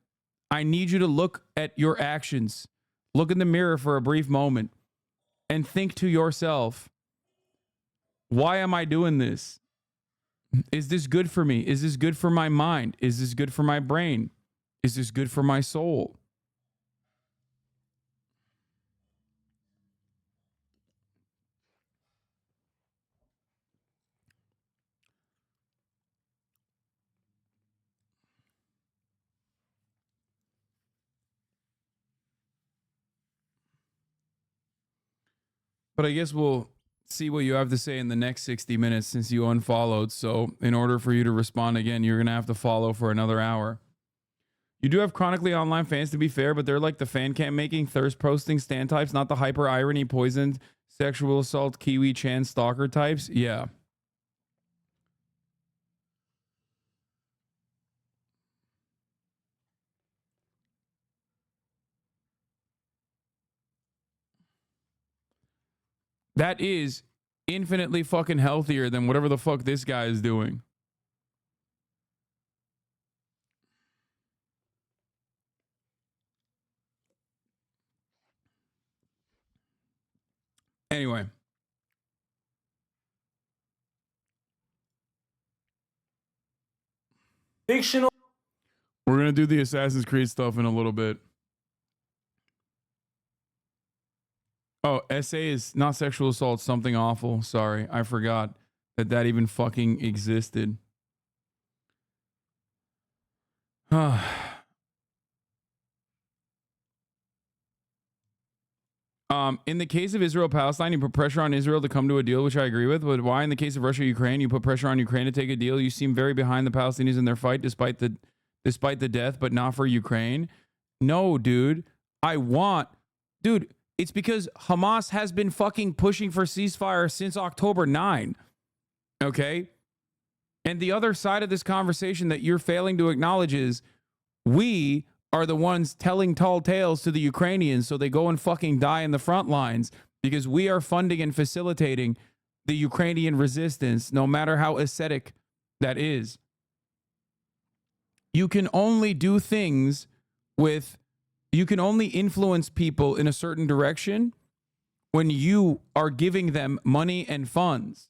S2: I need you to look at your actions. Look in the mirror for a brief moment and think to yourself, why am I doing this? Is this good for me? Is this good for my mind? Is this good for my brain? Is this good for my soul? But I guess we'll see what you have to say in the next 60 minutes since you unfollowed. So in order for you to respond again, you're going to have to follow for another hour. You do have chronically online fans, to be fair, but they're like the fan cam making, thirst posting stand types, not the hyper irony, poisoned, sexual assault, Kiwi Chan stalker types. Yeah. That is infinitely fucking healthier than whatever the fuck this guy is doing. Anyway.
S9: Fictional.
S2: We're going to do the Assassin's Creed stuff in a little bit. Oh, SA is not sexual assault, something awful. Sorry, I forgot that even fucking existed. In the case of Israel-Palestine, you put pressure on Israel to come to a deal, which I agree with. But why in the case of Russia-Ukraine, you put pressure on Ukraine to take a deal? You seem very behind the Palestinians in their fight despite the death, but not for Ukraine. No, dude. Dude, it's because Hamas has been fucking pushing for ceasefire since October 9. Okay? And the other side of this conversation that you're failing to acknowledge is we are the ones telling tall tales to the Ukrainians so they go and fucking die in the front lines because we are funding and facilitating the Ukrainian resistance, no matter how ascetic that is. You can only do things you can only influence people in a certain direction when you are giving them money and funds.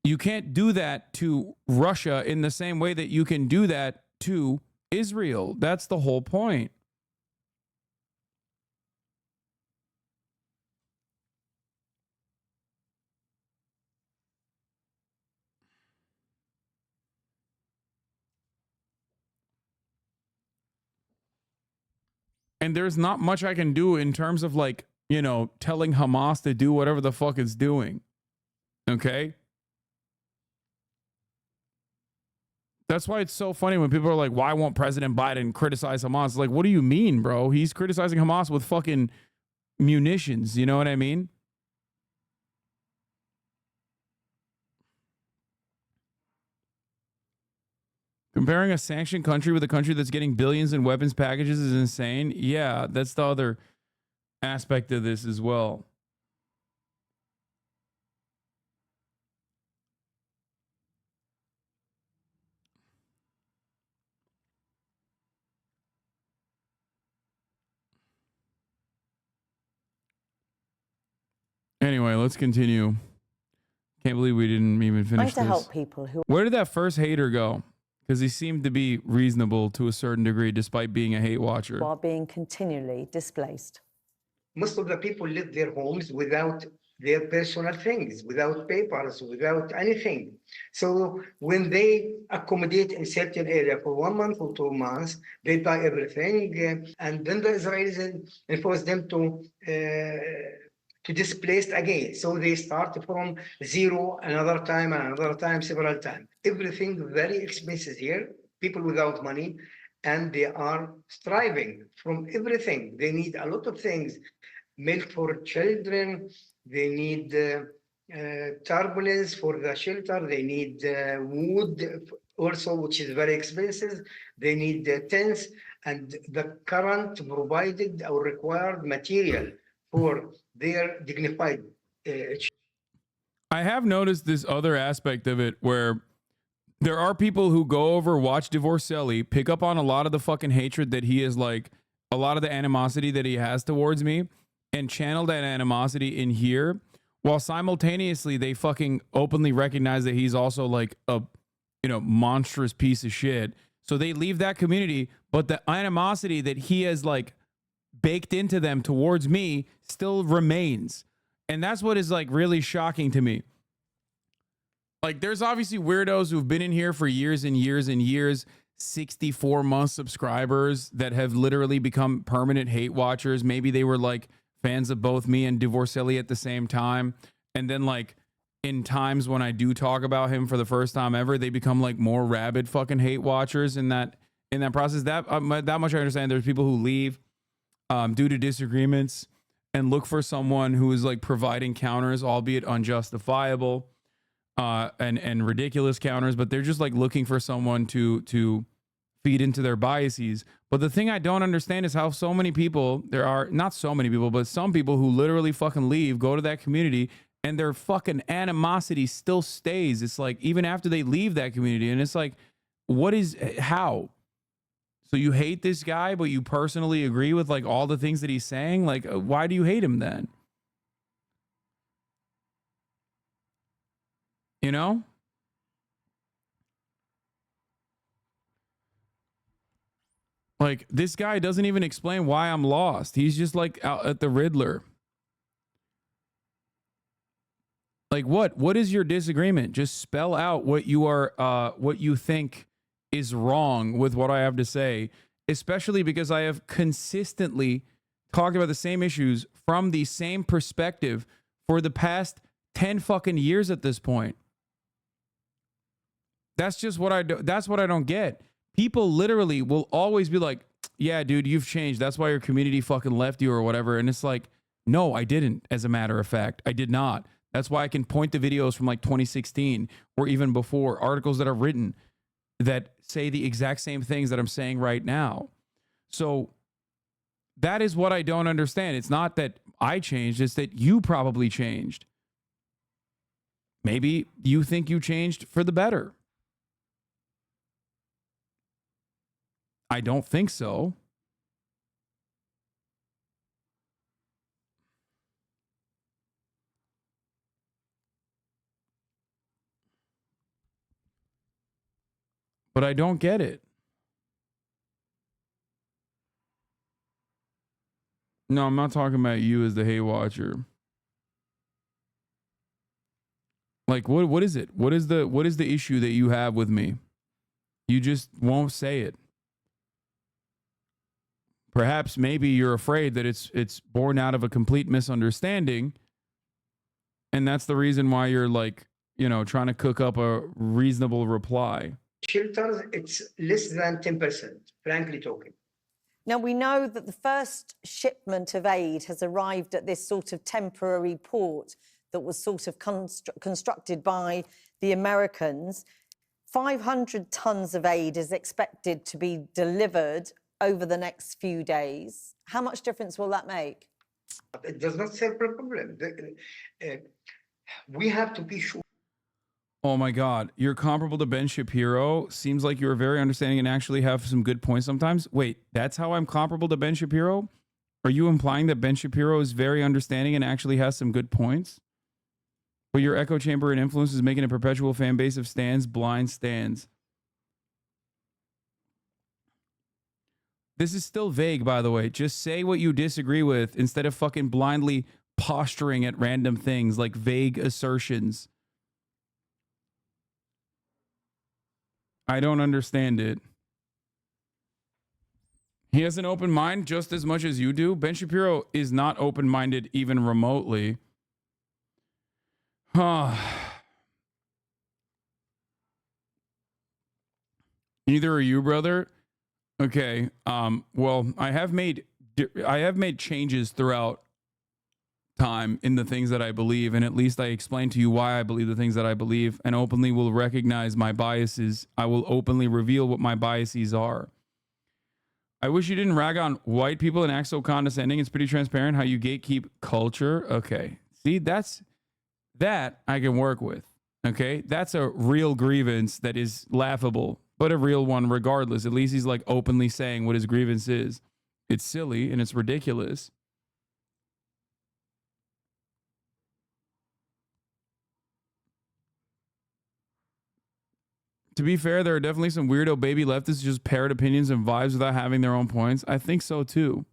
S2: You can't do that to Russia in the same way that you can do that to Israel. That's the whole point. And there's not much I can do in terms of like, you know, telling Hamas to do whatever the fuck it's doing. Okay? That's why it's so funny when people are like, why won't President Biden criticize Hamas? Like, what do you mean, bro? He's criticizing Hamas with fucking munitions. You know what I mean? Comparing a sanctioned country with a country that's getting billions in weapons packages is insane. Yeah, that's the other aspect of this as well. Anyway, let's continue. Can't believe we didn't even finish
S17: Trying to
S2: this.
S17: help people who
S2: Where did that first hater go? Because he seemed to be reasonable to a certain degree, despite being a hate watcher.
S17: are being continually displaced.
S18: Most of the people live their homes without their personal things, without papers, without anything. So when they accommodate in certain area for 1 month or 2 months, they buy everything, and then the Israelis enforce them to displaced again. So they start from zero another time, several times. Everything very expensive here, people without money, and they are striving from everything. They need a lot of things, milk for children, they need turbulence for the shelter, they need wood also, which is very expensive, they need tents, and the current provided or required material for their dignified.
S2: I have noticed this other aspect of it where there are people who go over, watch Divorcelli, pick up on a lot of the fucking hatred that he is like, a lot of the animosity that he has towards me, and channel that animosity in here, while simultaneously they fucking openly recognize that he's also like a, you know, monstrous piece of shit. So they leave that community, but the animosity that he has like baked into them towards me still remains. And that's what is like really shocking to me. Like, there's obviously weirdos who've been in here for years and years and years, 64-month subscribers that have literally become permanent hate watchers. Maybe they were like fans of both me and Divorcelli at the same time. And then like in times when I do talk about him for the first time ever, they become like more rabid fucking hate watchers in that process. That much I understand. There's people who leave due to disagreements and look for someone who is like providing counters, albeit unjustifiable and ridiculous counters, but they're just like looking for someone to feed into their biases. But the thing I don't understand is how so many people, there are not so many people, but some people who literally fucking leave, go to that community, and their fucking animosity still stays. It's like even after they leave that community, and it's like, how? So you hate this guy, but you personally agree with like all the things that he's saying? Like, why do you hate him then? You know? Like, this guy doesn't even explain why I'm lost. He's just like out at the Riddler. Like, what is your disagreement? Just spell out what you think is wrong with what I have to say, especially because I have consistently
S3: talked about the same issues from the same perspective for the past 10 fucking years at this point. That's just what I do. That's what I don't get. People literally will always be like, yeah, dude, you've changed. That's why your community fucking left you or whatever. And it's like, no, I didn't. As a matter of fact, I did not. That's why I can point to videos from like 2016 or even before, articles that are written that say the exact same things that I'm saying right now. So that is what I don't understand. It's not that I changed, it's that you probably changed. Maybe you think you changed for the better. I don't think so. But I don't get it. No, I'm not talking about you as the hate watcher. Like, what is it? What is the issue that you have with me? You just won't say it. Perhaps maybe you're afraid that it's born out of a complete misunderstanding, and that's the reason why you're like, you know, trying to cook up a reasonable reply.
S18: Shelters, it's less than 10%, frankly talking.
S17: Now, we know that the first shipment of aid has arrived at this sort of temporary port that was sort of constructed by the Americans. 500 tons of aid is expected to be delivered over the next few days. How much difference will that make?
S18: It does not solve the problem. We have to be sure.
S3: Oh my God, you're comparable to Ben Shapiro. Seems like you're very understanding and actually have some good points sometimes. Wait, that's how I'm comparable to Ben Shapiro? Are you implying that Ben Shapiro is very understanding and actually has some good points? But your echo chamber and influence is making a perpetual fan base of stands, blind stands. This is still vague, by the way. Just say what you disagree with instead of fucking blindly posturing at random things like vague assertions. I don't understand it. He has an open mind just as much as you do. Ben Shapiro is not open-minded even remotely. Neither are you, brother. Okay. Well, I have made changes throughout time in the things that I believe, and at least I explain to you why I believe the things that I believe, and openly will recognize my biases. I will openly reveal what my biases are. I wish you didn't rag on white people and act so condescending. It's pretty transparent how you gatekeep culture. Okay. See, that I can work with. Okay. That's a real grievance that is laughable, but a real one regardless. At least he's like openly saying what his grievance is. It's silly and it's ridiculous. To be fair, there are definitely some weirdo baby leftists who just parrot opinions and vibes without having their own points. I think so too.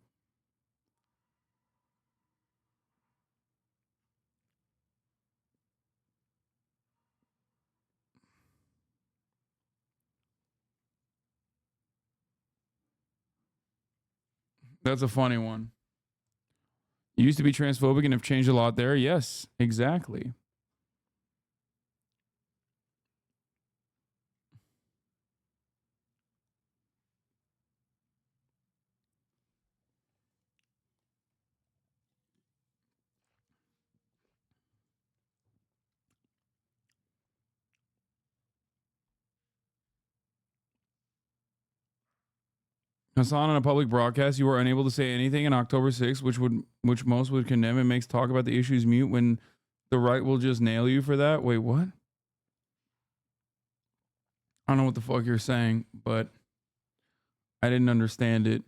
S3: That's a funny one. You used to be transphobic and have changed a lot there. Yes, exactly. Hasan, on a public broadcast, you were unable to say anything on October 6th, which most would condemn. It makes talk about the issues mute when the right will just nail you for that. Wait, what? I don't know what the fuck you're saying, but I didn't understand it.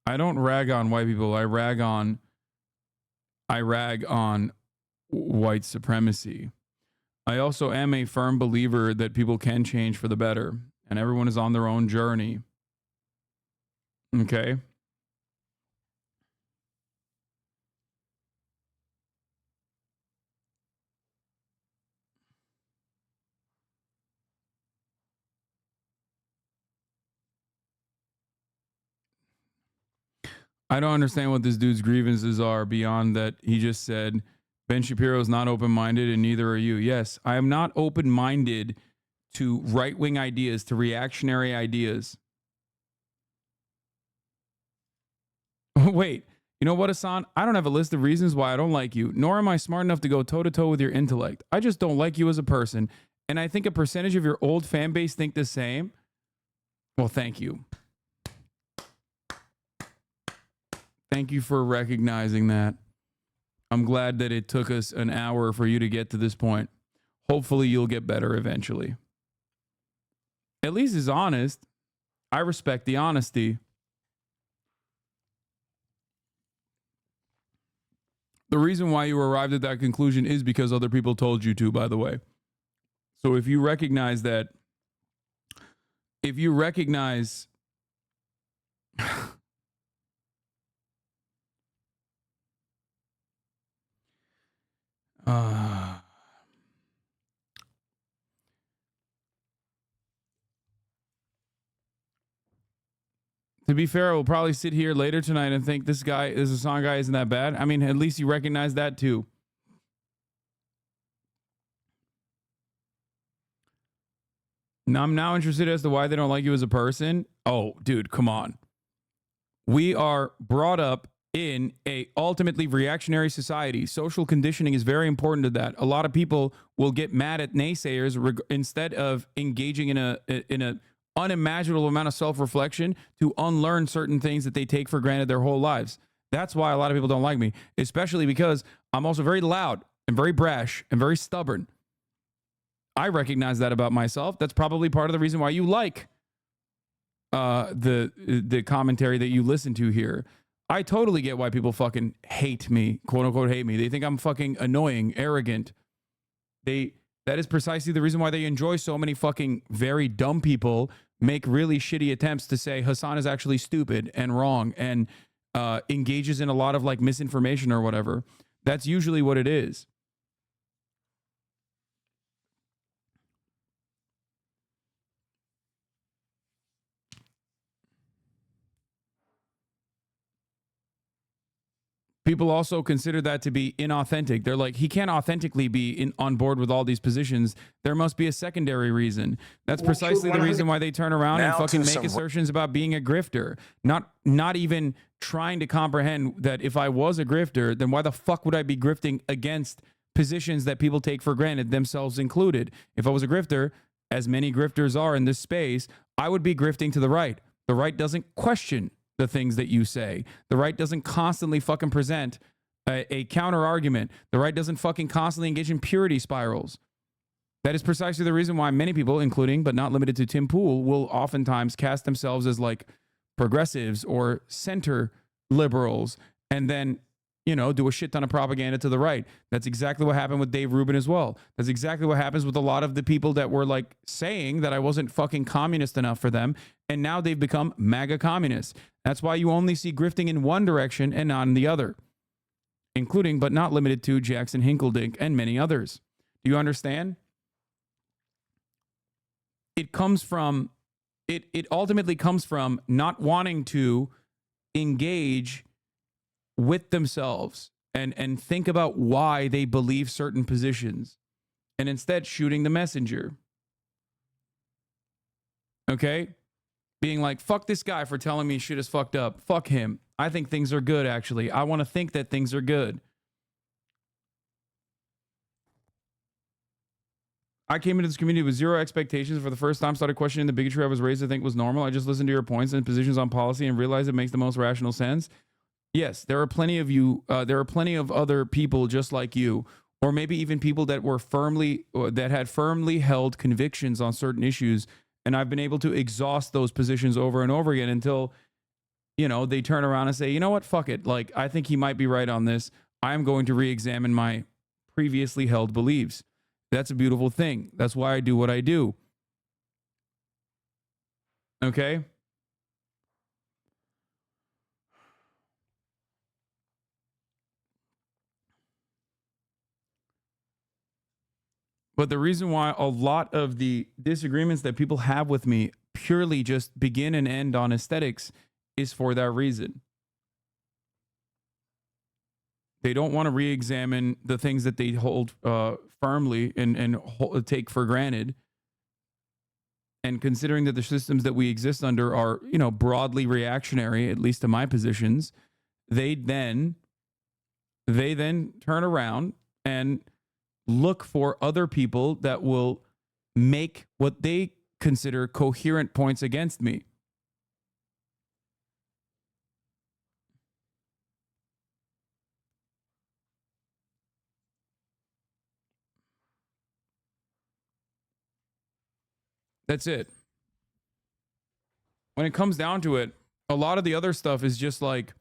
S3: I don't rag on white people. I rag on white supremacy. I also am a firm believer that people can change for the better, and everyone is on their own journey. Okay?
S2: I don't understand what this dude's grievances are beyond that he just said Ben Shapiro is not open-minded and neither are you. Yes, I am not open-minded to right-wing ideas, to reactionary ideas. Wait, you know what, Hasan? I don't have a list of reasons why I don't like you, nor am I smart enough to go toe-to-toe with your intellect. I just don't like you as a person, and I think a percentage of your old fan base think the same. Well, thank you. Thank you for recognizing that. I'm glad that it took us an hour for you to get to this point. Hopefully you'll get better eventually. At least he's honest. I respect the honesty. The reason why you arrived at that conclusion is because other people told you to, by the way. So if you recognize that, if you recognize to be fair, I will probably sit here later tonight and think this Hasan guy isn't that bad. I mean, at least you recognize that too. Now I'm now interested as to why they don't like you as a person. Oh, dude, come on. We are brought up in a ultimately reactionary society. Social conditioning is very important to that. A lot of people will get mad at naysayers instead of engaging in a unimaginable amount of self-reflection to unlearn certain things that they take for granted their whole lives. That's why a lot of people don't like me, especially because I'm also very loud and very brash and very stubborn. I recognize that about myself. That's probably part of the reason why you like the commentary that you listen to here. I totally get why people fucking hate me, quote unquote hate me. They think I'm fucking annoying, arrogant. That is precisely the reason why they enjoy so many fucking very dumb people make really shitty attempts to say Hasan is actually stupid and wrong and engages in a lot of like misinformation or whatever. That's usually what it is. People also consider that to be inauthentic. They're like, he can't authentically be on board with all these positions. There must be a secondary reason. That's precisely the reason why they turn around and fucking make assertions about being a grifter. Not even trying to comprehend that if I was a grifter, then why the fuck would I be grifting against positions that people take for granted, themselves included? If I was a grifter, as many grifters are in this space, I would be grifting to the right. The right doesn't question the things that you say. The right doesn't constantly fucking present a counter argument. The right doesn't fucking constantly engage in purity spirals. That is precisely the reason why many people, including but not limited to Tim Pool, will oftentimes cast themselves as like progressives or center liberals and then, you know, do a shit ton of propaganda to the right. That's exactly what happened with Dave Rubin as well. That's exactly what happens with a lot of the people that were like saying that I wasn't fucking communist enough for them. And now they've become MAGA communists. That's why you only see grifting in one direction and not in the other, including but not limited to Jackson Hinkledink and many others. Do you understand? It comes from, it ultimately comes from not wanting to engage with themselves and think about why they believe certain positions and instead shooting the messenger. Okay? Being like, fuck this guy for telling me shit is fucked up. Fuck him. I think things are good, actually. I want to think that things are good. I came into this community with zero expectations for the first time, started questioning the bigotry I was raised to think was normal. I just listened to your points and positions on policy and realized it makes the most rational sense. Yes, there are plenty of you. There are plenty of other people just like you, or maybe even people that were that had firmly held convictions on certain issues. And I've been able to exhaust those positions over and over again until, you know, they turn around and say, you know what, fuck it. Like, I think he might be right on this. I'm going to re-examine my previously held beliefs. That's a beautiful thing. That's why I do what I do. Okay? But the reason why a lot of the disagreements that people have with me purely just begin and end on aesthetics is for that reason.
S3: They don't want to re-examine the things that they hold firmly and take for granted. And considering that the systems that we exist under are, you know, broadly reactionary, at least to my positions, they then turn around and look for other people that will make what they consider coherent points against me. That's it. When it comes down to it, a lot of the other stuff is just like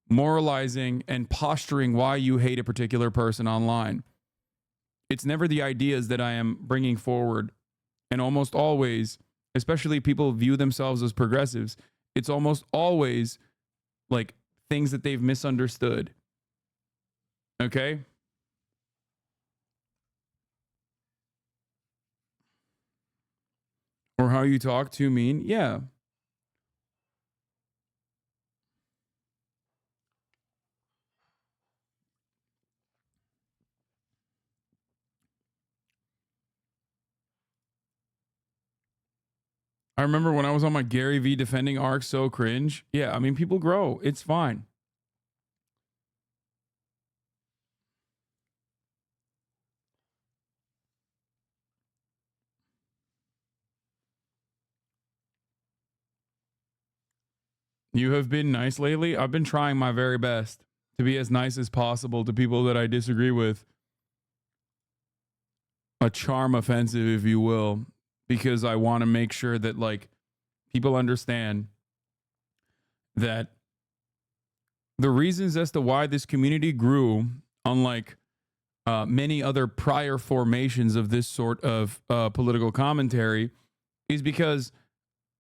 S3: moralizing and posturing why you hate a particular person online. It's never the ideas that I am bringing forward. And almost always, especially people view themselves as progressives, it's almost always like things that they've misunderstood. Okay? Or how you talk too mean? Yeah. I remember when I was on my Gary V defending arc, so cringe. Yeah, I mean, people grow. It's fine. You have been nice lately. I've been trying my very best to be as nice as possible to people that I disagree with. A charm offensive, if you will, because I want to make sure that like people understand that the reasons as to why this community grew, unlike many other prior formations of this sort of political commentary, is because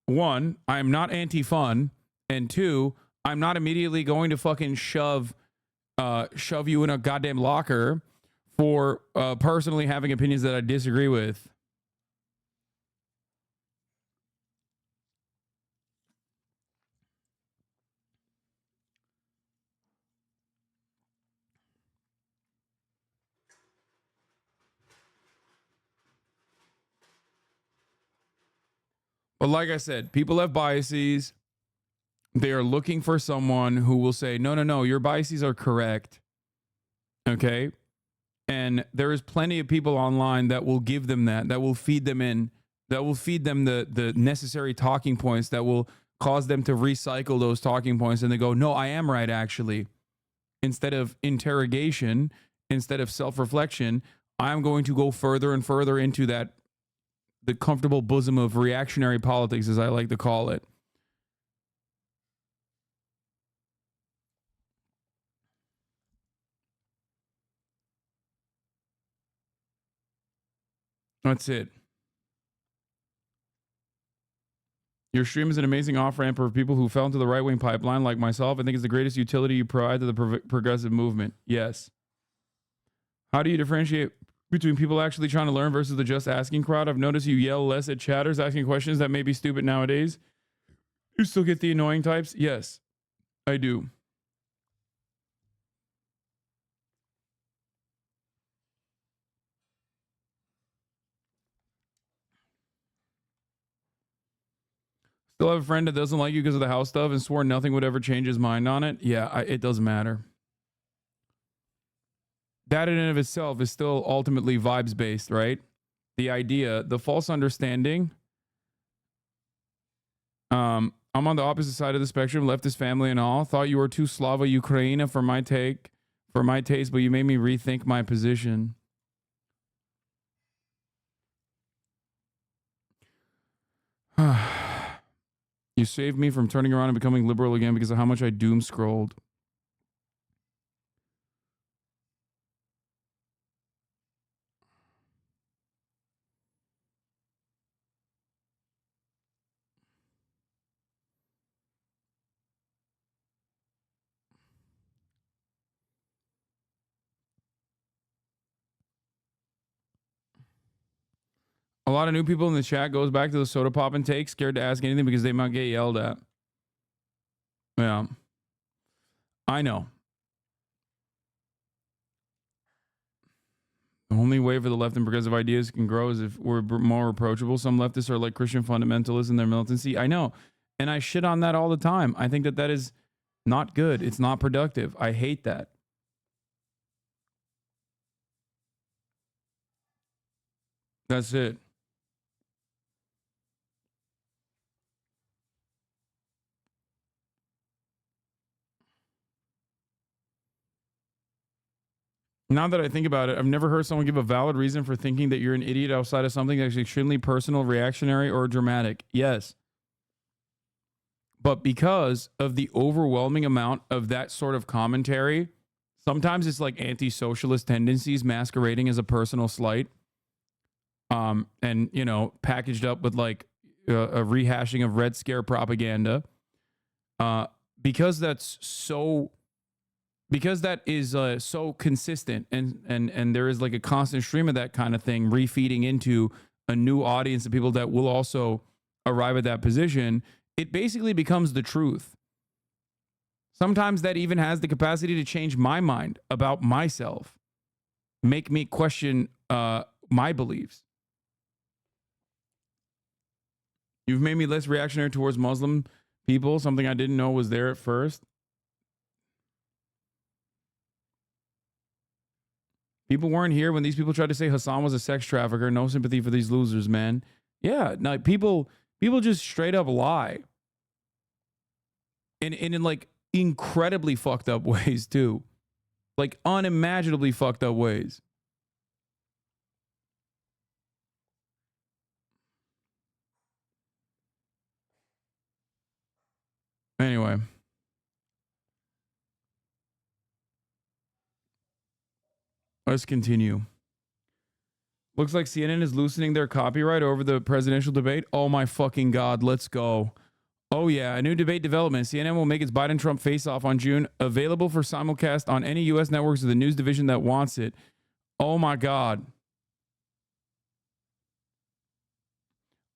S3: one, I'm not anti-fun, and two, I'm not immediately going to fucking shove you in a goddamn locker for personally having opinions that I disagree with. But like I said, people have biases. They are looking for someone who will say, no, your biases are correct. Okay? And there is plenty of people online that will give them that will feed them the necessary talking points that will cause them to recycle those talking points. And they go, no, I am right, actually. Instead of interrogation, instead of self-reflection, I'm going to go further and further into the comfortable bosom of reactionary politics, as I like to call it. That's it. Your stream is an amazing off-ramp for people who fell into the right-wing pipeline like myself. I think it's the greatest utility you provide to the progressive movement. Yes. How do you differentiate between people actually trying to learn versus the just asking crowd? I've noticed you yell less at chatters asking questions that may be stupid nowadays. You still get the annoying types? Yes, I do. Still have a friend that doesn't like you because of the house stuff and swore nothing would ever change his mind on it. Yeah, it doesn't matter. That in and of itself is still ultimately vibes based, right? The idea, the false understanding. I'm on the opposite side of the spectrum, leftist family and all. Thought you were too Slava Ukraina for my taste, but you made me rethink my position. You saved me from turning around and becoming liberal again because of how much I doom scrolled. A lot of new people in the chat goes back to the soda pop and take, scared to ask anything because they might get yelled at. Yeah. I know.
S2: Only way for the left and progressive ideas can grow is if we're more approachable. Some leftists are like Christian fundamentalists in their militancy. I know. And I shit on that all the time. I think that that is not good. It's not productive. I hate that. That's it. Now that I think about it, I've never heard someone give a valid reason for thinking that you're an idiot outside of something that's extremely personal, reactionary, or dramatic. Yes. But because of the overwhelming amount of that sort of commentary, sometimes it's like anti-socialist tendencies masquerading as a personal slight. And, you know, packaged up with like a rehashing of Red Scare propaganda. Because that's so... Because that is so consistent and there is like a constant stream of that kind of thing refeeding into a new audience of people that will also arrive at that position, it basically becomes the truth. Sometimes that even has the capacity to change my mind about myself, make me question my beliefs. You've made me less reactionary towards Muslim people, something I didn't know was there at first. People weren't here when these people tried to say Hasan was a sex trafficker. No sympathy for these losers, man. Yeah, no, people just straight up lie. And in like incredibly fucked up ways too. Like unimaginably fucked up ways. Anyway. Let's continue. Looks like CNN is loosening their copyright over the presidential debate. Oh my fucking God, let's go. Oh yeah, a new debate development. CNN will make its Biden-Trump face-off on June available for simulcast on any U.S. networks of the news division that wants it. Oh my God.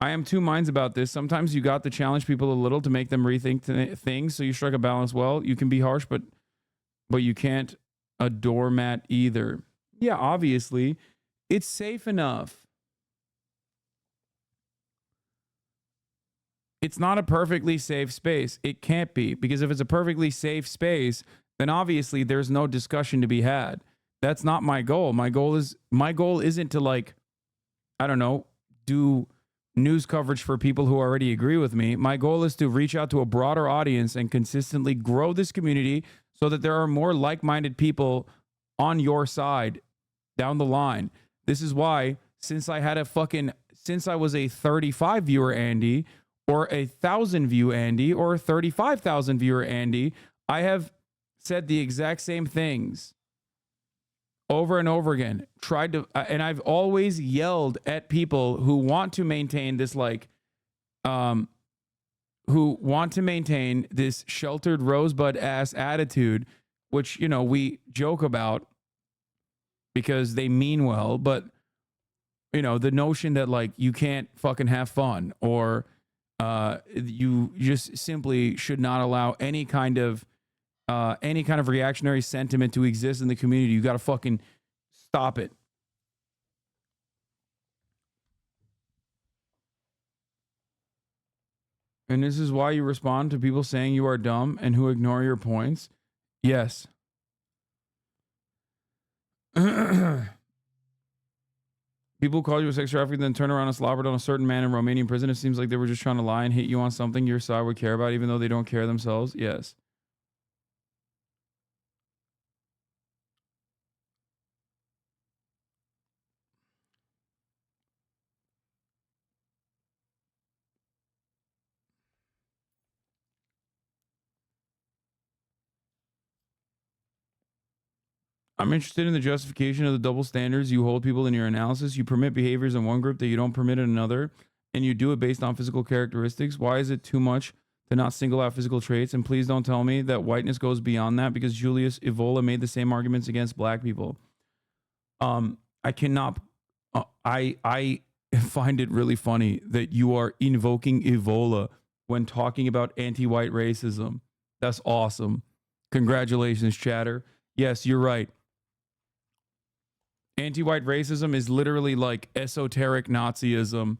S2: I am two minds about this. Sometimes you got to challenge people a little to make them rethink things, so you strike a balance well. You can be harsh, but you can't a doormat either. Yeah, obviously, it's safe enough. It's not a perfectly safe space. It can't be, because if it's a perfectly safe space, then obviously there's no discussion to be had. That's not my goal. My goal isn't to, like, I don't know, do news coverage for people who already agree with me. My goal is to reach out to a broader audience and consistently grow this community so that there are more like-minded people on your side down the line. This is why, since I was a 35 viewer Andy, or a 1,000 view Andy, or a 35,000 viewer Andy, I have said the exact same things over and over again. And I've always yelled at people who want to maintain this, like, who want to maintain this sheltered rosebud ass attitude, which, you know, we joke about because they mean well, but, you know, the notion that, like, you can't fucking have fun, or you just simply should not allow any kind of reactionary sentiment to exist in the community. You got to fucking stop it. And this is why you respond to people saying you are dumb and who ignore your points. Yes. People call you a sex trafficker, then turn around and slobbered on a certain man in Romanian prison. It seems like they were just trying to lie and hit you on something your side would care about, even though they don't care themselves. Yes. I'm interested in the justification of the double standards you hold people in your analysis. You permit behaviors in one group that you don't permit in another, and you do it based on physical characteristics. Why is it too much to not single out physical traits? And please don't tell me that whiteness goes beyond that, because Julius Evola made the same arguments against black people. I cannot. I find it really funny that you are invoking Evola when talking about anti-white racism. That's awesome. Congratulations, chatter. Yes, you're right.
S3: Anti-white racism is literally like esoteric Nazism.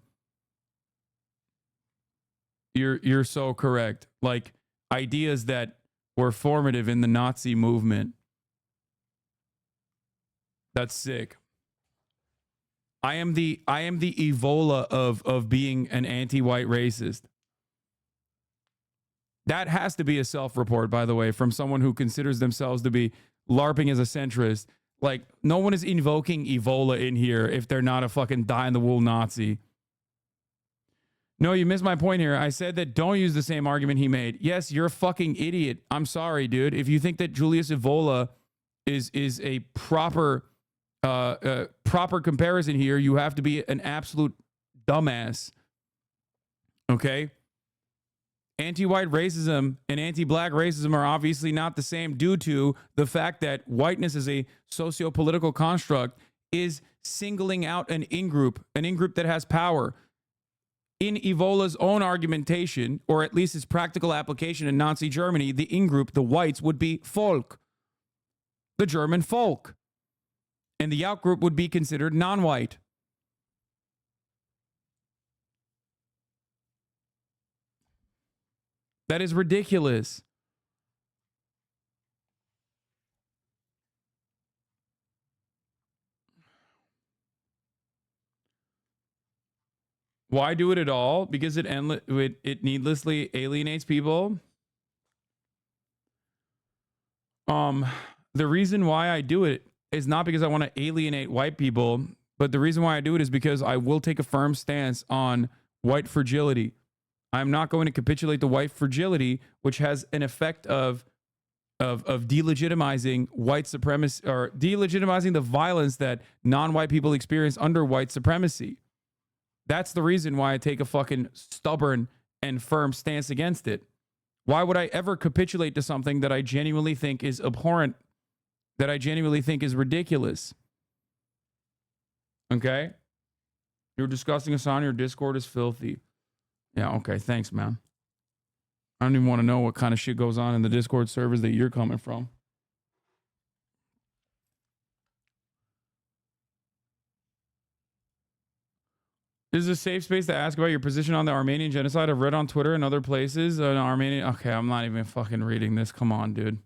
S3: You're so correct. Like ideas that were formative in the Nazi movement. That's sick. I am the Evola of being an anti-white racist. That has to be a self-report, by the way, from someone who considers themselves to be LARPing as a centrist. Like, no one is invoking Evola in here if they're not a fucking die-in-the-wool Nazi. No, you missed my point here. I said that don't use the same argument he made. Yes, you're a fucking idiot. I'm sorry, dude. If you think that Julius Evola is a proper comparison here, you have to be an absolute dumbass. Okay? Anti-white racism and anti-black racism are obviously not the same due to the fact that whiteness as a socio-political construct is singling out an in-group that has power. In Evola's own argumentation, or at least his practical application in Nazi Germany, the in-group, the whites, would be Volk, the German folk. And the out-group would be considered non-white. That is ridiculous. Why do it at all? Because it needlessly alienates people. The reason why I do it is not because I want to alienate white people, but the reason why I do it is because I will take a firm stance on white fragility. I'm not going to capitulate the white fragility, which has an effect of delegitimizing white supremacy, or delegitimizing the violence that non-white people experience under white supremacy. That's the reason why I take a fucking stubborn and firm stance against it. Why would I ever capitulate to something that I genuinely think is abhorrent, that I genuinely think is ridiculous? Okay? You're disgusting, Hasan. Your Discord is filthy. Yeah, okay. Thanks, man. I don't even want to know what kind of shit goes on in the Discord servers that you're coming from. This is a safe space to ask about your position on the Armenian genocide. I've read on Twitter and other places. Armenian. Okay, I'm not even fucking reading this. Come on, dude.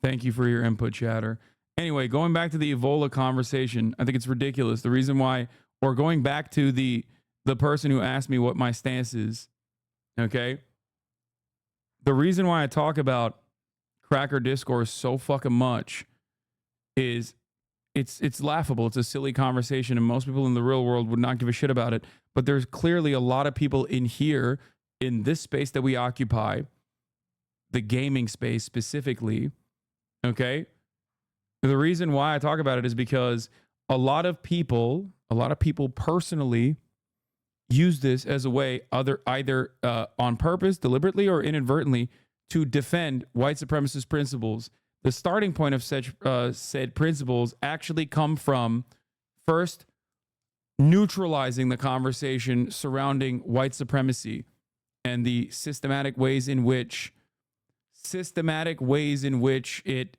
S3: Thank you for your input, chatter. Anyway, going back to the Evola conversation, I think it's ridiculous. The reason why, or going back to the person who asked me what my stance is, okay? The reason why I talk about cracker discourse so fucking much is it's laughable. It's a silly conversation, and most people in the real world would not give a shit about it. But there's clearly a lot of people in here, in this space that we occupy, the gaming space specifically, okay? The reason why I talk about it is because a lot of people personally use this as a way, either on purpose, deliberately, or inadvertently, to defend white supremacist principles. The starting point of said principles actually come from, first, neutralizing the conversation surrounding white supremacy and the systematic ways in which it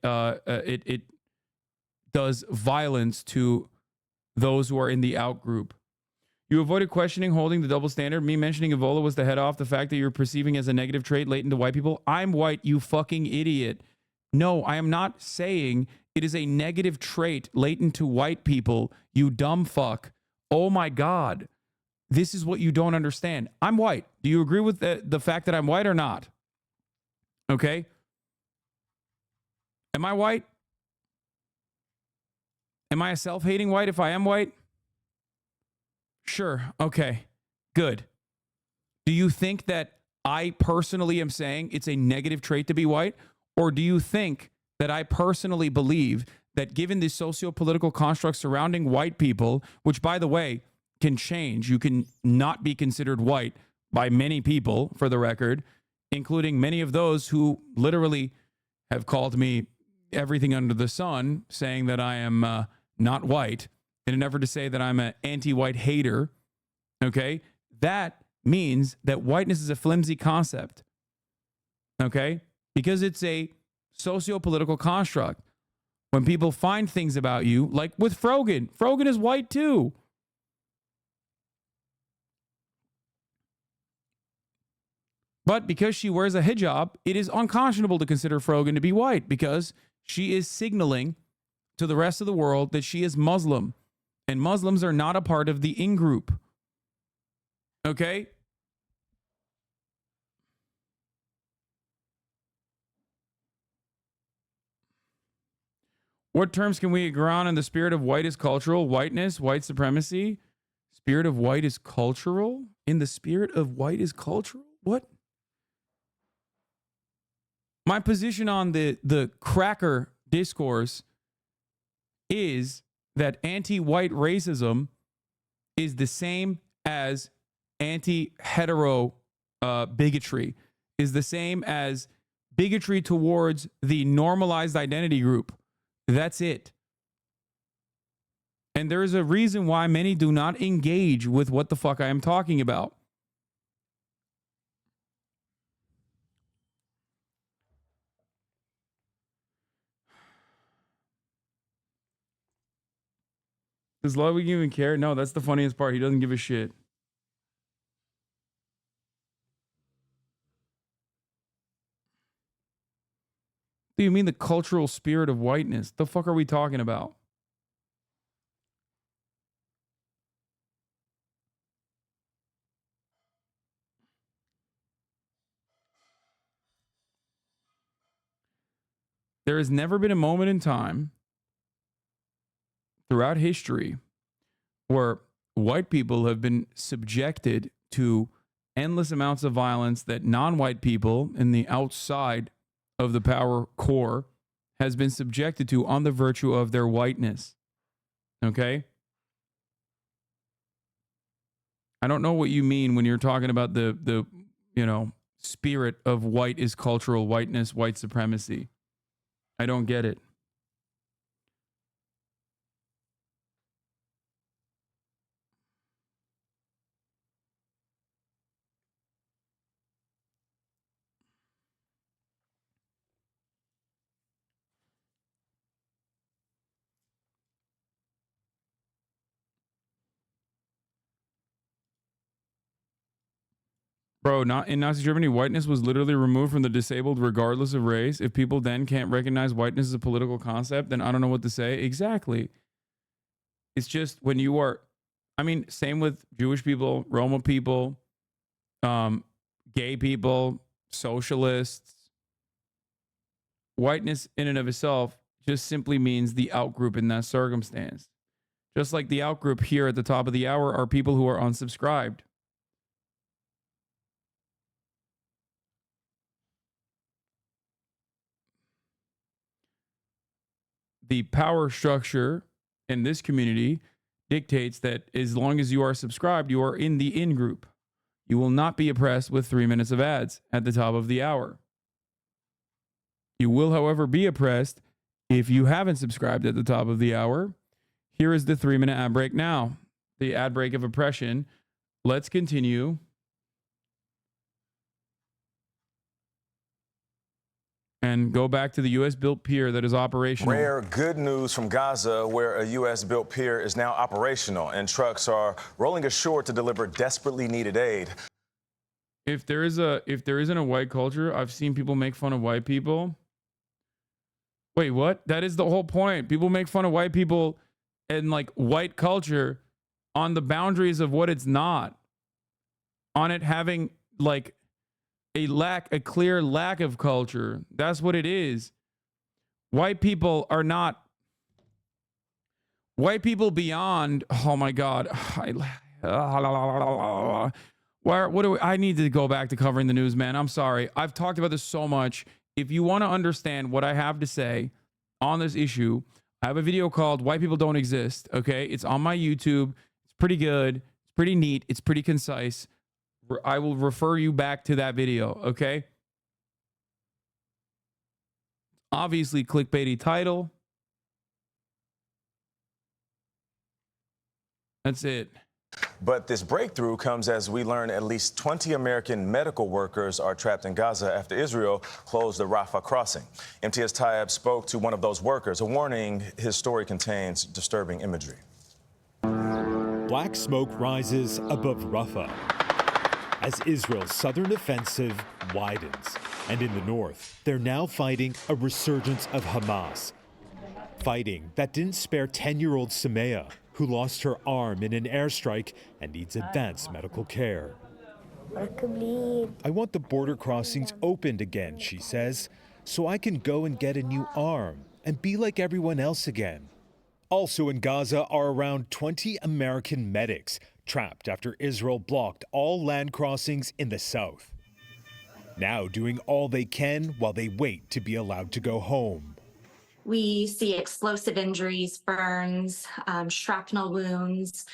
S3: does violence to those who are in the out group. You avoided questioning holding the double standard. Me mentioning Evola was to head off the fact that you're perceiving as a negative trait latent to white people. I'm white, you fucking idiot. No, I am not saying it is a negative trait latent to white people, you dumb fuck. Oh my God. This is what you don't understand. I'm white. Do you agree with the fact that I'm white or not? Okay. Am I white? Am I a self-hating white if I am white? Sure. Okay. Good. Do you think that I personally am saying it's a negative trait to be white? Or do you think that I personally believe that given the socio-political construct surrounding white people, which, by the way, can change, you can not be considered white by many people, for the record, including many of those who literally have called me everything under the sun, saying that I am not white, in an effort to say that I'm an anti-white hater, okay, that means that whiteness is a flimsy concept, okay, because it's a socio-political construct. When people find things about you, like with Frogan is white too. But because she wears a hijab, it is unconscionable to consider Frogan to be white because she is signaling to the rest of the world that she is Muslim. And Muslims are not a part of the in-group. Okay? What terms can we agree on in the spirit of white is cultural? Whiteness, white supremacy? Spirit of white is cultural? In the spirit of white is cultural? What? My position on the cracker discourse is that anti-white racism is the same as anti-hetero bigotry, is the same as bigotry towards the normalized identity group. That's it. And there is a reason why many do not engage with what the fuck I am talking about. Does Ludwig even care? No, that's the funniest part. He doesn't give a shit. Do you mean the cultural spirit of whiteness? The fuck are we talking about? There has never been a moment in time throughout history where white people have been subjected to endless amounts of violence that non-white people in the outside of the power core has been subjected to on the virtue of their whiteness. Okay? I don't know what you mean when you're talking about the spirit of white is cultural, whiteness, white supremacy. I don't get it. Bro, not in Nazi Germany, whiteness was literally removed from the disabled regardless of race. If people then can't recognize whiteness as a political concept, then I don't know what to say. Exactly. It's just when you are, I mean, same with Jewish people, Roma people, gay people, socialists. Whiteness in and of itself just simply means the outgroup in that circumstance. Just like the outgroup here at the top of the hour are people who are unsubscribed. The power structure in this community dictates that as long as you are subscribed, you are in the in group. You will not be oppressed with 3 minutes of ads at the top of the hour. You will, however, be oppressed if you haven't subscribed at the top of the hour. Here is the 3-minute ad break now. The ad break of oppression. Let's continue. And go back to the U.S.-built pier that is operational.
S9: Rare good news from Gaza, where a U.S.-built pier is now operational and trucks are rolling ashore to deliver desperately needed aid.
S3: If there isn't a white culture, I've seen people make fun of white people. Wait, what? That is the whole point. People make fun of white people and like white culture on the boundaries of what it's not. On it having like a clear lack of culture. That's what it is. White people are not white people beyond. Oh my God. I need to go back to covering the news, man. I'm sorry. I've talked about this so much. If you want to understand what I have to say on this issue, I have a video called White People Don't Exist. Okay. It's on my YouTube. It's pretty good. It's pretty neat. It's pretty concise. I will refer you back to that video, okay? Obviously, clickbaity title. That's it.
S9: But this breakthrough comes as we learn at least 20 American medical workers are trapped in Gaza after Israel closed the Rafah crossing. MTS Tayyab spoke to one of those workers, a warning his story contains disturbing imagery.
S21: Black smoke rises above Rafah as Israel's southern offensive widens. And in the north, they're now fighting a resurgence of Hamas. Fighting that didn't spare 10-year-old Samaya, who lost her arm in an airstrike and needs advanced medical care. I want the border crossings opened again, she says, so I can go and get a new arm and be like everyone else again. Also in Gaza are around 20 American medics trapped after Israel blocked all land crossings in the south. Now doing all they can while they wait to be allowed to go home.
S22: We see explosive injuries, burns, shrapnel wounds.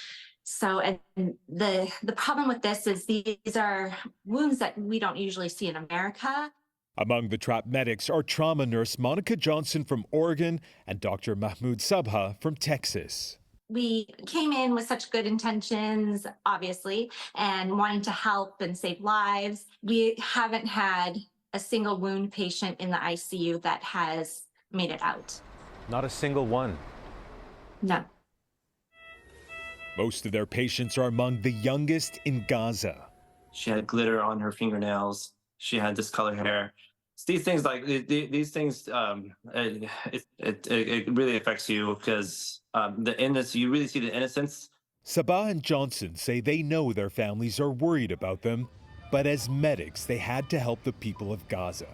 S22: So, and the problem with this is these are wounds that we don't usually see in America.
S21: Among the trapped medics are trauma nurse Monica Johnson from Oregon and Dr. Mahmoud Sabha from Texas.
S22: We came in with such good intentions, obviously, and wanting to help and save lives. We haven't had a single wound patient in the ICU that has made it out.
S23: Not a single one.
S22: No.
S21: Most of their patients are among the youngest in Gaza.
S24: She had glitter on her fingernails. She had discolored hair. It's these things like these things. It really affects you because the innocence. You really see the innocence.
S21: Sabah and Johnson say they know their families are worried about them, but as medics, they had to help the people of Gaza.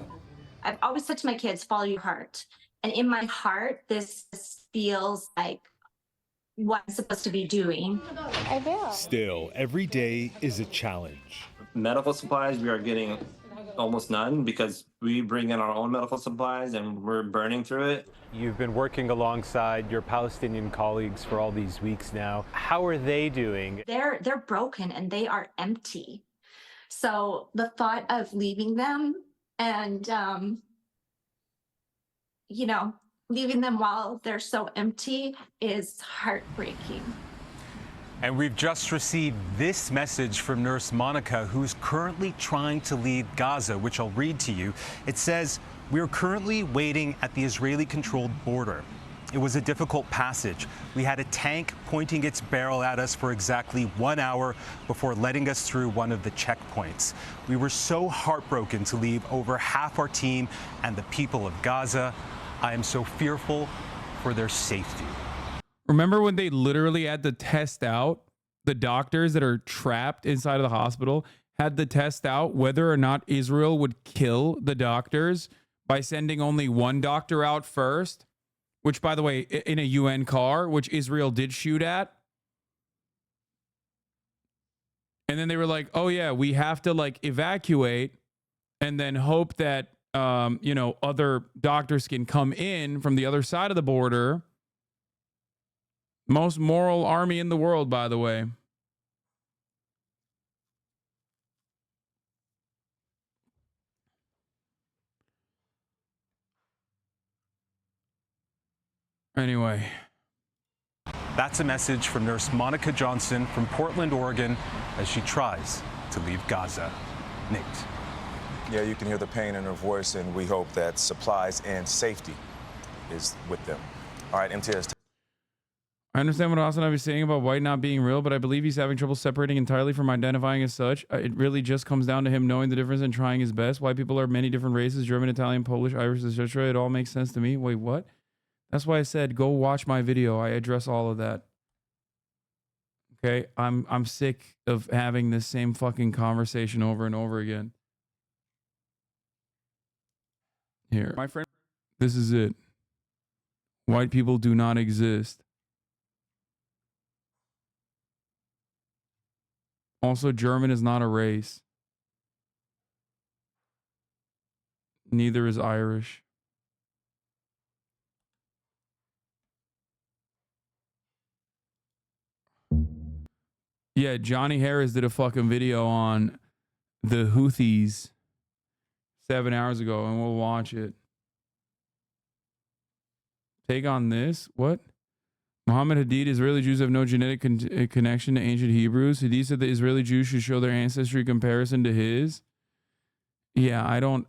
S22: I've always said to my kids, follow your heart. And in my heart, this feels like what I'm supposed to be doing.
S21: Still, every day is a challenge.
S24: Medical supplies, we are getting almost none because we bring in our own medical supplies and we're burning through it.
S23: You've been working alongside your Palestinian colleagues for all these weeks now. How are they doing?
S22: They're broken and they are empty. So the thought of leaving them and, leaving them while they're so empty is heartbreaking.
S23: And we've just received this message from Nurse Monica, who's currently trying to leave Gaza, which I'll read to you. It says, "We're currently waiting at the Israeli-controlled border. It was a difficult passage. We had a tank pointing its barrel at us for exactly 1 hour before letting us through one of the checkpoints. We were so heartbroken to leave over half our team and the people of Gaza. I am so fearful for their safety."
S3: Remember when they literally had to test out the doctors that are trapped inside of the hospital, had to test out whether or not Israel would kill the doctors by sending only one doctor out first, which, by the way, in a UN car, which Israel did shoot at. And then they were like, oh yeah, we have to like evacuate and then hope that, other doctors can come in from the other side of the border. Most moral army in the world, by the way. Anyway.
S23: That's a message from Nurse Monica Johnson from Portland, Oregon, as she tries to leave Gaza. Nate.
S9: Yeah, you can hear the pain in her voice, and we hope that supplies and safety is with them. All right, MTS.
S3: I understand what HasanAbi is saying about white not being real, but I believe he's having trouble separating entirely from identifying as such. It really just comes down to him knowing the difference and trying his best. White people are many different races, German, Italian, Polish, Irish, etc. It all makes sense to me. Wait, what? That's why I said go watch my video. I address all of that. Okay? I'm sick of having this same fucking conversation over and over again. Here. My friend, this is it. White people do not exist. Also, German is not a race. Neither is Irish. Yeah, Johnny Harris did a fucking video on the Houthis 7 hours ago, and we'll watch it.
S2: take on this? What? Muhammad Hadid, Israeli Jews have no genetic connection to ancient Hebrews. Hadid said the Israeli Jews should show their ancestry comparison to his. Yeah, I don't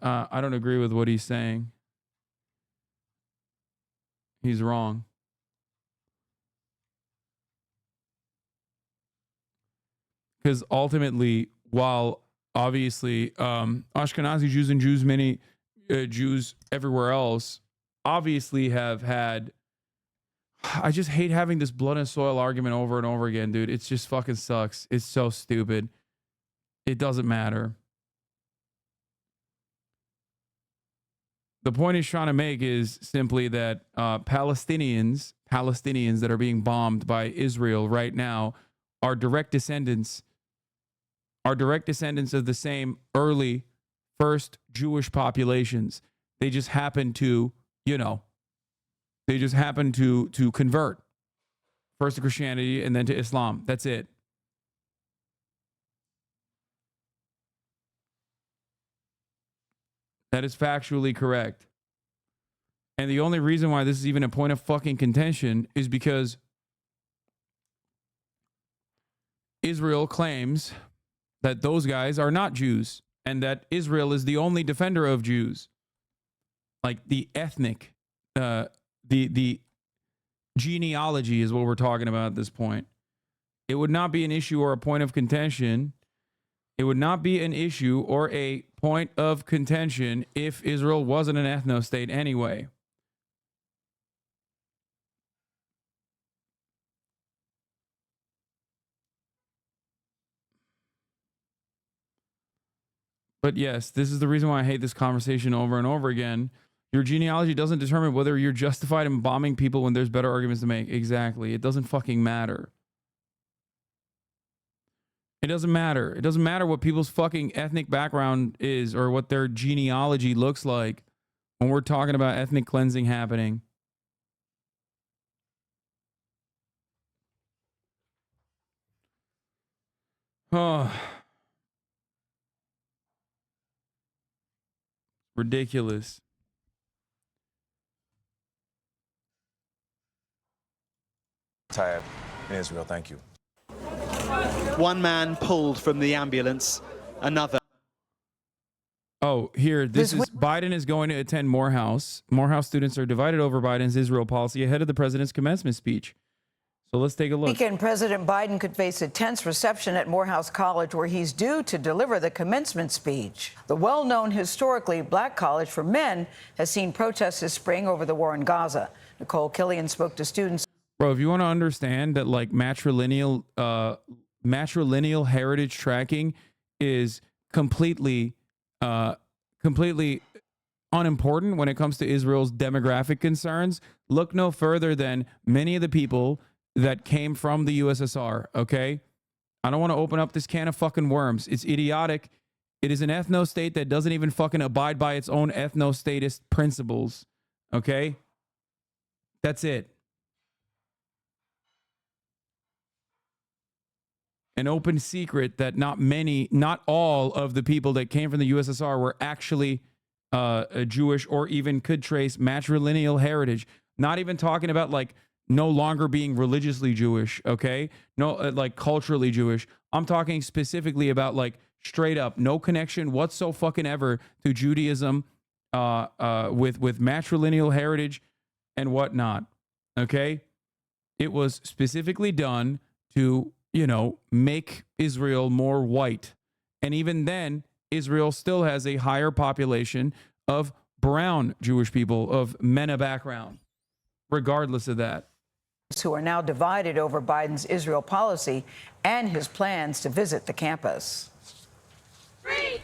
S2: agree with what he's saying. He's wrong. Because ultimately, while obviously Ashkenazi Jews and Jews everywhere else obviously have had, I just hate having this blood and soil argument over and over again, dude. It just fucking sucks. It's so stupid. It doesn't matter. The point he's trying to make is simply that Palestinians that are being bombed by Israel right now are direct descendants of the same early first Jewish populations. They just happen to, to convert first to Christianity and then to Islam. That's it. That is factually correct. And the only reason why this is even a point of fucking contention is because Israel claims that those guys are not Jews and that Israel is the only defender of Jews. Like the ethnic, the genealogy is what we're talking about at this point. It would not be an issue or a point of contention. It would not be an issue or a point of contention if Israel wasn't an ethno-state anyway. But yes, this is the reason why I hate this conversation over and over again. Your genealogy doesn't determine whether you're justified in bombing people when there's better arguments to make. Exactly. It doesn't fucking matter. It doesn't matter. It doesn't matter what people's fucking ethnic background is or what their genealogy looks like when we're talking about ethnic cleansing happening. Oh. Ridiculous.
S9: Tayyip in Israel, thank you.
S5: One man pulled from the ambulance, another.
S2: Oh, here, this is Biden is going to attend Morehouse. Morehouse students are divided over Biden's Israel policy ahead of the president's commencement speech. So let's take a look.
S6: Weekend, President Biden could face a tense reception at Morehouse College, where he's due to deliver the commencement speech. The well-known historically black college for men has seen protests this spring over the war in Gaza. Nicole Killian spoke to students.
S2: Bro, if you want to understand that, like, matrilineal heritage tracking is completely unimportant when it comes to Israel's demographic concerns, look no further than many of the people that came from the USSR, okay? I don't want to open up this can of fucking worms. It's idiotic. It is an ethno-state that doesn't even fucking abide by its own ethno-statist principles, okay? That's it. An open secret that not all of the people that came from the USSR were actually Jewish or even could trace matrilineal heritage. Not even talking about, like, no longer being religiously Jewish, okay? No, like culturally Jewish. I'm talking specifically about, like, straight up, no connection whatsoever to Judaism with matrilineal heritage and whatnot, okay? It was specifically done to, make Israel more white. And even then, Israel still has a higher population of brown Jewish people of MENA background, regardless of that.
S6: Who are now divided over Biden's Israel policy and his plans to visit the campus.
S7: Free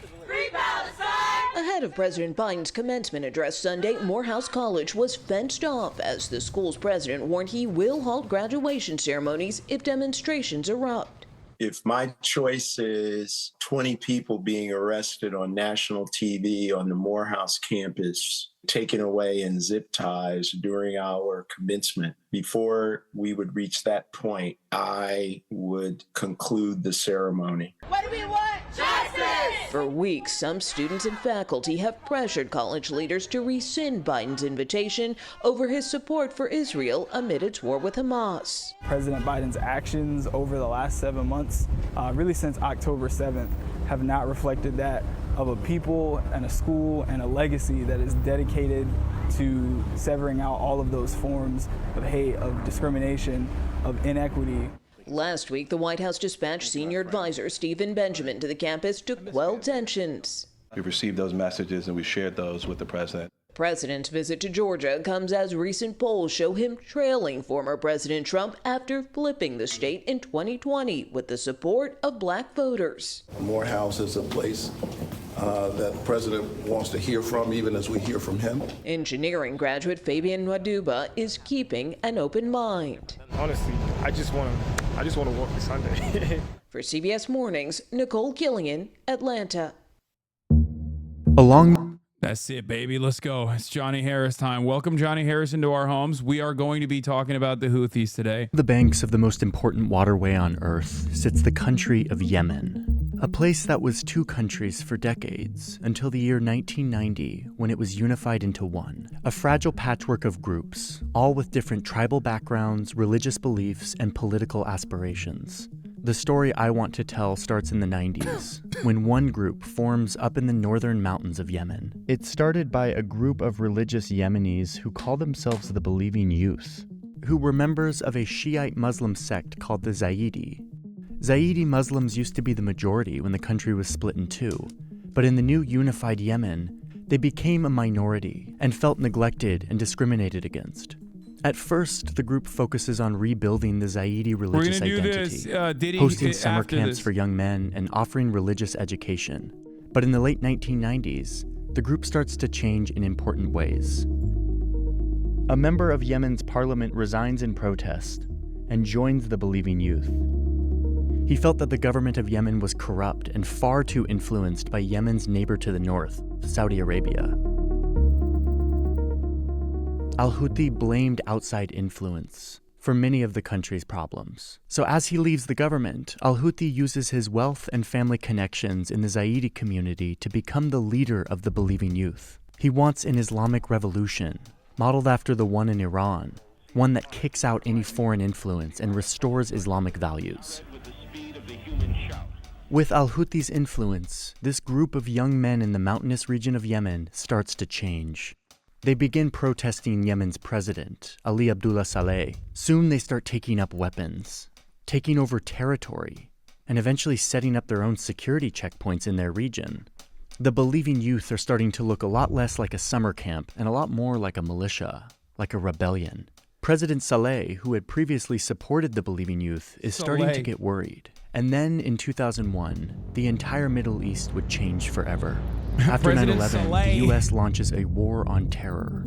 S7: Palestine! Ahead of President Biden's commencement address Sunday, Morehouse College was fenced off as the school's president warned he will halt graduation ceremonies if demonstrations erupt.
S8: If my choice is 20 people being arrested on national TV on the Morehouse campus, taken away in zip ties during our commencement, before we would reach that point, I would conclude the ceremony.
S7: What do we want? Justice! For weeks, some students and faculty have pressured college leaders to rescind Biden's invitation over his support for Israel amid its war with Hamas.
S10: President Biden's actions over the last 7 months, really since October 7th, have not reflected that of a people and a school and a legacy that is dedicated to severing out all of those forms of hate, of discrimination, of inequity.
S7: Last week, the White House dispatched senior advisor Stephen Benjamin to the campus to quell tensions.
S11: We received those messages and we shared those with the president.
S7: The president's visit to Georgia comes as recent polls show him trailing former President Trump after flipping the state in 2020 with the support of black voters.
S12: Morehouse is a place that the president wants to hear from, even as we hear from him.
S7: Engineering graduate Fabian Waduba is keeping an open mind.
S14: Honestly, I just want to work this Sunday.
S7: For CBS Mornings, Nicole Killian, Atlanta.
S2: That's it, baby. Let's go. It's Johnny Harris time. Welcome Johnny Harris into our homes. We are going to be talking about the Houthis today.
S25: The banks of the most important waterway on Earth sits the country of Yemen, a place that was two countries for decades until the year 1990, when it was unified into one. A fragile patchwork of groups, all with different tribal backgrounds, religious beliefs, and political aspirations. The story I want to tell starts in the 90s, when one group forms up in the northern mountains of Yemen. It started by a group of religious Yemenis who call themselves the Believing Youth, who were members of a Shiite Muslim sect called the Zaidi. Zaidi Muslims used to be the majority when the country was split in two, but in the new unified Yemen, they became a minority and felt neglected and discriminated against. At first, the group focuses on rebuilding the Zaidi religious identity,
S2: Diddy,
S25: hosting summer camps
S2: this.
S25: for young men and offering religious education. But in the late 1990s, the group starts to change in important ways. A member of Yemen's parliament resigns in protest and joins the Believing Youth. He felt that the government of Yemen was corrupt and far too influenced by Yemen's neighbor to the north, Saudi Arabia. Al-Houthi blamed outside influence for many of the country's problems. So as he leaves the government, Al-Houthi uses his wealth and family connections in the Zaidi community to become the leader of the Believing Youth. He wants an Islamic revolution, modeled after the one in Iran, one that kicks out any foreign influence and restores Islamic values. With Al-Houthi's influence, this group of young men in the mountainous region of Yemen starts to change. They begin protesting Yemen's president, Ali Abdullah Saleh. Soon they start taking up weapons, taking over territory, and eventually setting up their own security checkpoints in their region. The Believing Youth are starting to look a lot less like a summer camp and a lot more like a militia, like a rebellion. President Saleh, who had previously supported the Believing Youth, is starting to get worried. And then in 2001, the entire Middle East would change forever. After 9/11, the U.S. launches a war on terror.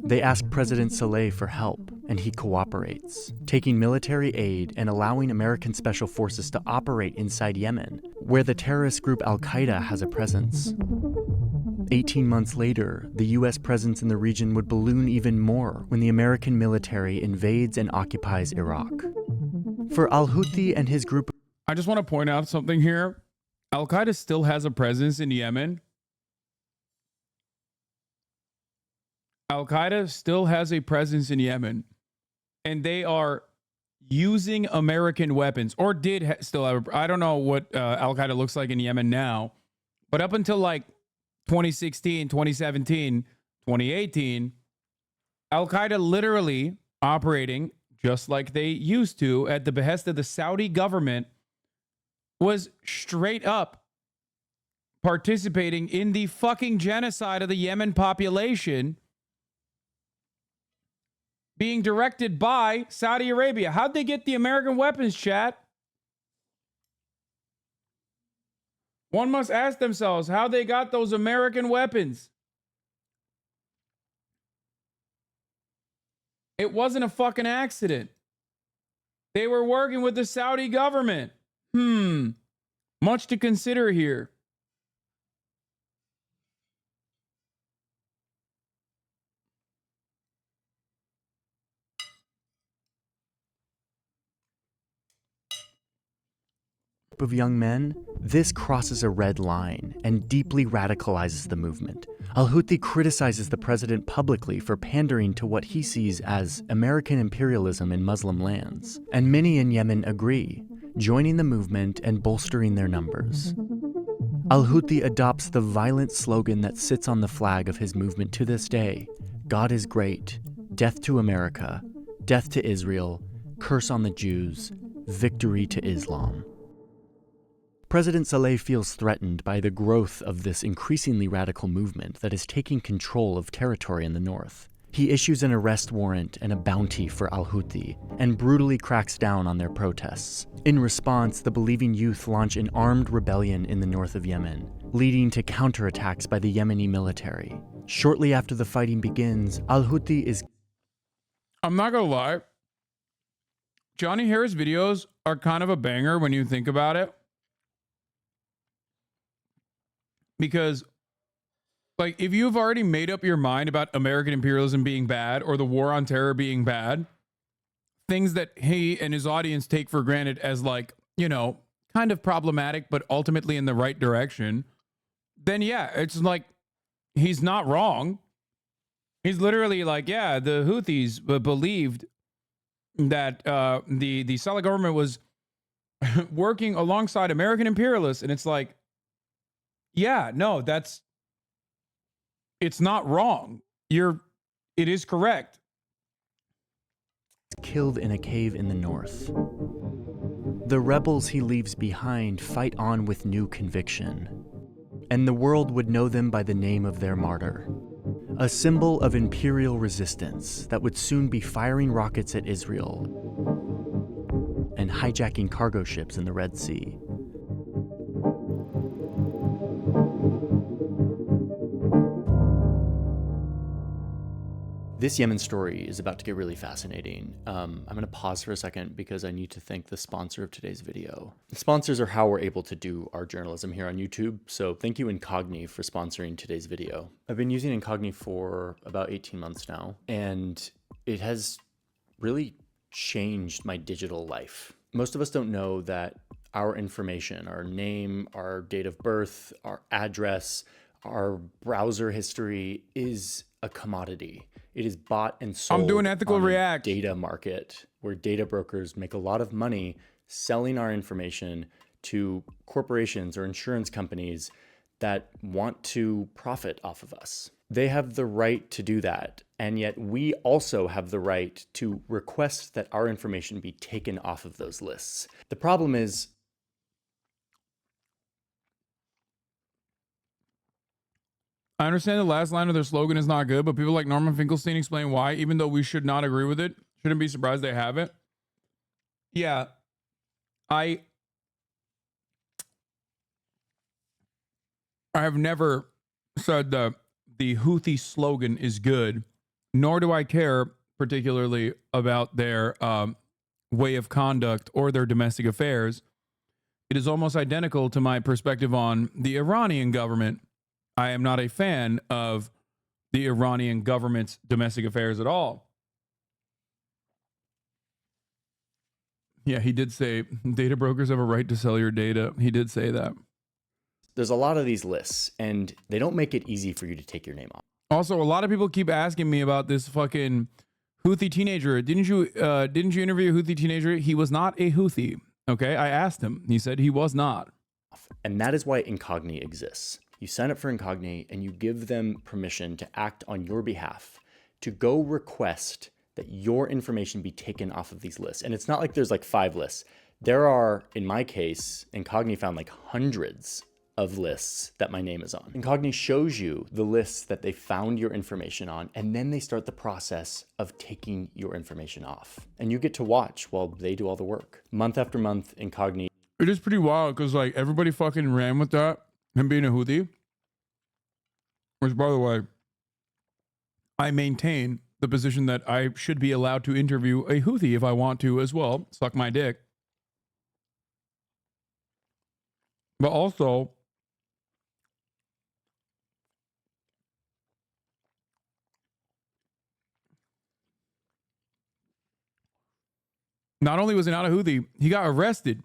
S25: They ask President Saleh for help, and he cooperates, taking military aid and allowing American special forces to operate inside Yemen, where the terrorist group Al-Qaeda has a presence. 18 months later, the U.S. presence in the region would balloon even more when the American military invades and occupies Iraq. For Al-Houthi and his group...
S2: I just want to point out something here. Al-Qaeda still has a presence in Yemen. Al-Qaeda still has a presence in Yemen. And they are using American weapons, or did still have... I don't know what Al-Qaeda looks like in Yemen now. But up until like 2016, 2017, 2018, Al-Qaeda literally operating just like they used to at the behest of the Saudi government was straight up participating in the fucking genocide of the Yemen population being directed by Saudi Arabia. How'd they get the American weapons, chat? One must ask themselves how they got those American weapons. It wasn't a fucking accident. They were working with the Saudi government. Much to consider here.
S25: group of young men, this crosses a red line and deeply radicalizes the movement. Al-Houthi criticizes the president publicly for pandering to what he sees as American imperialism in Muslim lands. And many in Yemen agree, joining the movement and bolstering their numbers. Al-Houthi adopts the violent slogan that sits on the flag of his movement to this day: God is great, death to America, death to Israel, curse on the Jews, victory to Islam. President Saleh feels threatened by the growth of this increasingly radical movement that is taking control of territory in the north. He issues an arrest warrant and a bounty for Al-Houthi and brutally cracks down on their protests. In response, the believing youth launch an armed rebellion in the north of Yemen, leading to counterattacks by the Yemeni military. Shortly after the fighting begins, Al-Houthi is...
S2: I'm not gonna lie. Johnny Harris videos are kind of a banger when you think about it. Because, like, if you've already made up your mind about American imperialism being bad or the war on terror being bad, things that he and his audience take for granted as, like, you know, kind of problematic, but ultimately in the right direction, then yeah, it's like, he's not wrong. He's literally like, yeah, the Houthis believed that the Saleh government was working alongside American imperialists. And it's like, yeah, no, it's not wrong. It is correct.
S25: Killed in a cave in the north. The rebels he leaves behind fight on with new conviction, and the world would know them by the name of their martyr. A symbol of imperial resistance that would soon be firing rockets at Israel and hijacking cargo ships in the Red Sea. This Yemen story is about to get really fascinating. I'm going to pause for a second because I need to thank the sponsor of today's video. The sponsors are how we're able to do our journalism here on YouTube, so thank you Incogni for sponsoring today's video. I've been using Incogni for about 18 months now, and it has really changed my digital life. Most of us don't know that our information, our name, our date of birth, our address, our browser history is a commodity. It is bought and sold.
S2: I'm doing ethical
S25: on
S2: react.
S25: A data market where data brokers make a lot of money selling our information to corporations or insurance companies that want to profit off of us. They have the right to do that. And yet we also have the right to request that our information be taken off of those lists. The problem is,
S2: I understand the last line of their slogan is not good, but people like Norman Finkelstein explain why, even though we should not agree with it. Shouldn't be surprised they have it. Yeah. I have never said that the Houthi slogan is good, nor do I care particularly about their way of conduct or their domestic affairs. It is almost identical to my perspective on the Iranian government. I am not a fan of the Iranian government's domestic affairs at all. Yeah, he did say data brokers have a right to sell your data. He did say that.
S25: there's a lot of these lists, and they don't make it easy for you to take your name off.
S2: Also, a lot of people keep asking me about this fucking Houthi teenager. Didn't you interview a Houthi teenager? He was not a Houthi. Okay, I asked him. He said he was not.
S25: And that is why Incogni exists. You sign up for Incogni and you give them permission to act on your behalf, to go request that your information be taken off of these lists. And it's not like there's like 5 lists. There are, in my case, Incogni found like hundreds of lists that my name is on. Incogni shows you the lists that they found your information on, and then they start the process of taking your information off. And you get to watch while they do all the work. Month after month, Incogni.
S2: It is pretty wild because like everybody fucking ran with that, him being a Houthi. Which, by the way, I maintain the position that I should be allowed to interview a Houthi if I want to as well. Suck my dick. But also, not only was he not a Houthi, he got arrested.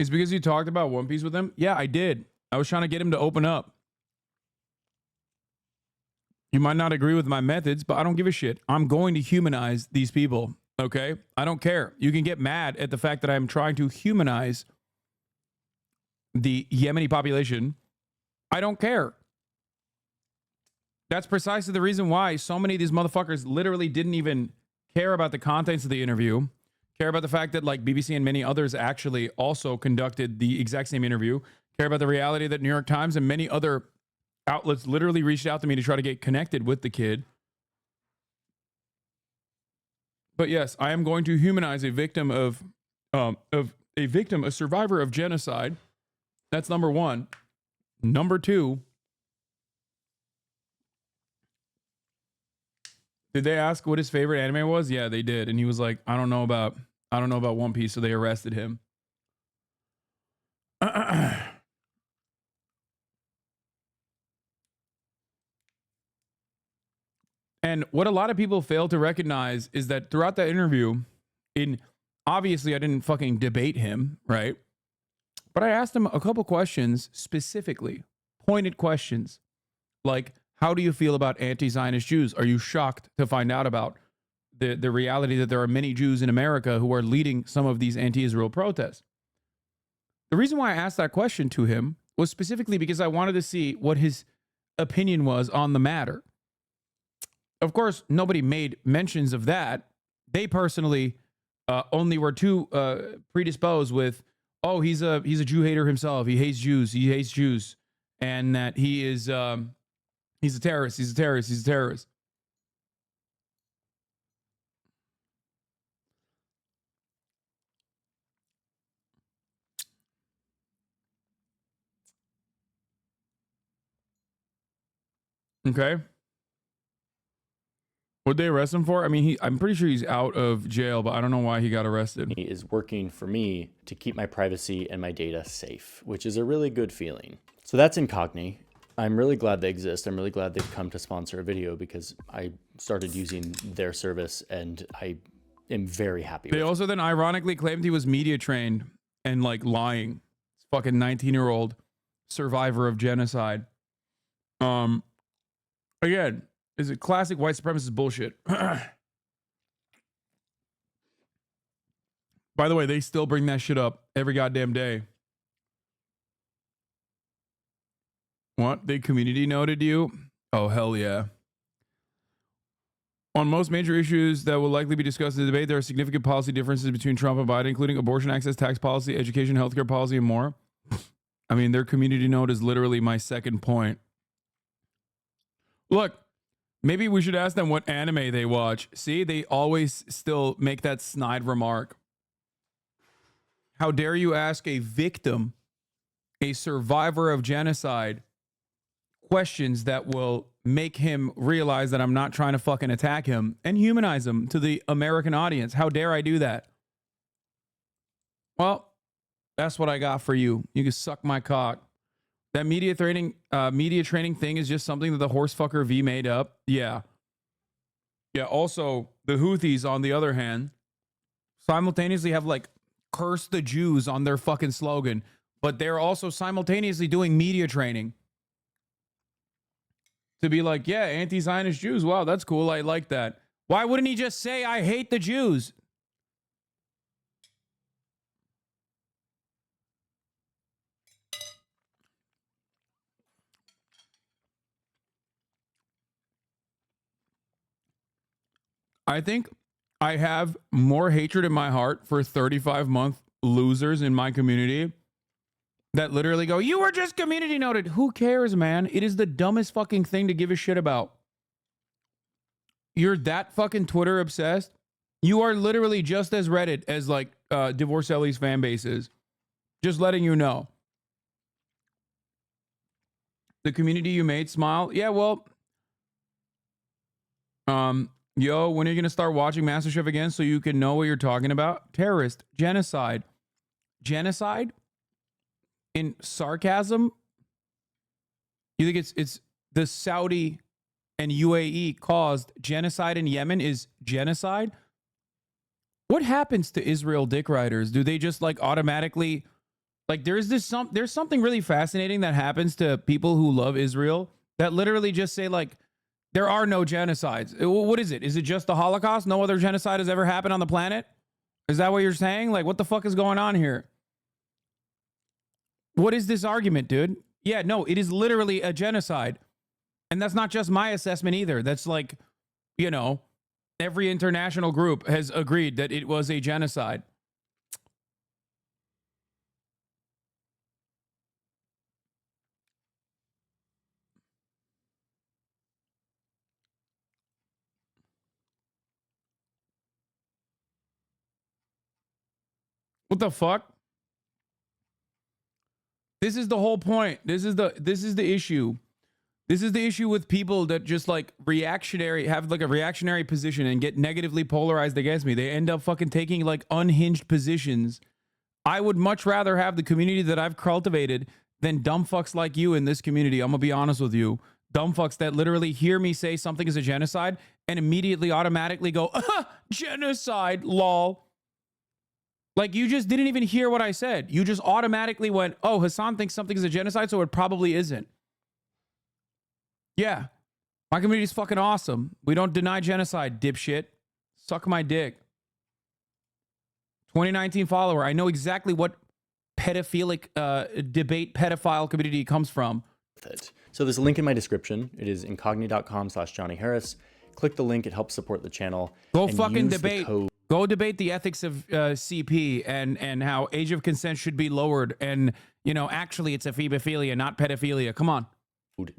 S3: It's because you talked about One Piece with him? Yeah, I did. I was trying to get him to open up. You might not agree with my methods, but I don't give a shit. I'm going to humanize these people, okay? I don't care. You can get mad at the fact that I'm trying to humanize the Yemeni population. I don't care. That's precisely the reason why so many of these motherfuckers literally didn't even care about the contents of the interview, care about the fact that like BBC and many others actually also conducted the exact same interview, care about the reality that New York Times and many other outlets literally reached out to me to try to get connected with the kid. But yes, I am going to humanize a victim of a survivor of genocide. That's number one. Number two, did they ask what his favorite anime was? Yeah, they did. And he was like, I don't know about One Piece, so they arrested him. And what a lot of people fail to recognize is that throughout that interview, obviously I didn't fucking debate him, right? But I asked him a couple questions specifically, pointed questions, like, how do you feel about anti-Zionist Jews? Are you shocked to find out about the reality that there are many Jews in America who are leading some of these anti-Israel protests? The reason why I asked that question to him was specifically because I wanted to see what his opinion was on the matter. Of course, nobody made mentions of that. They personally only were too predisposed with, oh, he's a Jew hater himself. He hates Jews, and that he is he's a terrorist. He's a terrorist. Okay. What'd they arrest him for? I mean, I'm pretty sure he's out of jail, but I don't know why he got arrested.
S25: He is working for me to keep my privacy and my data safe, which is a really good feeling. So that's Incogni. I'm really glad they exist. I'm really glad they've come to sponsor a video because I started using their service and I am very happy with it.
S3: They also then ironically claimed he was media trained and like lying. This fucking 19-year-old survivor of genocide. Again, is it classic white supremacist bullshit? By the way, they still bring that shit up every goddamn day. What? They community noted you? Oh, hell yeah. On most major issues that will likely be discussed in the debate, there are significant policy differences between Trump and Biden, including abortion access, tax policy, education, healthcare policy, and more. I mean, their community note is literally my second point. Look, maybe we should ask them what anime they watch. See, they always still make that snide remark. How dare you ask a victim, a survivor of genocide, questions that will make him realize that I'm not trying to fucking attack him and humanize him to the American audience. How dare I do that? Well, that's what I got for you. You can suck my cock. That media training thing is just something that the horsefucker V made up. Yeah. Yeah. Also, the Houthis, on the other hand, simultaneously have like curse the Jews on their fucking slogan, but they're also simultaneously doing media training to be like, yeah, anti-Zionist Jews. Wow, that's cool. I like that. Why wouldn't he just say, I hate the Jews? I think I have more hatred in my heart for 35-month losers in my community that literally go, you were just community noted. Who cares, man? It is the dumbest fucking thing to give a shit about. You're that fucking Twitter obsessed. You are literally just as Reddit as like Divorcelli's fan base is. Just letting you know. The community you made, smile. Yeah, well, yo, when are you going to start watching MasterChef again so you can know what you're talking about? Terrorist, genocide. Genocide? In sarcasm? You think it's the Saudi and UAE caused genocide in Yemen is genocide? What happens to Israel dick riders? Do they just like automatically Like there's something really fascinating that happens to people who love Israel that literally just say like, there are no genocides. What is it? Is it just the Holocaust? No other genocide has ever happened on the planet? Is that what you're saying? Like, what the fuck is going on here? What is this argument, dude? Yeah, no, it is literally a genocide. And that's not just my assessment either. That's like, you know, every international group has agreed that it was a genocide. What the fuck? This is the whole point. This is the issue. This is the issue with people that just like have like a reactionary position and get negatively polarized against me. They end up fucking taking like unhinged positions. I would much rather have the community that I've cultivated than dumb fucks like you in this community. I'm gonna be honest with you. Dumb fucks that literally hear me say something is a genocide and immediately automatically go, genocide, lol. Like, you just didn't even hear what I said. You just automatically went, oh, Hasan thinks something is a genocide, so it probably isn't. Yeah. My community is fucking awesome. We don't deny genocide, dipshit. Suck my dick. 2019 follower. I know exactly what pedophilic debate pedophile community it comes from.
S25: So there's a link in my description. It is incogni.com/Johnny Harris. Click the link. It helps support the channel.
S3: Go fucking debate. Go debate the ethics of CP and how age of consent should be lowered. And, you know, actually it's a phebophilia, not pedophilia. Come on.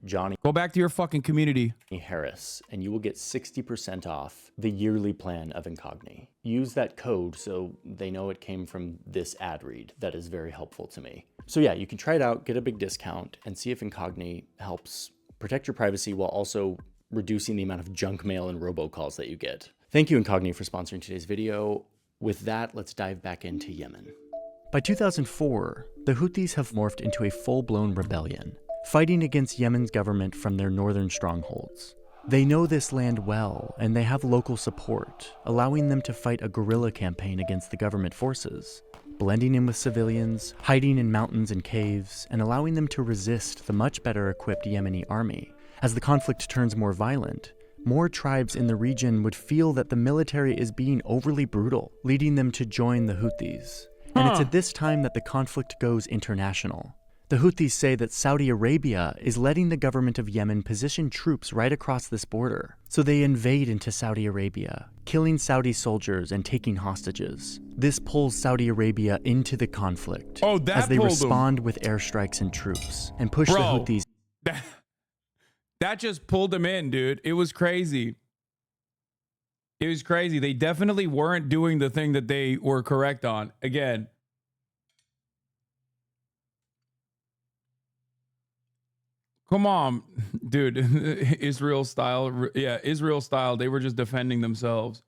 S25: Johnny.
S3: Go back to your fucking community.
S25: Harris, and you will get 60% off the yearly plan of Incogni. Use that code so they know it came from this ad read. That is very helpful to me. So yeah, you can try it out, get a big discount, and see if Incogni helps protect your privacy while also reducing the amount of junk mail and robocalls that you get. Thank you, Incogni, for sponsoring today's video. With that, let's dive back into Yemen. By 2004, the Houthis have morphed into a full-blown rebellion, fighting against Yemen's government from their northern strongholds. They know this land well, and they have local support, allowing them to fight a guerrilla campaign against the government forces, blending in with civilians, hiding in mountains and caves, and allowing them to resist the much better equipped Yemeni army. As the conflict turns more violent, more tribes in the region would feel that the military is being overly brutal, leading them to join the Houthis. And it's at this time that the conflict goes international. The Houthis say that Saudi Arabia is letting the government of Yemen position troops right across this border. So they invade into Saudi Arabia, killing Saudi soldiers and taking hostages. This pulls Saudi Arabia into the conflict as they respond with airstrikes and troops and push the Houthis.
S3: That just pulled them in, dude. It was crazy. It was crazy. They definitely weren't doing the thing that they were correct on. Again. Come on, dude. Israel style. Yeah, Israel style. They were just defending themselves.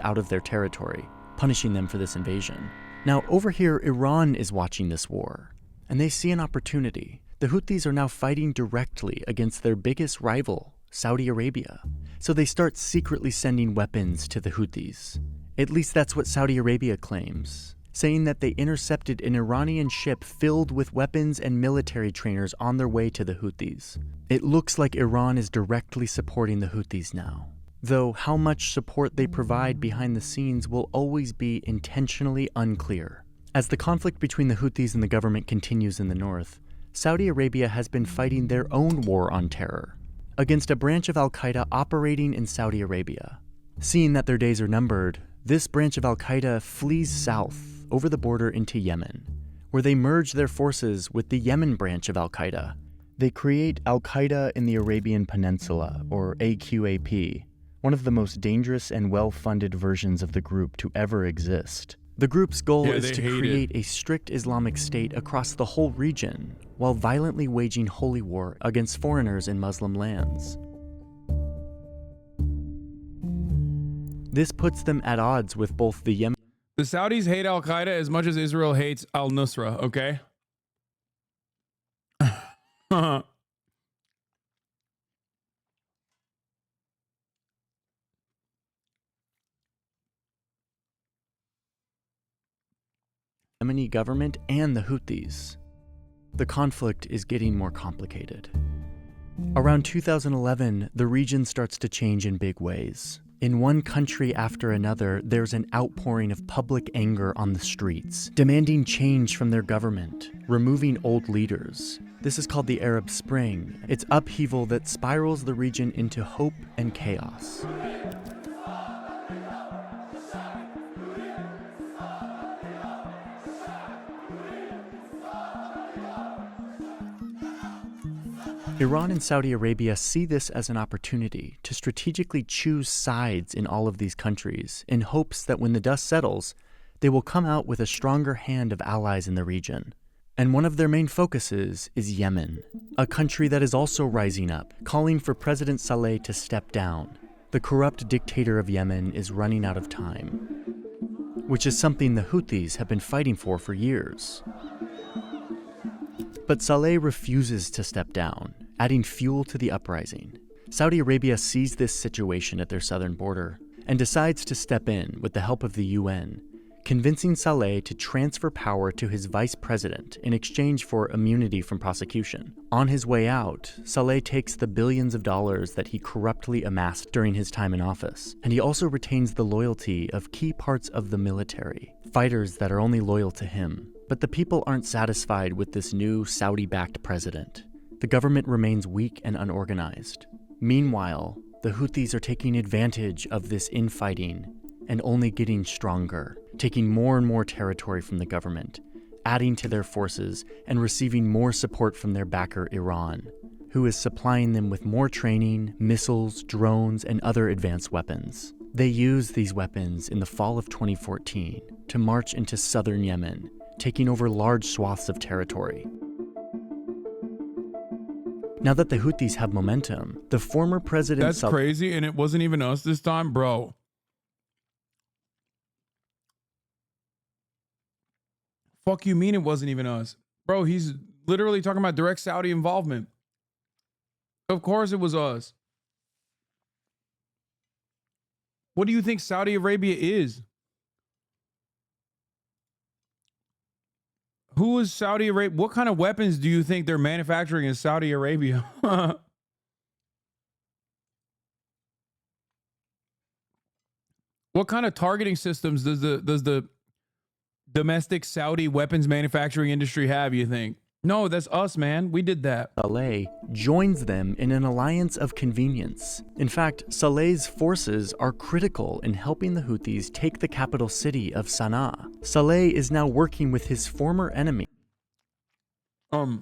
S25: Out of their territory, punishing them for this invasion. Now, over here, Iran is watching this war, and they see an opportunity. The Houthis are now fighting directly against their biggest rival, Saudi Arabia. So they start secretly sending weapons to the Houthis. At least that's what Saudi Arabia claims, saying that they intercepted an Iranian ship filled with weapons and military trainers on their way to the Houthis. It looks like Iran is directly supporting the Houthis now. Though how much support they provide behind the scenes will always be intentionally unclear. As the conflict between the Houthis and the government continues in the north, Saudi Arabia has been fighting their own war on terror against a branch of al-Qaeda operating in Saudi Arabia. Seeing that their days are numbered, this branch of al-Qaeda flees south over the border into Yemen, where they merge their forces with the Yemen branch of al-Qaeda. They create Al-Qaeda in the Arabian Peninsula, or AQAP, one of the most dangerous and well-funded versions of the group to ever exist. The group's goal is to create a strict Islamic state across the whole region, while violently waging holy war against foreigners in Muslim lands. This puts them at odds with both the Yemen.
S3: The Saudis hate al-Qaeda as much as Israel hates al-Nusra, okay?
S25: Yemeni government and the Houthis. The conflict is getting more complicated. Around 2011, the region starts to change in big ways. In one country after another, there's an outpouring of public anger on the streets, demanding change from their government, removing old leaders. This is called the Arab Spring. It's upheaval that spirals the region into hope and chaos. Iran and Saudi Arabia see this as an opportunity to strategically choose sides in all of these countries in hopes that when the dust settles, they will come out with a stronger hand of allies in the region. And one of their main focuses is Yemen, a country that is also rising up, calling for President Saleh to step down. The corrupt dictator of Yemen is running out of time, which is something the Houthis have been fighting for years. But Saleh refuses to step down, adding fuel to the uprising. Saudi Arabia sees this situation at their southern border and decides to step in with the help of the UN, convincing Saleh to transfer power to his vice president in exchange for immunity from prosecution. On his way out, Saleh takes the billions of dollars that he corruptly amassed during his time in office, and he also retains the loyalty of key parts of the military, fighters that are only loyal to him. But the people aren't satisfied with this new Saudi-backed president. The government remains weak and unorganized. Meanwhile, the Houthis are taking advantage of this infighting and only getting stronger, taking more and more territory from the government, adding to their forces and receiving more support from their backer Iran, who is supplying them with more training, missiles, drones, and other advanced weapons. They used these weapons in the fall of 2014 to march into southern Yemen, taking over large swaths of territory. Now that the Houthis have momentum, the former president...
S2: That's crazy, and it wasn't even us this time, bro. Fuck you mean it wasn't even us? Bro, he's literally talking about direct Saudi involvement. Of course it was us. What do you think Saudi Arabia is? Who is Saudi Arabia? What kind of weapons do you think they're manufacturing in Saudi Arabia? What kind of targeting systems does the domestic Saudi weapons manufacturing industry have, you think? No, that's us, man. We did that.
S25: Saleh joins them in an alliance of convenience. In fact, Saleh's forces are critical in helping the Houthis take the capital city of Sana'a. Saleh is now working with his former enemy.
S2: The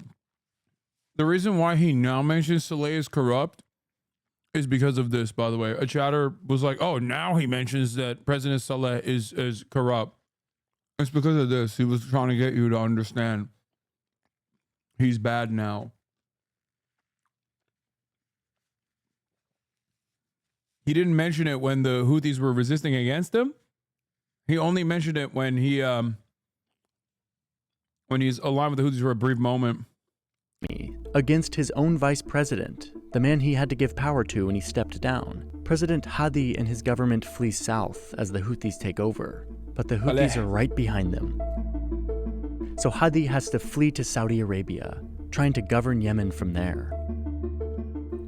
S2: reason why he now mentions Saleh is corrupt is because of this, by the way. A chatter was like, oh, now he mentions that President Saleh is corrupt. It's because of this. He was trying to get you to understand. He's bad now. He didn't mention it when the Houthis were resisting against him. He only mentioned it when he's aligned with the Houthis for a brief moment.
S25: Against his own vice president, the man he had to give power to when he stepped down. President Hadi and his government flee south as the Houthis take over, but the Houthis are right behind them. So Hadi has to flee to Saudi Arabia, trying to govern Yemen from there.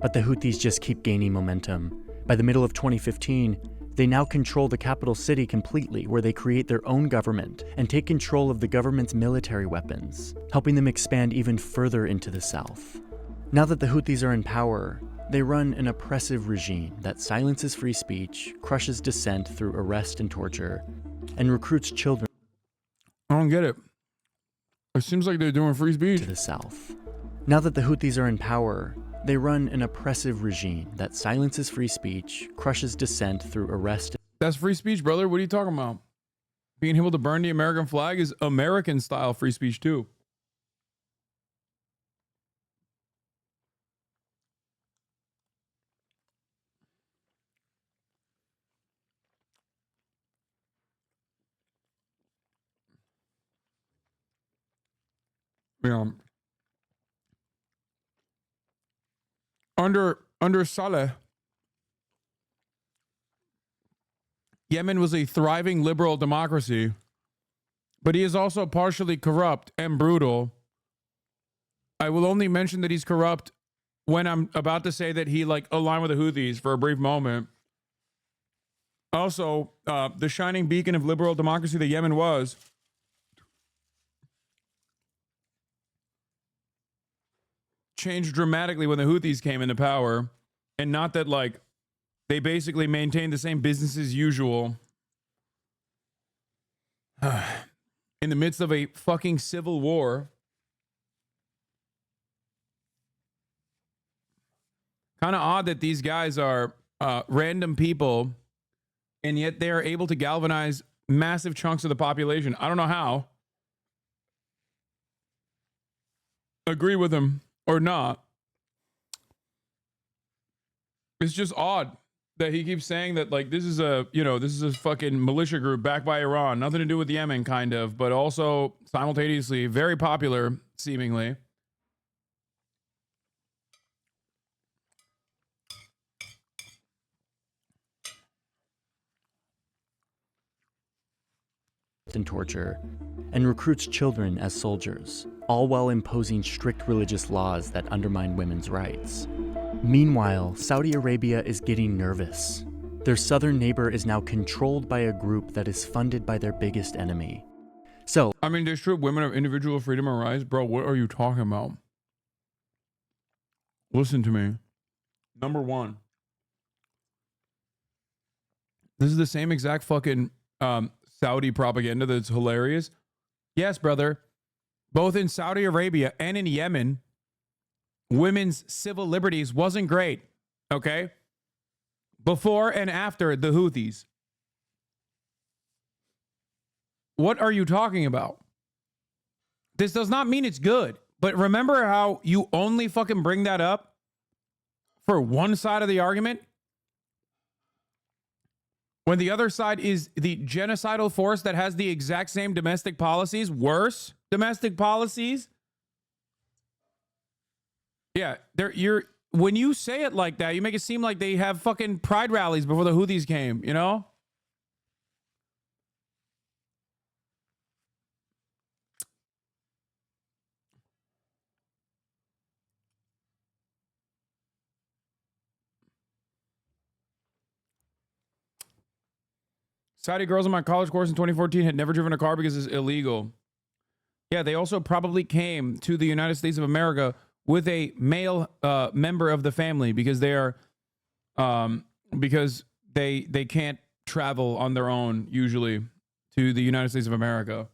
S25: But the Houthis just keep gaining momentum. By the middle of 2015, they now control the capital city completely, where they create their own government and take control of the government's military weapons, helping them expand even further into the south. Now that the Houthis are in power, they run an oppressive regime that silences free speech, crushes dissent through arrest and torture, and recruits children.
S2: I don't get it. It seems like they're doing free speech.
S25: To the south. Now that the Houthis are in power, they run an oppressive regime that silences free speech, crushes dissent through arrest.
S2: That's free speech, brother. What are you talking about? Being able to burn the American flag is American style free speech too. Yeah. Under Saleh, Yemen was a thriving liberal democracy
S3: but he is also partially corrupt and brutal. I will only mention that he's corrupt when I'm about to say that he like aligned with the Houthis for a brief moment. Also, the shining beacon of liberal democracy that Yemen was changed dramatically when the Houthis came into power. And not that like they basically maintained the same business as usual in the midst of a fucking civil war. Kind of odd that these guys are random people, and yet they are able to galvanize massive chunks of the population. I don't know how. Agree with them or not. It's just odd that he keeps saying that like this is a, you know, this is a fucking militia group backed by Iran, nothing to do with Yemen kind of, but also simultaneously very popular seemingly.
S25: And torture, and recruits children as soldiers, all while imposing strict religious laws that undermine women's rights. Meanwhile, Saudi Arabia is getting nervous. Their southern neighbor is now controlled by a group that is funded by their biggest enemy. So,
S3: I mean, there's true women of individual freedom and rights. Bro, what are you talking about? Listen to me. Number one, this is the same exact fucking Saudi propaganda that's hilarious. Yes, brother. Both in Saudi Arabia and in Yemen, women's civil liberties wasn't great. Okay? Before and after the Houthis. What are you talking about? This does not mean it's good. But remember how you only fucking bring that up for one side of the argument? When the other side is the genocidal force that has the exact same domestic policies, worse domestic policies. Yeah, when you say it like that, you make it seem like they have fucking pride rallies before the Houthis came, you know? Saudi girls in my college course in 2014 had never driven a car because it's illegal. Yeah, they also probably came to the United States of America with a male member of the family because they are because they can't travel on their own usually to the United States of America.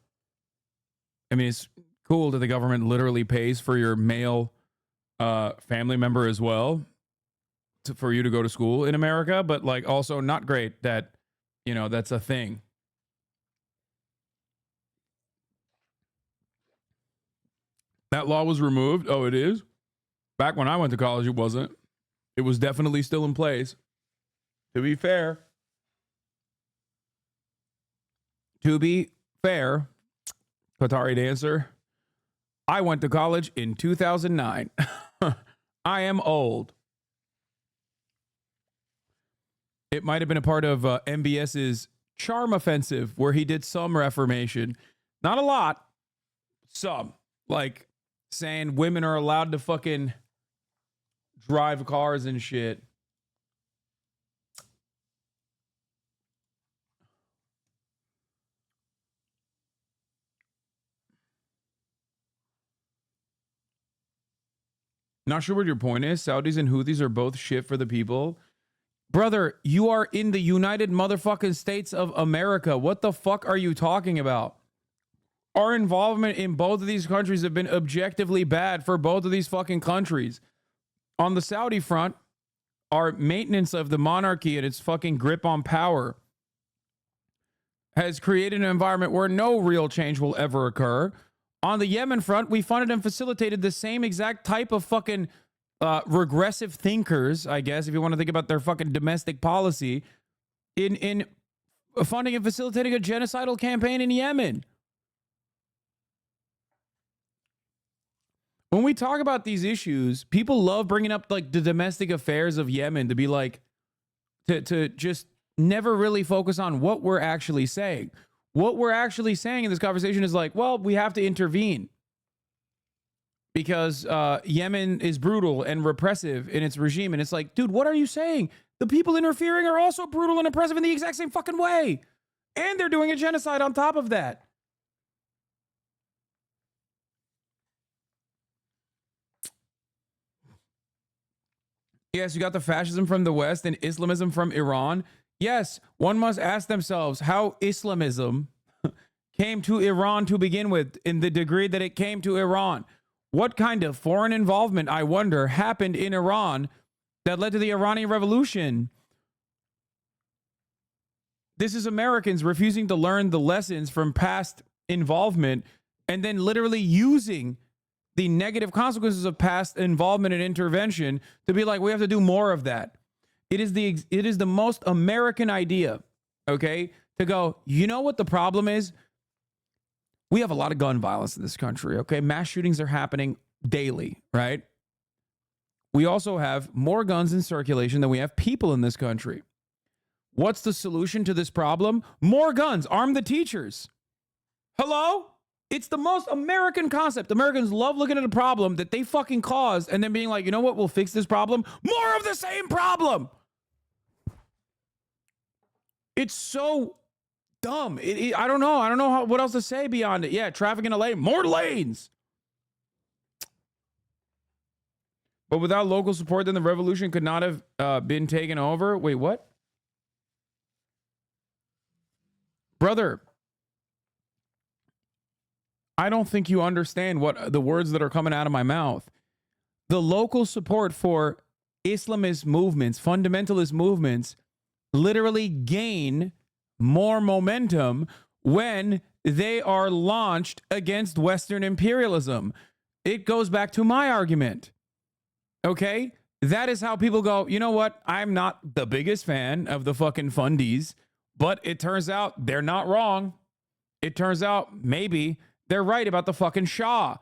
S3: I mean, it's cool that the government literally pays for your male family member as well for you to go to school in America, but like also not great that, you know, that's a thing. That law was removed. Oh, it is? Back when I went to college, it wasn't. It was definitely still in place. To be fair, Qatari dancer, I went to college in 2009. I am old. It might have been a part of MBS's charm offensive where he did some reformation. Not a lot. Some. Like saying women are allowed to fucking drive cars and shit. Not sure what your point is. Saudis and Houthis are both shit for the people. Brother, you are in the United motherfucking States of America. What the fuck are you talking about? Our involvement in both of these countries have been objectively bad for both of these fucking countries. On the Saudi front, our maintenance of the monarchy and its fucking grip on power has created an environment where no real change will ever occur. On the Yemen front, we funded and facilitated the same exact type of fucking regressive thinkers, I guess, if you want to think about their fucking domestic policy, in funding and facilitating a genocidal campaign in Yemen. When we talk about these issues, people love bringing up like the domestic affairs of Yemen to be like, to just never really focus on what we're actually saying. What we're actually saying in this conversation is like, well, we have to intervene because Yemen is brutal and repressive in its regime. And it's like, dude, what are you saying? The people interfering are also brutal and oppressive in the exact same fucking way. And they're doing a genocide on top of that. Yes, you got the fascism from the West and Islamism from Iran. Yes, one must ask themselves how Islamism came to Iran to begin with in the degree that it came to Iran. What kind of foreign involvement, I wonder, happened in Iran that led to the Iranian Revolution? This is Americans refusing to learn the lessons from past involvement and then literally using the negative consequences of past involvement and intervention to be like, we have to do more of that. It is the most American idea, okay, to go, you know what the problem is? We have a lot of gun violence in this country, okay? Mass shootings are happening daily, right? We also have more guns in circulation than we have people in this country. What's the solution to this problem? More guns. Arm the teachers. Hello? It's the most American concept. Americans love looking at a problem that they fucking caused and then being like, you know what? We'll fix this problem. More of the same problem. It's so dumb. I don't know. I don't know what else to say beyond it. Yeah, traffic in LA, more lanes. But without local support, then the revolution could not have been taken over. Wait, what? Brother, I don't think you understand what the words that are coming out of my mouth. The local support for Islamist movements, fundamentalist movements, literally gain more momentum when they are launched against Western imperialism. It goes back to my argument. Okay? That is how people go, you know what? I'm not the biggest fan of the fucking fundies, but it turns out they're not wrong. It turns out maybe they're right about the fucking Shah.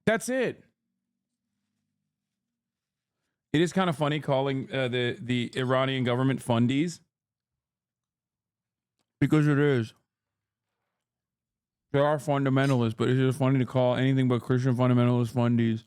S3: That's it. It is kind of funny calling the Iranian government fundies. Because it is. They are fundamentalists, but it's just funny to call anything but Christian fundamentalists fundies.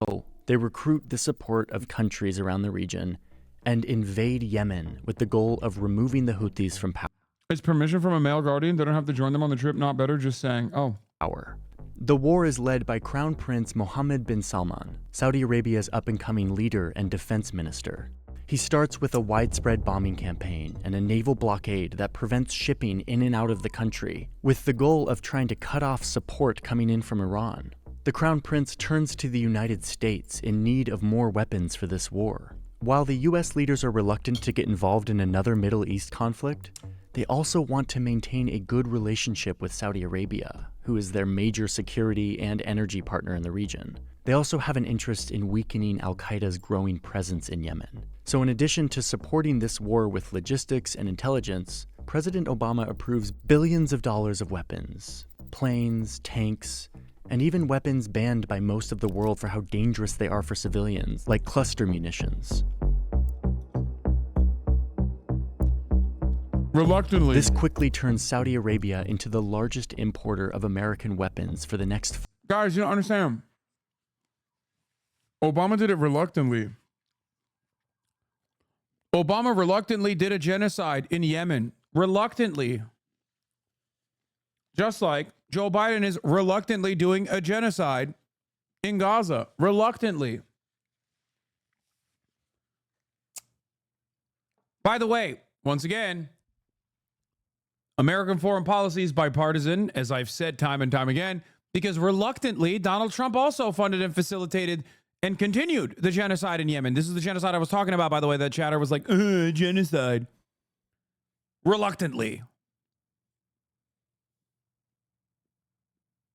S25: Oh, they recruit the support of countries around the region and invade Yemen with the goal of removing the Houthis from power.
S3: Is permission from a male guardian? They don't have to join them on the trip. Not better just saying, oh.
S25: Power. The war is led by Crown Prince Mohammed bin Salman, Saudi Arabia's up-and-coming leader and defense minister. He starts with a widespread bombing campaign and a naval blockade that prevents shipping in and out of the country, with the goal of trying to cut off support coming in from Iran. The Crown Prince turns to the United States in need of more weapons for this war. While the US leaders are reluctant to get involved in another Middle East conflict, they also want to maintain a good relationship with Saudi Arabia, who is their major security and energy partner in the region. They also have an interest in weakening al-Qaeda's growing presence in Yemen. So in addition to supporting this war with logistics and intelligence, President Obama approves billions of dollars of weapons, planes, tanks, and even weapons banned by most of the world for how dangerous they are for civilians, like cluster munitions.
S3: Reluctantly.
S25: This quickly turns Saudi Arabia into the largest importer of American weapons for the next...
S3: Guys, you don't understand. Obama did it reluctantly. Obama reluctantly did a genocide in Yemen. Reluctantly. Just like Joe Biden is reluctantly doing a genocide in Gaza. Reluctantly. By the way, once again, American foreign policy is bipartisan, as I've said time and time again, because reluctantly, Donald Trump also funded and facilitated and continued the genocide in Yemen. This is the genocide I was talking about, by the way. That chatter was like, genocide. Reluctantly.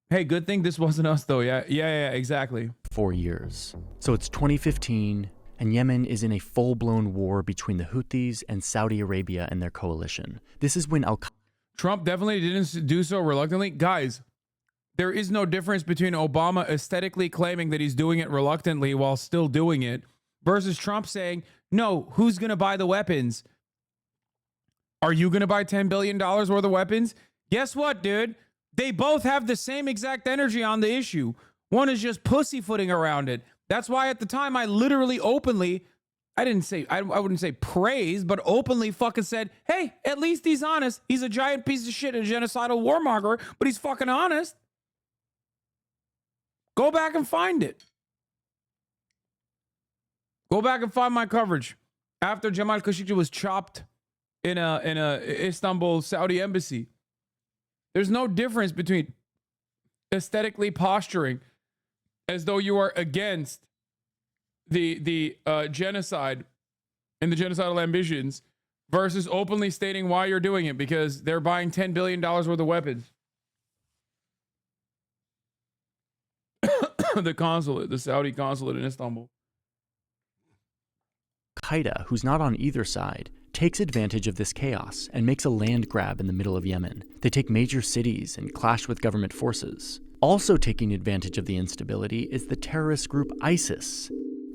S3: Hey, good thing this wasn't us, though. Yeah, exactly.
S25: 4 years. So it's 2015, and Yemen is in a full-blown war between the Houthis and Saudi Arabia and their coalition. This is when
S3: Trump definitely didn't do so reluctantly. Guys, there is no difference between Obama aesthetically claiming that he's doing it reluctantly while still doing it versus Trump saying, no, who's going to buy the weapons? Are you going to buy $10 billion worth of weapons? Guess what, dude? They both have the same exact energy on the issue. One is just pussyfooting around it. That's why at the time I literally openly, I wouldn't say praise, but openly fucking said, hey, at least he's honest. He's a giant piece of shit, a genocidal warmonger, but he's fucking honest. Go back and find it. Go back and find my coverage after Jamal Khashoggi was chopped in a Istanbul Saudi embassy. There's no difference between aesthetically posturing as though you are against the genocide and the genocidal ambitions versus openly stating why you're doing it because they're buying $10 billion worth of weapons. The Saudi consulate in Istanbul.
S25: Al-Qaeda, who's not on either side, takes advantage of this chaos and makes a land grab in the middle of Yemen. They take major cities and clash with government forces. Also taking advantage of the instability is the terrorist group ISIS,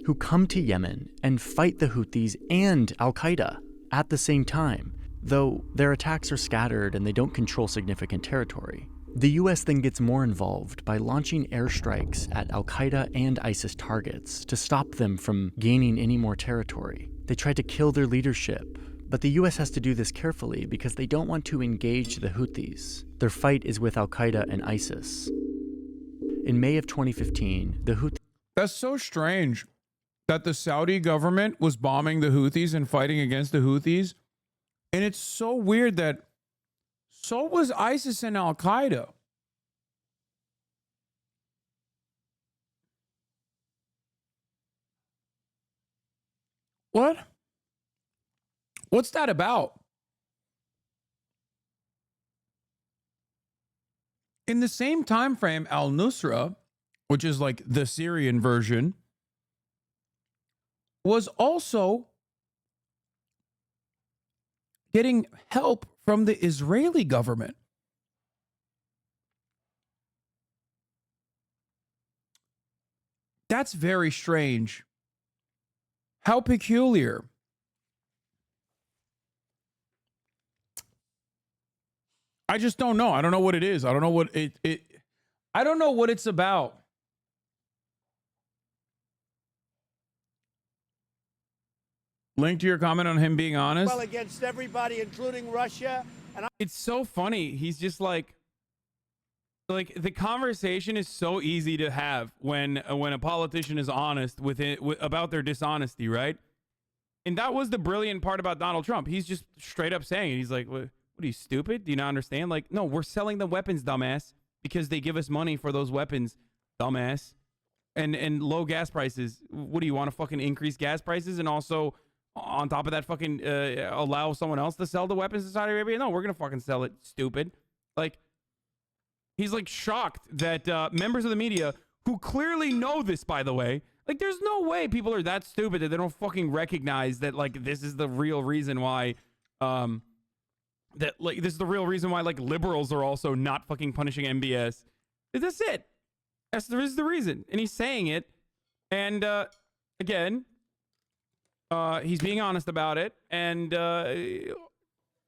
S25: who come to Yemen and fight the Houthis and Al-Qaeda at the same time, though their attacks are scattered and they don't control significant territory. The US then gets more involved by launching airstrikes at Al-Qaeda and ISIS targets to stop them from gaining any more territory. They try to kill their leadership, but the US has to do this carefully because they don't want to engage the Houthis. Their fight is with Al-Qaeda and ISIS. In May of 2015, the Houthis...
S3: That's so strange that the Saudi government was bombing the Houthis and fighting against the Houthis. And it's so weird that so was ISIS and Al-Qaeda. What? What's that about? In the same time frame, al-Nusra, which is like the Syrian version, was also getting help from the Israeli government. That's very strange. How peculiar. I just don't know. I don't know what it is. I don't know what I don't know what it's about. Link to your comment on him being honest.
S1: Well, against everybody, including Russia. And
S3: it's so funny. He's just like the conversation is so easy to have when a politician is honest about their dishonesty, right? And that was the brilliant part about Donald Trump. He's just straight up saying it. He's like, what are you, stupid? Do you not understand? Like, no, we're selling the weapons, dumbass, because they give us money for those weapons, dumbass. And low gas prices. What do you want to fucking increase gas prices and also on top of that fucking allow someone else to sell the weapons to Saudi Arabia? No, we're going to fucking sell it, stupid. Like, he's like shocked that members of the media who clearly know this, by the way, like there's no way people are that stupid that they don't fucking recognize that like this is the real reason why this is the real reason why like liberals are also not fucking punishing MBS. That's it. That's the reason. And he's saying it. And again, he's being honest about it. And Joe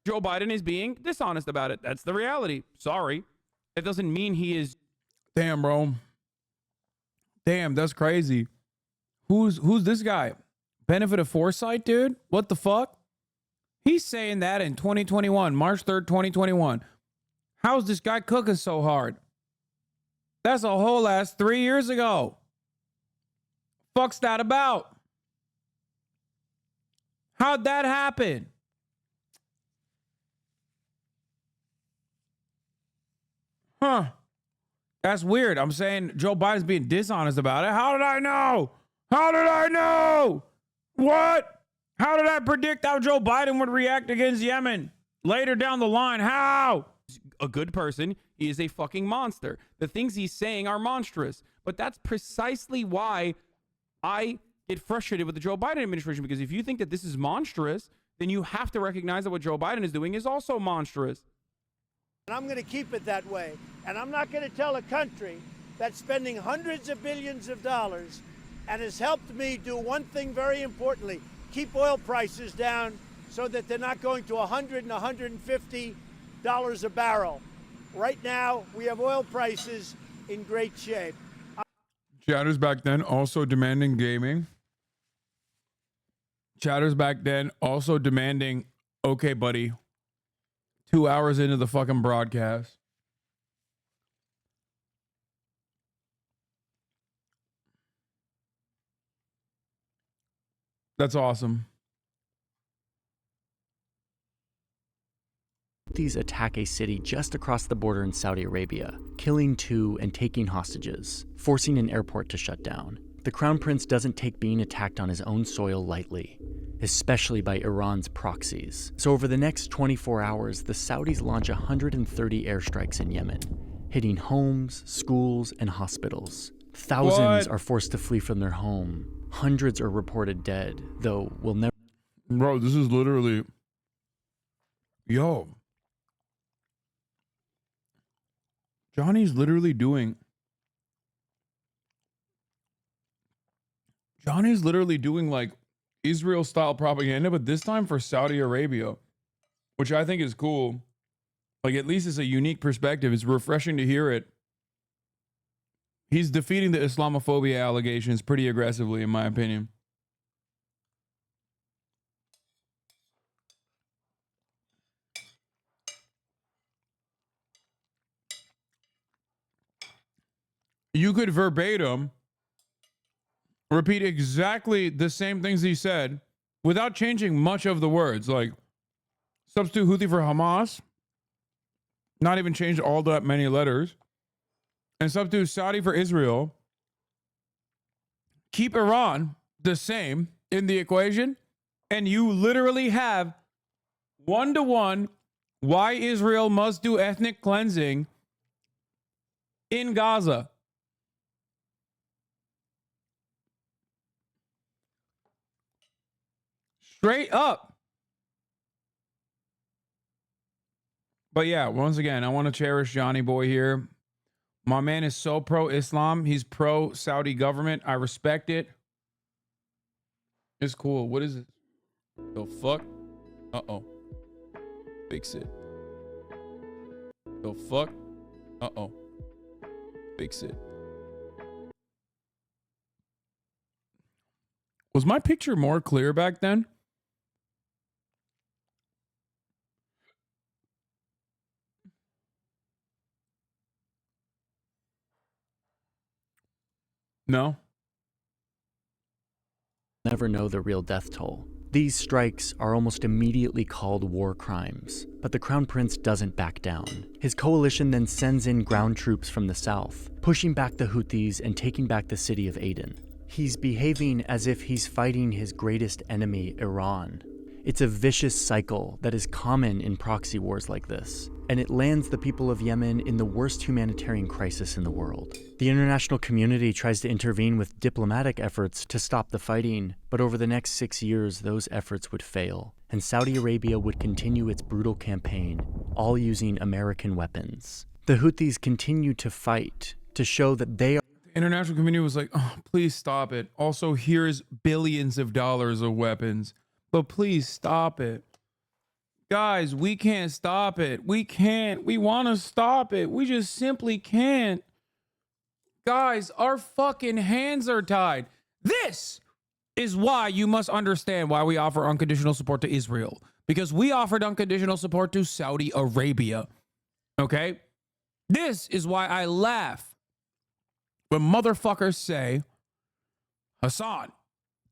S3: Biden is being dishonest about it. That's the reality. Sorry. It doesn't mean he is. Damn, bro. Damn, that's crazy. Who's this guy? Benefit of foresight, dude? What the fuck? He's saying that in 2021, March 3rd, 2021. How's this guy cooking so hard? That's a whole ass 3 years ago. Fuck's that about? How'd that happen? Huh. That's weird. I'm saying Joe Biden's being dishonest about it. How did I know? How did I know? What? How did I predict how Joe Biden would react against Yemen later down the line? How? A good person. He is a fucking monster. The things he's saying are monstrous. But that's precisely why I get frustrated with the Joe Biden administration, because if you think that this is monstrous, then you have to recognize that what Joe Biden is doing is also monstrous.
S1: And I'm going to keep it that way. And I'm not going to tell a country that's spending hundreds of billions of dollars and has helped me do one thing very importantly, keep oil prices down so that they're not going to $100 and $150 a barrel. Right now, we have oil prices in great shape.
S2: Chatters back then also demanding gaming. Chatters back then also demanding, okay, buddy, 2 hours into the fucking broadcast. That's awesome.
S25: Houthis attack a city just across the border in Saudi Arabia, killing 2 and taking hostages, forcing an airport to shut down. The Crown Prince doesn't take being attacked on his own soil lightly, especially by Iran's proxies. So over the next 24 hours, the Saudis launch 130 airstrikes in Yemen, hitting homes, schools, and hospitals. Thousands are forced to flee from their home. Hundreds are reported dead, though we'll never...
S2: Bro, this is literally... Yo. Johnny's literally doing like Israel style propaganda, but this time for Saudi Arabia, which I think is cool. Like, at least it's a unique perspective. It's refreshing to hear it. He's defeating the Islamophobia allegations pretty aggressively, in my opinion. You could verbatim repeat exactly the same things he said without changing much of the words. Like, substitute Houthi for Hamas, not even change all that many letters, and substitute Saudi for Israel. Keep Iran the same in the equation, and you literally have 1-to-1 why Israel must do ethnic cleansing in Gaza. Straight up. But yeah, once again, I want to cherish Johnny Boy here. My man is so pro-Islam. He's pro-Saudi government. I respect it. It's cool. What is it? The fuck? Uh-oh. Fix it. The fuck? Uh-oh. Fix it. Was my picture more clear back then? No.
S25: Never know the real death toll. These strikes are almost immediately called war crimes, but the Crown Prince doesn't back down. His coalition then sends in ground troops from the south, pushing back the Houthis and taking back the city of Aden. He's behaving as if he's fighting his greatest enemy, Iran. It's a vicious cycle that is common in proxy wars like this, and it lands the people of Yemen in the worst humanitarian crisis in the world. The international community tries to intervene with diplomatic efforts to stop the fighting, but over the next 6 years, those efforts would fail, and Saudi Arabia would continue its brutal campaign, all using American weapons. The Houthis continue to fight to show that they are...
S2: The international community was like, oh, please stop it. Also, here's billions of dollars of weapons, but please stop it. Guys, we can't stop it. We can't. We want to stop it. We just simply can't. Guys, our fucking hands are tied. This is why you must understand why we offer unconditional support to Israel. Because we offered unconditional support to Saudi Arabia. Okay? This is why I laugh when motherfuckers say, Hasan,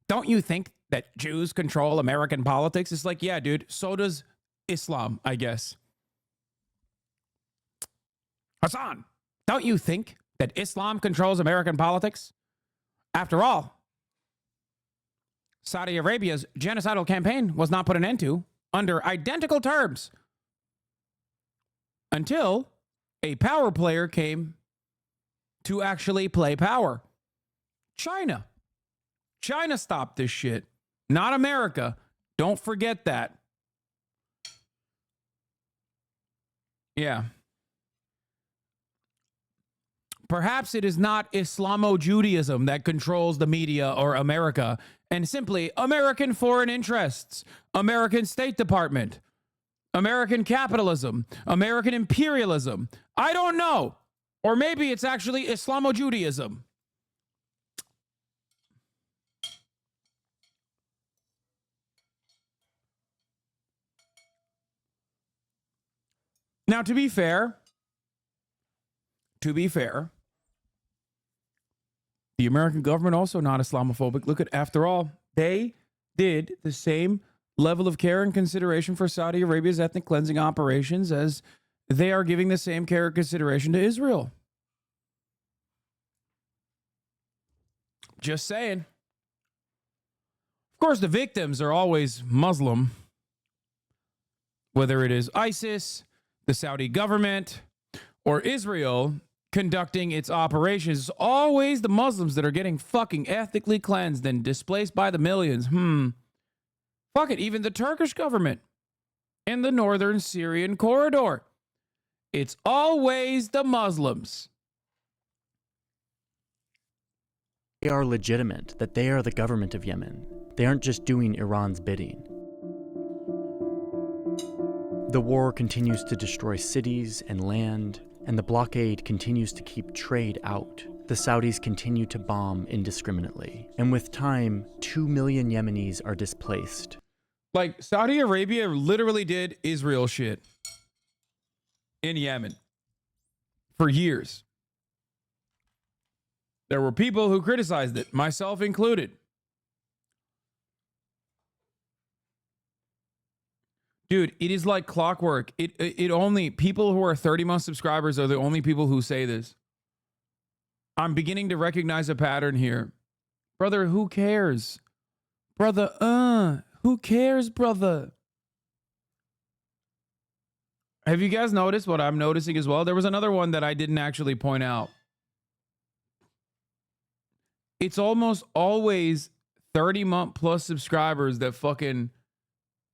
S2: don't you think that Jews control American politics? It's like, yeah, dude, so does Islam, I guess. Hasan, don't you think that Islam controls American politics? After all, Saudi Arabia's genocidal campaign was not put an end to under identical terms until a power player came to actually play power. China. China stopped this shit, not America. Don't forget that. Yeah.
S3: Perhaps it is not Islamo-Judaism that controls the media or America, and simply American foreign interests, American State Department, American capitalism, American imperialism. I don't know. Or maybe it's actually Islamo-Judaism. Now, to be fair, the American government also not Islamophobic. Look at, after all, they did the same level of care and consideration for Saudi Arabia's ethnic cleansing operations as they are giving the same care and consideration to Israel. Just saying. Of course, the victims are always Muslim, whether it is ISIS, the Saudi government, or Israel conducting its operations. It's always the Muslims that are getting fucking ethnically cleansed and displaced by the millions. Fuck it, even the Turkish government in the northern Syrian corridor. It's always the Muslims.
S25: They are legitimate, that they are the government of Yemen. They aren't just doing Iran's bidding. The war continues to destroy cities and land, and the blockade continues to keep trade out. The Saudis continue to bomb indiscriminately. And with time, 2 million Yemenis are displaced.
S3: Like, Saudi Arabia literally did Israel shit in Yemen for years. There were people who criticized it, myself included. Dude, it is like clockwork. It only, people who are 30-month subscribers are the only people who say this. I'm beginning to recognize a pattern here. Brother, who cares? Brother, who cares, brother? Have you guys noticed what I'm noticing as well? There was another one that I didn't actually point out. It's almost always 30-month plus subscribers that fucking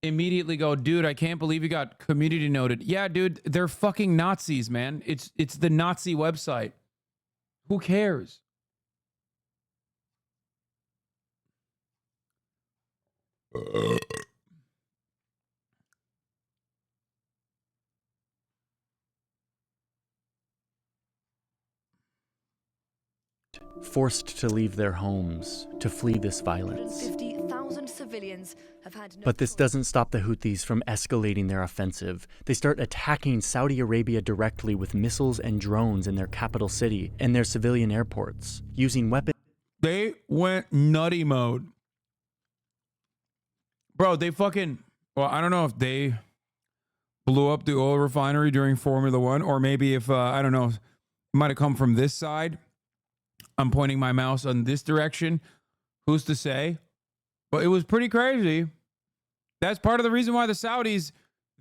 S3: immediately go, dude, I can't believe you got community noted. Yeah, dude, they're fucking Nazis, man. It's the Nazi website. Who cares?
S25: Forced to leave their homes to flee this violence.
S4: 150,000 civilians have had no.
S25: But this doesn't stop the Houthis from escalating their offensive. They start attacking Saudi Arabia directly with missiles and drones in their capital city and their civilian airports, using weapons.
S3: They went nutty mode. Bro, they fucking, well, I don't know if they blew up the oil refinery during Formula One, or maybe if, I don't know, it might have come from this side. I'm pointing my mouse on this direction. Who's to say? But it was pretty crazy. That's part of the reason why the Saudis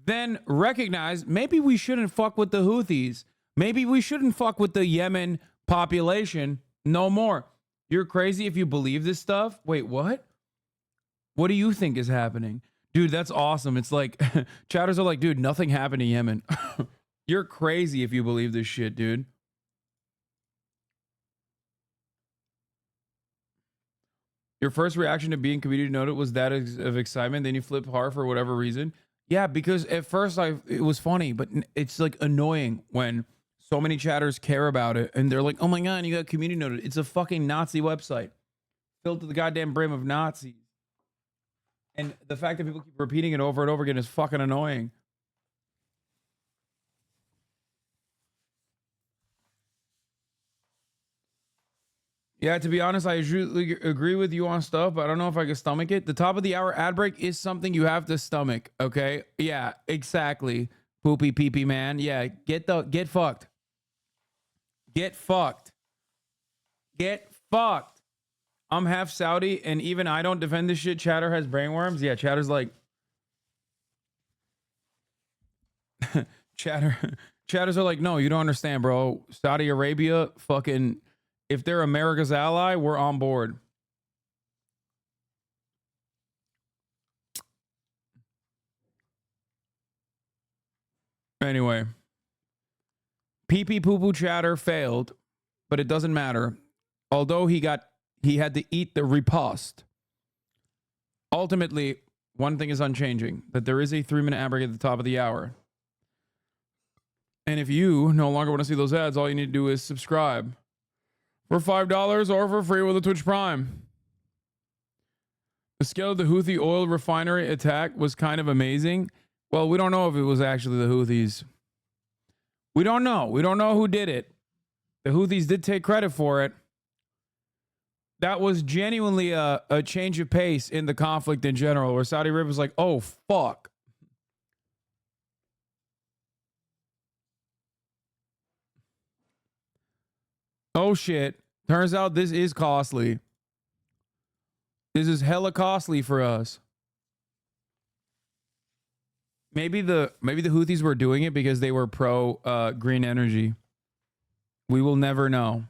S3: then recognized maybe we shouldn't fuck with the Houthis. Maybe we shouldn't fuck with the Yemen population no more. You're crazy if you believe this stuff? Wait, what? What do you think is happening? Dude, that's awesome. It's like, chatters are like, dude, nothing happened to Yemen. You're crazy if you believe this shit, dude. Your first reaction to being community noted was that of excitement. Then you flip hard for whatever reason. Yeah, because at first it was funny, but it's like annoying when so many chatters care about it and they're like, oh my God, you got community noted. It's a fucking Nazi website filled to the goddamn brim of Nazis. And the fact that people keep repeating it over and over again is fucking annoying. Yeah, to be honest, I usually agree with you on stuff, but I don't know if I can stomach it. The top of the hour ad break is something you have to stomach, okay? Yeah, exactly. Poopy pee-pee man. Yeah, get fucked. Get fucked. Get fucked. I'm half Saudi, and even I don't defend this shit. Chatter has brainworms. Yeah, Chatter's like... Chatters are like, no, you don't understand, bro. Saudi Arabia fucking... If they're America's ally, we're on board. Anyway, pee-pee poo-poo chatter failed, but it doesn't matter. Although he had to eat the riposte. Ultimately, one thing is unchanging, that there is a 3-minute ad break at the top of the hour. And if you no longer want to see those ads, all you need to do is subscribe for $5 or for free with a Twitch Prime. The scale of the Houthi oil refinery attack was kind of amazing. Well, we don't know if it was actually the Houthis. We don't know. We don't know who did it. The Houthis did take credit for it. That was genuinely a change of pace in the conflict in general, where Saudi Arabia was like, oh, fuck. Oh, shit. Turns out this is costly. This is hella costly for us. Maybe the Houthis were doing it because they were pro green energy. We will never know.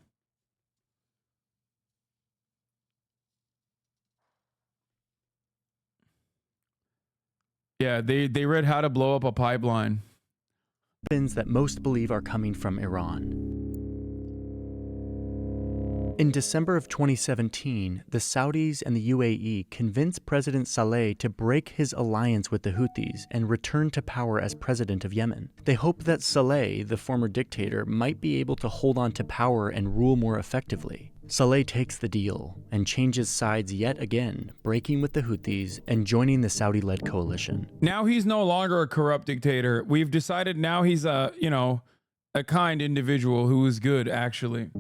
S3: Yeah, they read how to blow up a pipeline.
S25: Weapons that most believe are coming from Iran. In December of 2017, the Saudis and the UAE convinced President Saleh to break his alliance with the Houthis and return to power as president of Yemen. They hoped that Saleh, the former dictator, might be able to hold on to power and rule more effectively. Saleh takes the deal and changes sides yet again, breaking with the Houthis and joining the Saudi-led coalition.
S3: Now he's no longer a corrupt dictator. We've decided now he's a kind individual who is good, actually.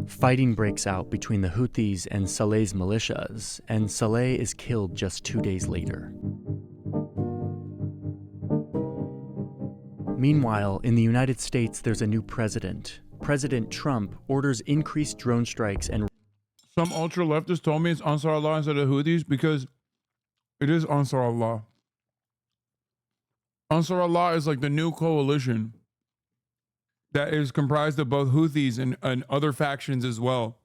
S25: Fighting breaks out between the Houthis and Saleh's militias, and Saleh is killed just 2 days later. Meanwhile, in the United States, there's a new president. President Trump orders increased drone strikes and...
S3: Some ultra-leftists told me it's Ansar Allah instead of Houthis because it is Ansar Allah. Ansar Allah is like the new coalition that is comprised of both Houthis and other factions as well.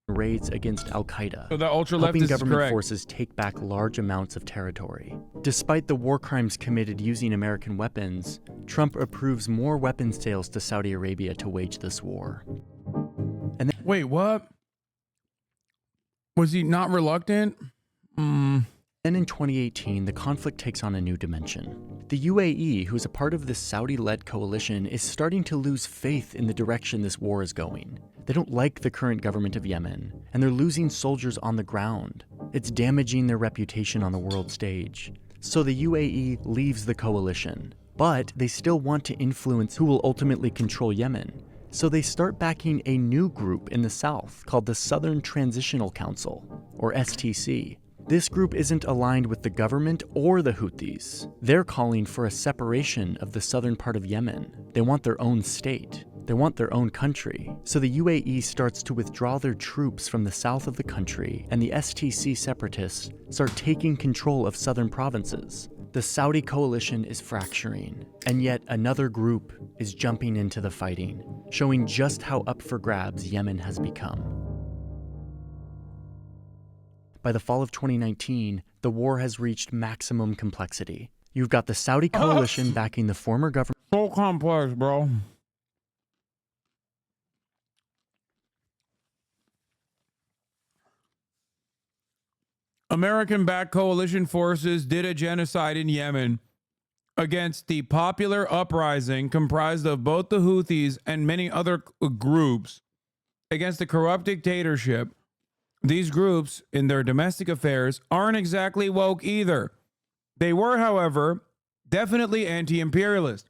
S25: Raids against Al-Qaeda,
S3: so that ultra-leftist
S25: helping government
S3: correct.
S25: forces take back large amounts of territory. Despite the war crimes committed using American weapons, Trump approves more weapons sales to Saudi Arabia to wage this war. And then,
S3: wait, what? Was he not reluctant?
S25: Then in 2018, the conflict takes on a new dimension. The UAE, who's a part of this Saudi-led coalition, is starting to lose faith in the direction this war is going. They don't like the current government of Yemen, and they're losing soldiers on the ground. It's damaging their reputation on the world stage. So the UAE leaves the coalition, but they still want to influence who will ultimately control Yemen. So they start backing a new group in the south called the Southern Transitional Council, or STC. This group isn't aligned with the government or the Houthis. They're calling for a separation of the southern part of Yemen. They want their own state. They want their own country. So the UAE starts to withdraw their troops from the south of the country, and the STC separatists start taking control of southern provinces. The Saudi coalition is fracturing, and yet another group is jumping into the fighting, showing just how up for grabs Yemen has become. By the fall of 2019, the war has reached maximum complexity. You've got the Saudi coalition backing the former government.
S3: So complex, bro. American-backed coalition forces did a genocide in Yemen against the popular uprising comprised of both the Houthis and many other groups against the corrupt dictatorship. These groups, in their domestic affairs, aren't exactly woke either. They were, however, definitely anti-imperialist.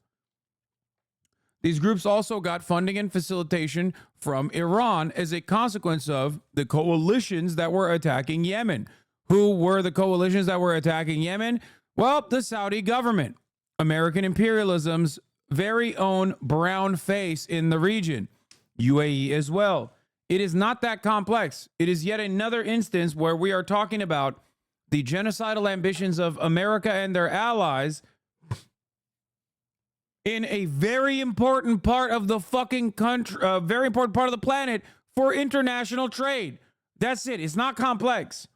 S3: These groups also got funding and facilitation from Iran as a consequence of the coalitions that were attacking Yemen. Who were the coalitions that were attacking Yemen? Well, the Saudi government, American imperialism's very own brown face in the region, UAE as well. It is not that complex. It is yet another instance where we are talking about the genocidal ambitions of America and their allies in a very important part of the fucking country, a very important part of the planet for international trade. That's it. It's not complex.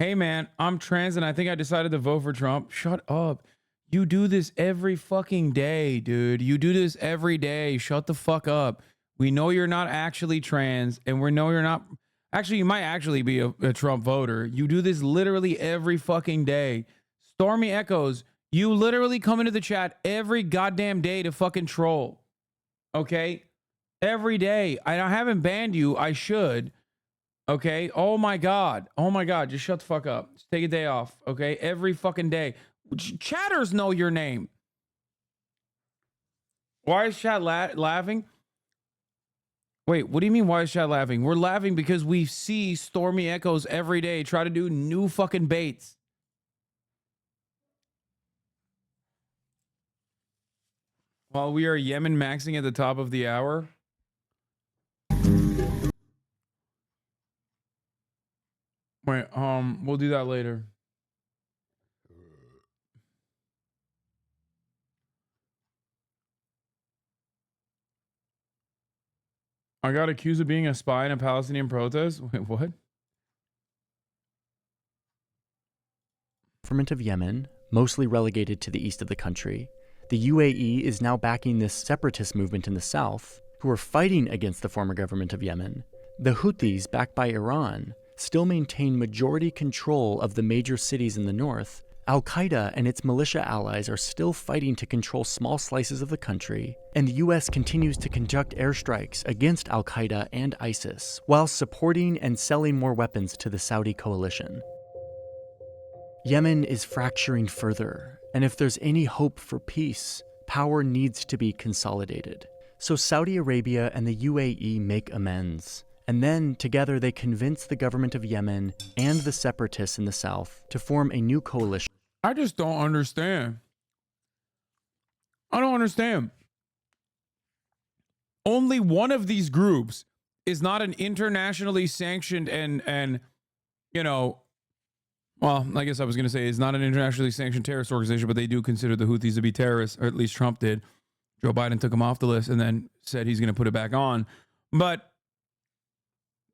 S3: Hey man, I'm trans and I think I decided to vote for Trump. Shut up. You do this every fucking day, dude. You do this every day. Shut the fuck up. We know you're not actually trans, and we know you're not. Actually, you might actually be a Trump voter. You do this literally every fucking day. Stormy Echoes, you literally come into the chat every goddamn day to fucking troll. Okay? Every day. I haven't banned you. I should. Okay? Oh my God. Oh my God. Just shut the fuck up. Just take a day off. Okay? Every fucking day. Chatters know your name. Why is chat laughing? Wait, what do you mean why is chat laughing? We're laughing because we see Stormy Echoes every day try to do new fucking baits. While we are Yemen maxing at the top of the hour. Wait, we'll do that later. I got accused of being a spy in a Palestinian protest. Wait, what?
S25: Government of Yemen, mostly relegated to the east of the country, the UAE is now backing this separatist movement in the south, who are fighting against the former government of Yemen. The Houthis, backed by Iran, still maintain majority control of the major cities in the north. Al-Qaeda and its militia allies are still fighting to control small slices of the country, and the US continues to conduct airstrikes against Al-Qaeda and ISIS, while supporting and selling more weapons to the Saudi coalition. Yemen is fracturing further, and if there's any hope for peace, power needs to be consolidated. So Saudi Arabia and the UAE make amends, and then together they convince the government of Yemen and the separatists in the south to form a new coalition.
S3: I just don't understand. I don't understand. Only one of these groups is not an internationally sanctioned and you know, well, I guess I was going to say it's not an internationally sanctioned terrorist organization, but they do consider the Houthis to be terrorists, or at least Trump did. Joe Biden took them off the list and then said he's going to put it back on. But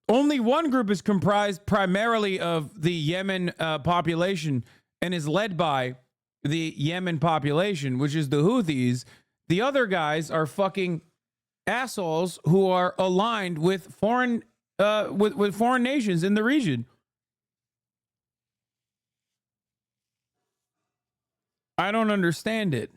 S3: only one group is comprised primarily of the Yemen population and is led by the Yemen population, which is the Houthis. The other guys are fucking assholes who are aligned with foreign foreign nations in the region. I don't understand it.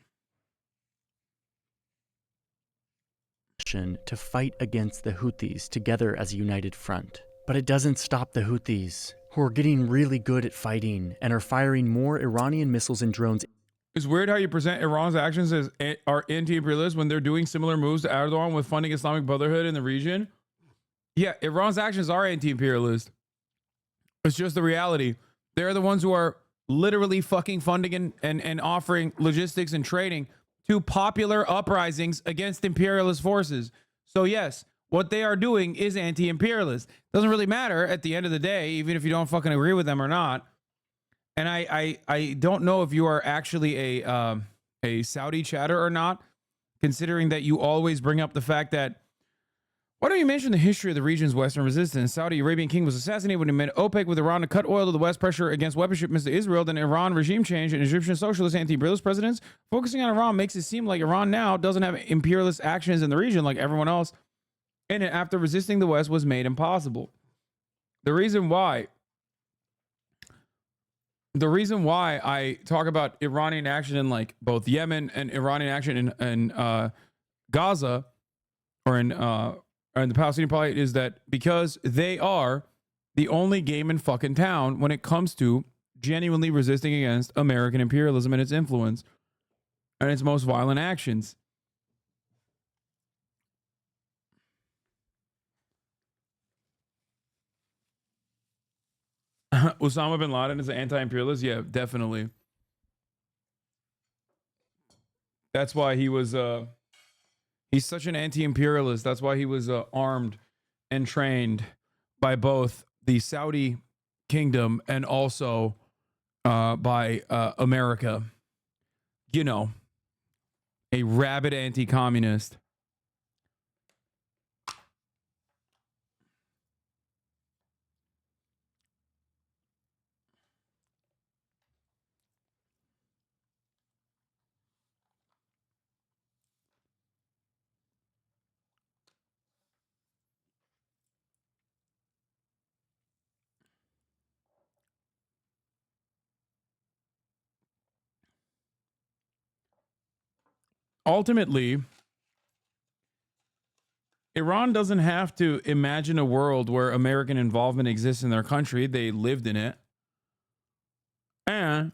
S25: To fight against the Houthis together as a united front. But it doesn't stop the Houthis, who are getting really good at fighting and are firing more Iranian missiles and drones.
S3: It's weird how you present Iran's actions as are anti-imperialist when they're doing similar moves to Erdogan with funding Islamic Brotherhood in the region. Yeah, Iran's actions are anti-imperialist. It's just the reality. They're the ones who are literally fucking funding and offering logistics and trading to popular uprisings against imperialist forces. So yes, what they are doing is anti-imperialist. Doesn't really matter at the end of the day, even if you don't fucking agree with them or not. And I don't know if you are actually a Saudi chatter or not, considering that you always bring up the fact that, why don't you mention the history of the region's Western resistance? Saudi Arabian king was assassinated when he met OPEC with Iran to cut oil to the West, pressure against weapon shipments to Israel. Then Iran regime change and Egyptian socialist anti-imperialist presidents. Focusing on Iran makes it seem like Iran now doesn't have imperialist actions in the region like everyone else in it after resisting the West was made impossible. The reason why I talk about Iranian action in like both Yemen and Iranian action in Gaza or in the Palestinian part is that because they are the only game in fucking town when it comes to genuinely resisting against American imperialism and its influence and its most violent actions. Osama bin Laden is an anti-imperialist? Yeah, definitely. That's why he was he's such an anti-imperialist. That's why he was armed and trained by both the Saudi kingdom and also by America. You know, a rabid anti-communist.
S2: ultimately, Iran doesn't have to imagine a world where American involvement exists in their country. They lived in it. And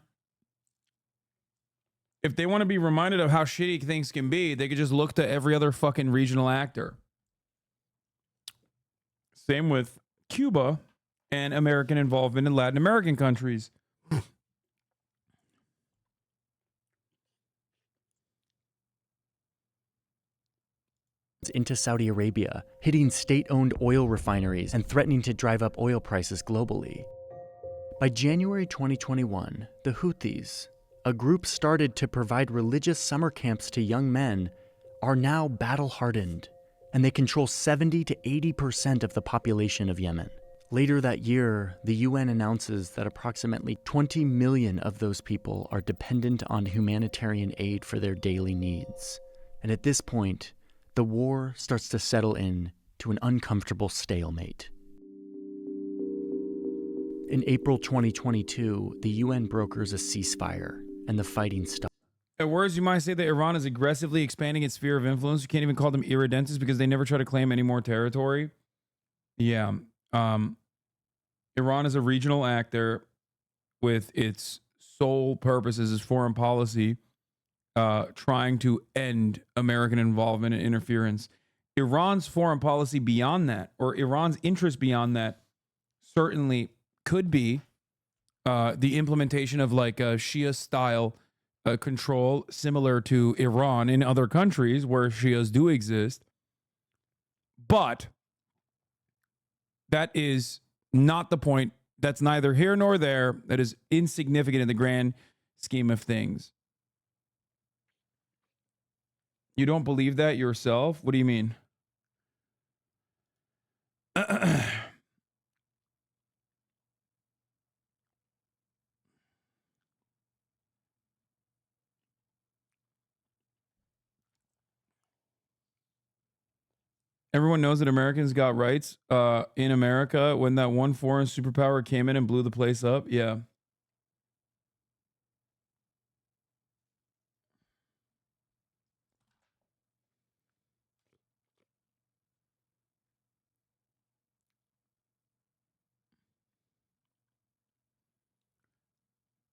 S2: if they want to be reminded of how shitty things can be, they could just look to every other fucking regional actor. Same with Cuba and American involvement in Latin American countries.
S25: Into Saudi Arabia, hitting state-owned oil refineries and threatening to drive up oil prices globally. By January 2021, the Houthis, a group started to provide religious summer camps to young men, are now battle-hardened, and they control 70 to 80% of the population of Yemen. Later that year, the UN announces that approximately 20 million of those people are dependent on humanitarian aid for their daily needs. And at this point, the war starts to settle in to an uncomfortable stalemate. In April 2022, the UN brokers a ceasefire, and the fighting stops.
S2: At worst, you might say that Iran is aggressively expanding its sphere of influence. You can't even call them irredentists because they never try to claim any more territory. Yeah. Iran is a regional actor with its sole purposes as foreign policy, trying to end American involvement and interference. Iran's foreign policy beyond that, or Iran's interest beyond that, certainly could be the implementation of like a Shia-style control similar to Iran in other countries where Shias do exist. But that is not the point. That's neither here nor there. That is insignificant in the grand scheme of things. You don't believe that yourself? What do you mean? Everyone knows that Americans got rights in America when that one foreign superpower came in and blew the place up. Yeah.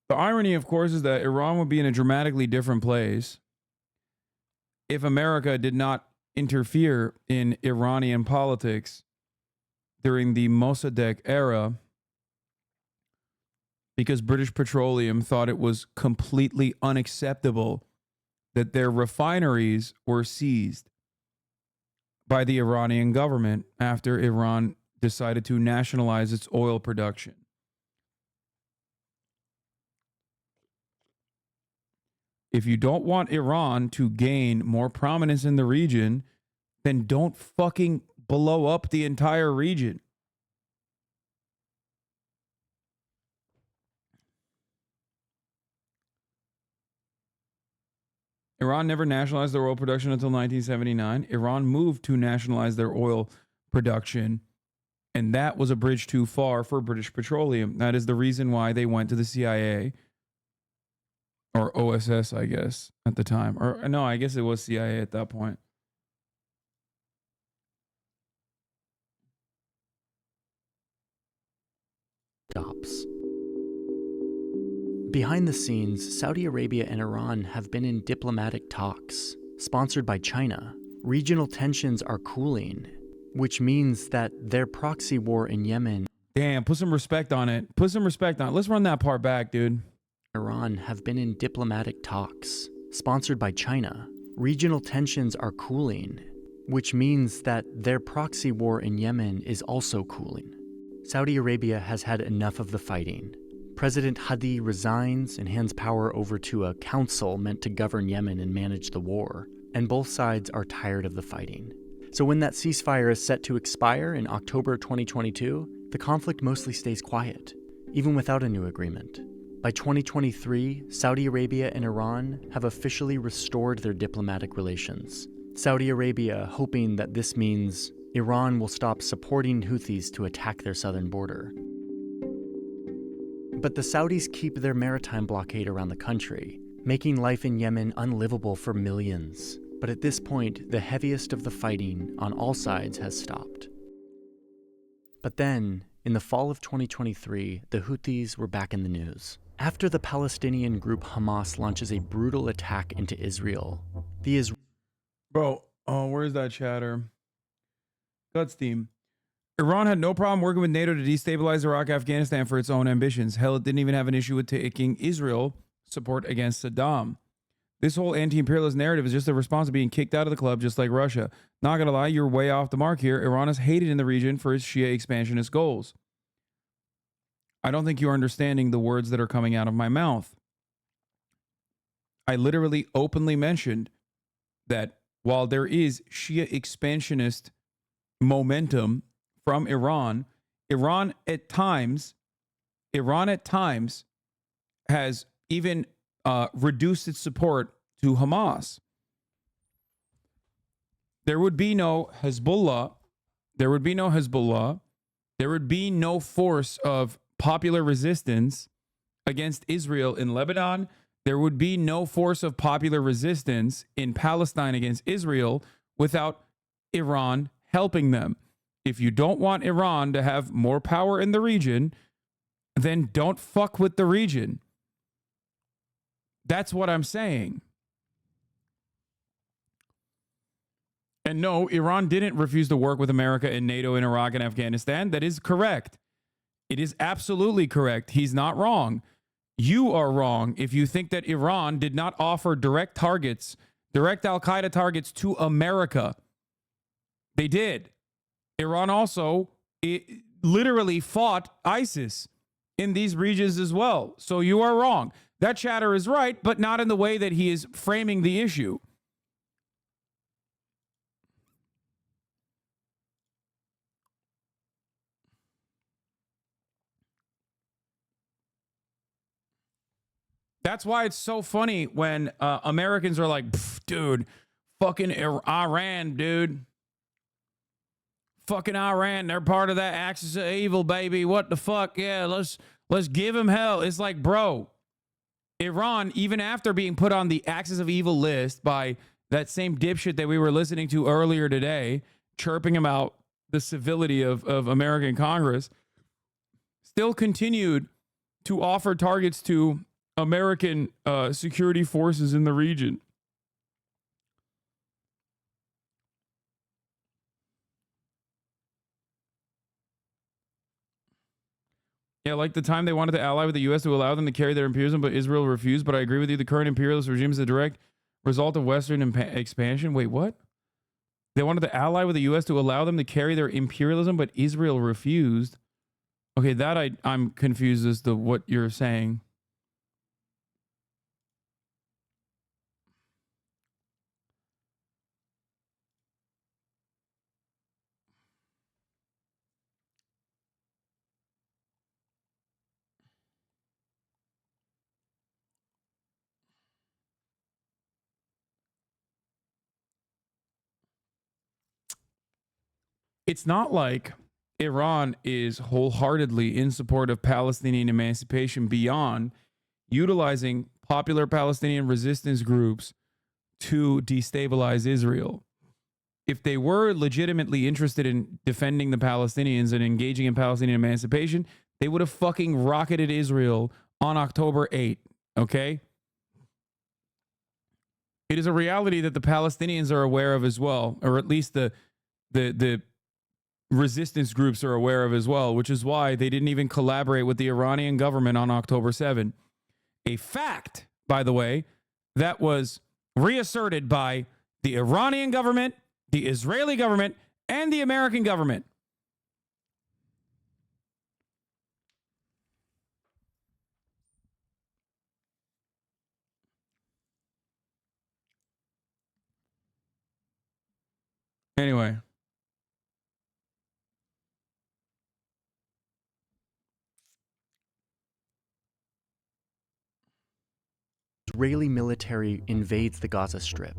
S2: The irony, of course, is that Iran would be in a dramatically different place if America did not interfere in Iranian politics during the Mossadegh era, because British Petroleum thought it was completely unacceptable that their refineries were seized by the Iranian government after Iran decided to nationalize its oil production. If you don't want Iran to gain more prominence in the region, then don't fucking blow up the entire region. Iran never nationalized their oil production until 1979. Iran moved to nationalize their oil production, and that was a bridge too far for British Petroleum. That is the reason why they went to the CIA. Or OSS, I guess, at the time. Or no, I guess it was CIA at that point.
S25: Stops. Behind the scenes, Saudi Arabia and Iran have been in diplomatic talks, sponsored by China. Regional tensions are cooling, which means that their proxy war in Yemen...
S2: Damn, put some respect on it. Put some respect on it. Let's run that part back, dude.
S25: Iran have been in diplomatic talks, sponsored by China. Regional tensions are cooling, which means that their proxy war in Yemen is also cooling. Saudi Arabia has had enough of the fighting. President Hadi resigns and hands power over to a council meant to govern Yemen and manage the war, and both sides are tired of the fighting. So when that ceasefire is set to expire in October 2022, the conflict mostly stays quiet, even without a new agreement. By 2023, Saudi Arabia and Iran have officially restored their diplomatic relations. Saudi Arabia hoping that this means Iran will stop supporting Houthis to attack their southern border. But the Saudis keep their maritime blockade around the country. making life in Yemen unlivable for millions. But at this point, the heaviest of the fighting on all sides has stopped. But then, in the fall of 2023, the Houthis were back in the news. After the Palestinian group Hamas launches a brutal attack into Israel,
S3: Bro, oh, where's that chatter? Guts team. Iran had no problem working with NATO to destabilize Iraq, Afghanistan for its own ambitions. Hell, it didn't even have an issue with taking Israel support against Saddam. This whole anti-imperialist narrative is just a response to being kicked out of the club, just like Russia. Not gonna lie, you're way off the mark here. Iran is hated in the region for its Shia expansionist goals. I don't think you're understanding the words that are coming out of my mouth. I literally openly mentioned that while there is Shia expansionist momentum from Iran, Iran at times has even reduced its support to Hamas. There would be no Hezbollah. There would be no force of popular resistance against Israel in Lebanon. There would be no force of popular resistance in Palestine against Israel without Iran helping them. If you don't want Iran to have more power in the region, then don't fuck with the region. That's what I'm saying. And no, Iran didn't refuse to work with America and NATO in Iraq and Afghanistan. That is correct. It is absolutely correct. He's not wrong. You are wrong if you think that Iran did not offer direct Al-Qaeda targets to America. They did. Iran also literally fought ISIS in these regions as well. So you are wrong. That chatter is right, but not in the way that he is framing the issue. That's why it's so funny when Americans are like, dude, fucking Iran, dude. Fucking Iran, they're part of that axis of evil, baby. What the fuck? Yeah, let's give them hell. It's like, bro, Iran, even after being put on the axis of evil list by that same dipshit that we were listening to earlier today, chirping about the civility of American Congress, still continued to offer targets to American security forces in the region. Yeah, like the time they wanted to ally with the U.S. to allow them to carry their imperialism, but Israel refused. But I agree with you. The current imperialist regime is a direct result of Western expansion. Wait, what? They wanted to ally with the U.S. to allow them to carry their imperialism, but Israel refused. Okay, that I'm confused as to what you're saying. It's not like Iran is wholeheartedly in support of Palestinian emancipation beyond utilizing popular Palestinian resistance groups to destabilize Israel. If they were legitimately interested in defending the Palestinians and engaging in Palestinian emancipation, they would have fucking rocketed Israel on October 8th, okay? It is a reality that the Palestinians are aware of as well, or at least the resistance groups are aware of as well, which is why they didn't even collaborate with the Iranian government on October 7th. A fact, by the way, that was reasserted by the Iranian government, the Israeli government, and the American government. Anyway.
S25: Israeli military invades the Gaza Strip.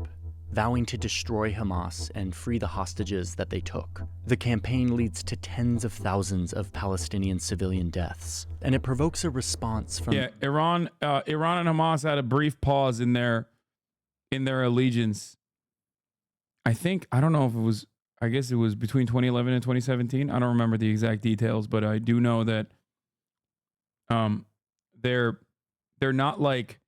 S25: vowing to destroy Hamas and free the hostages that they took. The campaign leads to tens of thousands of Palestinian civilian deaths, and it provokes a response from...
S2: Yeah, Iran and Hamas had a brief pause in their allegiance. I don't know if it was, I guess it was between 2011 and 2017. I don't remember the exact details, but I do know that they're not like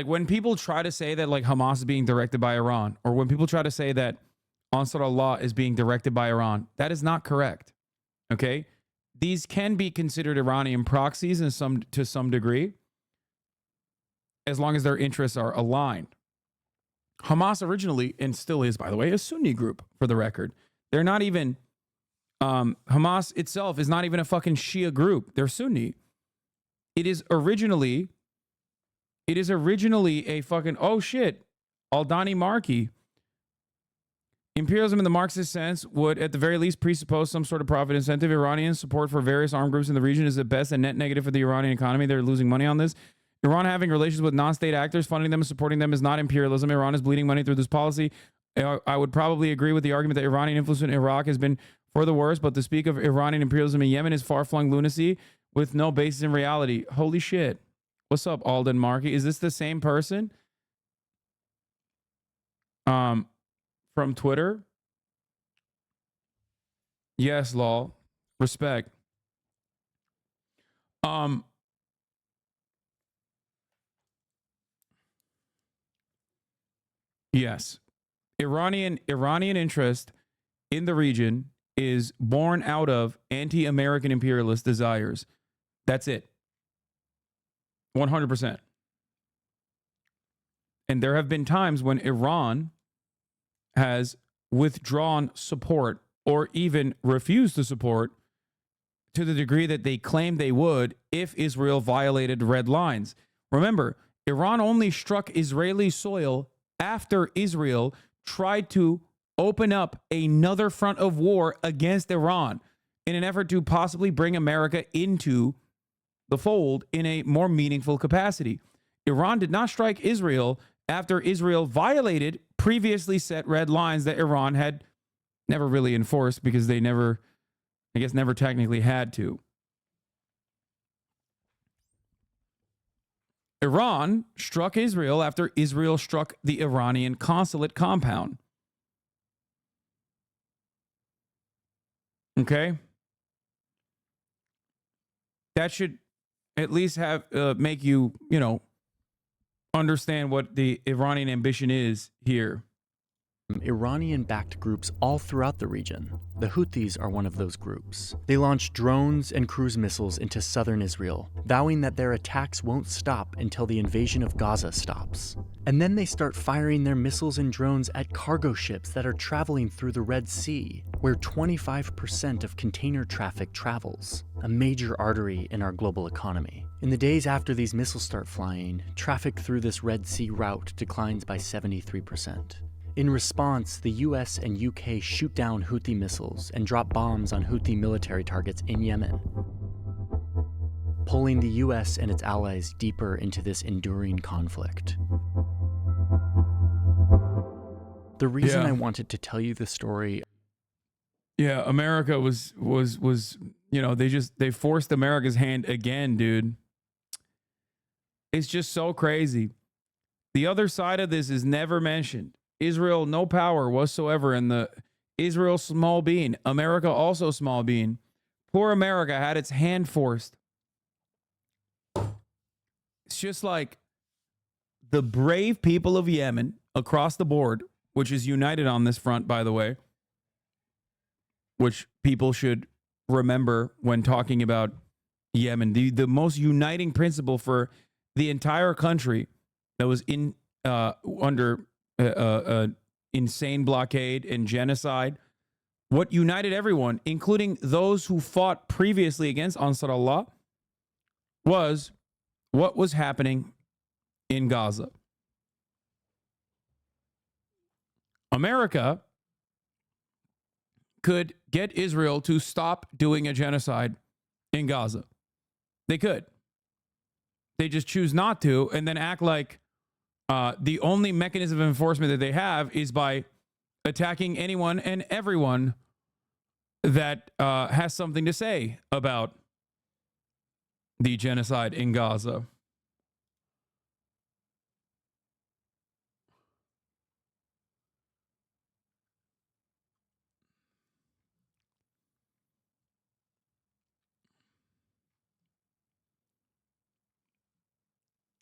S2: when people try to say that like Hamas is being directed by Iran, or when people try to say that Ansar Allah is being directed by Iran, that is not correct. Okay? These can be considered Iranian proxies to some degree, as long as their interests are aligned. Hamas originally, and still is, by the way, a Sunni group, for the record. They're not even, Hamas itself is not even a fucking Shia group. They're Sunni. It is originally a fucking, oh shit, Aldani Markey. Imperialism in the Marxist sense would at the very least presuppose some sort of profit incentive. Iranian support for various armed groups in the region is at best a net negative for the Iranian economy. They're losing money on this. Iran having relations with non-state actors, funding them and supporting them is not imperialism. Iran is bleeding money through this policy. I would probably agree with the argument that Iranian influence in Iraq has been for the worse, but to speak of Iranian imperialism in Yemen is far-flung lunacy with no basis in reality. Holy shit. What's up, Alden Markey? Is this the same person? From Twitter? Yes, lol. Respect. Yes. Iranian interest in the region is born out of anti-American imperialist desires. That's it. 100%. And there have been times when Iran has withdrawn support or even refused to support to the degree that they claimed they would if Israel violated red lines. Remember, Iran only struck Israeli soil after Israel tried to open up another front of war against Iran in an effort to possibly bring America into the fold in a more meaningful capacity. Iran did not strike Israel after Israel violated previously set red lines that Iran had never really enforced because they never technically had to. Iran struck Israel after Israel struck the Iranian consulate compound. Okay? That should at least have make you, understand what the Iranian ambition is here.
S25: Iranian-backed groups all throughout the region. The Houthis are one of those groups. They launch drones and cruise missiles into southern Israel, vowing that their attacks won't stop until the invasion of Gaza stops. And then they start firing their missiles and drones at cargo ships that are traveling through the Red Sea, where 25% of container traffic travels, a major artery in our global economy. In the days after these missiles start flying, traffic through this Red Sea route declines by 73%. In response, the US and UK shoot down Houthi missiles and drop bombs on Houthi military targets in Yemen, pulling the US and its allies deeper into this enduring conflict. The reason I wanted to tell you this story...
S2: Yeah, America was they forced America's hand again, dude. It's just so crazy. The other side of this is never mentioned. Israel, no power whatsoever in the Israel small bean. America also small bean. Poor America had its hand forced. It's just like the brave people of Yemen across the board, which is united on this front, by the way, which people should remember when talking about Yemen. The most uniting principle for the entire country that was under insane blockade and genocide, what united everyone, including those who fought previously against Ansar Allah, was what was happening in Gaza. America could get Israel to stop doing a genocide in Gaza. They could. They just choose not to and then act like
S3: The only mechanism of enforcement that they have is by attacking anyone and everyone that has something to say about the genocide in Gaza.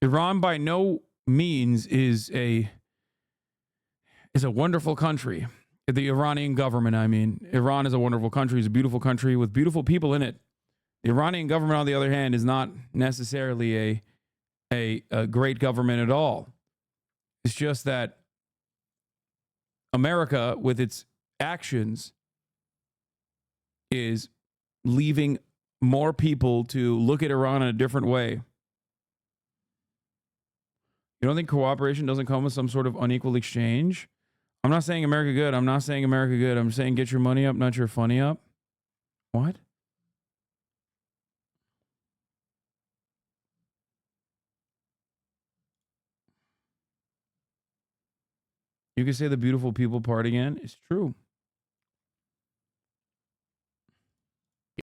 S3: Iran by no means is a wonderful country. The Iranian government, I mean. Iran is a wonderful country. It's a beautiful country with beautiful people in it. The Iranian government, on the other hand, is not necessarily a great government at all. It's just that America, with its actions, is leaving more people to look at Iran in a different way. You don't think cooperation doesn't come with some sort of unequal exchange? I'm not saying America good. I'm not saying America good. I'm saying get your money up, not your funny up. What? You can say the beautiful people part again. It's true.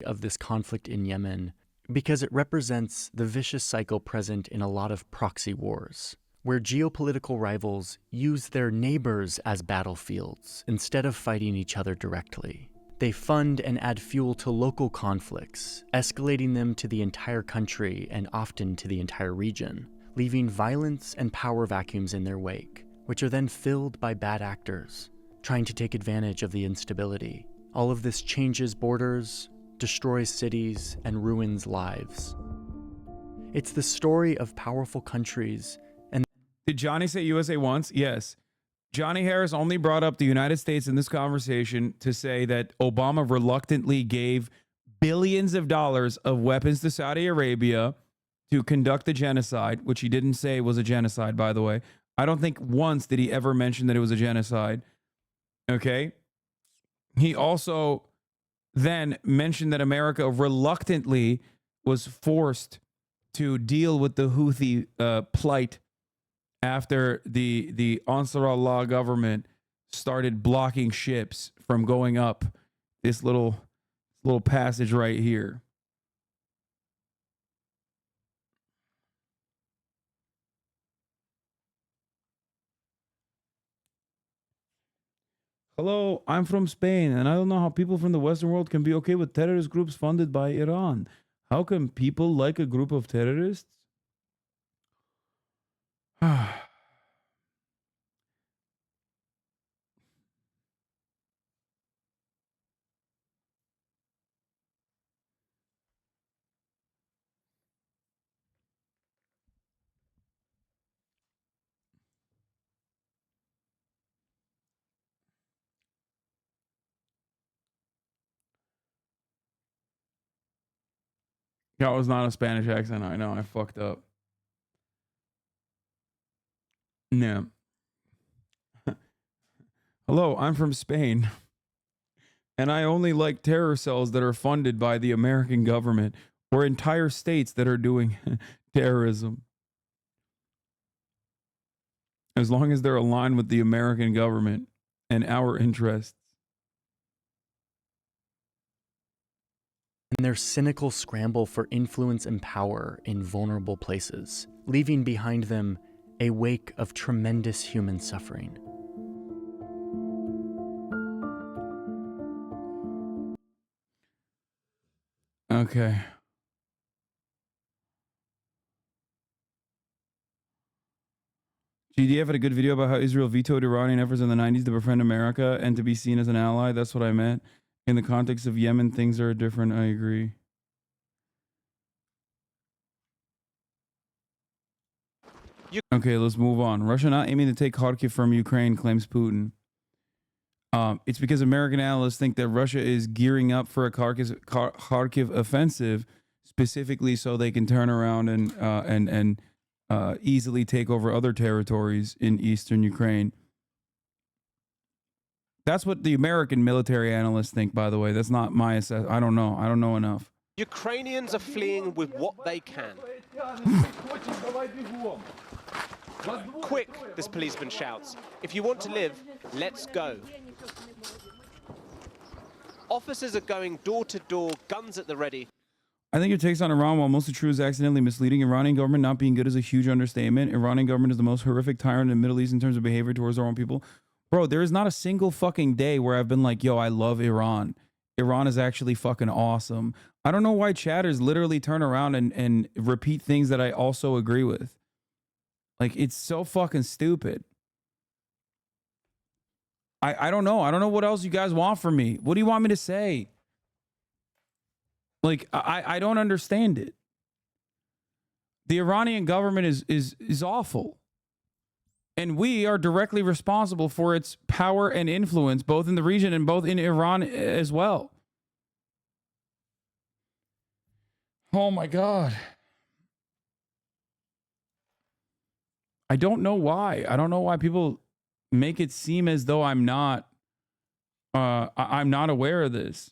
S25: Of this conflict in Yemen, because it represents the vicious cycle present in a lot of proxy wars, where geopolitical rivals use their neighbors as battlefields instead of fighting each other directly. They fund and add fuel to local conflicts, escalating them to the entire country and often to the entire region, leaving violence and power vacuums in their wake, which are then filled by bad actors, trying to take advantage of the instability. All of this changes borders, destroys cities, and ruins lives. It's the story of powerful countries. And
S3: did Johnny say USA once? Yes. Johnny Harris only brought up the United States in this conversation to say that Obama reluctantly gave billions of dollars of weapons to Saudi Arabia to conduct the genocide, which he didn't say was a genocide, by the way. I don't think once did he ever mention that it was a genocide. Okay. He also then mentioned that America reluctantly was forced to deal with the Houthi plight after the Ansar Allah government started blocking ships from going up this little passage right here. Hello, I'm from Spain, and I don't know how people from the Western world can be okay with terrorist groups funded by Iran. How can people like a group of terrorists? That was not a Spanish accent. I know. I fucked up. Yeah. Hello, I'm from Spain. And I only like terror cells that are funded by the American government or entire states that are doing terrorism. As long as they're aligned with the American government and our interests.
S25: and their cynical scramble for influence and power in vulnerable places, leaving behind them a wake of tremendous human suffering.
S3: Okay. GDF had a good video about how Israel vetoed Iranian efforts in the 90s to befriend America and to be seen as an ally. That's what I meant. In the context of Yemen, things are different. I agree. Okay, let's move on. Russia not aiming to take Kharkiv from Ukraine, claims Putin. It's because American analysts think that Russia is gearing up for a Kharkiv offensive, specifically so they can turn around and easily take over other territories in eastern Ukraine. That's what the American military analysts think, by the way. That's not my assessment. I don't know. I don't know enough.
S13: Ukrainians are fleeing with what they can. Quick, this policeman shouts. If you want to live, let's go. Officers are going door to door, guns at the ready.
S3: I think your takes on Iran, while mostly true, is accidentally misleading. Iranian government not being good is a huge understatement. Iranian government is the most horrific tyrant in the Middle East in terms of behavior towards their own people. Bro, there is not a single fucking day where I've been like, yo, I love Iran. Iran is actually fucking awesome. I don't know why chatters literally turn around and repeat things that I also agree with. Like, it's so fucking stupid. I don't know. I don't know what else you guys want from me. What do you want me to say? Like, I don't understand it. The Iranian government is awful. And we are directly responsible for its power and influence, both in the region and both in Iran as well. Oh my God. I don't know why. I don't know why people make it seem as though I'm not aware of this.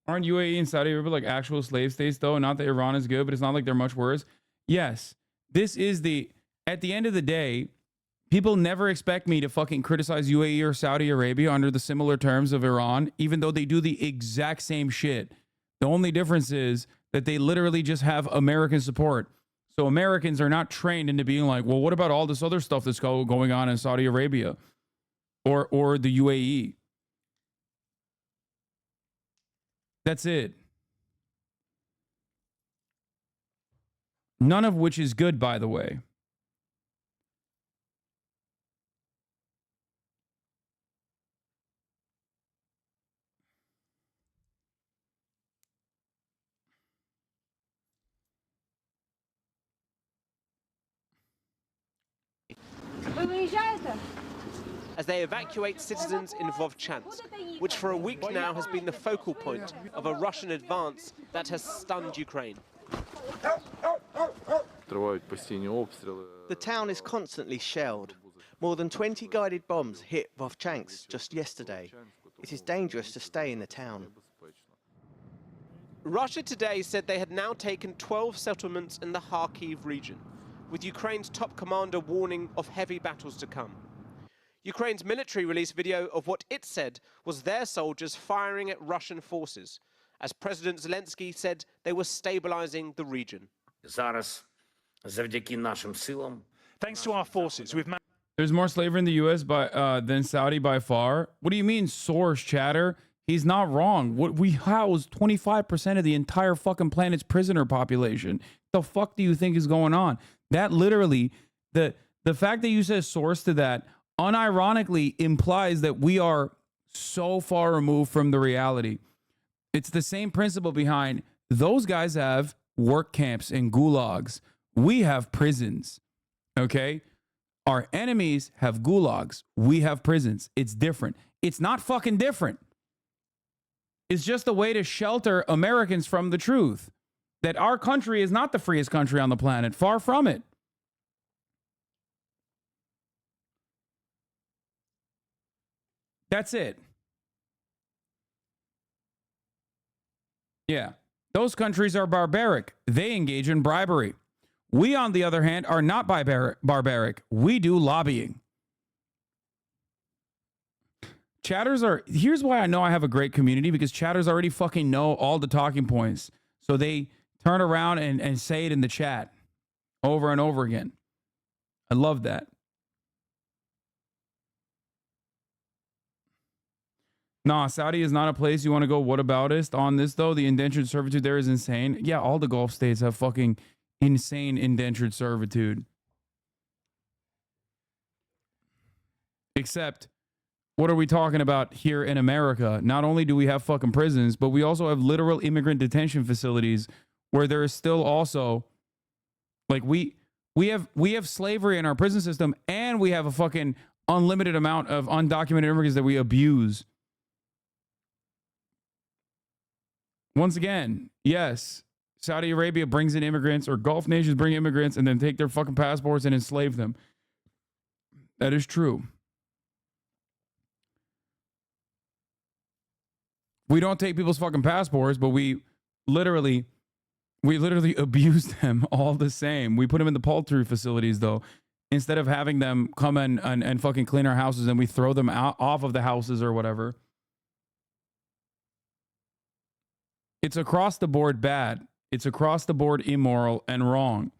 S3: Aren't UAE and Saudi Arabia like actual slave states though? Not that Iran is good, but it's not like they're much worse. Yes, this is at the end of the day, people never expect me to fucking criticize UAE or Saudi Arabia under the similar terms of Iran, even though they do the exact same shit. The only difference is that they literally just have American support. So Americans are not trained into being like, well, what about all this other stuff that's going on in Saudi Arabia or the UAE? That's it. None of which is good, by the way.
S13: As they evacuate citizens in Vovchansk, which for a week now has been the focal point of a Russian advance that has stunned Ukraine.
S15: The town is constantly shelled. More than 20 guided bombs hit Vovchansk just yesterday. It is dangerous to stay in the town.
S13: Russia today said they had now taken 12 settlements in the Kharkiv region, with Ukraine's top commander warning of heavy battles to come. Ukraine's military released video of what it said was their soldiers firing at Russian forces, as President Zelensky said they were stabilizing the region.
S16: Thanks to our forces, we've managed.
S3: There's more slavery in the U.S. than Saudi by far. What do you mean, source chatter? He's not wrong. We house 25% of the entire fucking planet's prisoner population. The fuck do you think is going on? That literally, the fact that you said source to that unironically implies that we are so far removed from the reality. It's the same principle behind those guys have work camps and gulags. We have prisons. Okay? Our enemies have gulags. We have prisons. It's different. It's not fucking different. It's just a way to shelter Americans from the truth that our country is not the freest country on the planet. Far from it. That's it. Yeah. Those countries are barbaric. They engage in bribery. We, on the other hand, are not barbaric. We do lobbying. Chatters are... Here's why I know I have a great community, because chatters already fucking know all the talking points. So they turn around and say it in the chat over and over again. I love that. Nah, Saudi is not a place you want to go whataboutist on this, though. The indentured servitude there is insane. Yeah, all the Gulf states have fucking insane indentured servitude. Except, what are we talking about here in America? Not only do we have fucking prisons, but we also have literal immigrant detention facilities where there is still also, like, we have slavery in our prison system, and we have a fucking unlimited amount of undocumented immigrants that we abuse. Once again, yes, Saudi Arabia brings in immigrants, or Gulf nations bring immigrants and then take their fucking passports and enslave them. That is true. We don't take people's fucking passports, but we literally abuse them all the same. We put them in the poultry facilities, though. Instead of having them come and fucking clean our houses, and we throw them out off of the houses or whatever. It's across the board bad. It's across the board immoral and wrong.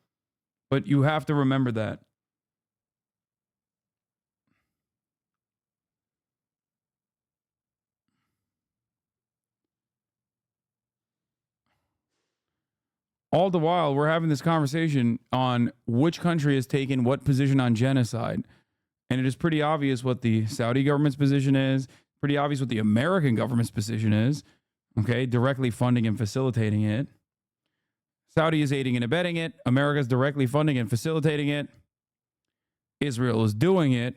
S3: But you have to remember that. All the while, we're having this conversation on which country has taken what position on genocide. And it is pretty obvious what the Saudi government's position is, pretty obvious what the American government's position is, okay, directly funding and facilitating it. Saudi is aiding and abetting it. America is directly funding and facilitating it. Israel is doing it.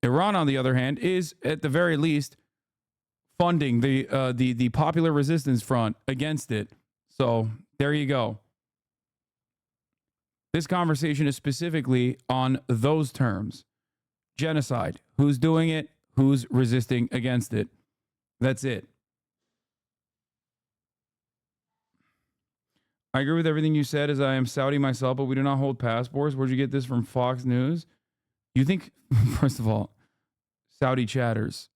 S3: Iran, on the other hand, is at the very least funding the Popular Resistance Front against it. So there you go. This conversation is specifically on those terms. Genocide. Who's doing it? Who's resisting against it? That's it. I agree with everything you said, as I am Saudi myself, but we do not hold passports. Where'd you get this from? Fox News? You think, first of all, Saudi chatters,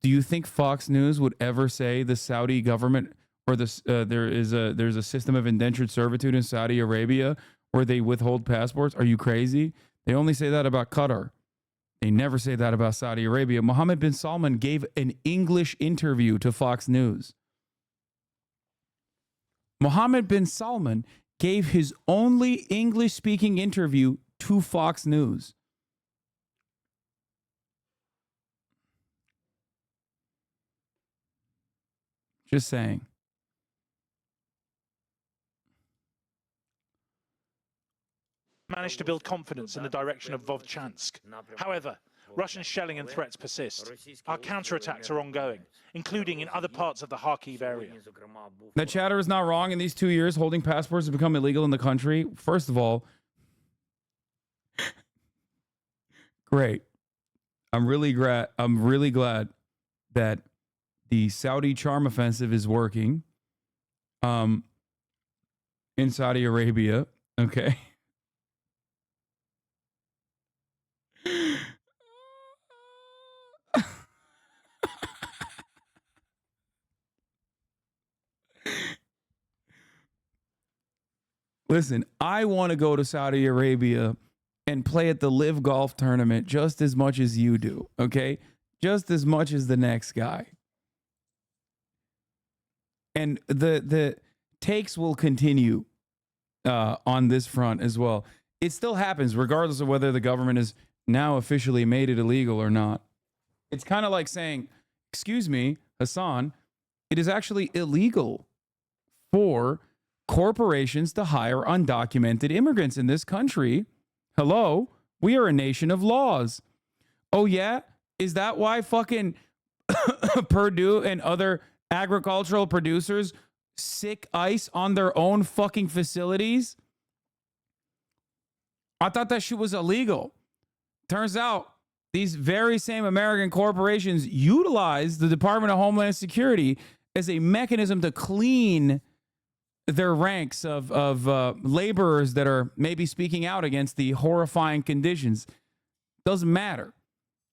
S3: do you think Fox News would ever say the Saudi government or there's a system of indentured servitude in Saudi Arabia where they withhold passports? Are you crazy? They only say that about Qatar. They never say that about Saudi Arabia. Mohammed bin Salman gave an English interview to Fox News. Mohammed bin Salman gave his only English-speaking interview to Fox News. Just saying.
S16: Managed to build confidence in the direction of Vovchansk. However, Russian shelling and threats persist. Our counterattacks are ongoing, including in other parts of the Kharkiv area.
S3: That chatter is not wrong. In these 2 years, holding passports has become illegal in the country. First of all, great. I'm really glad that the Saudi charm offensive is working in Saudi Arabia. Okay. Listen, I want to go to Saudi Arabia and play at the Live Golf Tournament just as much as you do, okay? Just as much as the next guy. And the takes will continue on this front as well. It still happens regardless of whether the government has now officially made it illegal or not. It's kind of like saying, excuse me, Hasan, it is actually illegal for corporations to hire undocumented immigrants in this country. Hello? We are a nation of laws. Oh, yeah? Is that why fucking Purdue and other agricultural producers sick ice on their own fucking facilities? I thought that shit was illegal. Turns out these very same American corporations utilize the Department of Homeland Security as a mechanism to clean their ranks of laborers that are maybe speaking out against the horrifying conditions. Doesn't matter.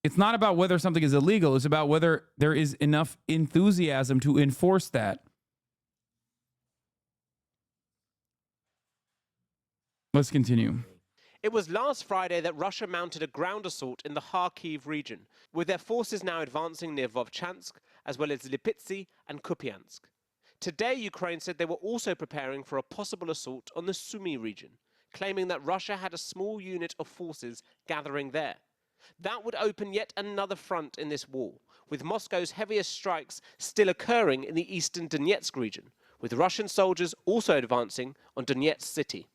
S3: It's not about whether something is illegal. It's about whether there is enough enthusiasm to enforce that. Let's continue.
S13: It was last Friday that Russia mounted a ground assault in the Kharkiv region, with their forces now advancing near Vovchansk, as well as Lipetsi and Kupiansk. Today, Ukraine said they were also preparing for a possible assault on the Sumy region, claiming that Russia had a small unit of forces gathering there. That would open yet another front in this war, with Moscow's heaviest strikes still occurring in the eastern Donetsk region, with Russian soldiers also advancing on Donetsk city.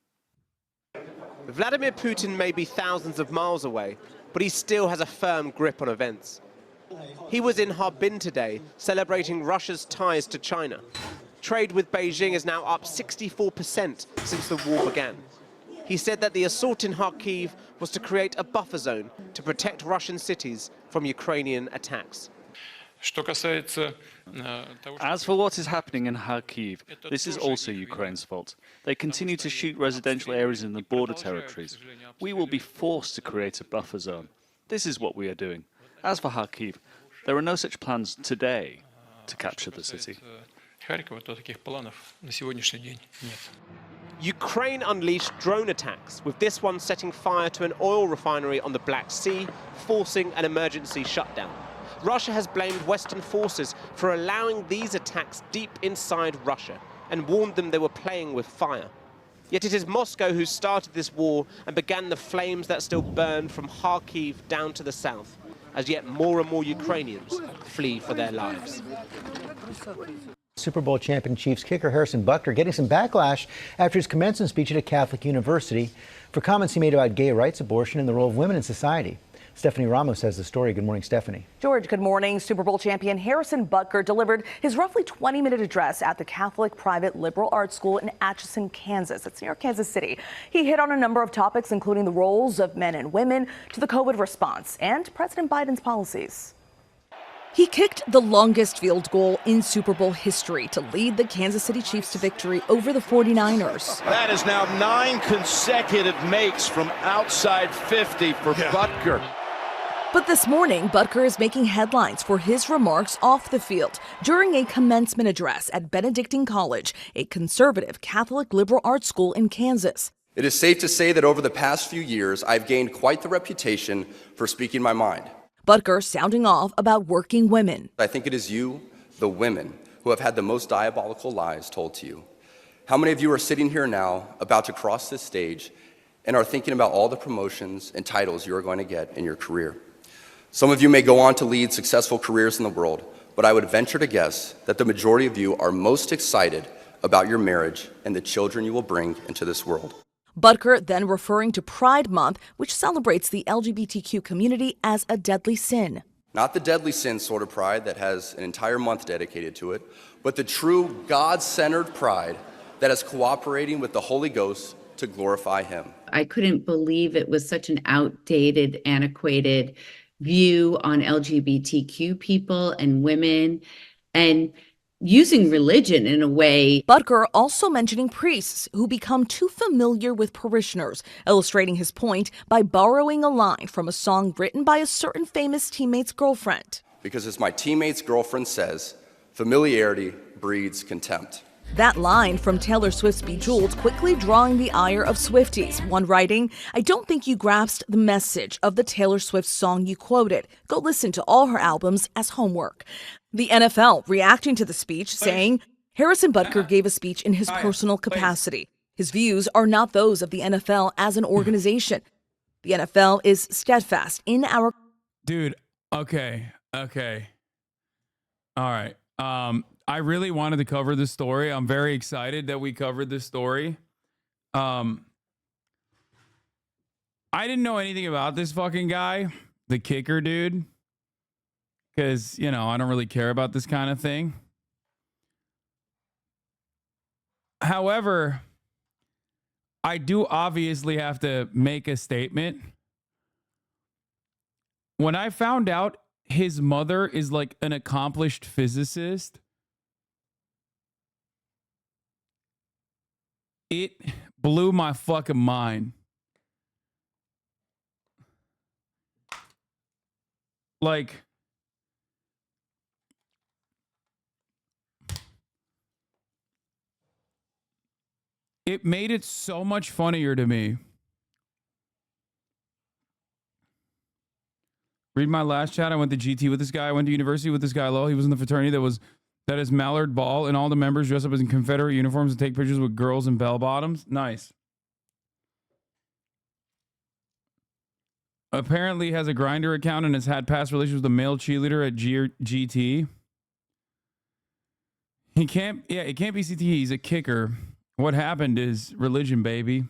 S13: Vladimir Putin may be thousands of miles away, but he still has a firm grip on events. He was in Harbin today, celebrating Russia's ties to China. trade with Beijing is now up 64% since the war began. He said that the assault in Kharkiv was to create a buffer zone to protect Russian cities from Ukrainian attacks.
S17: As for what is happening in Kharkiv, this is also Ukraine's fault. They continue to shoot residential areas in the border territories. We will be forced to create a buffer zone. This is what we are doing. As for Kharkiv, there are no such plans today to capture the city.
S13: Ukraine unleashed drone attacks, with this one setting fire to an oil refinery on the Black Sea, forcing an emergency shutdown. Russia has blamed Western forces for allowing these attacks deep inside Russia and warned them they were playing with fire. Yet it is Moscow who started this war and began the flames that still burn from Kharkiv down to the south, as yet more and more Ukrainians flee for their lives.
S18: Super Bowl champion Chiefs kicker Harrison Butker getting some backlash after his commencement speech at a Catholic university for comments he made about gay rights, abortion, and the role of women in society. Stephanie Ramos has the story. Good morning, Stephanie.
S19: George, good morning. Super Bowl champion Harrison Butker delivered his roughly 20-minute address at the Catholic private liberal arts school in Atchison, Kansas. It's near Kansas City. He hit on a number of topics, including the roles of men and women to the COVID response and President Biden's policies. He kicked the longest field goal in Super Bowl history to lead the Kansas City Chiefs to victory over the 49ers.
S20: That is now 9 consecutive makes from outside 50 for Butker.
S19: But this morning, Butker is making headlines for his remarks off the field during a commencement address at Benedictine College, a conservative Catholic liberal arts school in Kansas.
S21: It is safe to say that over the past few years, I've gained quite the reputation for speaking my mind.
S19: Butker sounding off about working women.
S21: I think it is you, the women, who have had the most diabolical lies told to you. How many of you are sitting here now, about to cross this stage, and are thinking about all the promotions and titles you are going to get in your career? Some of you may go on to lead successful careers in the world, but I would venture to guess that the majority of you are most excited about your marriage and the children you will bring into this world.
S19: Butker then referring to Pride Month, which celebrates the LGBTQ community, as a deadly sin.
S21: Not the deadly sin sort of pride that has an entire month dedicated to it, but the true God-centered pride that is cooperating with the Holy Ghost to glorify Him.
S26: I couldn't believe it was such an outdated, antiquated view on LGBTQ people and women, and using religion in a way.
S19: Butker also mentioning priests who become too familiar with parishioners, illustrating his point by borrowing a line from a song written by a certain famous teammate's girlfriend.
S21: Because as my teammate's girlfriend says, familiarity breeds contempt.
S19: That line from Taylor Swift's Bejeweled quickly drawing the ire of Swifties. One writing, "I don't think you grasped the message of the Taylor Swift song you quoted. Go listen to all her albums as homework." The NFL reacting to the speech, saying Harrison Butker gave a speech in his personal capacity. His views are not those of the NFL as an organization. The NFL is steadfast in our...
S2: Dude, okay. All right. I really wanted to cover this story. I'm very excited that we covered this story. I didn't know anything about this fucking guy, the kicker dude, because, you know, I don't really care about this kind of thing. However, I do obviously have to make a statement. When I found out his mother is like an accomplished physicist, it blew my fucking mind. Like, it made it so much funnier to me. Read my last chat. I went to GT with this guy. I went to university with this guy, Lowell. He was in the fraternity that is Mallard Ball, and all the members dress up as in Confederate uniforms and take pictures with girls in bell bottoms. Nice. Apparently has a Grindr account and has had past relations with a male cheerleader at GT. It can't be CT. He's a kicker. What happened is religion, baby.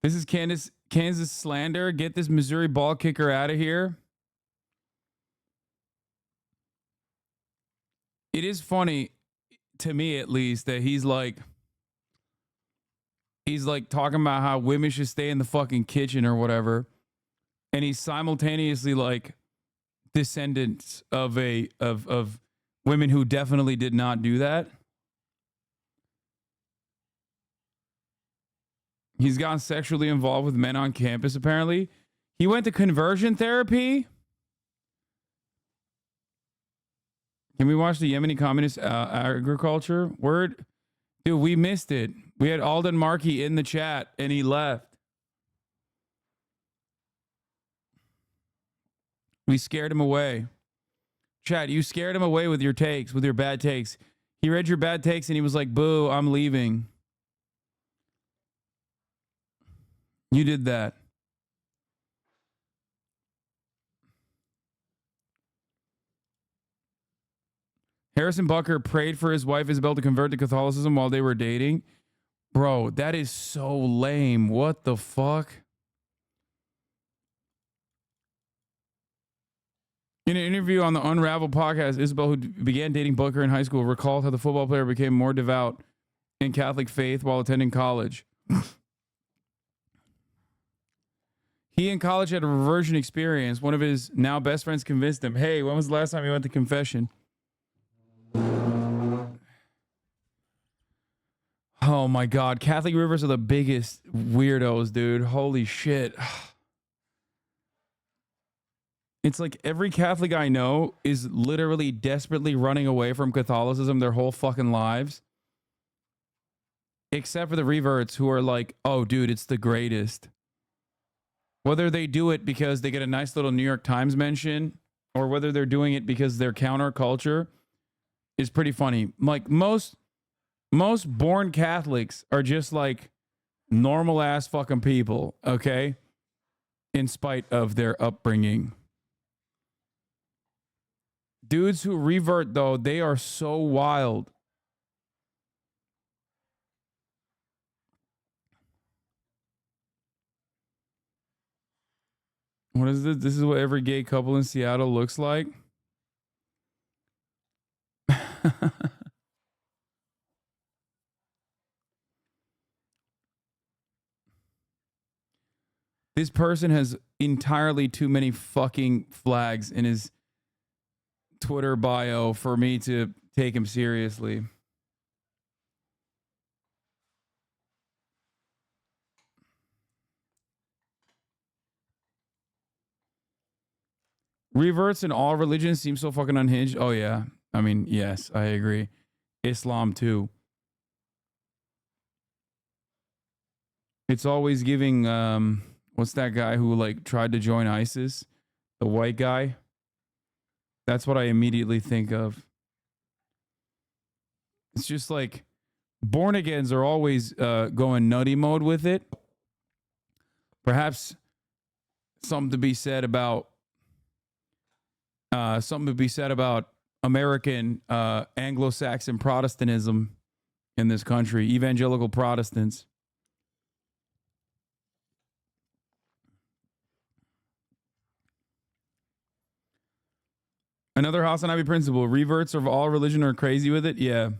S3: This is Kansas slander. Get this Missouri ball kicker out of here. It is funny, to me at least, that he's like talking about how women should stay in the fucking kitchen or whatever. And he's simultaneously like descendants of women who definitely did not do that. He's gotten sexually involved with men on campus, apparently. He went to conversion therapy. Can we watch the Yemeni communist agriculture? Word? Dude, we missed it. We had Alden Markey in the chat, and he left. We scared him away. Chat, you scared him away with your takes, with your bad takes. He read your bad takes, and he was like, boo, I'm leaving. You did that. Harrison Butker prayed for his wife Isabel to convert to Catholicism while they were dating. Bro, that is so lame. What the fuck? In an interview on the Unravel podcast, Isabel, who began dating Butker in high school, recalled how the football player became more devout in Catholic faith while attending college. He in college had a reversion experience. One of his now best friends convinced him, hey, when was the last time you went to confession? Oh my God. Catholic rivers are the biggest weirdos, dude. Holy shit. It's like every Catholic I know is literally desperately running away from Catholicism their whole fucking lives. Except for the reverts who are like, oh, dude, it's the greatest. Whether they do it because they get a nice little New York Times mention or whether they're doing it because they're counterculture is pretty funny. Like most born Catholics are just like normal ass fucking people, okay? In spite of their upbringing. Dudes who revert, though, they are so wild. What is this? This is what every gay couple in Seattle looks like. This person has entirely too many fucking flags in his Twitter bio for me to take him seriously. Reverts in all religions seem so fucking unhinged. Oh, yeah. I mean, yes, I agree. Islam, too. It's always giving, what's that guy who, like, tried to join ISIS? The white guy? That's what I immediately think of. It's just like, born-agains are always going nutty mode with it. Perhaps something to be said about American Anglo-Saxon Protestantism in this country, evangelical Protestants. Another HasanAbi principle: reverts of all religion are crazy with it. Yeah.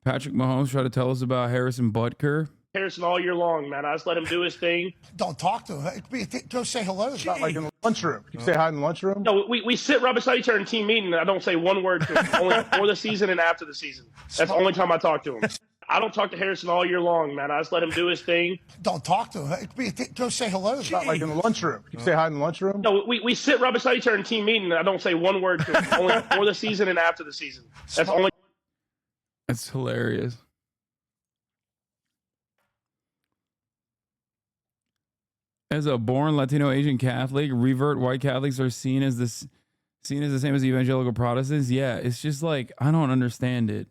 S3: Patrick Mahomes tried to tell us about Harrison Butker.
S5: Harrison all year long, man. I just let him do his thing.
S6: Don't talk to him. Go say hello.
S5: It's not like in
S6: the lunchroom.
S5: You say hi in the lunchroom? No, we sit right beside each other in team meeting, and I don't say one word to him, only before the season and after the season. That's the only time I talk to him. I don't talk to Harrison all year long, man. I just let him do his thing.
S6: Don't talk to him. Go say hello.
S5: It's not like in the lunchroom. You say hi in the lunchroom? No, we sit right beside each other in team meeting, and I don't say one word to him, only before the season and after the season. That's the only.
S3: That's hilarious. As a born Latino Asian Catholic, revert white Catholics are seen as the same as evangelical Protestants. Yeah, it's just like, I don't understand it.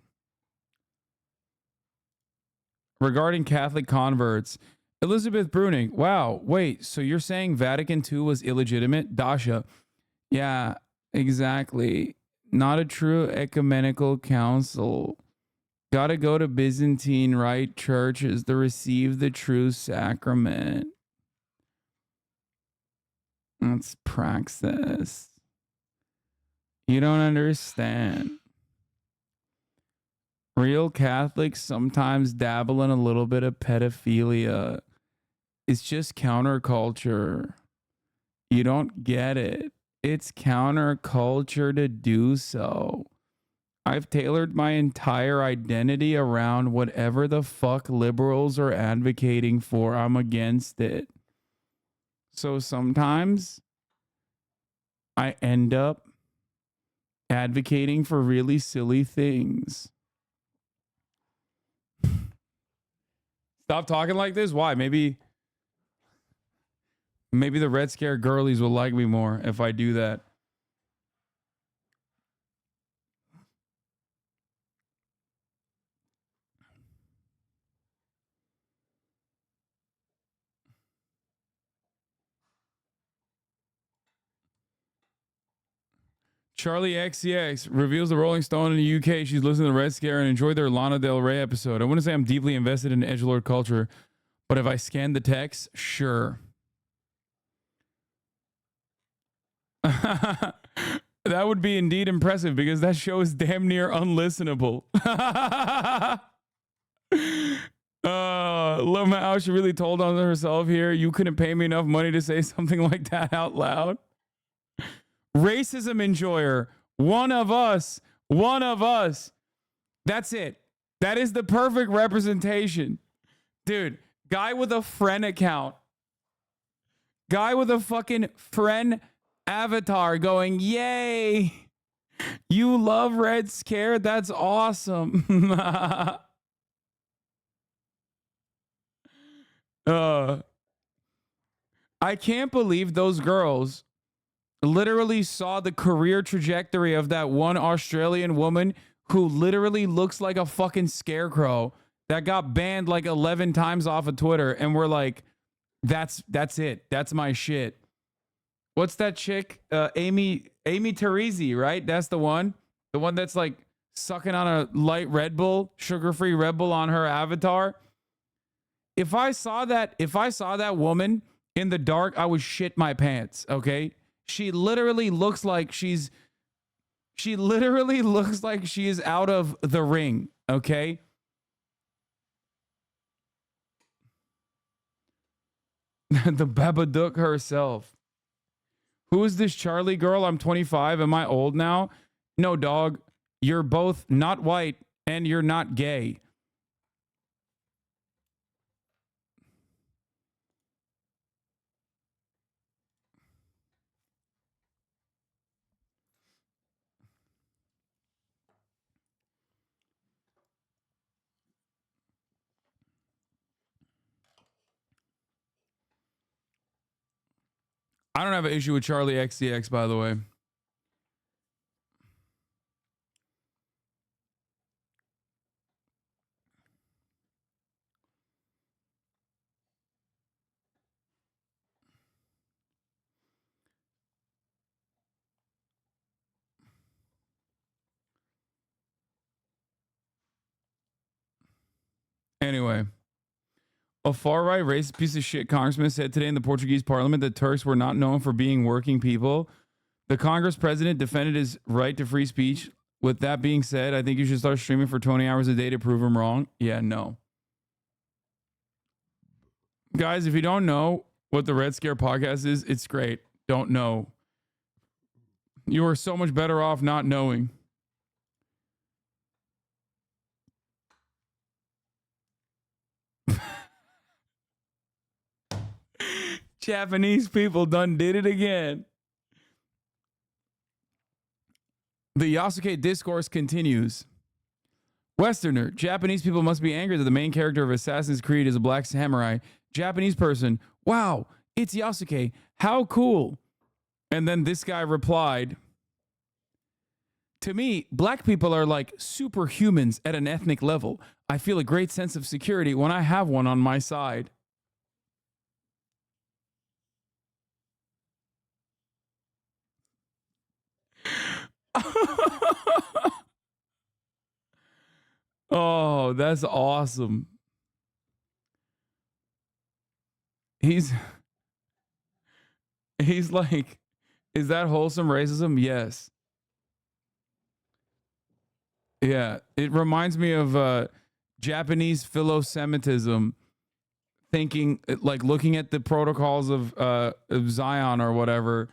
S3: Regarding Catholic converts, Elizabeth Bruning. Wow, wait, so you're saying Vatican II was illegitimate? Dasha. Yeah, exactly. not a true ecumenical council. Gotta go to Byzantine Rite churches to receive the true sacrament. Let's praxis. You don't understand. Real Catholics sometimes dabble in a little bit of pedophilia. It's just counterculture. You don't get it. It's counterculture to do so. I've tailored my entire identity around whatever the fuck liberals are advocating for. I'm against it. So sometimes I end up advocating for really silly things. Stop talking like this? Why? Maybe the Red Scare girlies will like me more if I do that. Charlie XCX reveals the Rolling Stone in the UK. She's listening to Red Scare and enjoyed their Lana Del Rey episode. I wouldn't say I'm deeply invested in edgelord culture, but if I scan the text, sure. That would be indeed impressive because that show is damn near unlistenable. Loma, she really told on herself here. You couldn't pay me enough money to say something like that out loud. Racism enjoyer. One of us. One of us. That's it. That is the perfect representation. Dude, guy with a friend account. Guy with a fucking friend avatar going, yay. You love Red Scare? That's awesome. I can't believe those girls literally saw the career trajectory of that one Australian woman who literally looks like a fucking scarecrow that got banned like 11 times off of Twitter, and we're like, that's it. That's my shit. What's that chick? Amy Teresi, right? That's the one. The one that's like sucking on a light Red Bull, sugar-free Red Bull on her avatar. If I saw that woman in the dark, I would shit my pants, okay? She literally looks like she is out of The Ring, okay? The Babadook herself. Who is this Charlie girl? I'm 25. Am I old now? No, dog. You're both not white and you're not gay. I don't have an issue with Charlie XCX, by the way. Anyway, a far-right racist piece of shit congressman said today in the Portuguese parliament that Turks were not known for being working people. The Congress president defended his right to free speech. With that being said, I think you should start streaming for 20 hours a day to prove him wrong. Yeah, no. Guys, if you don't know what the Red Scare podcast is, it's great. Don't know. You are so much better off not knowing. Japanese people done did it again. The Yasuke discourse continues. Westerner, Japanese people must be angry that the main character of Assassin's Creed is a black samurai. Japanese person, wow, it's Yasuke. How cool. And then this guy replied, to me, black people are like superhumans at an ethnic level. I feel a great sense of security when I have one on my side.
S2: Oh, that's awesome. He's like, is that wholesome racism? Yes. Yeah, it reminds me of Japanese philo-Semitism, thinking like looking at the protocols of Zion or whatever,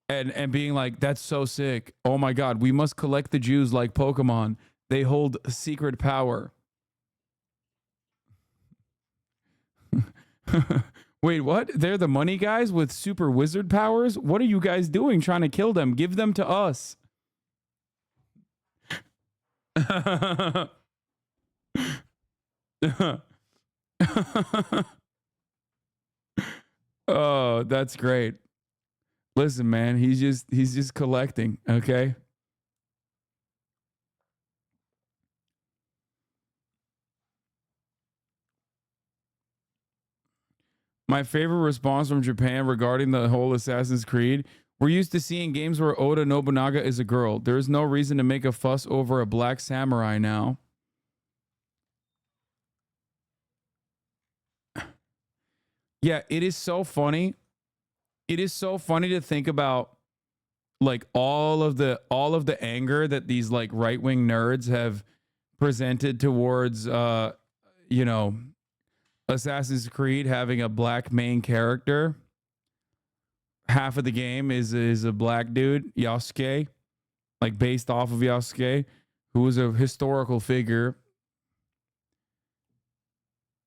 S2: and being like, that's so sick. Oh my God, we must collect the Jews like Pokemon. They hold secret power. Wait, what? They're the money guys with super wizard powers? What are you guys doing trying to kill them? Give them to us. Oh, that's great. Listen, man, he's just collecting, okay? My favorite response from Japan regarding the whole Assassin's Creed: we're used to seeing games where Oda Nobunaga is a girl. There is no reason to make a fuss over a black samurai now. Yeah, it is so funny. It is so funny to think about like all of the anger that these like right-wing nerds have presented towards you know, Assassin's Creed having a black main character. Half of the game is a black dude, Yasuke, like based off of Yasuke, who was a historical figure,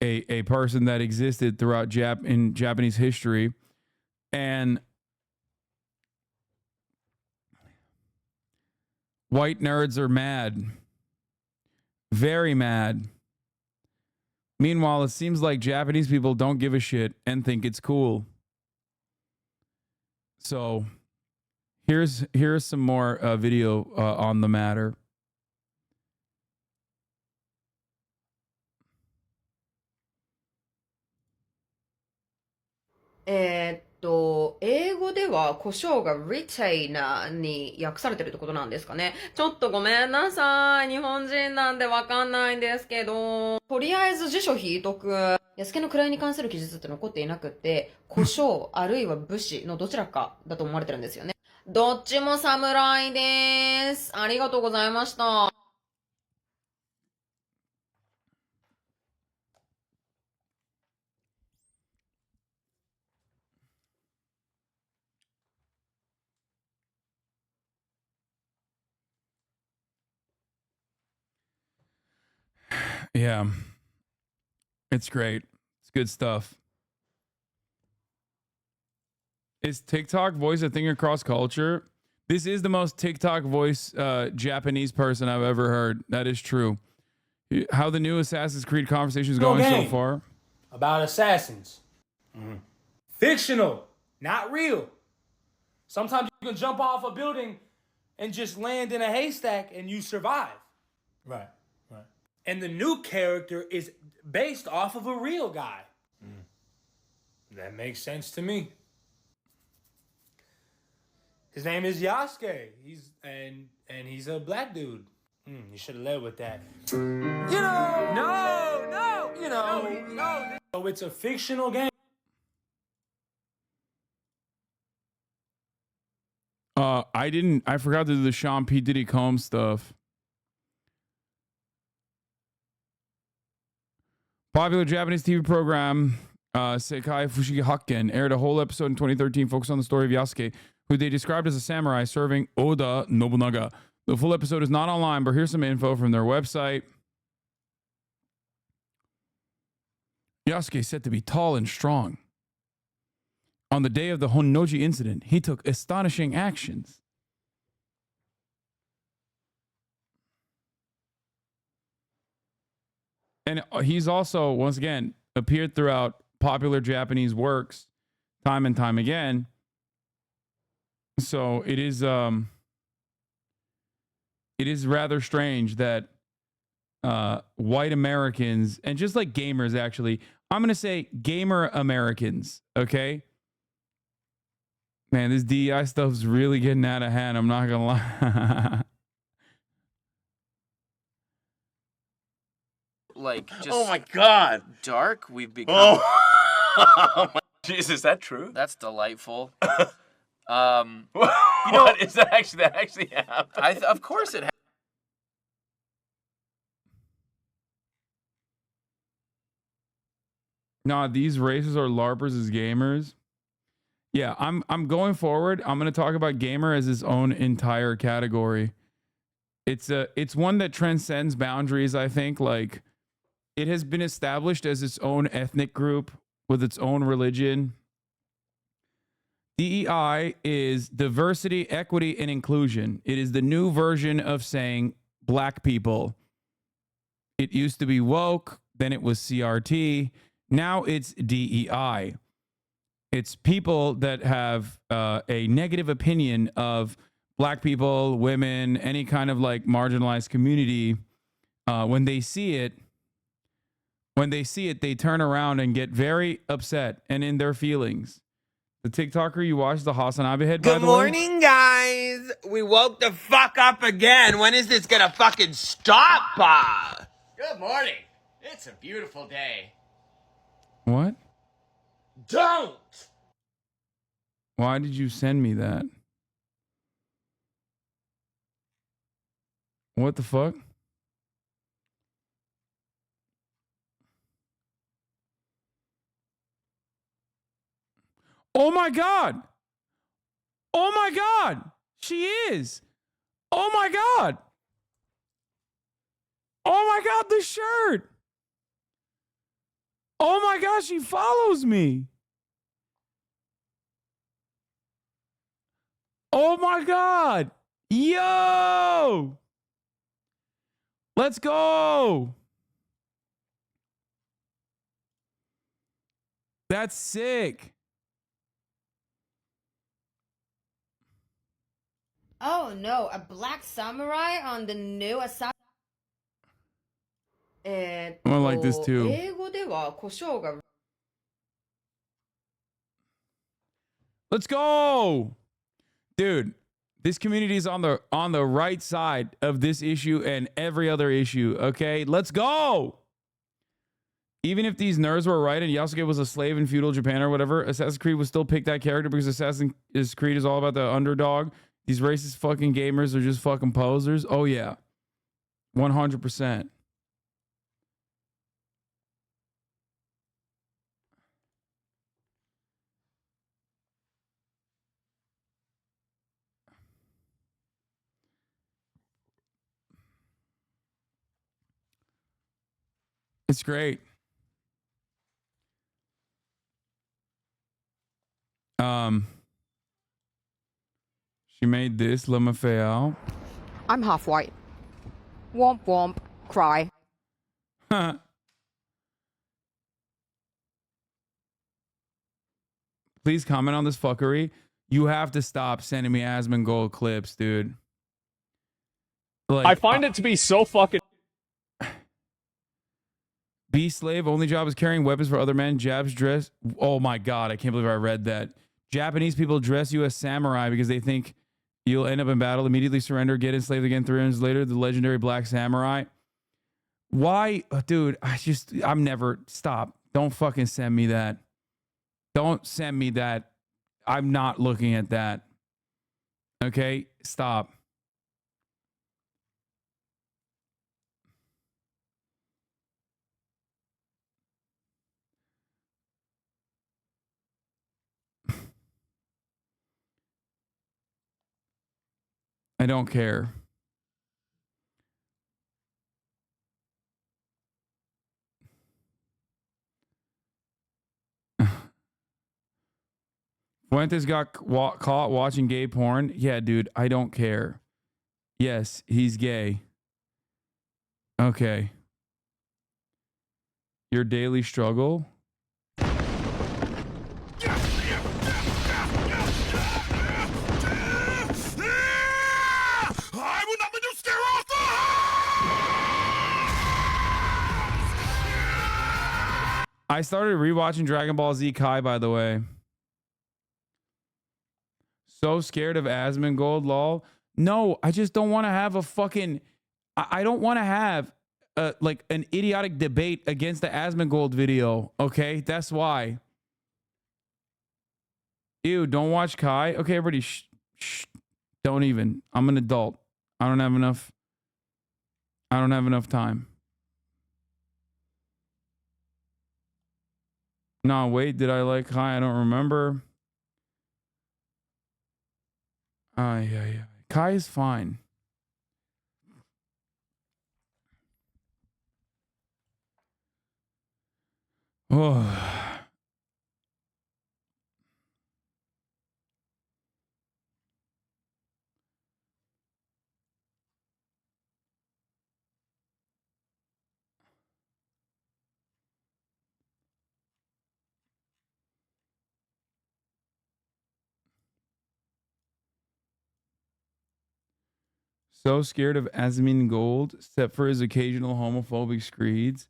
S2: a person that existed throughout Japanese history. And white nerds are mad. Very mad. Meanwhile, it seems like Japanese people don't give a shit and think it's cool. So here's some more video on the matter.
S8: 英語では胡椒が retainer に訳されてるってことなんですかね。ちょっとごめんなさい。日本人なんでわかんないんですけど。とりあえず辞書引いとく。安家の位に関する記述って残っていなくって、胡椒あるいは武士のどちらかだと思われてるんですよね。どっちも侍です。ありがとうございました。
S2: Yeah. It's great. It's good stuff. Is TikTok voice a thing across culture? This is the most TikTok voice Japanese person I've ever heard. That is true. How the new Assassin's Creed conversation is going so far?
S9: About assassins. Fictional, not real. Sometimes you can jump off a building and just land in a haystack and you survive. Right. And the new character is based off of a real guy. That makes sense to me. His name is Yasuke. He's a black dude. You should have led with that. You know, no. So it's a fictional game.
S2: I forgot to do the Sean P. Diddy Combs stuff. Popular Japanese TV program Sekai Fushigi Hakken aired a whole episode in 2013 focused on the story of Yasuke, who they described as a samurai serving Oda Nobunaga. The full episode is not online, but here's some info from their website. Yasuke is said to be tall and strong. On the day of the Honnoji incident, he took astonishing actions. And he's also, once again, appeared throughout popular Japanese works time and time again. So it is rather strange that white Americans, and just like gamers, actually, I'm going to say gamer Americans, okay? Man, this DEI stuff's really getting out of hand. I'm not going to lie.
S10: like just
S20: Oh my God.
S10: dark we've become.
S20: Oh my Jesus, is that true?
S10: That's delightful.
S20: What is that actually happened?
S10: Of course it.
S3: Nah, these races are LARPers as gamers. Yeah, I'm going forward. I'm going to talk about gamer as its own entire category. It's one that transcends boundaries, I think. Like, it has been established as its own ethnic group with its own religion. DEI is diversity, equity, and inclusion. It is the new version of saying black people. It used to be woke, then it was CRT, now it's DEI. It's people that have a negative opinion of black people, women, any kind of like marginalized community. When they see it, they turn around and get very upset and in their feelings. The TikToker you watched, the HasanAbi head, by the way?
S11: Good morning, guys. We woke the fuck up again. When is this gonna fucking stop, Bob?
S12: Good morning. It's a beautiful day.
S3: What?
S11: Don't!
S3: Why did you send me that? What the fuck? Oh my God. Oh my God. She is. Oh my God. Oh my God, the shirt. Oh my God, she follows me. Oh my God. Yo. Let's go. That's sick.
S8: Oh no, a black samurai on the new Assassin.
S3: I like this too.
S8: 英語では胡椒が
S3: Let's go. Dude, this community is on the right side of this issue and every other issue, okay? Let's go. Even if these nerds were right and Yasuke was a slave in feudal Japan or whatever, Assassin's Creed would still pick that character because Assassin's Creed is all about the underdog. These racist fucking gamers are just fucking posers. Oh, yeah. 100%. It's great. She made this, Le Mafeal.
S22: I'm half white. Womp womp, cry.
S3: Please comment on this fuckery. You have to stop sending me Asmongold clips, dude. Like,
S14: I find it to be so fucking...
S3: Beast slave, only job is carrying weapons for other men. Jabs dress. Oh my God, I can't believe I read that. Japanese people dress you as samurai because they think you'll end up in battle, immediately surrender, get enslaved again 3 years later. The legendary black samurai. Why? Dude, I'm never... Stop. Don't fucking send me that. Don't send me that. I'm not looking at that. Okay? Stop. I don't care. Fuentes got caught watching gay porn. Yeah, dude, I don't care. Yes, he's gay. Okay. Your daily struggle? I started rewatching Dragon Ball Z Kai, by the way. So scared of Asmongold, lol. No, I just don't want to have a fucking... I don't want to have like an idiotic debate against the Asmongold video. Okay, that's why. Ew, don't watch Kai. Okay, everybody, shh, don't even. I'm an adult. I don't have enough time. No, wait, did I like Kai? I don't remember. Yeah. Kai is fine. Oh. So scared of Asmongold, except for his occasional homophobic screeds.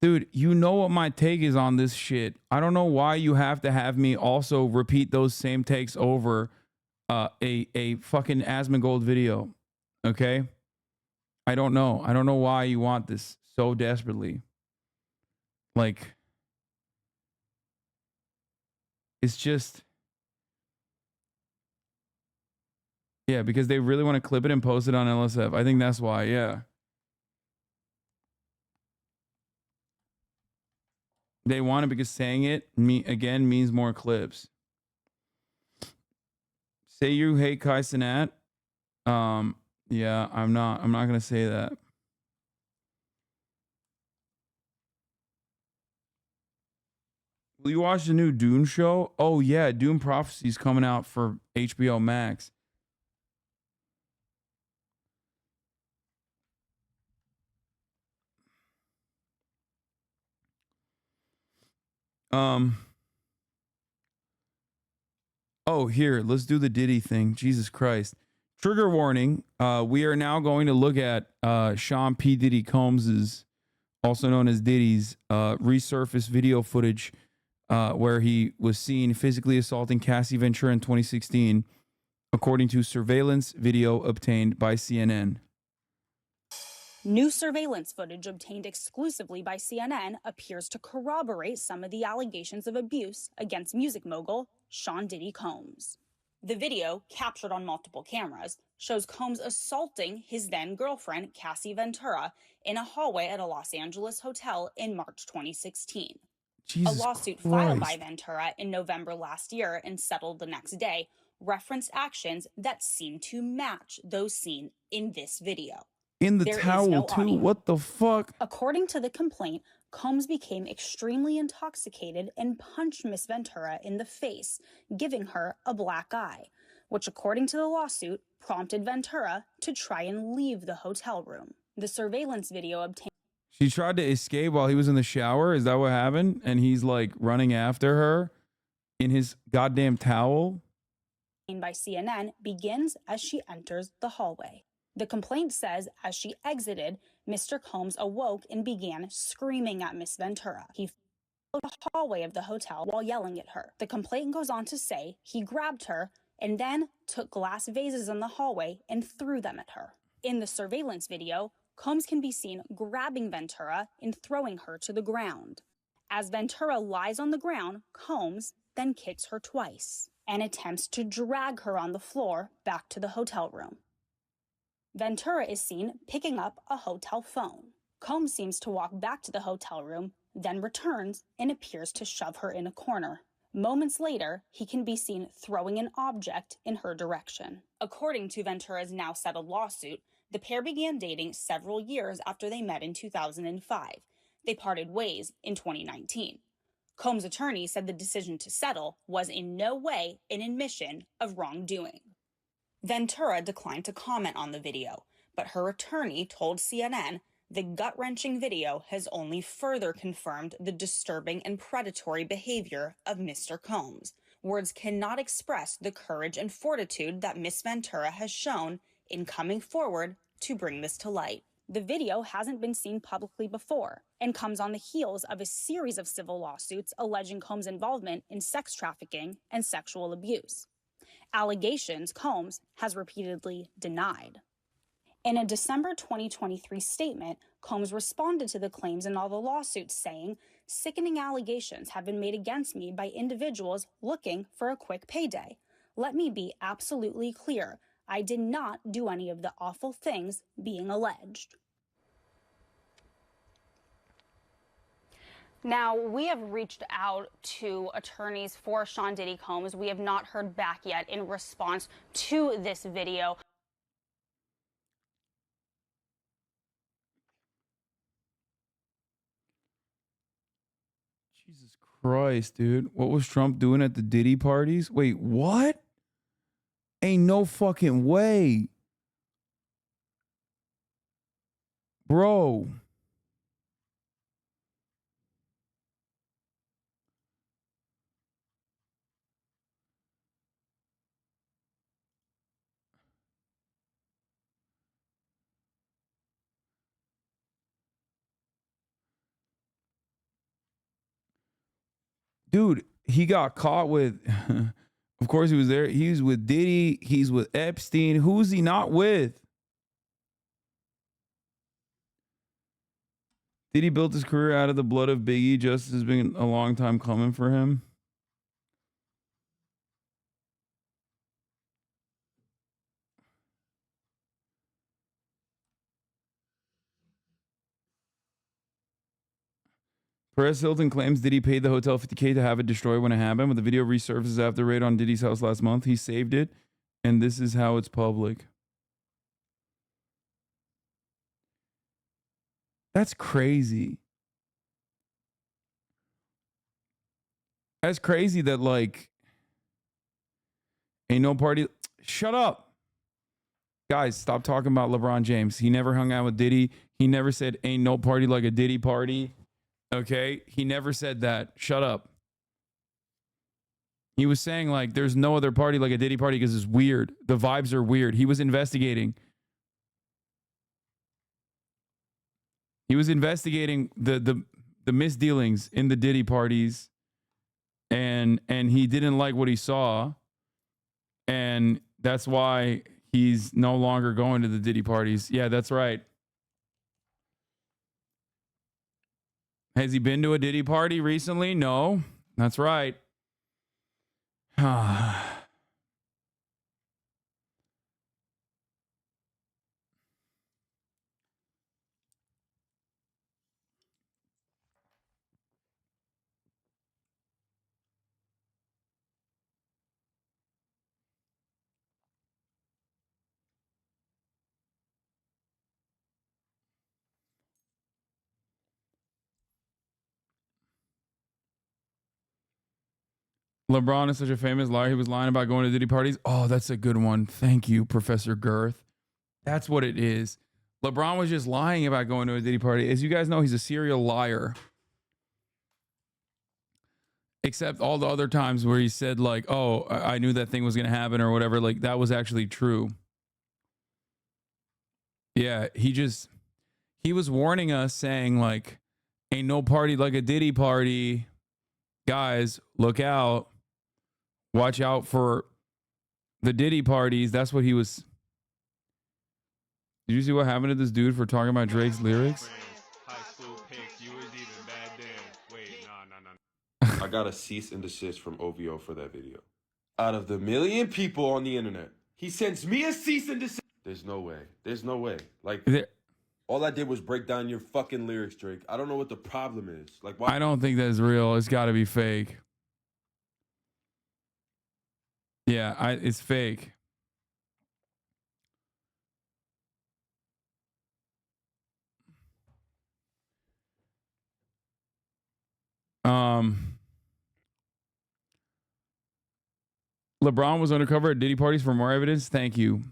S3: Dude, you know what my take is on this shit. I don't know why you have to have me also repeat those same takes over a fucking Asmongold video. Okay? I don't know. I don't know why you want this so desperately. Like, it's just... Yeah, because they really want to clip it and post it on LSF. I think that's why, yeah. They want it because saying it again means more clips. Say you hate Kai Cenat. Yeah, I'm not gonna say that. Will you watch the new Dune show? Oh yeah, Dune Prophecy's coming out for HBO Max. Oh, here, let's do the Diddy thing. Jesus Christ. Trigger warning. We are now going to look at Sean P. Diddy Combs's, also known as Diddy's, resurfaced video footage where he was seen physically assaulting Cassie Ventura in 2016, according to surveillance video obtained by CNN.
S1: New surveillance footage obtained exclusively by CNN appears to corroborate some of the allegations of abuse against music mogul Sean Diddy Combs. The video, captured on multiple cameras, shows Combs assaulting his then-girlfriend Cassie Ventura in a hallway at a Los Angeles hotel in March 2016.
S3: Jesus
S1: a lawsuit
S3: Christ.
S1: filed by Ventura in November last year and settled the next day referenced actions that seem to match those seen in this video.
S3: In the
S1: There is
S3: towel,
S1: no
S3: too?
S1: audio.
S3: What the fuck?
S1: According to the complaint, Combs became extremely intoxicated and punched Miss Ventura in the face, giving her a black eye, which, according to the lawsuit, prompted Ventura to try and leave the hotel room. The surveillance video obtained
S3: She tried to escape while he was in the shower. Is that what happened? And he's like running after her in his goddamn towel.
S1: by CNN begins as she enters the hallway. The complaint says as she exited, Mr. Combs awoke and began screaming at Miss Ventura. He followed the hallway of the hotel while yelling at her. The complaint goes on to say he grabbed her and then took glass vases in the hallway and threw them at her. In the surveillance video, Combs can be seen grabbing Ventura and throwing her to the ground. As Ventura lies on the ground, Combs then kicks her twice and attempts to drag her on the floor back to the hotel room. Ventura is seen picking up a hotel phone. Combs seems to walk back to the hotel room, then returns and appears to shove her in a corner. Moments later, he can be seen throwing an object in her direction. According to Ventura's now settled lawsuit, the pair began dating several years after they met in 2005. They parted ways in 2019. Combs' attorney said the decision to settle was in no way an admission of wrongdoing. Ventura declined to comment on the video, but her attorney told CNN the gut-wrenching video has only further confirmed the disturbing and predatory behavior of Mr. Combs. Words cannot express the courage and fortitude that Miss Ventura has shown in coming forward to bring this to light. The video hasn't been seen publicly before and comes on the heels of a series of civil lawsuits alleging Combs' involvement in sex trafficking and sexual abuse. Allegations Combs has repeatedly denied. In a December 2023 statement, Combs responded to the claims in all the lawsuits, saying, "Sickening allegations have been made against me by individuals looking for a quick payday. Let me be absolutely clear. I did not do any of the awful things being alleged." Now, we have reached out to attorneys for Sean Diddy Combs. We have not heard back yet in response to this video.
S2: Jesus Christ, dude. What was Trump doing at the Diddy parties? Wait, what? Ain't no fucking way. Bro. Dude, he got caught with, of course he was there. He's with Diddy. He's with Epstein. Who's he not with? Diddy built his career out of the blood of Biggie. Justice has been a long time coming for him. Perez Hilton claims Diddy paid the hotel $50K to have it destroyed when it happened, but the video resurfaces after the raid on Diddy's house last month. He saved it, and this is how it's public. That's crazy. That's crazy that, like, ain't no party. Shut up. Guys, stop talking about LeBron James. He never hung out with Diddy. He never said ain't no party like a Diddy party. Okay? He never said that. Shut up. He was saying, like, there's no other party like a Diddy party because it's weird. The vibes are weird. He was investigating. He was investigating the misdealings in the Diddy parties, and he didn't like what he saw, and that's why he's no longer going to the Diddy parties. Yeah, that's right. Has he been to a Diddy party recently? No. That's right. LeBron is such a famous liar. He was lying about going to Diddy parties. Oh, that's a good one. Thank you, Professor Girth. That's what it is. LeBron was just lying about going to a Diddy party. As you guys know, he's a serial liar. Except all the other times where he said, like, oh, I knew that thing was going to happen or whatever. Like, that was actually true. Yeah, he was warning us saying, like, ain't no party like a Diddy party. Guys, look out. Watch out for the Diddy parties. That's what he was. Did you see what happened to this dude for talking about Drake's lyrics?
S4: I got a cease and desist from OVO for that video. Out of the million people on the internet, he sends me a cease and desist. There's no way. There's no way. Like, all I did was break down your fucking lyrics, Drake. I don't know what the problem is. Like, why?
S2: I don't think that's real. It's got to be fake. Yeah, it's fake. LeBron was undercover at Diddy parties for more evidence. Thank you.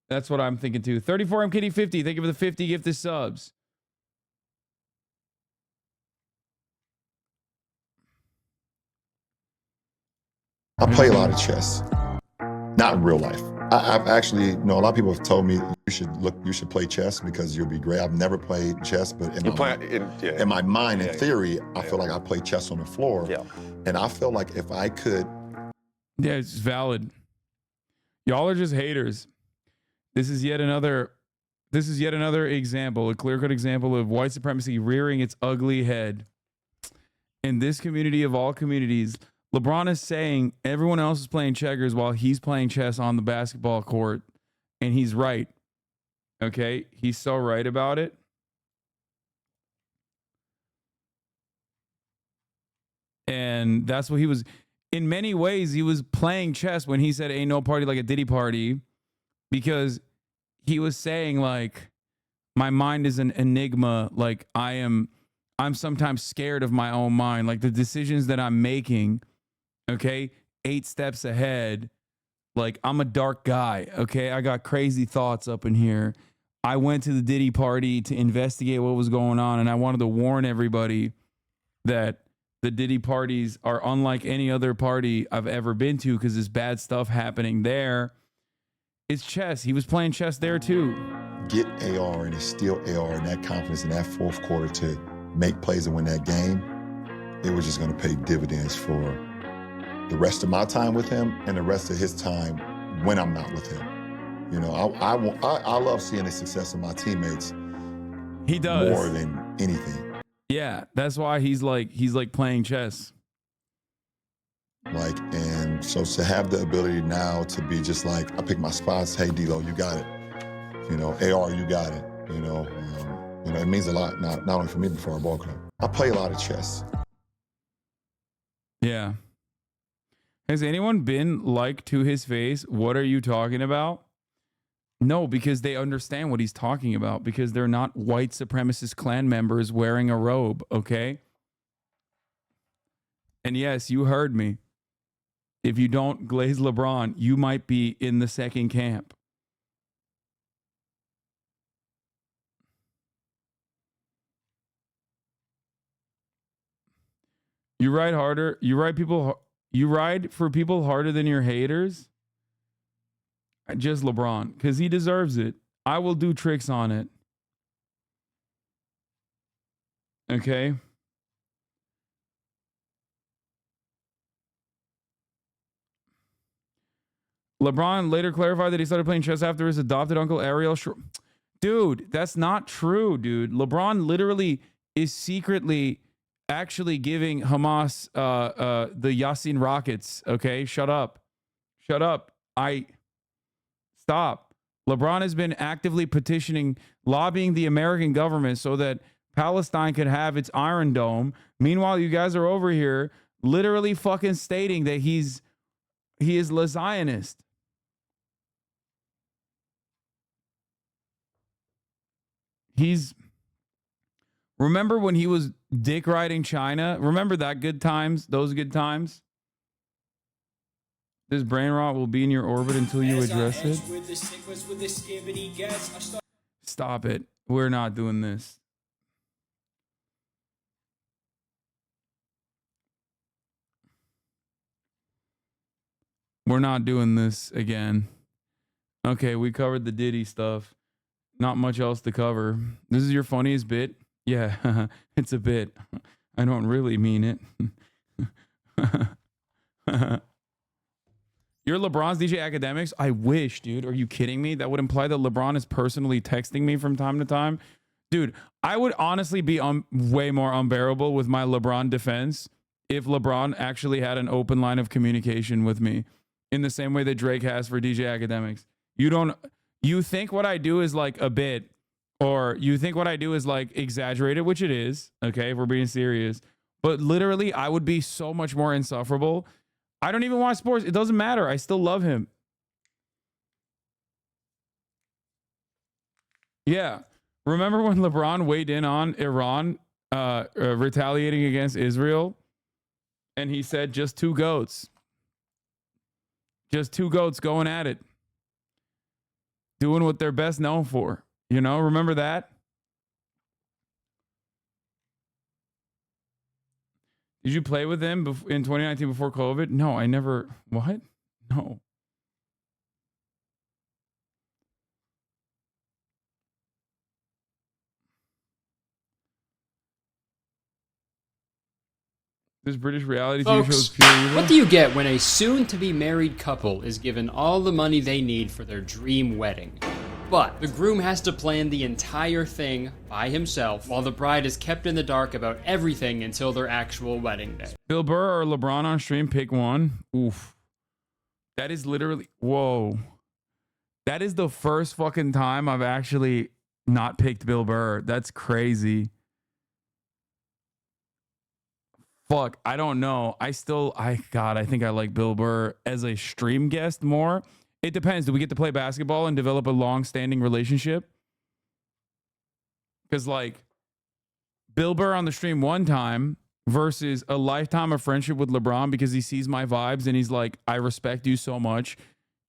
S2: That's what I'm thinking too. 34 MKD50. Thank you for the 50 gifted subs.
S7: I play a lot of chess, not in real life. I've actually, a lot of people have told me you should play chess because you'll be great. I've never played chess, but in my mind, in theory, I feel like I play chess on the floor. Yeah. And I feel like if I could.
S2: Yeah, it's valid. Y'all are just haters. This is yet another example, a clear-cut example of white supremacy rearing its ugly head. In this community of all communities, LeBron is saying everyone else is playing checkers while he's playing chess on the basketball court. And he's right. Okay? He's so right about it. And that's what he was, in many ways, he was playing chess when he said ain't no party like a Diddy party, because he was saying, like, my mind is an enigma. Like, I'm sometimes scared of my own mind. Like, the decisions that I'm making, okay, 8 steps ahead. Like, I'm a dark guy, okay? I got crazy thoughts up in here. I went to the Diddy party to investigate what was going on, and I wanted to warn everybody that the Diddy parties are unlike any other party I've ever been to, because there's bad stuff happening there. It's chess. He was playing chess there too.
S7: Get AR and steal AR and that confidence in that fourth quarter to make plays and win that game. It was just going to pay dividends for the rest of my time with him and the rest of his time when I'm not with him. You know, I love seeing the success of my teammates.
S2: He does
S7: more than anything.
S2: Yeah, that's why he's like playing chess.
S7: Like, and so to have the ability now to be just like, I pick my spots. Hey, D-Lo, you got it. You know, AR, you got it. You know, it means a lot. Not only for me, but for our ball club. I play a lot of chess.
S2: Yeah. Has anyone been like to his face, what are you talking about? No, because they understand what he's talking about, because they're not white supremacist Klan members wearing a robe, okay? And yes, you heard me. If you don't glaze LeBron, you might be in the second camp. You ride harder. You ride for people harder than your haters. Just LeBron, because he deserves it. I will do tricks on it. Okay. LeBron later clarified that he started playing chess after his adopted uncle Ariel. Dude, that's not true, dude. LeBron literally is secretly actually giving Hamas the Yasin rockets. Okay, shut up. Shut up. Stop. LeBron has been actively petitioning, lobbying the American government so that Palestine could have its Iron Dome. Meanwhile, you guys are over here literally fucking stating that he is a Zionist. Remember when he was dick riding China? Remember that good times? Those good times? This brain rot will be in your orbit until you address it. Stop it. We're not doing this. We're not doing this again. Okay, we covered the Diddy stuff. Not much else to cover. This is your funniest bit? Yeah, it's a bit. I don't really mean it. You're LeBron's DJ Academics? I wish, dude. Are you kidding me? That would imply that LeBron is personally texting me from time to time. Dude, I would honestly be way more unbearable with my LeBron defense if LeBron actually had an open line of communication with me in the same way that Drake has for DJ Academics. You think what I do is like a bit, or you think what I do is like exaggerated, which it is, okay, if we're being serious. But literally, I would be so much more insufferable. I don't even watch sports. It doesn't matter. I still love him. Yeah. Remember when LeBron weighed in on Iran retaliating against Israel? And he said, just 2 goats. Just 2 goats going at it. Doing what they're best known for. You know, remember that? Did you play with him in 2019 before COVID? No, I never. What? No. This British reality TV
S15: Folks,
S2: show is pure evil.
S15: what do you get when a soon-to-be married couple is given all the money they need for their dream wedding? But the groom has to plan the entire thing by himself, while the bride is kept in the dark about everything until their actual wedding day.
S2: Bill Burr or LeBron on stream, pick one. Oof. That is literally, whoa. That is the first fucking time I've actually not picked Bill Burr. That's crazy. Fuck, I don't know. I think I like Bill Burr as a stream guest more. It depends. Do we get to play basketball and develop a long-standing relationship? Because, like, Bill Burr on the stream one time versus a lifetime of friendship with LeBron because he sees my vibes and he's like, I respect you so much.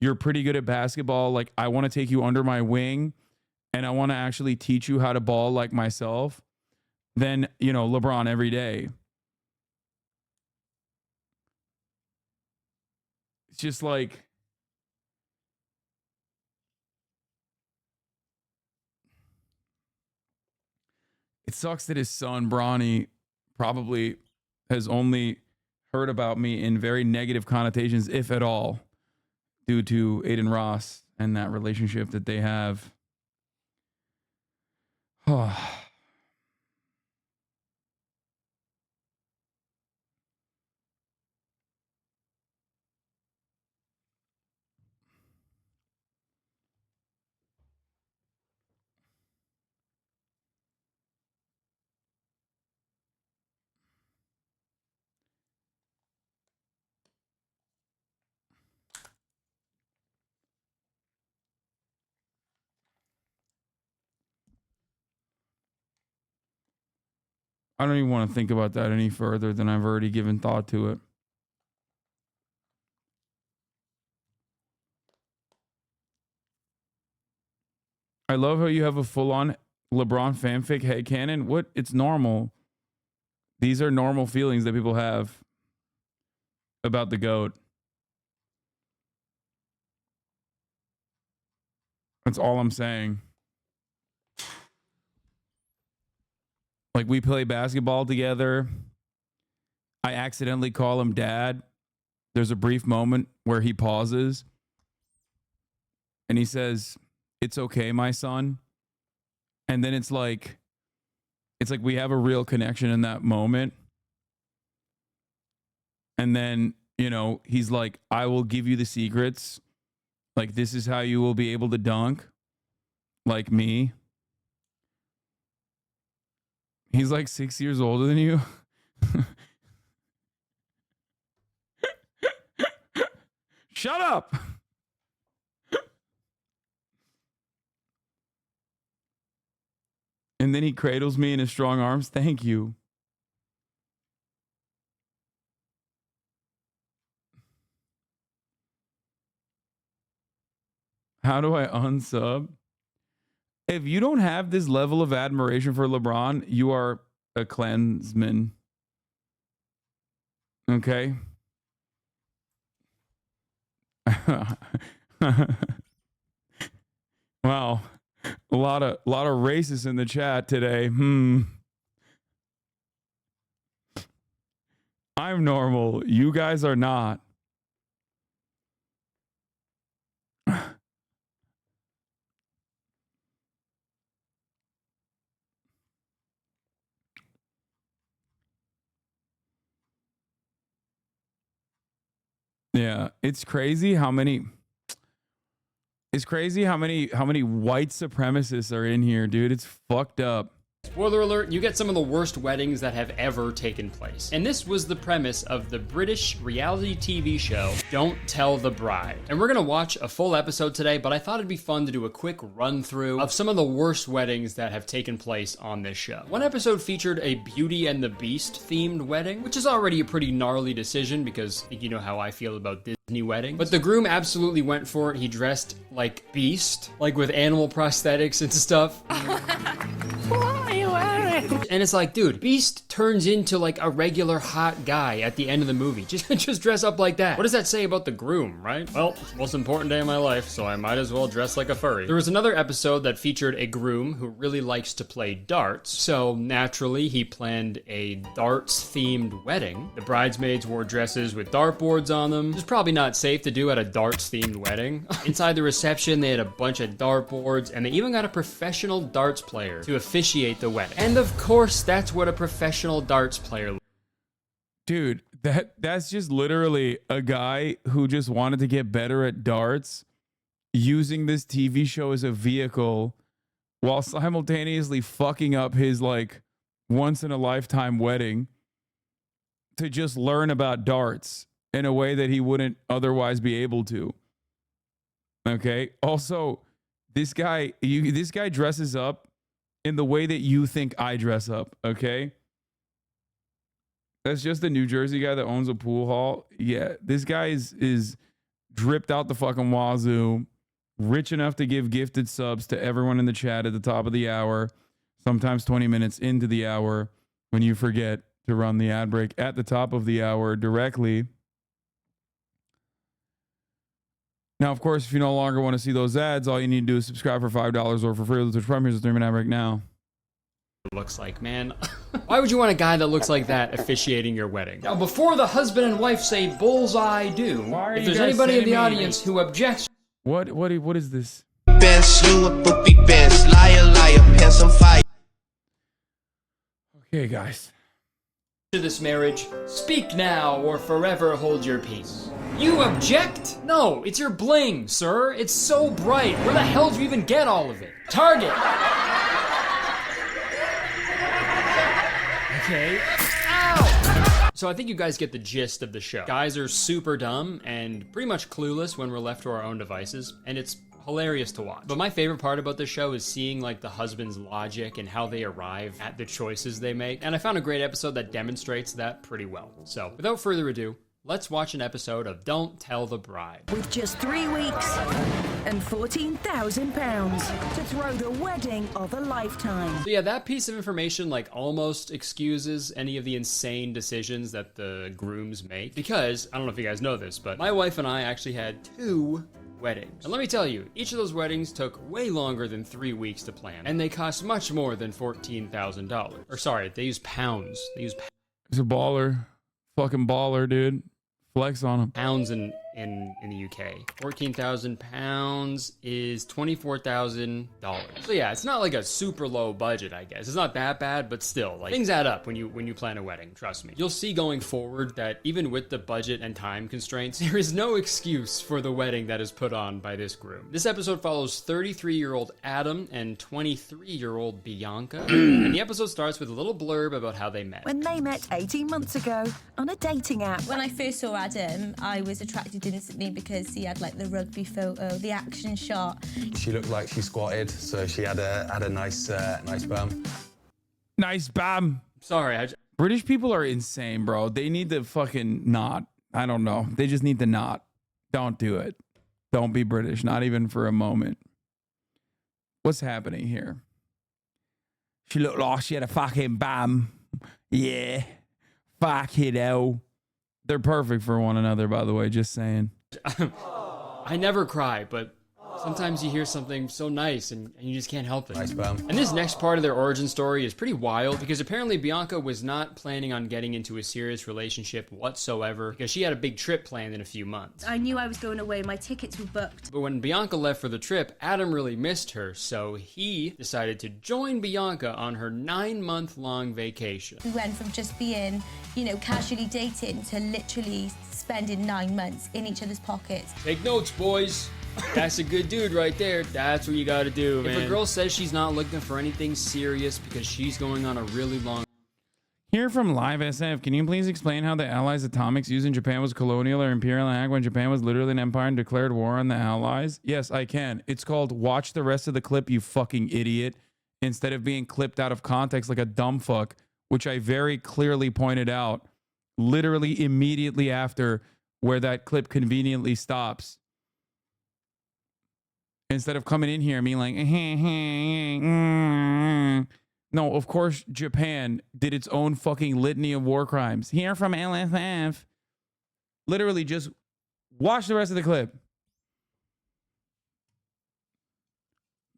S2: You're pretty good at basketball. Like, I want to take you under my wing and I want to actually teach you how to ball like myself. Then, you know, LeBron every day. It's just like, it sucks that his son, Bronny, probably has only heard about me in very negative connotations, if at all, due to Aiden Ross and that relationship that they have. I don't even want to think about that any further than I've already given thought to it. I love how you have a full-on LeBron fanfic headcanon. What? It's normal. These are normal feelings that people have about the GOAT. That's all I'm saying. Like, we play basketball together. I accidentally call him dad. There's a brief moment where he pauses and he says, "It's okay, my son." And then it's like we have a real connection in that moment. And then, you know, he's like, "I will give you the secrets. Like, this is how you will be able to dunk like me." He's like 6 years older than you. Shut up. And then he cradles me in his strong arms. Thank you. How do I unsub? If you don't have this level of admiration for LeBron, you are a clansman. Okay? Wow. A lot of racists in the chat today. I'm normal. You guys are not. Yeah, it's crazy how many white supremacists are in here, dude. It's fucked up.
S15: Spoiler alert, you get some of the worst weddings that have ever taken place. And this was the premise of the British reality TV show, Don't Tell the Bride. And we're gonna watch a full episode today, but I thought it'd be fun to do a quick run through of some of the worst weddings that have taken place on this show. One episode featured a Beauty and the Beast themed wedding, which is already a pretty gnarly decision because I think you know how I feel about Disney weddings. But the groom absolutely went for it. He dressed like Beast, like with animal prosthetics and stuff.
S16: What are you wearing?
S15: And it's like, dude, Beast turns into like a regular hot guy at the end of the movie. Just dress up like that. What does that say about the groom, right? Well, it's the most important day of my life, so I might as well dress like a furry. There was another episode that featured a groom who really likes to play darts, so naturally he planned a darts-themed wedding. The bridesmaids wore dresses with dartboards on them. It's probably not safe to do at a darts-themed wedding. Inside the reception, they had a bunch of dartboards, and they even got a professional darts player to officiate the wedding. And of course, that's what a professional darts player.
S2: Dude, that's just literally a guy who just wanted to get better at darts, using this TV show as a vehicle while simultaneously fucking up his like once in a lifetime wedding to just learn about darts in a way that he wouldn't otherwise be able to. Okay. Also, this guy dresses up in the way that you think I dress up. Okay. That's just the New Jersey guy that owns a pool hall. Yeah. This guy is dripped out the fucking wazoo, rich enough to give gifted subs to everyone in the chat at the top of the hour, sometimes 20 minutes into the hour when you forget to run the ad break at the top of the hour directly. Now, of course, if you no longer want to see those ads, all you need to do is subscribe for $5 or for free. Let's Prime. Here's a 3-minute ad break now.
S15: Looks like, man. Why would you want a guy that looks like that officiating your wedding? Now, before the husband and wife say bullseye do, if there's anybody in the audience who objects...
S2: What is this? Okay, guys.
S15: To this marriage, speak now or forever hold your peace. You object? No, it's your bling, sir. It's so bright. Where the hell do you even get all of it? Target. Okay. Ow! So I think you guys get the gist of the show. Guys are super dumb and pretty much clueless when we're left to our own devices, and it's hilarious to watch. But my favorite part about this show is seeing like the husband's logic and how they arrive at the choices they make. And I found a great episode that demonstrates that pretty well. So without further ado, let's watch an episode of Don't Tell the Bride.
S13: With just 3 weeks and £14,000 to throw the wedding of a lifetime.
S15: So yeah, that piece of information like almost excuses any of the insane decisions that the grooms make. Because, I don't know if you guys know this, but my wife and I actually had 2 weddings. And let me tell you, each of those weddings took way longer than 3 weeks to plan. And they cost much more than $14,000. Or sorry, they use pounds. He's
S2: a baller. Fucking baller, dude. Flex on him.
S15: Pounds in the UK. 14,000 pounds is $24,000. So yeah, it's not like a super low budget, I guess. It's not that bad, but still, like things add up when you plan a wedding, trust me. You'll see going forward that even with the budget and time constraints, there is no excuse for the wedding that is put on by this groom. This episode follows 33-year-old Adam and 23-year-old Bianca. And the episode starts with a little blurb about how they met.
S13: When they met 18 months ago on a dating app.
S16: When I first saw Adam, I was attracted instantly because he had like the rugby photo, the action shot.
S17: She looked like she squatted, so she had a nice bum.
S2: Nice bum.
S15: Sorry,
S2: British people are insane, bro. They need to fucking not. I don't know. They just need to not. Don't do it. Don't be British, not even for a moment. What's happening here? She looked like she had a fucking bum. Yeah. Fucking hell. They're perfect for one another, by the way, just saying.
S15: I never cry, but sometimes you hear something so nice and you just can't help it.
S17: Nice bum.
S15: And this next part of their origin story is pretty wild because apparently Bianca was not planning on getting into a serious relationship whatsoever because she had a big trip planned in a few months.
S16: I knew I was going away, my tickets were booked.
S15: But when Bianca left for the trip, Adam really missed her, so he decided to join Bianca on her 9-month-long vacation.
S16: We went from just being, casually dating to literally spending 9 months in each other's pockets.
S15: Take notes, boys. That's a good dude right there. That's what you gotta do, man. If a girl says she's not looking for anything serious because she's going on a really long...
S2: Here from Live SF, can you please explain how the Allies' atomics used in Japan was colonial or imperial act when Japan was literally an empire and declared war on the Allies? Yes, I can. It's called Watch the Rest of the Clip, you fucking idiot, instead of being clipped out of context like a dumb fuck, which I very clearly pointed out literally immediately after where that clip conveniently stops. Instead of coming in here and being like,
S3: No, of course Japan did its own fucking litany of war crimes. Here from LFF. Literally just watch the rest of the clip.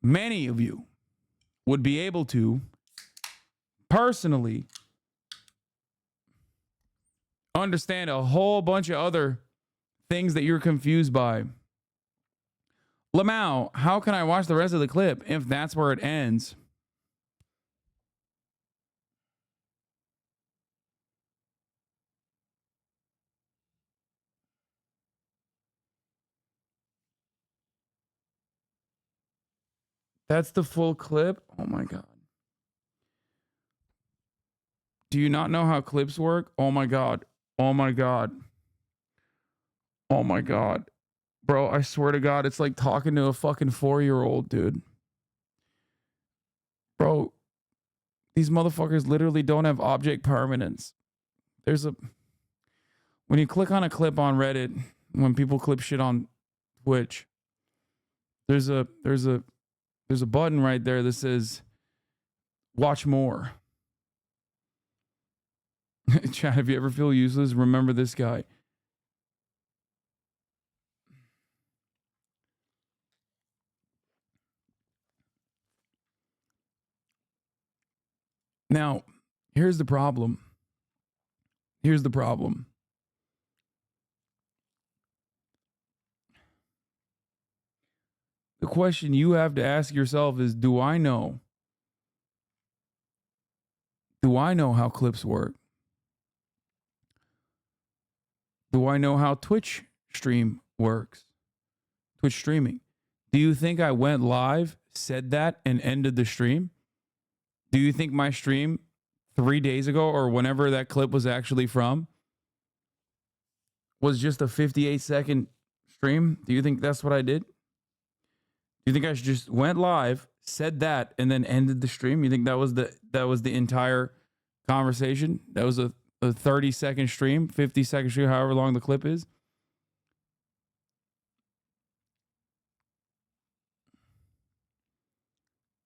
S3: Many of you would be able to personally understand a whole bunch of other things that you're confused by. Lamau, how can I watch the rest of the clip if that's where it ends? That's the full clip? Oh my God. Do you not know how clips work? Oh my God. Oh my God. Oh my God. Bro, I swear to God, it's like talking to a fucking 4-year-old, dude. Bro, these motherfuckers literally don't have object permanence. When you click on a clip on Reddit, when people clip shit on Twitch, there's a button right there that says watch more. Chat, if you ever feel useless, remember this guy. Now, here's the problem. Here's the problem. The question you have to ask yourself is, do I know? Do I know how clips work? Do I know how Twitch stream works? Twitch streaming. Do you think I went live, said that, and ended the stream? Do you think my stream 3 days ago or whenever that clip was actually from was just a 58-second stream? Do you think that's what I did? Do you think I just went live, said that, and then ended the stream? You think that was the entire conversation? That was a 30-second stream, 50-second stream, however long the clip is?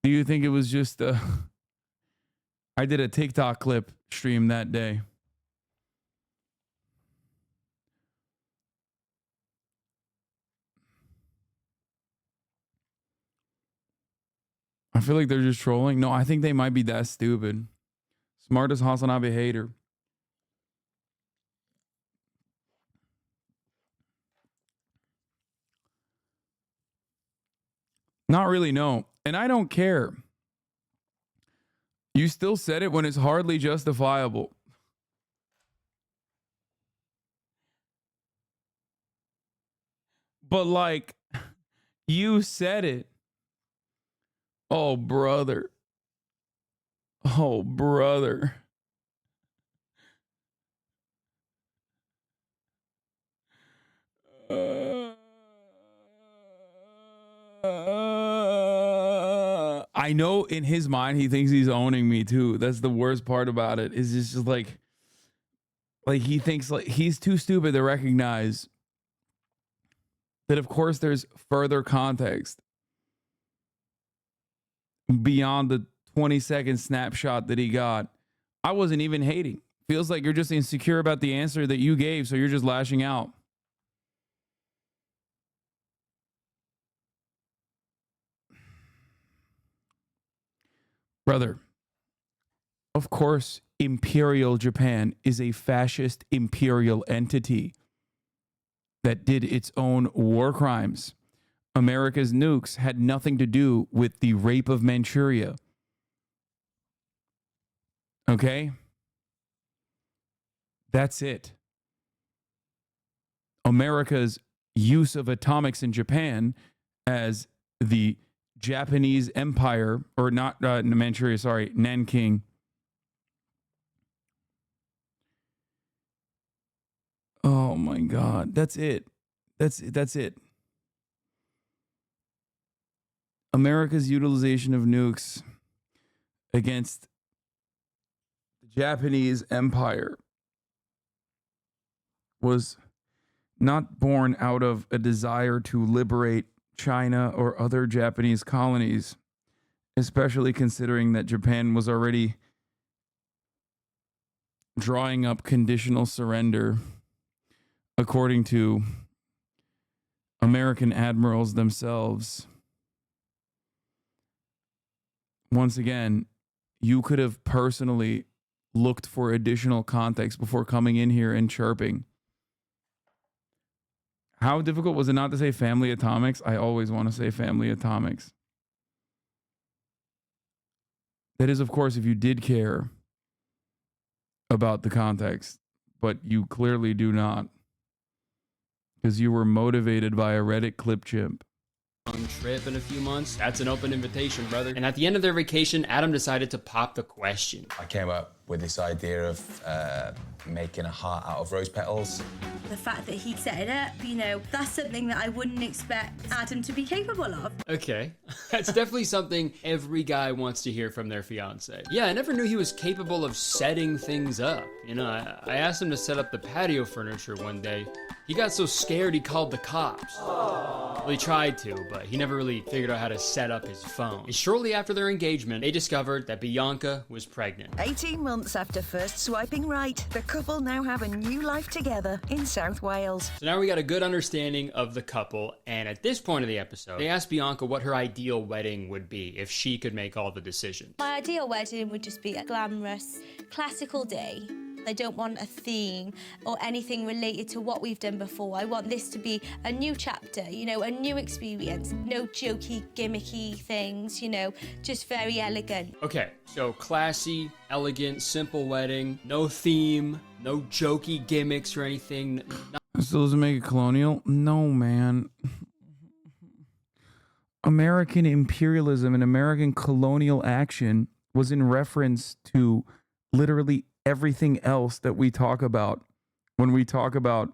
S3: Do you think it was just I did a TikTok clip stream that day? I feel like they're just trolling. No, I think they might be that stupid. Smartest HasanAbi hater. Not really, no. And I don't care. You still said it when it's hardly justifiable. But like, you said it. Oh, brother. Oh, brother. I know in his mind he thinks he's owning me too. That's the worst part about it. Is just like he thinks like he's too stupid to recognize that of course there's further context beyond the 20-second snapshot that he got. I wasn't even hating. Feels like you're just insecure about the answer that you gave, so you're just lashing out. Brother, of course, Imperial Japan is a fascist imperial entity that did its own war crimes. America's nukes had nothing to do with the rape of Manchuria. Okay? That's it. America's use of atomics in Japan as the Japanese empire, or not Manchuria, sorry, Nanking. Oh my God, that's it. That's it. America's utilization of nukes against the Japanese empire was not born out of a desire to liberate China or other Japanese colonies. especially considering that Japan was already drawing up conditional surrender according to American admirals themselves. Once again, you could have personally looked for additional context before coming in here and chirping. How difficult was it not to say family atomics? I always want to say family atomics. That is, of course, if you did care about the context, but you clearly do not, because you were motivated by a Reddit clip chimp.
S15: Trip in a few months. That's an open invitation, brother. And at the end of their vacation, Adam decided to pop the question.
S17: I came up with this idea of making a heart out of rose petals.
S16: The fact that he set it up, you know, that's something that I wouldn't expect Adam to be capable of.
S15: Okay. That's definitely something every guy wants to hear from their fiance. Yeah, I never knew he was capable of setting things up. You know, I asked him to set up the patio furniture one day. He got so scared he called the cops. Well, he tried to, but he never really figured out how to set up his phone. And shortly after their engagement, they discovered that Bianca was pregnant.
S13: 18 months after first swiping right, the couple now have a new life together in South Wales.
S15: So now we got a good understanding of the couple, and at this point of the episode, they asked Bianca what her ideal wedding would be if she could make all the decisions.
S16: My ideal wedding would just be a glamorous, classical day. I don't want a theme or anything related to what we've done before. I want this to be a new chapter, you know, a new experience. No jokey, gimmicky things, you know, just very elegant.
S15: Okay, so classy, elegant, simple wedding, no theme, no jokey gimmicks or anything.
S3: So does it make it colonial? No, man. American imperialism and American colonial action was in reference to literally everything else that we talk about when we talk about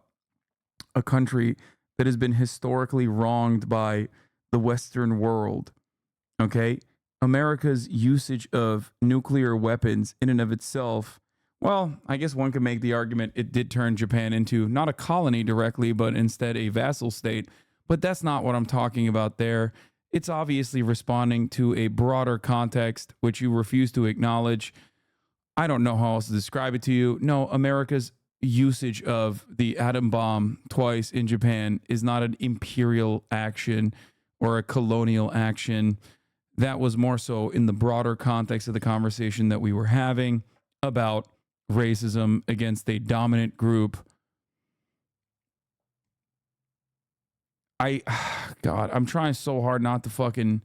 S3: a country that has been historically wronged by the Western world. Okay? America's usage of nuclear weapons in and of itself, well, I guess one could make the argument it did turn Japan into not a colony directly, but instead a vassal state. But that's not what I'm talking about there. It's obviously responding to a broader context, which you refuse to acknowledge. I don't know how else to describe it to you. No, America's usage of the atom bomb twice in Japan is not an imperial action or a colonial action. That was more so in the broader context of the conversation that we were having about racism against a dominant group. God, I'm trying so hard not to fucking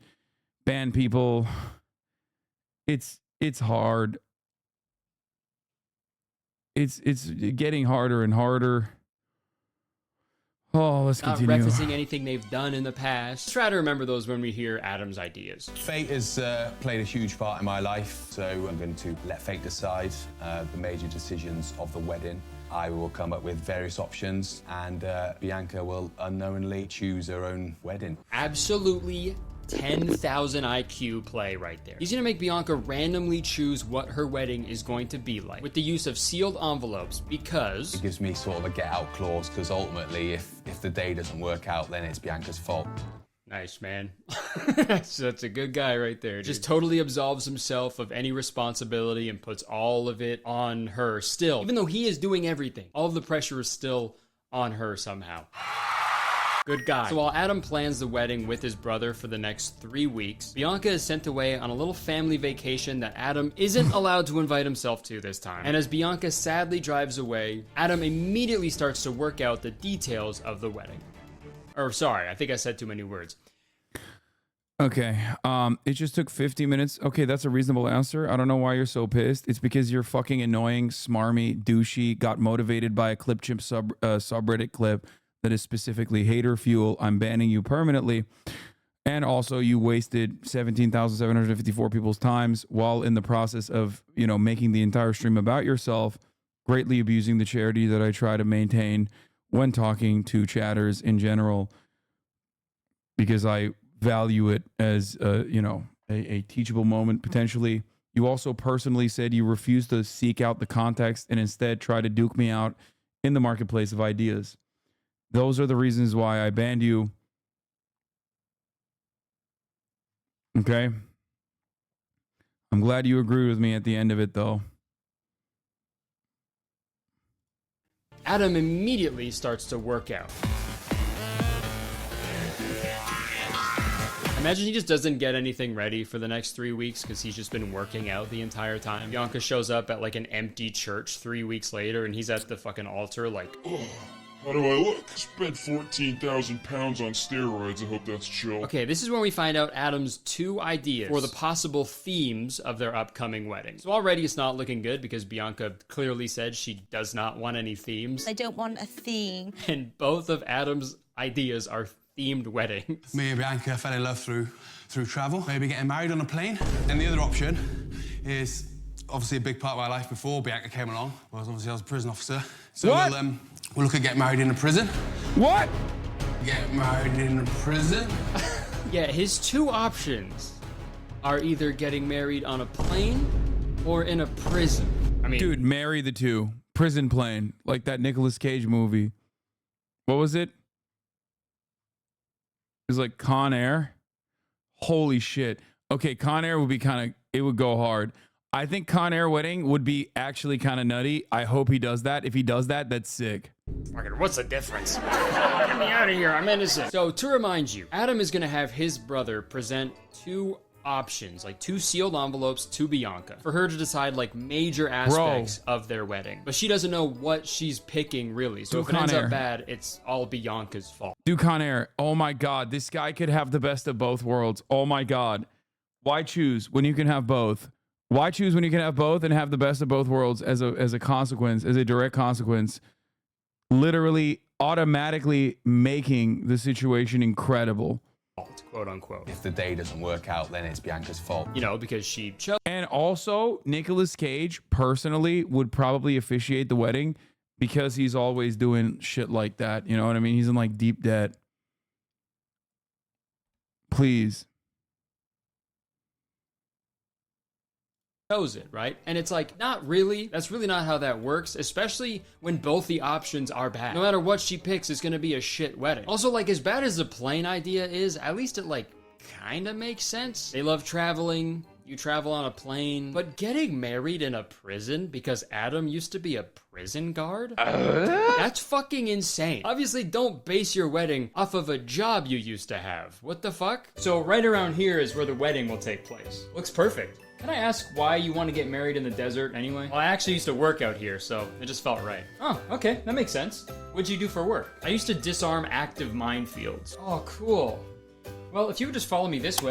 S3: ban people. It's hard. It's getting harder and harder. Oh, let's continue.
S15: Not referencing anything they've done in the past. Try to remember those when we hear Adam's ideas.
S17: Fate has played a huge part in my life, so I'm going to let fate decide the major decisions of the wedding. I will come up with various options, and Bianca will unknowingly choose her own wedding.
S15: Absolutely 10,000 IQ play right there. He's gonna make Bianca randomly choose what her wedding is going to be like with the use of sealed envelopes because
S17: it gives me sort of a get out clause, because ultimately if the day doesn't work out, then it's Bianca's fault.
S15: Nice, man. That's a good guy right there. Dude. Just totally absolves himself of any responsibility and puts all of it on her still. Even though he is doing everything, all of the pressure is still on her somehow. Good guy. So while Adam plans the wedding with his brother for the next 3 weeks, Bianca is sent away on a little family vacation that Adam isn't allowed to invite himself to this time. And as Bianca sadly drives away, Adam immediately starts to work out the details of the wedding. Or sorry, I think I said too many words.
S3: Okay, it just took 50 minutes. Okay, that's a reasonable answer. I don't know why you're so pissed. It's because you're fucking annoying, smarmy, douchey, got motivated by a clip chimp subreddit clip that is specifically hater fuel. I'm banning you permanently. And also you wasted 17,754 people's times while in the process of, you know, making the entire stream about yourself, greatly abusing the charity that I try to maintain when talking to chatters in general, because I value it as, you know, a teachable moment potentially. You also personally said you refuse to seek out the context and instead try to duke me out in the marketplace of ideas. Those are the reasons why I banned you. Okay?
S2: I'm glad you agree with me at the end of it, though.
S15: Adam immediately starts to work out. Imagine he just doesn't get anything ready for the next 3 weeks because he's just been working out the entire time. Bianca shows up at like an empty church 3 weeks later and he's at the fucking altar like,
S18: oh, how do I look? Spent 14,000 pounds on steroids. I hope that's chill.
S15: Okay, this is when we find out Adam's 2 ideas for the possible themes of their upcoming wedding. So already it's not looking good because Bianca clearly said she does not want any themes.
S16: I don't want a theme.
S15: And both of Adam's ideas are themed weddings.
S21: Me and Bianca fell in love through travel, maybe getting married on a plane. And the other option is obviously a big part of my life before Bianca came along. Well, obviously I was a prison officer. So we'll look at getting married in a prison.
S2: What?
S21: Get married in a prison?
S15: Yeah, his 2 options are either getting married on a plane or in a prison. I mean,
S2: dude, marry the 2. Prison plane, like that Nicolas Cage movie. What was it? It was like Con Air. Holy shit. Okay, Con Air would be it would go hard. I think Con Air wedding would be actually kind of nutty. I hope he does that. If he does that, that's sick.
S15: Fucking, what's the difference? Get me out of here, I'm innocent. So to remind you, Adam is gonna have his brother present 2 options, like 2 sealed envelopes to Bianca for her to decide like major aspects of their wedding. But she doesn't know what she's picking really. So if it ends up bad, it's all Bianca's fault.
S2: Do Con Air. Oh my God, this guy could have the best of both worlds. Oh my God. Why choose when you can have both? Why choose when you can have both and have the best of both worlds as a consequence, as a direct consequence? Literally automatically making the situation incredible.
S15: Quote unquote.
S17: If the day doesn't work out, then it's Bianca's fault.
S15: You know, because she chose.
S2: And also, Nicolas Cage personally would probably officiate the wedding because he's always doing shit like that. You know what I mean? He's in like deep debt. Please.
S15: Chose it, right? And it's like, not really. That's really not how that works, especially when both the options are bad. No matter what she picks, it's gonna be a shit wedding. Also, like, as bad as the plane idea is, at least it, like, kind of makes sense. They love traveling. You travel on a plane. But getting married in a prison because Adam used to be a prison guard? That's fucking insane. Obviously, don't base your wedding off of a job you used to have. What the fuck? So right around here is where the wedding will take place. Looks perfect. Can I ask why you want to get married in the desert anyway? Well, I actually used to work out here, so it just felt right. Oh, okay, that makes sense. What'd you do for work? I used to disarm active minefields. Oh, cool. Well, if you would just follow me this way.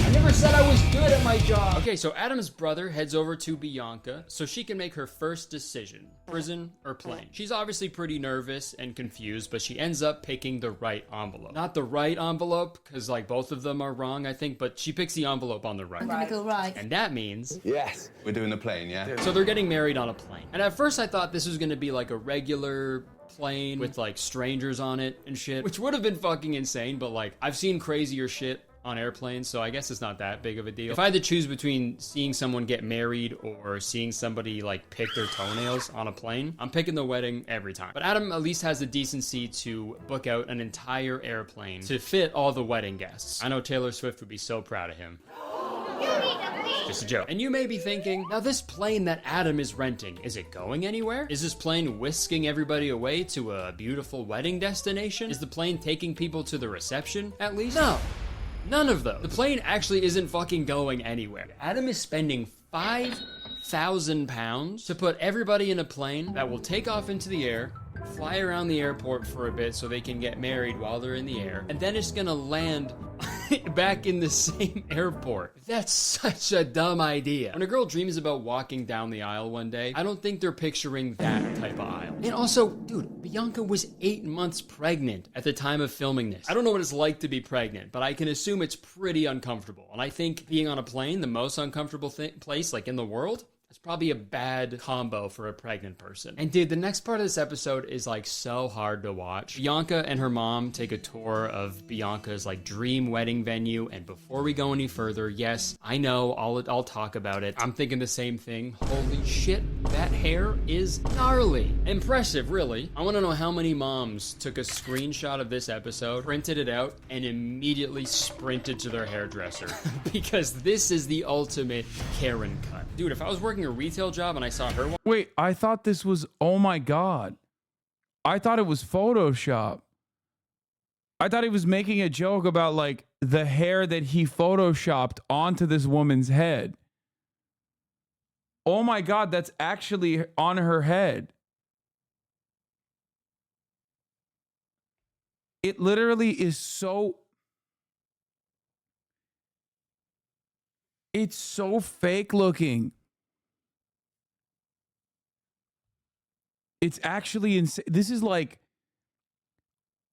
S15: I never said I was good at my job. Okay, so Adam's brother heads over to Bianca so she can make her first decision. Prison or plane. She's obviously pretty nervous and confused, but she ends up picking the right envelope. Not the right envelope, because like both of them are wrong, I think, but she picks the envelope on the right.
S16: I'm gonna go right.
S15: And that means...
S17: Yes. We're doing the plane, yeah?
S15: So they're getting married on a plane. And at first I thought this was gonna be like a regular plane with like strangers on it and shit, which would have been fucking insane, but like I've seen crazier shit on airplanes, so I guess it's not that big of a deal. If I had to choose between seeing someone get married or seeing somebody like pick their toenails on a plane, I'm picking the wedding every time. But Adam at least has the decency to book out an entire airplane to fit all the wedding guests. I know Taylor Swift would be so proud of him. Just a joke. And you may be thinking, now this plane that Adam is renting, is it going anywhere? Is this plane whisking everybody away to a beautiful wedding destination? Is the plane taking people to the reception, at least? No. None of those. The plane actually isn't fucking going anywhere. Adam is spending £5,000 to put everybody in a plane that will take off into the air, fly around the airport for a bit so they can get married while they're in the air, and then it's gonna land back in the same airport. That's such a dumb idea. When a girl dreams about walking down the aisle one day, I don't think they're picturing that type of aisle. And also, dude, Bianca was 8 months pregnant at the time of filming this. I don't know what it's like to be pregnant, but I can assume it's pretty uncomfortable. And I think being on a plane, the most uncomfortable place like in the world, It's probably a bad combo for a pregnant person. And dude, the next part of this episode is like so hard to watch. Bianca and her mom take a tour of Bianca's like dream wedding venue. And before we go any further, yes, I know, I'll talk about it. I'm thinking the same thing. Holy shit, that hair is gnarly. Impressive, really. I want to know how many moms took a screenshot of this episode, printed it out, and immediately sprinted to their hairdresser. Because this is the ultimate Karen cut. Dude, if I was working a retail job and I saw her...
S3: Wait, I thought this was... Oh my God. I thought it was Photoshop. I thought he was making a joke about like the hair that he Photoshopped onto this woman's head. Oh my God, that's actually on her head. It literally is so... It's so fake looking. It's actually insane. This is like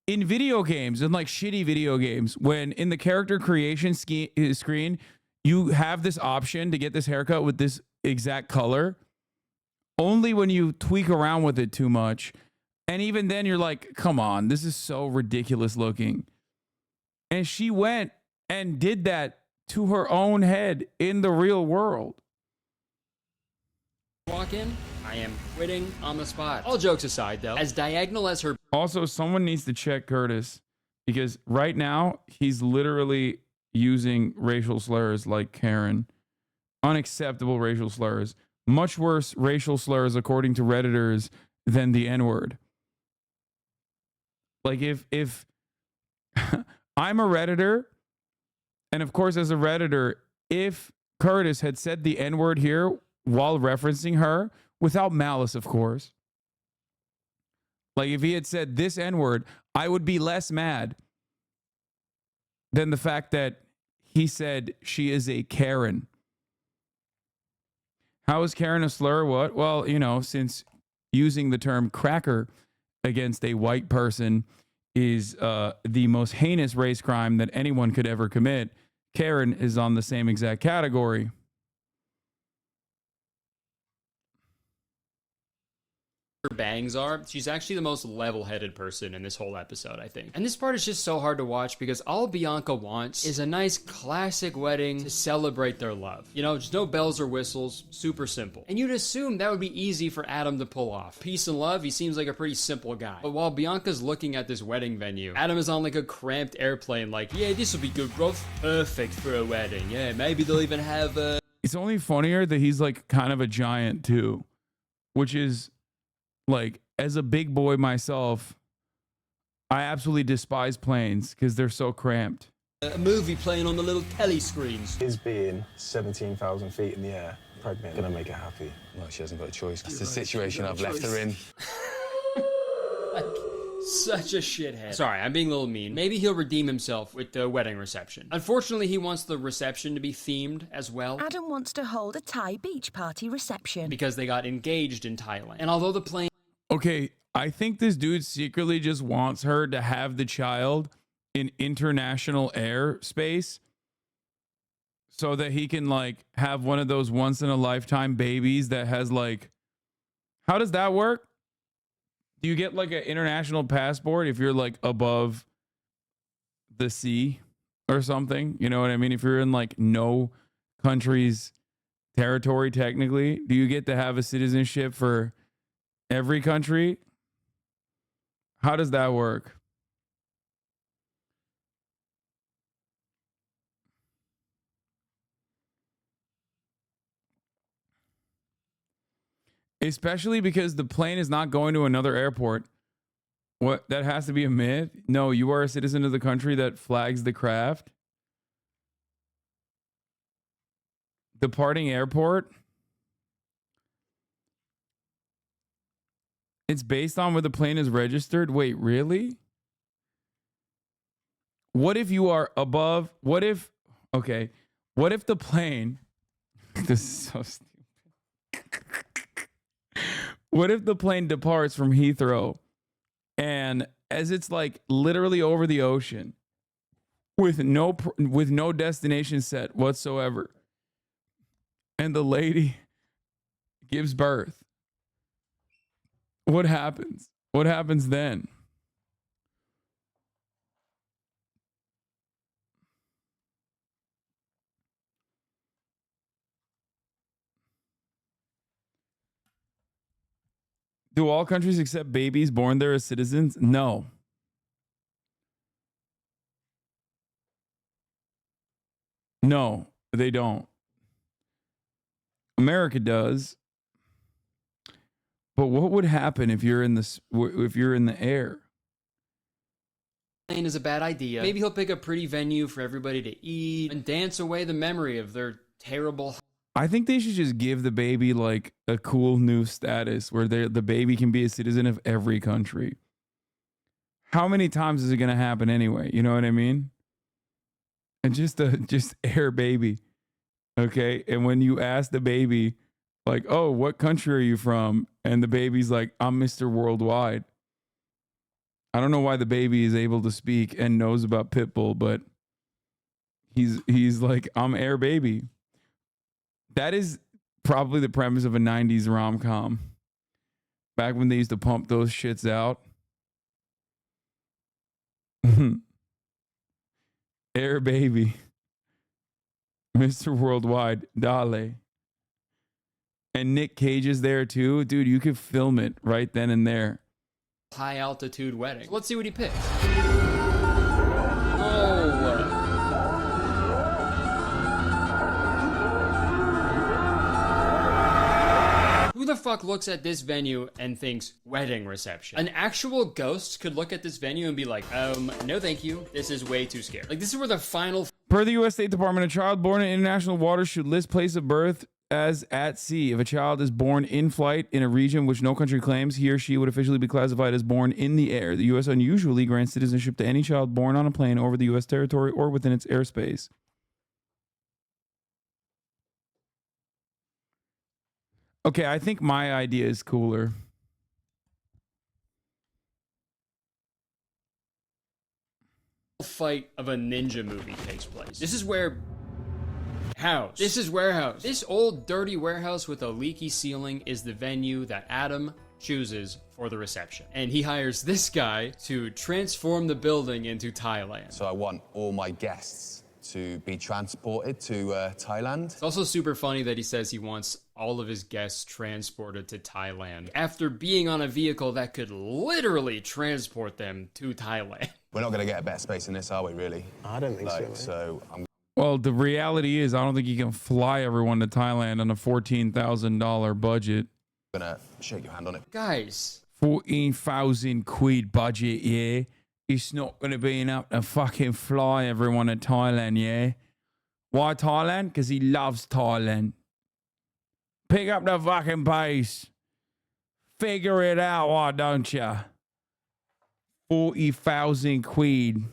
S3: in video games and like shitty video games when in the character creation screen, you have this option to get this haircut with this exact color. Only when you tweak around with it too much. And even then you're like, come on, this is so ridiculous looking. And she went and did that to her own head in the real world.
S15: Walk in, I am quitting on the spot. All jokes aside, though, as diagonal as her...
S3: Also, someone needs to check Kurtis because right now he's literally using racial slurs like Karen. Unacceptable racial slurs. Much worse racial slurs, according to Redditors, than the N-word. Like if I'm a Redditor, and of course as a Redditor, if Kurtis had said the N-word here while referencing her, without malice, of course. Like if he had said this N-word, I would be less mad than the fact that he said she is a Karen. How is Karen a slur? What? Well, you know, since using the term cracker against a white person is the most heinous race crime that anyone could ever commit, Karen is on the same exact category.
S15: Bangs are, she's actually the most level-headed person in this whole episode, I think. And this part is just so hard to watch because all Bianca wants is a nice classic wedding to celebrate their love. You know, just no bells or whistles, super simple. And you'd assume that would be easy for Adam to pull off. Peace and love, he seems like a pretty simple guy. But while Bianca's looking at this wedding venue, Adam is on like a cramped airplane like, yeah, this will be good, bro. Perfect for a wedding. Yeah, maybe they'll even have a...
S3: It's only funnier that he's like kind of a giant too, which is... Like, as a big boy myself, I absolutely despise planes because they're so cramped.
S15: A movie playing on the little telly screens.
S14: Is being 17,000 feet in the air pregnant gonna make her happy?
S17: Well, she hasn't got a choice. That's the situation I've left her in.
S15: Such a shithead. Sorry, I'm being a little mean. Maybe he'll redeem himself with the wedding reception. Unfortunately, he wants the reception to be themed as well.
S13: Adam wants to hold a Thai beach party reception.
S15: Because they got engaged in Thailand. And although the plane...
S3: Okay, I think this dude secretly just wants her to have the child in international airspace so that he can like have one of those once in a lifetime babies that has like, how does that work? Do you get like an international passport if you're like above the sea or something? You know what I mean? If you're in like no country's territory, technically, do you get to have a citizenship for every country? How does that work? Especially because the plane is not going to another airport. What? That has to be a myth? No, you are a citizen of the country that flags the craft. Departing airport. It's based on where the plane is registered. Wait, really? What if you are above? What if, okay, what if the plane, this is so stupid. What if the plane departs from Heathrow and as it's like literally over the ocean with no destination set whatsoever, and the lady
S2: gives birth. What happens? What happens then? Do all countries accept babies born there as citizens? No. No, they don't. America does. But what would happen if you're in the air?
S15: Is a bad idea. Maybe he'll pick a pretty venue for everybody to eat and dance away the memory of their terrible.
S2: I think they should just give the baby like a cool new status where the baby can be a citizen of every country. How many times is it going to happen anyway? You know what I mean? And just air baby. Okay. And when you ask the baby, like, oh, what country are you from? And the baby's like, I'm Mr. Worldwide. I don't know why the baby is able to speak and knows about Pitbull, but he's like, I'm air baby. That is probably the premise of a 90s rom-com. Back when they used to pump those shits out. Air baby. Mr. Worldwide. Dale. And Nick Cage is there too. Dude, you could film it right then and there.
S15: High altitude wedding. So let's see what he picks. Oh. Who the fuck looks at this venue and thinks wedding reception? An actual ghost could look at this venue and be like, no thank you. This is way too scary. Like, this is where the final...
S2: Per the U.S. State Department, a child born in international waters should list place of birth as at sea. If a child is born in flight in a region which no country claims, he or she would officially be classified as born in the air. The U.S. unusually grants citizenship to any child born on a plane over the U.S. territory or within its airspace. Okay, I think my idea is cooler.
S15: Fight of a ninja movie takes place. This is where House. This is Warehouse. This old dirty warehouse with a leaky ceiling is the venue that Adam chooses for the reception. And he hires this guy to transform the building into Thailand.
S17: So I want all my guests to be transported to Thailand.
S15: It's also super funny that he says he wants all of his guests transported to Thailand after being on a vehicle that could literally transport them to Thailand.
S17: We're not going to get a better space than this, are we, really?
S14: I don't think so.
S2: Well, the reality is I don't think you can fly everyone to Thailand on a $14,000 budget.
S17: I'm going to shake your hand on it.
S15: Guys.
S2: 14,000 quid budget, yeah? It's not going to be enough to fucking fly everyone to Thailand, yeah? Why Thailand? Because he loves Thailand. Pick up the fucking pace. Figure it out, why don't you? 40,000 quid.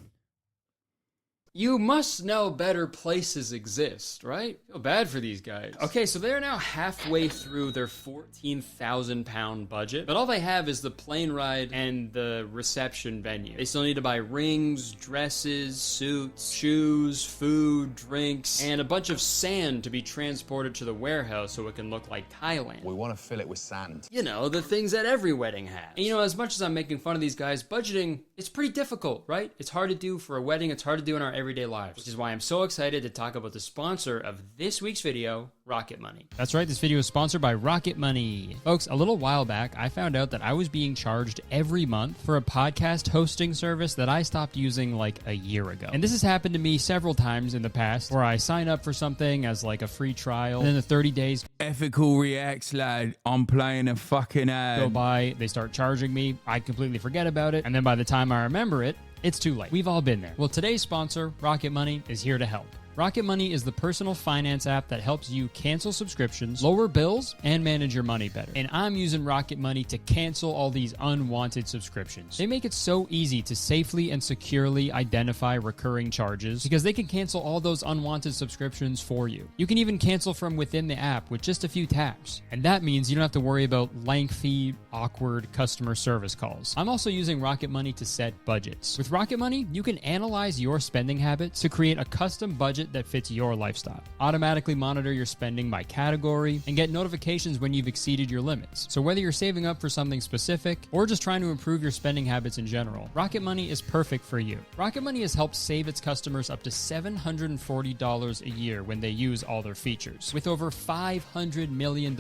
S15: You must know better places exist, right? Feel bad for these guys. Okay, so they're now halfway through their 14,000 pound budget, but all they have is the plane ride and the reception venue. They still need to buy rings, dresses, suits, shoes, food, drinks, and a bunch of sand to be transported to the warehouse so it can look like Thailand.
S17: We want to fill it with sand.
S15: You know, the things that every wedding has. And you know, as much as I'm making fun of these guys, budgeting, it's pretty difficult, right? It's hard to do for a wedding. It's hard to do in our everyday lives, which is why I'm so excited to talk about the sponsor of this week's video, Rocket Money. That's right, this video is sponsored by Rocket Money. Folks, a little while back, I found out that I was being charged every month for a podcast hosting service that I stopped using like a year ago. And this has happened to me several times in the past, where I sign up for something as like a free trial, and then the 30 days
S2: ethical reacts, lad. I'm playing a fucking ad.
S15: Go by, they start charging me, I completely forget about it, and then by the time I remember it, it's too late. We've all been there. Well, today's sponsor, Rocket Money, is here to help. Rocket Money is the personal finance app that helps you cancel subscriptions, lower bills, and manage your money better. And I'm using Rocket Money to cancel all these unwanted subscriptions. They make it so easy to safely and securely identify recurring charges because they can cancel all those unwanted subscriptions for you. You can even cancel from within the app with just a few taps. And that means you don't have to worry about lengthy, awkward customer service calls. I'm also using Rocket Money to set budgets. With Rocket Money, you can analyze your spending habits to create a custom budget budget that fits your lifestyle. Automatically monitor your spending by category and get notifications when you've exceeded your limits. So whether you're saving up for something specific or just trying to improve your spending habits in general, Rocket Money is perfect for you. Rocket Money has helped save its customers up to $740 a year when they use all their features, with over $500 million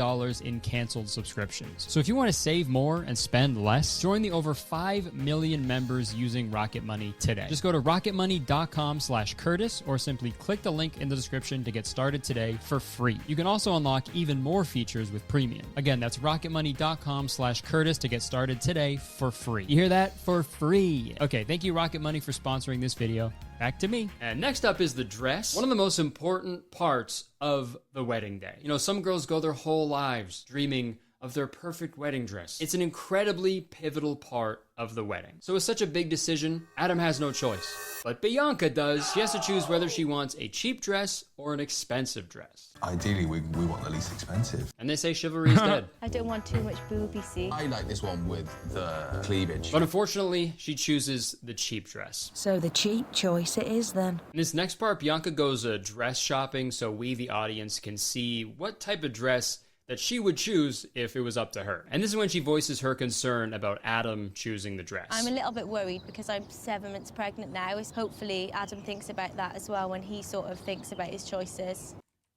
S15: in canceled subscriptions. So if you want to save more and spend less, join the over 5 million members using Rocket Money today. Just go to rocketmoney.com/Curtis or simply click the link in the description to get started today for free. You can also unlock even more features with premium. Again, that's rocketmoney.com/Curtis to get started today for free. You hear that? For free. Okay, thank you Rocket Money for sponsoring this video. Back to me. And next up is the dress. One of the most important parts of the wedding day. You know, some girls go their whole lives dreaming of their perfect wedding dress. It's an incredibly pivotal part of the wedding. So it's such a big decision, Adam has no choice. But Bianca does. She has to choose whether she wants a cheap dress or an expensive dress.
S17: Ideally, we want the least expensive.
S15: And they say chivalry is dead.
S16: I don't want too much booby, see?
S17: I like this one with the cleavage.
S15: But unfortunately, she chooses the cheap dress.
S13: So the cheap choice it is then.
S15: In this next part, Bianca goes dress shopping so we, the audience, can see what type of dress that she would choose if it was up to her. And this is when she voices her concern about Adam choosing the dress.
S16: I'm a little bit worried because I'm 7 months pregnant now. Hopefully Adam thinks about that as well when he sort of thinks about his choices.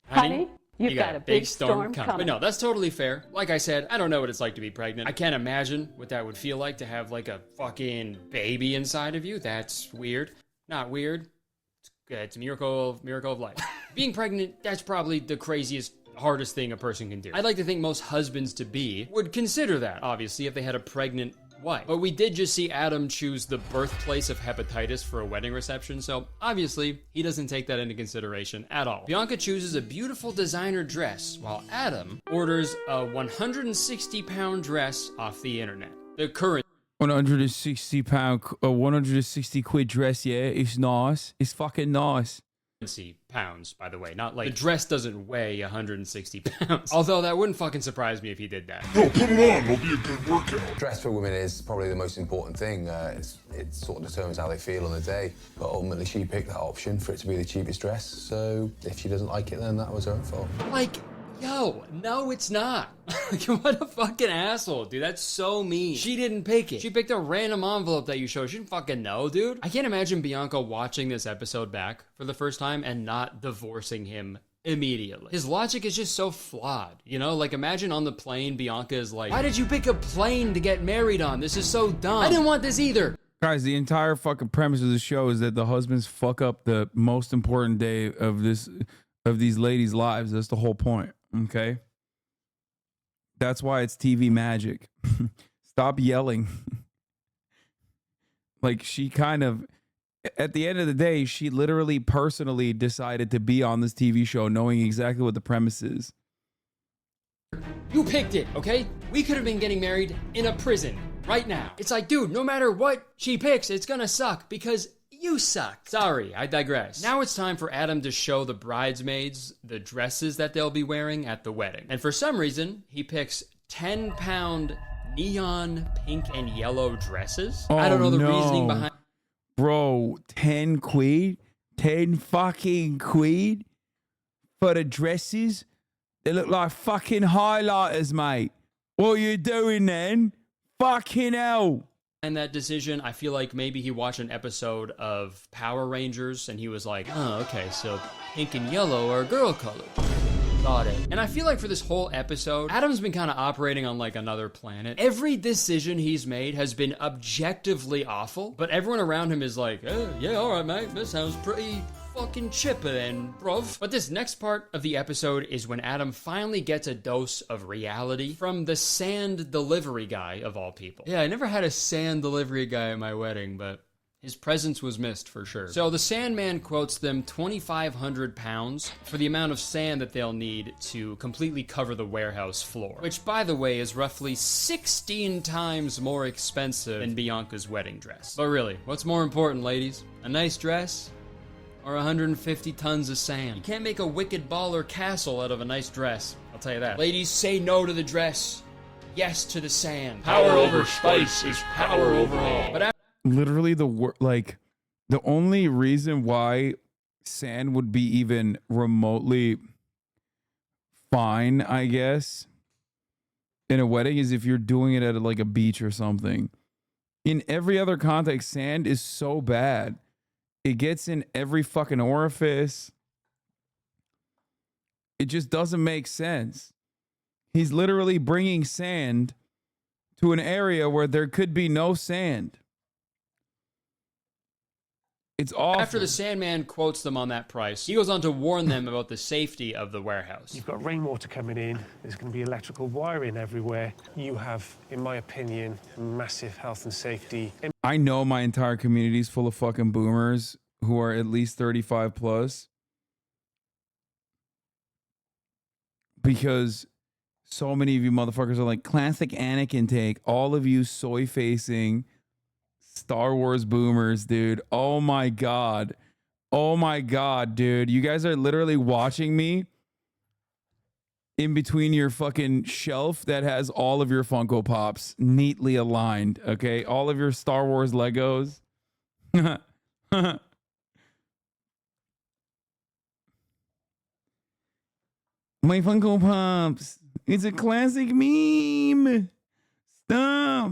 S15: Honey, you got a big storm coming. But no, that's totally fair. Like I said, I don't know what it's like to be pregnant. I can't imagine what that would feel like to have like a fucking baby inside of you. That's weird. Not weird. It's a miracle of life. Being pregnant, that's probably the craziest, hardest thing a person can do. I'd like to think most husbands-to-be would consider that, obviously, if they had a pregnant wife. But we did just see Adam choose the birthplace of hepatitis for a wedding reception, so obviously, he doesn't take that into consideration at all. Bianca chooses a beautiful designer dress, while Adam orders a 160-pound dress off the internet. The current
S3: 160 quid dress, yeah, it's nice. It's fucking nice.
S15: Pounds, by the way, not like the dress doesn't weigh 160 pounds. Although that wouldn't fucking surprise me if he did that.
S18: No, put it on, it'll be a good workout.
S17: Dress for women is probably the most important thing. It sort of determines how they feel on the day. But ultimately, she picked that option for it to be the cheapest dress. So if she doesn't like it, then that was her fault.
S15: Like, yo, no, it's not. What a fucking asshole, dude. That's so mean. She didn't pick it. She picked a random envelope that you showed. She didn't fucking know, dude. I can't imagine Bianca watching this episode back for the first time and not divorcing him immediately. His logic is just so flawed, you know? Like, imagine on the plane, Bianca is like, why did you pick a plane to get married on? This is so dumb. I didn't want this either.
S3: Guys, the entire fucking premise of the show is that the husbands fuck up the most important day of these ladies' lives. That's the whole point. Okay, that's why it's TV magic. Stop yelling. Like, she kind of, at the end of the day, she literally personally decided to be on this TV show knowing exactly what the premise is.
S15: You picked it, okay? We could have been getting married in a prison right now. It's like, dude, no matter what she picks, it's gonna suck because you suck. Sorry, I digress. Now it's time for Adam to show the bridesmaids the dresses that they'll be wearing at the wedding. And for some reason, he picks 10-pound neon pink and yellow dresses.
S3: Oh,
S15: I don't know the reasoning behind.
S3: Bro, 10 quid? 10 fucking quid for the dresses? They look like fucking highlighters, mate. What are you doing then? Fucking hell.
S15: And that decision, I feel like maybe he watched an episode of Power Rangers and he was like, oh, okay, so pink and yellow are girl color. Got it. And I feel like for this whole episode, Adam's been kind of operating on like another planet. Every decision he's made has been objectively awful, but everyone around him is like, oh, yeah, all right, mate, that sounds pretty fucking chipper then, bruv. But this next part of the episode is when Adam finally gets a dose of reality from the sand delivery guy of all people. Yeah, I never had a sand delivery guy at my wedding, but his presence was missed for sure. So the Sandman quotes them 2,500 pounds for the amount of sand that they'll need to completely cover the warehouse floor, which, by the way, is roughly 16 times more expensive than Bianca's wedding dress. But really, what's more important, ladies? A nice dress or 150 tons of sand? You can't make a wicked baller castle out of a nice dress, I'll tell you that. Ladies, say no to the dress, yes to the sand.
S18: Power over spice is power over all.
S3: Literally the only reason why sand would be even remotely fine, I guess, in a wedding is if you're doing it at like a beach or something. In every other context, sand is so bad. It gets in every fucking orifice. It just doesn't make sense. He's literally bringing sand to an area where there could be no sand. It's awful.
S15: After the Sandman quotes them on that price, he goes on to warn them about the safety of the warehouse.
S14: You've got rainwater coming in, there's going to be electrical wiring everywhere. You have, in my opinion, massive health and safety.
S3: I know my entire community is full of fucking boomers who are at least 35 plus. Because so many of you motherfuckers are like classic Anakin take. All of you soy-facing Star Wars boomers, dude. Oh my God. Oh my God, dude. You guys are literally watching me in between your fucking shelf that has all of your Funko Pops neatly aligned, okay? All of your Star Wars Legos. My Funko Pops. It's a classic meme. Stop.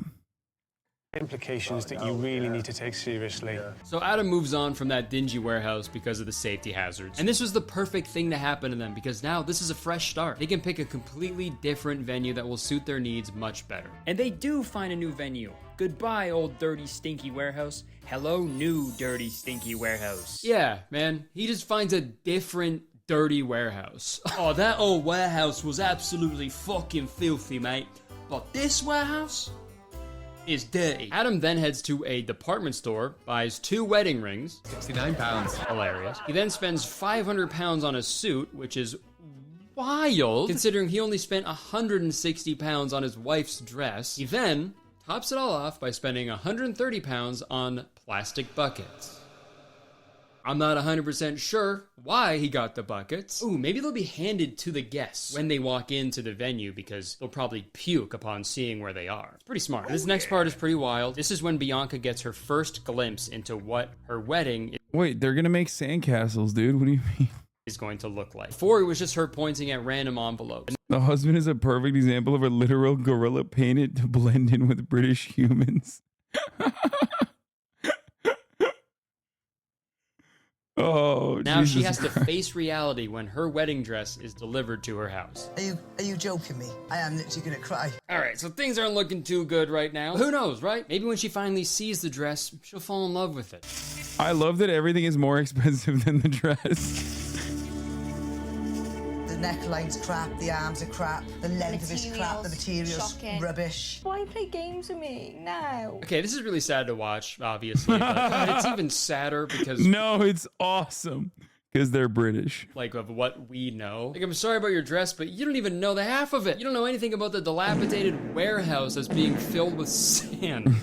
S14: Implications that you really need to take seriously.
S15: So Adam moves on from that dingy warehouse because of the safety hazards. And this was the perfect thing to happen to them because now this is a fresh start. They can pick a completely different venue that will suit their needs much better.
S6: And they do find a new venue. Goodbye, old dirty, stinky warehouse. Hello, new dirty, stinky warehouse.
S15: Yeah, man. He just finds a different dirty warehouse. Oh, that old warehouse was absolutely fucking filthy, mate. But this warehouse is dirty. Adam then heads to a department store, buys 2 wedding rings.
S17: £69.
S15: Hilarious. He then spends £500 on a suit, which is wild, considering he only spent £160 on his wife's dress. He then tops it all off by spending £130 on plastic buckets. I'm not 100% sure why he got the buckets. Ooh, maybe they'll be handed to the guests when they walk into the venue because they'll probably puke upon seeing where they are. It's pretty smart. This next part is pretty wild. This is when Bianca gets her first glimpse into what her wedding
S3: Wait, they're gonna make sandcastles, dude. What do you mean?
S15: is going to look like. Before, it was just her pointing at random envelopes.
S3: The husband is a perfect example of a literal gorilla painted to blend in with British humans. Oh,
S15: now
S3: Jesus
S15: she has
S3: Christ.
S15: to face reality when her wedding dress is delivered to her house.
S19: Are you joking me? I am literally gonna cry.
S15: All right, so things aren't looking too good right now. Who knows, right? Maybe when she finally sees the dress, she'll fall in love with it.
S3: I love that everything is more expensive than the dress.
S19: The neckline's crap, the arms are crap, the length of it's crap, the material's
S16: shocking.
S19: rubbish.
S16: Why play games with me now?
S15: Okay, this is really sad to watch, obviously, but it's even sadder because
S3: No, it's awesome because they're British.
S15: like of what we know. Like, I'm sorry about your dress, but you don't even know the half of it. You don't know anything about the dilapidated warehouse that's being filled with sand.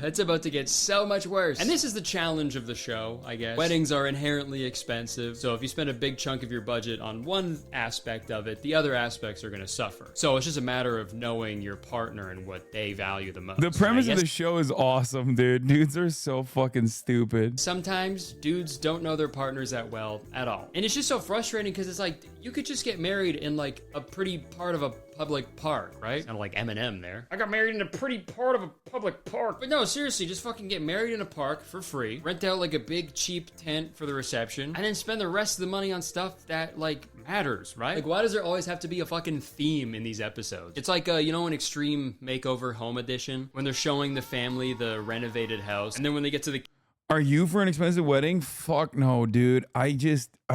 S15: It's about to get so much worse. And this is the challenge of the show, I guess. Weddings are inherently expensive, so if you spend a big chunk of your budget on one aspect of it, the other aspects are gonna suffer. So it's just a matter of knowing your partner and what they value the most.
S3: The premise
S15: And I
S3: of the
S15: guess
S3: show is awesome, dude. Dudes are so fucking stupid.
S15: sometimes dudes don't know their partners that well at all. And it's just so frustrating because it's like, you could just get married in like a pretty part of a public park, right? Kind of like Eminem there. I got married in a pretty part of a public park. But no, seriously, just fucking get married in a park for free. Rent out like a big cheap tent for the reception. And then spend the rest of the money on stuff that like matters, right? Like, why does there always have to be a fucking theme in these episodes? It's like, you know, an Extreme Makeover Home Edition when they're showing the family the renovated house. And then when they get to the
S3: Are you for an expensive wedding? Fuck no, dude. I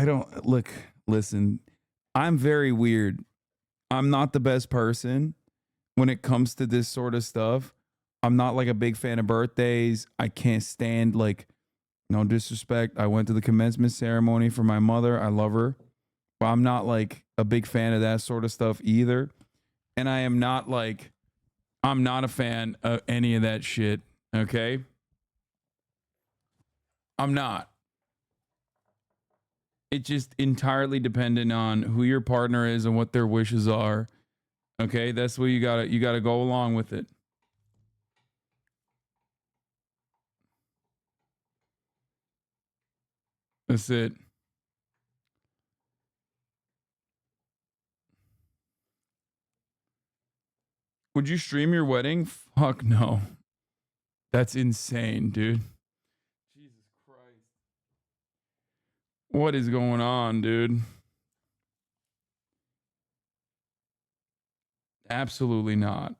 S3: don't look, listen, I'm very weird. I'm not the best person when it comes to this sort of stuff. I'm not like a big fan of birthdays. I can't stand, like, no disrespect. I went to the commencement ceremony for my mother. I love her. But I'm not like a big fan of that sort of stuff either. And I am not like, I'm not a fan of any of that shit. Okay? I'm not. It's just entirely dependent on who your partner is and what their wishes are. Okay, that's what you gotta go along with it.
S2: That's it. Would you stream your wedding? Fuck no. That's insane, dude. Jesus Christ. What is going on, dude? Absolutely not.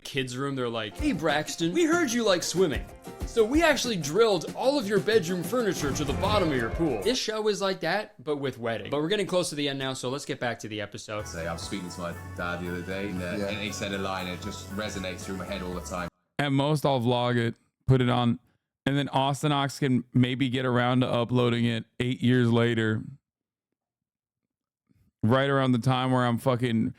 S15: Kids' room, they're like, hey Braxton, we heard you like swimming, so we actually drilled all of your bedroom furniture to the bottom of your pool. This show is like that, but with wedding. But we're getting close to the end now, so let's get back to the episode.
S17: I was speaking to my dad the other day, and he said a line, it just resonates through my head all the time.
S2: At most, I'll vlog it, put it on, and then Austin Ox can maybe get around to uploading it 8 years later. Right around the time where I'm fucking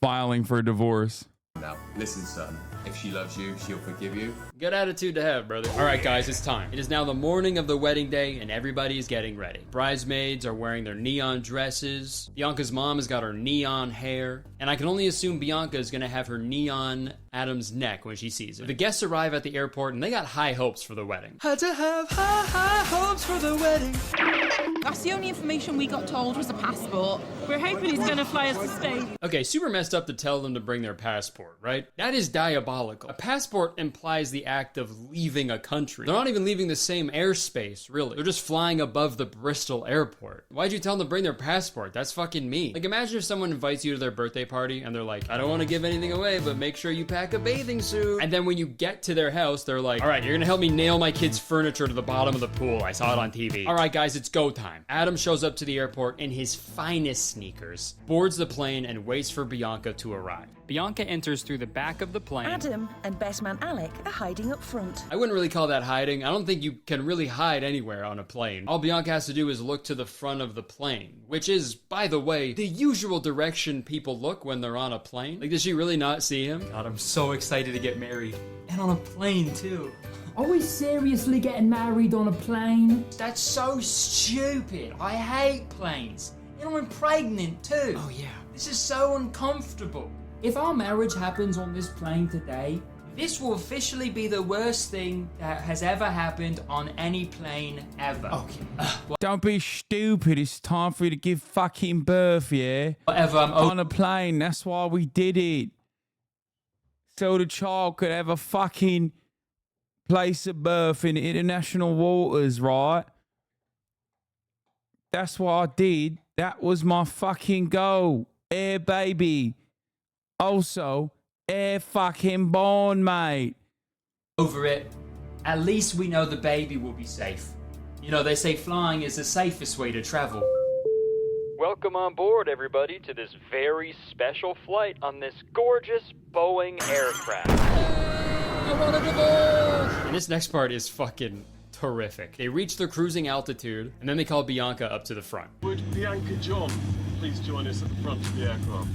S2: filing for a divorce.
S17: Now, listen, son. If she loves you, she'll forgive you.
S15: Good attitude to have, brother. All right, guys, it's time. It is now the morning of the wedding day, and everybody is getting ready. Bridesmaids are wearing their neon dresses. Bianca's mom has got her neon hair. And I can only assume Bianca is going to have her neon Adam's neck when she sees it. The guests arrive at the airport, and they got high hopes for the wedding.
S5: Had to have high hopes for the wedding. That's the only information we got told was a passport. We're hoping he's going to fly us to Spain.
S15: Okay, super messed up to tell them to bring their passport, right? That is diabolical. A passport implies the act of leaving a country. They're not even leaving the same airspace, really. They're just flying above the Bristol airport. Why'd you tell them to bring their passport? That's fucking mean. Like, imagine if someone invites you to their birthday party and they're like, I don't want to give anything away, but make sure you pack a bathing suit. And then when you get to their house, they're like, all right, you're gonna help me nail my kid's furniture to the bottom of the pool. I saw it on TV. All right, guys, it's go time. Adam shows up to the airport in his finest sneakers, boards the plane, and waits for Bianca to arrive. Bianca enters through the back of the plane.
S13: Adam and best man Alec are hiding up front.
S15: I wouldn't really call that hiding. I don't think you can really hide anywhere on a plane. All Bianca has to do is look to the front of the plane, which is, by the way, the usual direction people look when they're on a plane. Like, does she really not see him? God, I'm so excited to get married. And on a plane, too.
S9: Are we seriously getting married on a plane?
S5: That's so stupid. I hate planes. And I'm pregnant too.
S9: Oh yeah.
S5: This is so uncomfortable.
S9: If our marriage happens on this plane today,
S5: this will officially be the worst thing that has ever happened on any plane ever.
S9: Okay.
S2: Don't be stupid. It's time for you to give fucking birth, yeah?
S5: Whatever.
S2: On a plane. That's why we did it. So the child could have a fucking place of birth in international waters, right? That's what I did. That was my fucking goal. Air baby. Also, air fucking born, mate.
S5: Over it. At least we know the baby will be safe. You know, they say flying is the safest way to travel.
S15: Welcome on board, everybody, to this very special flight on this gorgeous Boeing aircraft.
S5: I want to divorce!
S15: And this next part is fucking terrific. They reach their cruising altitude, and then they call Bianca up to the front.
S18: Would Bianca John please join us at the front of the aircraft?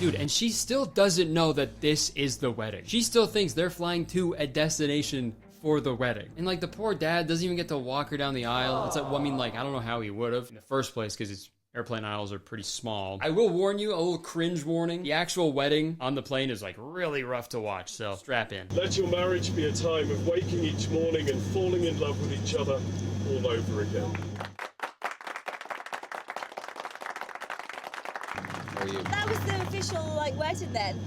S15: Dude, and she still doesn't know that this is the wedding. She still thinks they're flying to a destination for the wedding. And like the poor dad doesn't even get to walk her down the aisle. It's like, well, I mean, like, I don't know how he would have in the first place because his airplane aisles are pretty small. I will warn you, a little cringe warning. The actual wedding on the plane is like really rough to watch, so strap in.
S18: Let your marriage be a time of waking each morning and falling in love with each other all over again.
S16: That was the official, like, wedding then?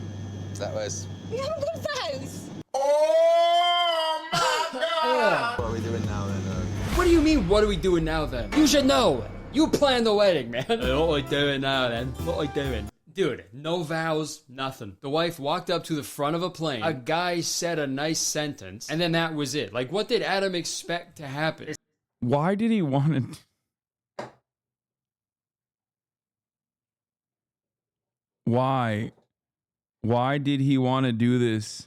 S17: That was...
S16: We haven't got vows!
S11: Oh my God!
S17: What are we doing now then?
S15: What do you mean, what are we doing now then? You should know! You planned the wedding, man. What are we doing now then? What are we doing? Dude, no vows, nothing. The wife walked up to the front of a plane. A guy said a nice sentence, and then that was it. Like, what did Adam expect to happen?
S2: Why did he want to... Why? Why did he want to do this?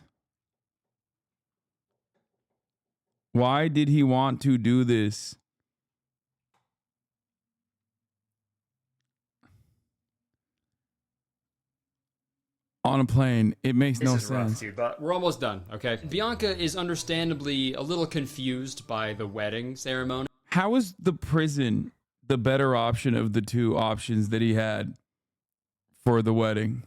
S2: Why did he want to do this? On a plane. It makes no sense.
S15: Rough, dude, but we're almost done, okay? Bianca is understandably a little confused by the wedding ceremony.
S2: How is the prison the better option of the two options that he had for the wedding?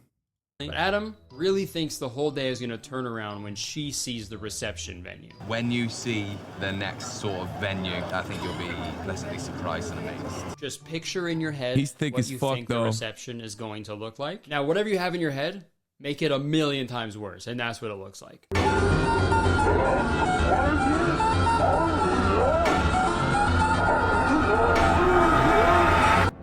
S15: But Adam really thinks the whole day is going to turn around when she sees the reception venue.
S17: When you see the next sort of venue, I think you'll be pleasantly surprised and amazed.
S15: Just picture in your head
S3: He's thick
S15: what
S3: as
S15: you
S3: fuck,
S15: think
S3: though.
S15: the reception is going to look like. Now, whatever you have in your head, make it 1,000,000 times worse, and that's what it looks like.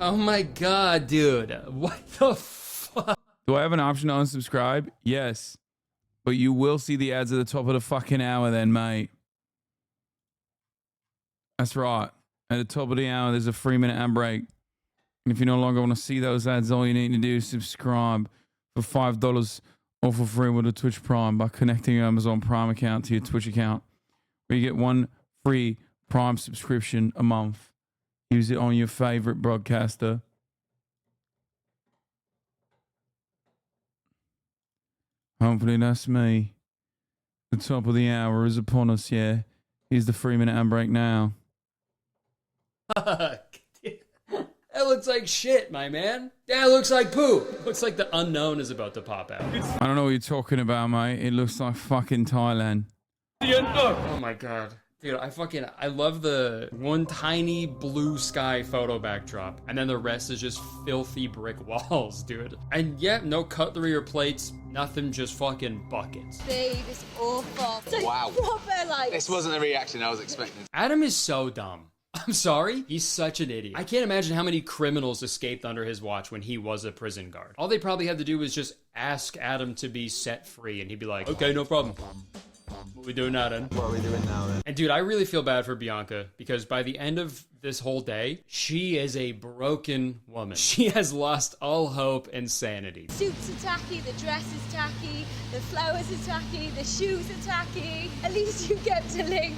S15: Oh my god, dude. What the fuck?
S3: Do I have an option to unsubscribe? Yes. But you will see the ads at the top of the fucking hour then, mate. That's right. At the top of the hour, there's a 3-minute ad break. And if you no longer want to see those ads, all you need to do is subscribe for $5 or for free with a Twitch Prime by connecting your Amazon Prime account to your Twitch account, where you get 1 free Prime subscription a month. Use it on your favorite broadcaster. Hopefully that's me. The top of the hour is upon us, yeah. Here's the 3-minute ad break now.
S15: That looks like shit, my man. That looks like poop. Looks like the unknown is about to pop out.
S3: I don't know what you're talking about, mate. It looks like fucking Thailand.
S15: Oh my god. Dude, I love the one tiny blue sky photo backdrop, and then the rest is just filthy brick walls, dude. And yeah, no cutlery or plates, nothing, just fucking buckets.
S16: Babe, it's awful. It's
S17: Wow.
S16: proper, like...
S17: This wasn't the reaction I was expecting.
S15: Adam is so dumb. I'm sorry, he's such an idiot. I can't imagine how many criminals escaped under his watch when he was a prison guard. All they probably had to do was just ask Adam to be set free, and he'd be like, okay, no problem. What we doing now then?
S17: What are we doing now then?
S15: And dude, I really feel bad for Bianca because by the end of this whole day, she is a broken woman. She has lost all hope and sanity.
S16: Suits are tacky, the dress is tacky, the flowers are tacky, the shoes are tacky. At least you get to link.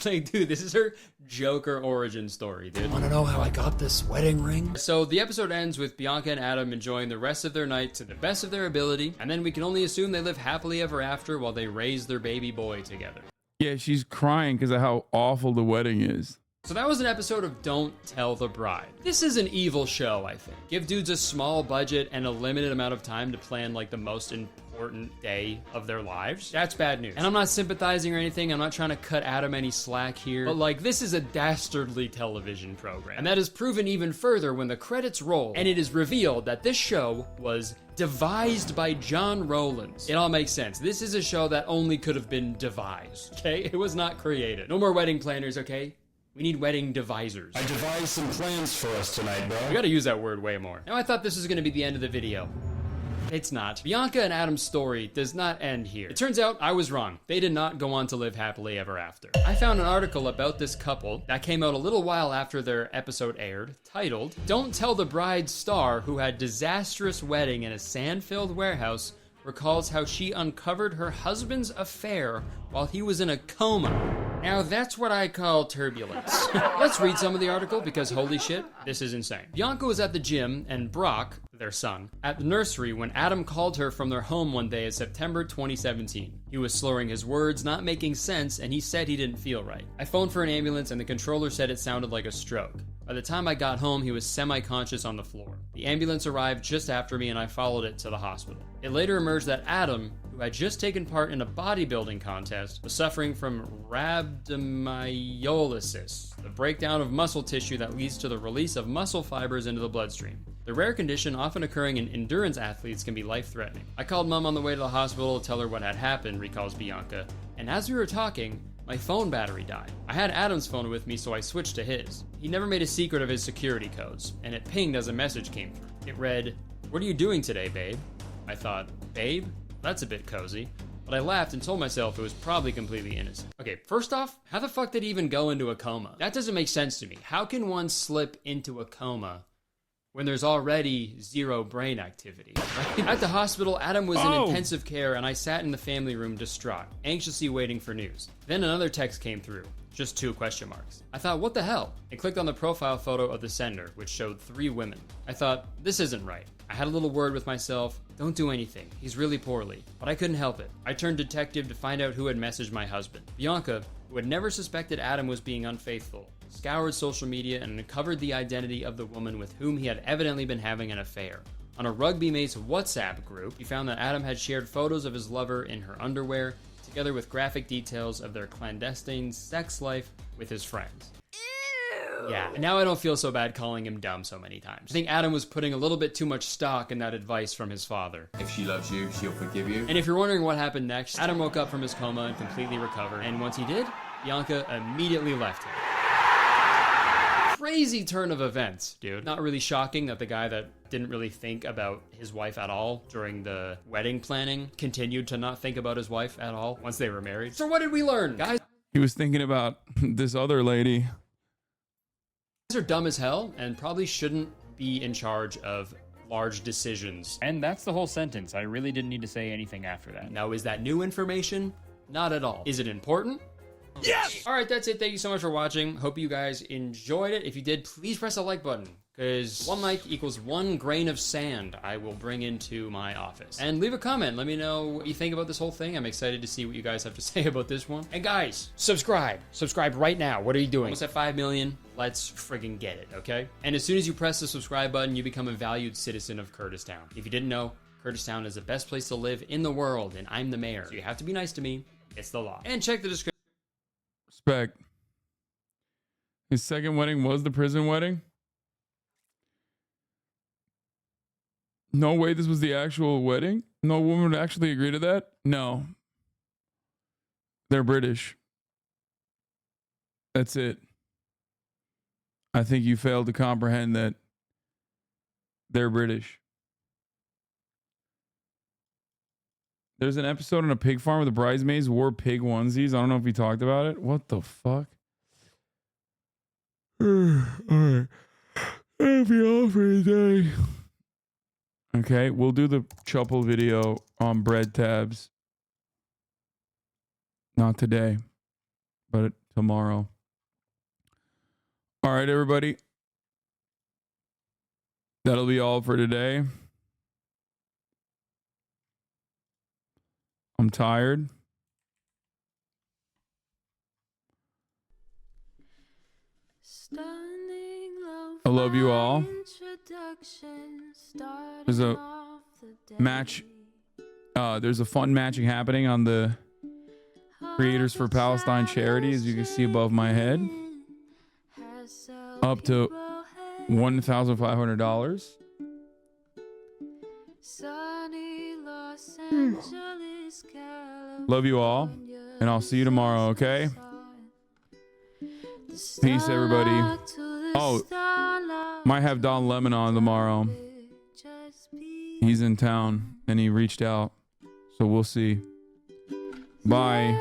S15: Like, dude, this is her Joker origin story, dude.
S6: Wanna know how I got this wedding ring?
S15: So the episode ends with Bianca and Adam enjoying the rest of their night to the best of their ability, and then we can only assume they live happily ever after while they raise their baby boy together.
S3: Yeah, she's crying because of how awful the wedding is.
S15: So that was an episode of Don't Tell the Bride. This is an evil show, I think. Give dudes a small budget and a limited amount of time to plan like the most important day of their lives. That's bad news. And I'm not sympathizing or anything. I'm not trying to cut Adam any slack here. But like, this is a dastardly television program. And that is proven even further when the credits roll and it is revealed that this show was devised by John Rowlands. It all makes sense. This is a show that only could have been devised, okay? It was not created. No more wedding planners, okay? We need wedding devisers.
S10: I devised some plans for us tonight, bro.
S15: We gotta use that word way more. Now I thought this was gonna be the end of the video. It's not. Bianca and Adam's story does not end here. It turns out I was wrong. They did not go on to live happily ever after. I found an article about this couple that came out a little while after their episode aired, titled, "Don't Tell the Bride's Star Who Had Disastrous Wedding in a Sand-Filled Warehouse Recalls How She Uncovered Her Husband's Affair While He Was in a Coma." Now that's what I call turbulence. Let's read some of the article because holy shit, this is insane. Bianca was at the gym and Brock, their son, at the nursery when Adam called her from their home one day in September 2017. He was slurring his words, not making sense, and he said he didn't feel right. I phoned for an ambulance and the controller said it sounded like a stroke. By the time I got home, he was semi-conscious on the floor. The ambulance arrived just after me and I followed it to the hospital. It later emerged that Adam, who had just taken part in a bodybuilding contest, was suffering from rhabdomyolysis, the breakdown of muscle tissue that leads to the release of muscle fibers into the bloodstream. The rare condition, often occurring in endurance athletes, can be life-threatening. I called Mom on the way to the hospital to tell her what had happened, recalls Bianca, and as we were talking, my phone battery died. I had Adam's phone with me, so I switched to his. He never made a secret of his security codes, and it pinged as a message came through. It read, "What are you doing today, babe?" I thought, babe? That's a bit cozy. But I laughed and told myself it was probably completely innocent. Okay, first off, how the fuck did he even go into a coma? That doesn't make sense to me. How can one slip into a coma when there's already zero brain activity? Right? At the hospital, Adam was in intensive care and I sat in the family room distraught, anxiously waiting for news. Then another text came through. Just 2 question marks. I thought, what the hell? I clicked on the profile photo of the sender, which showed 3 women. I thought, this isn't right. I had a little word with myself. Don't do anything. He's really poorly. But I couldn't help it. I turned detective to find out who had messaged my husband. Bianca, who had never suspected Adam was being unfaithful, scoured social media and uncovered the identity of the woman with whom he had evidently been having an affair. On a rugby mates WhatsApp group, he found that Adam had shared photos of his lover in her underwear, together with graphic details of their clandestine sex life with his friends. Yeah, and now I don't feel so bad calling him dumb so many times. I think Adam was putting a little bit too much stock in that advice from his father.
S17: If she loves you, she'll forgive you.
S15: And if you're wondering what happened next, Adam woke up from his coma and completely recovered. And once he did, Bianca immediately left him. Crazy turn of events, dude. Not really shocking that the guy that didn't really think about his wife at all during the wedding planning continued to not think about his wife at all once they were married. So what did we learn, guys?
S2: He was thinking about this other lady.
S15: Are dumb as hell and probably shouldn't be in charge of large decisions.
S6: And that's the whole sentence. I really didn't need to say anything after that.
S15: Now, is that new information? Not at all. Is it important? Yes! All right, that's it. Thank you so much for watching. Hope you guys enjoyed it. If you did, please press the like button, because 1 like equals 1 grain of sand I will bring into my office. And leave a comment. Let me know what you think about this whole thing. I'm excited to see what you guys have to say about this one. And guys, subscribe. Subscribe right now. What are you doing? Almost at 5 million. Let's friggin' get it, okay? And as soon as you press the subscribe button, you become a valued citizen of Kurtistown. If you didn't know, Kurtistown is the best place to live in the world, and I'm the mayor. So you have to be nice to me. It's the law. And check the description.
S2: Respect. His second wedding was the prison wedding? No way this was the actual wedding? No woman would actually agree to that? No. They're British. That's it. I think you failed to comprehend that they're British. There's an episode on a pig farm where the bridesmaids wore pig onesies. I don't know if you talked about it. What the fuck? Alright. That'll be all for today. Okay, we'll do the Chuppel video on bread tabs. Not today, but tomorrow. All right, everybody. That'll be all for today. I'm tired. I love you all. There's a match. There's a fun matching happening on the Creators for Palestine charity, as you can see above my head. Up to $1,500. Love you all, and I'll see you tomorrow, okay? Peace, everybody. Oh, might have Don Lemon on tomorrow. He's in town, and he reached out, so we'll see. Bye.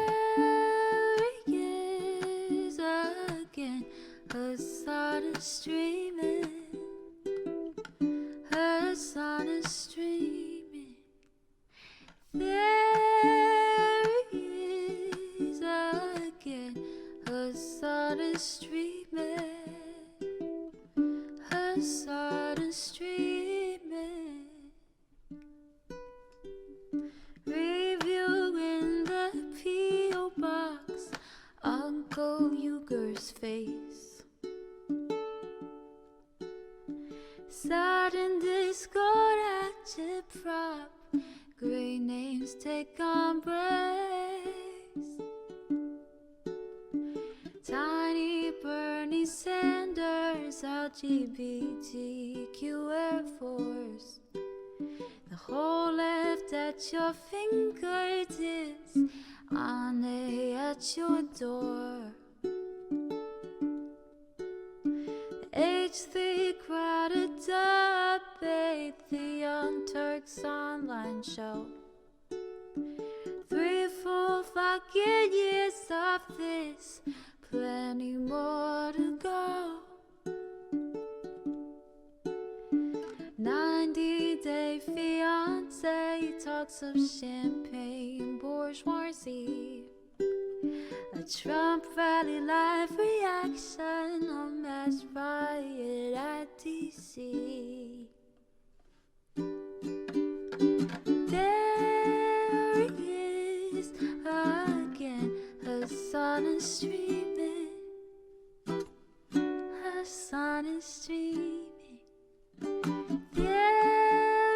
S12: There he is again, Hasan is streaming, Hasan is streaming, reviewing the P.O. box, Uncle Uger's face, sudden Discord agitprop, great names take embrace. Tiny Bernie Sanders, LGBTQ Air Force. The whole left at your fingertips, Ane at your door. The H3 crowded debate, the Young Turks online show. 3 full fucking years of this, plenty more to go. 90-day fiance talks of champagne bourgeoisie. A Trump rally live reaction, a mass riot at DC. There he is again, Hasan is streaming, Hasan is streaming. There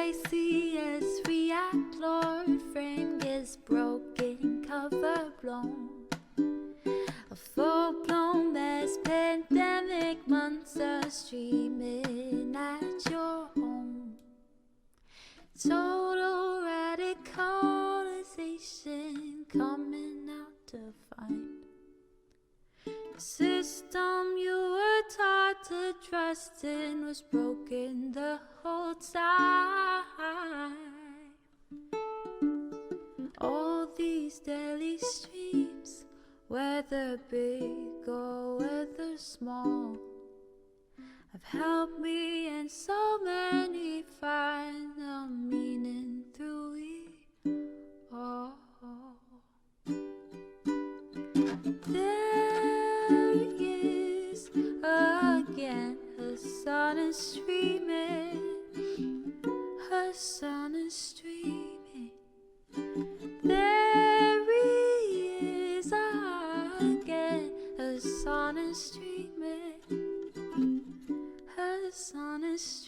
S12: I see as react, Lord, frame gets broken, cover blown. A full-blown mass pandemic, monster streaming at your home. Total radicalization coming out to find. The system you were taught to trust in was broken the whole time. All these daily streams, whether big or whether small, have helped me and so many find the meaning through it all. There he is again, Hasan is streaming, Hasan is streaming. There he is again, Hasan is streaming, Hasan is streaming.